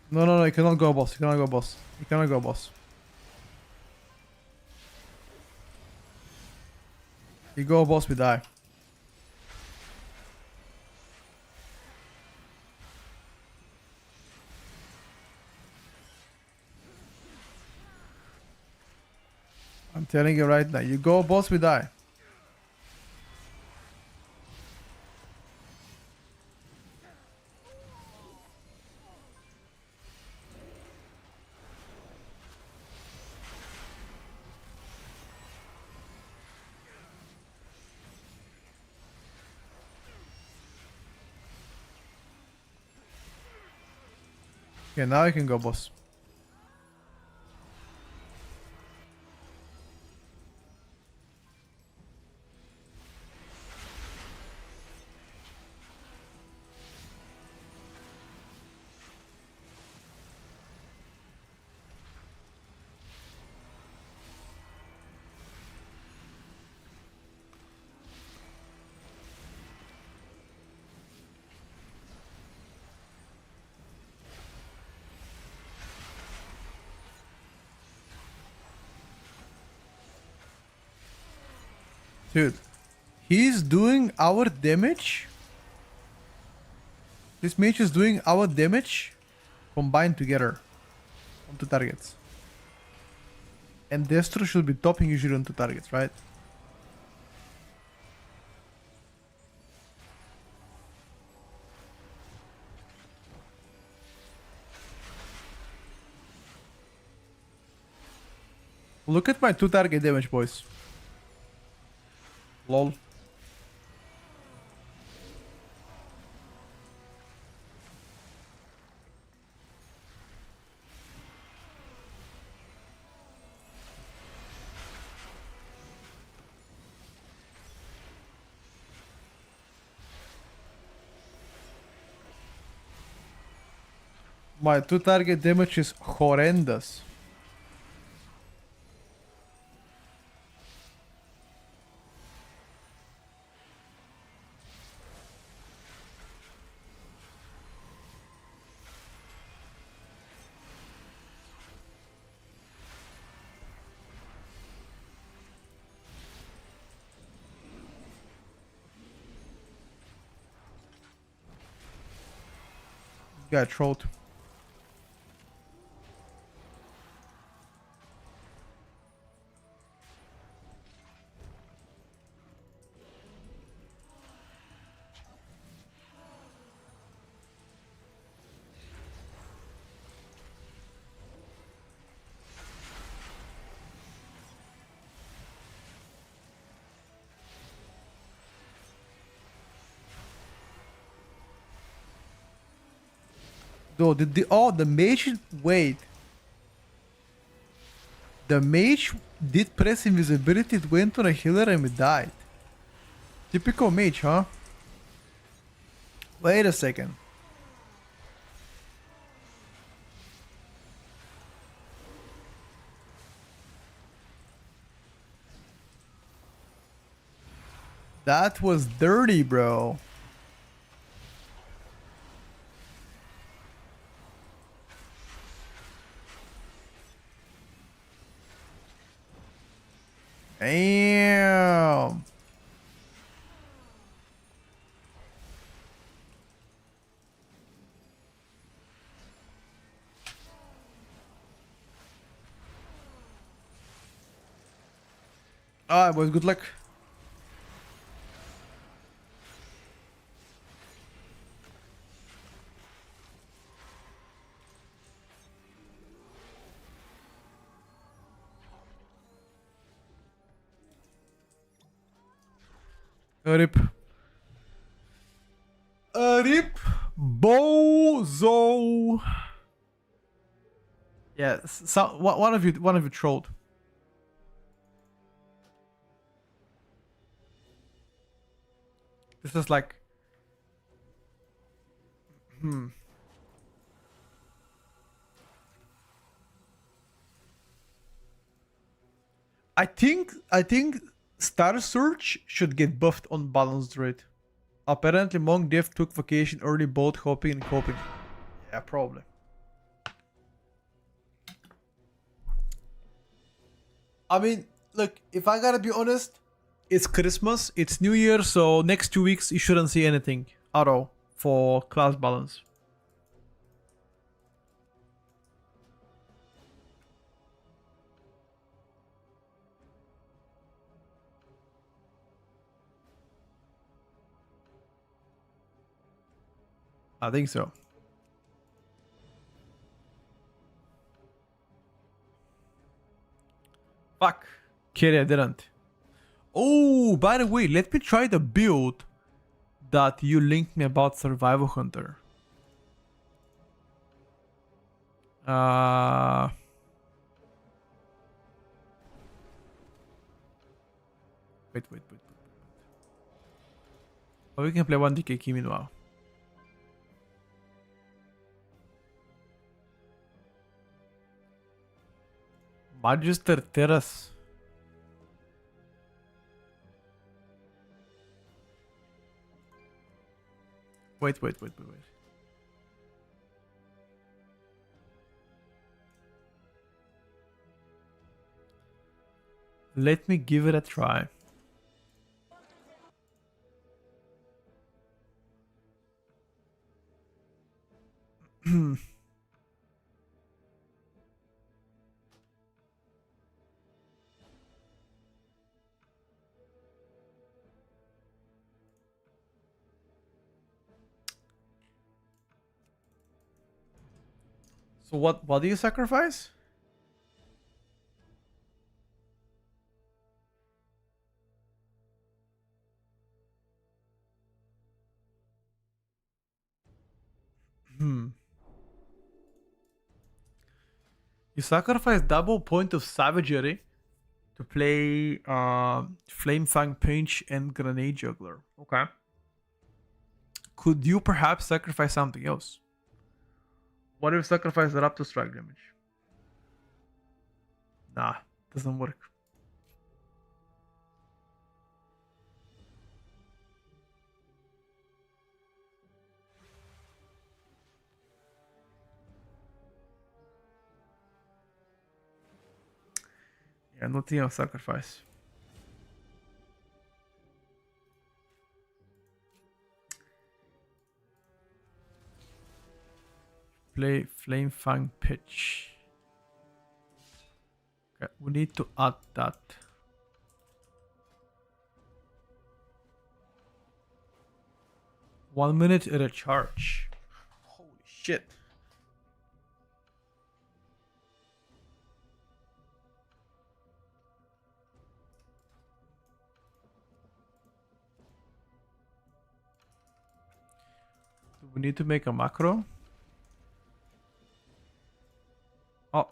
No, no, no, you cannot go, boss. You cannot go, boss. You cannot go, boss. You go, boss, we die. I'm telling you right now. You go, boss, we die. Okay, now you can go, boss. Dude, he's doing our damage. This mage is doing our damage combined together on 2 targets. And Destro should be topping usually on 2 targets, right? Look at my 2 target damage, boys. Lol. My 2 target damage is horrendous. Got trolled. Though the mage, wait. The mage did press invisibility, it went on a healer and it died. Typical mage, huh? Wait a second. That was dirty, bro. Damn. Ah, boys, good luck. Rip. Rip. Bozo. Yeah, so one of you trolled. This is like, I think Star Search should get buffed on balanced rate. Apparently Monk Dev took vacation early, both hopping and coping. Yeah, probably. I mean, look, if I gotta be honest, it's Christmas, it's New Year, so next 2 weeks you shouldn't see anything at all for class balance. I think so. Fuck. Kidding, I didn't. Oh, by the way, let me try the build that you linked me about Survival Hunter. Wait. Oh, we can play 1DK Kimi now. Magister Terrace. Wait. Let me give it a try. So what do you sacrifice? You sacrifice double point of savagery to play Flame Fang Pinch and Grenade Juggler. Okay. Could you perhaps sacrifice something else? What if you sacrifice the Raptor Strike damage? Nah, doesn't work. Yeah, nothing else sacrifice. Play Flame Fang Pitch. Okay, we need to add that. One minute at a charge. Holy shit. Do we need to make a macro? Oh.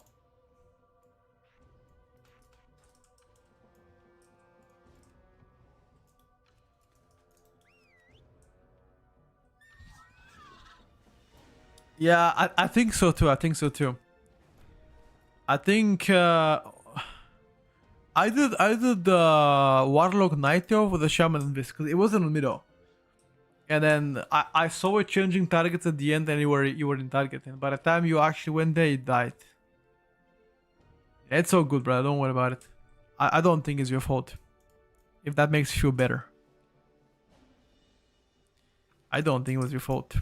Yeah, I think so too. I think so too. I think I did the Warlock Night Elf with the Shaman Invis because it was in the middle. And then I saw it changing targets at the end and you were in target. And by the time you actually went there, it died. It's all good, brother. Don't worry about it. I don't think it's your fault. If that makes you feel better. I don't think it was your fault.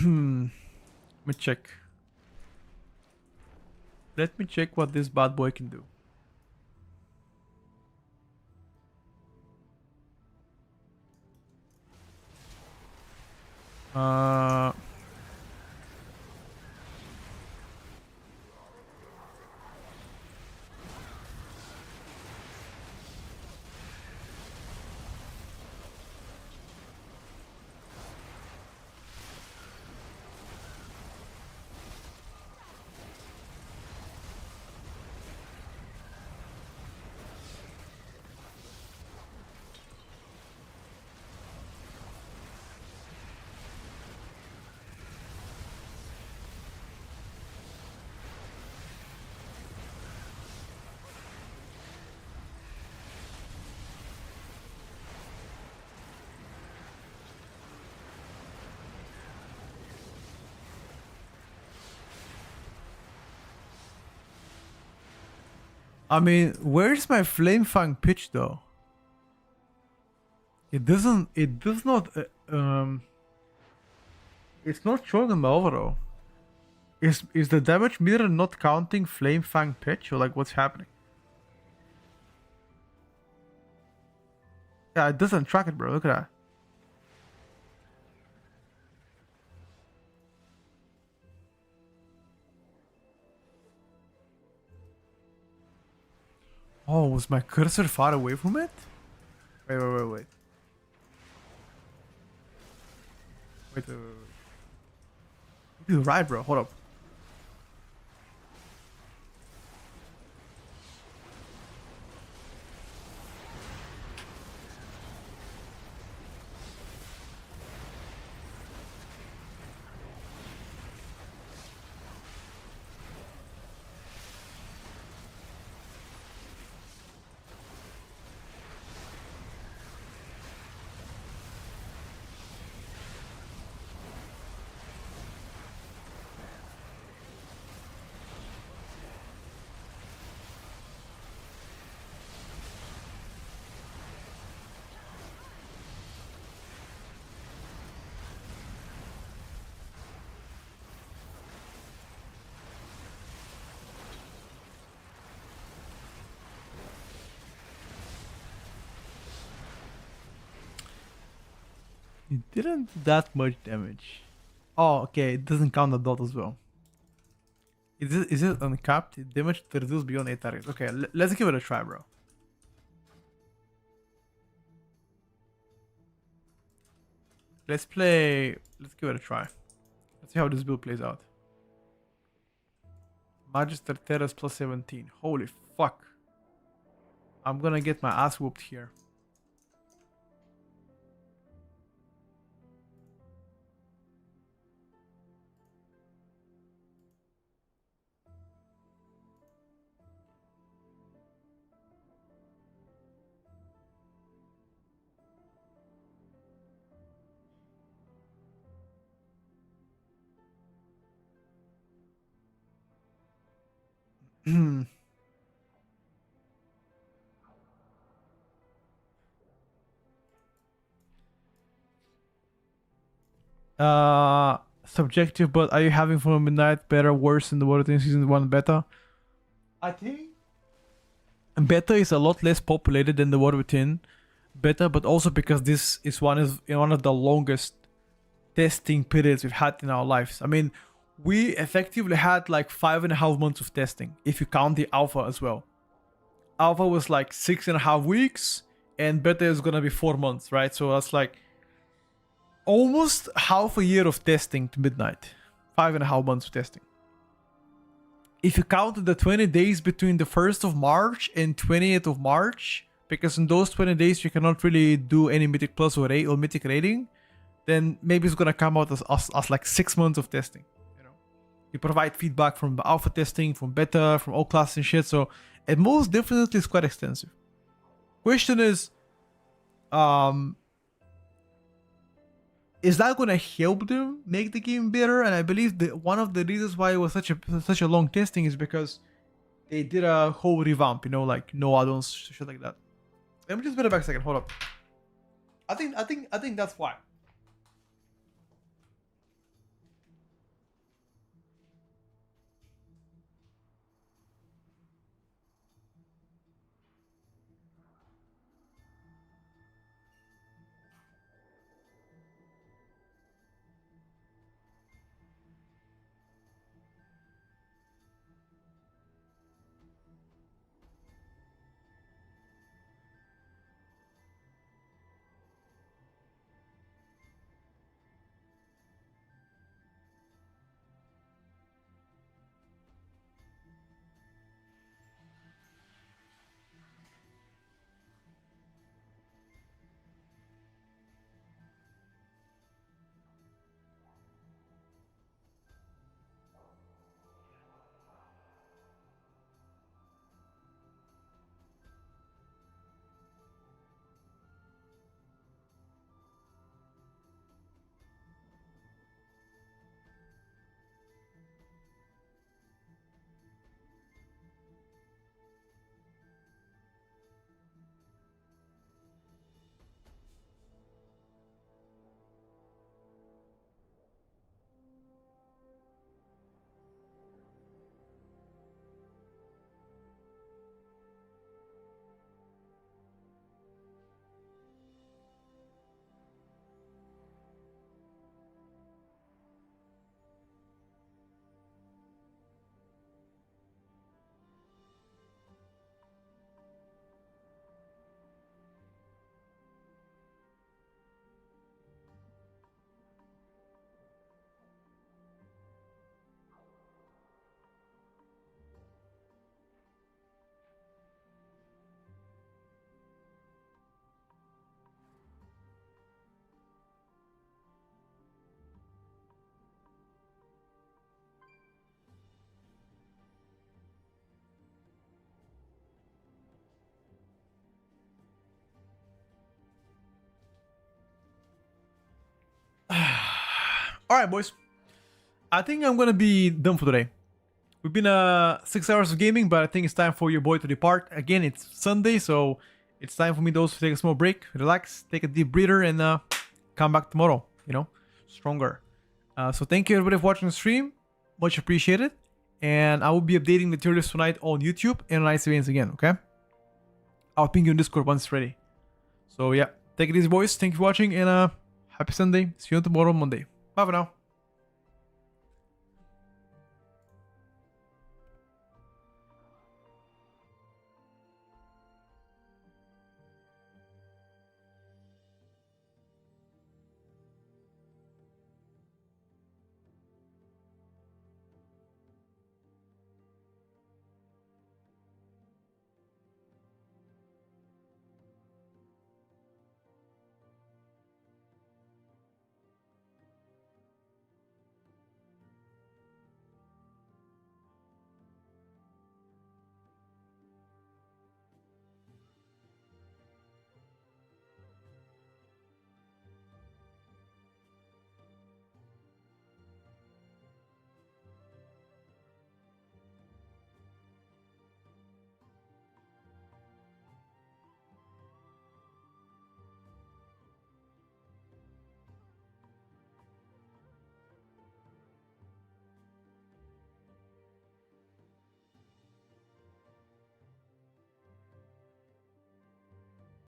Let me check. Let me check what this bad boy can do. Uh, I mean, where's my Flame Fang pitch though? It doesn't. It does not. It's not showing on my overall. Is the damage meter not counting Flame Fang pitch or like what's happening? Yeah, it doesn't track it, bro. Look at that. Oh, was my cursor far away from it? Wait. Wait. You're right, bro. Hold up. It didn't do that much damage. Oh, okay. It doesn't count the dot as well. Is it uncapped? Damage to reduce beyond 8 targets. Okay, let's give it a try, bro. Let's give it a try. Let's see how this build plays out. Magister Terrace plus 17. Holy fuck. I'm gonna get my ass whooped here. Subjective, but are you having fun midnight better, worse than the Water Season 1 beta? I think beta is a lot less populated than the world within beta, but also because this is one of the longest testing periods we've had in our lives. I mean, we effectively had like 5.5 months of testing if you count the alpha as well. Alpha was like 6.5 weeks, and beta is gonna be 4 months, right? So that's like almost half a year of testing to midnight. 5.5 months of testing. If you count the 20 days between the 1st of March and 20th of March, because in those 20 days you cannot really do any Mythic Plus or Mythic rating, then maybe it's gonna come out as like 6 months of testing. You know, you provide feedback from the alpha testing, from beta, from all classes and shit. So it most definitely is quite extensive. Question is that gonna help them make the game better? And I believe that one of the reasons why it was such a long testing is because they did a whole revamp, you know, like no add-ons, shit like that. Let me just put it back a second. Hold up. I think that's why. Alright, boys. I think I'm gonna be done for today. We've been 6 hours of gaming, but I think it's time for your boy to depart. Again, it's Sunday, so it's time for me to also take a small break, relax, take a deep breather, and come back tomorrow, you know, stronger. So thank you everybody for watching the stream. Much appreciated. And I will be updating the tier list tonight on YouTube and on ICVNs again, okay? I'll ping you on Discord once it's ready. So yeah, take it easy, boys. Thank you for watching, and happy Sunday. See you tomorrow, Monday. Bye for now.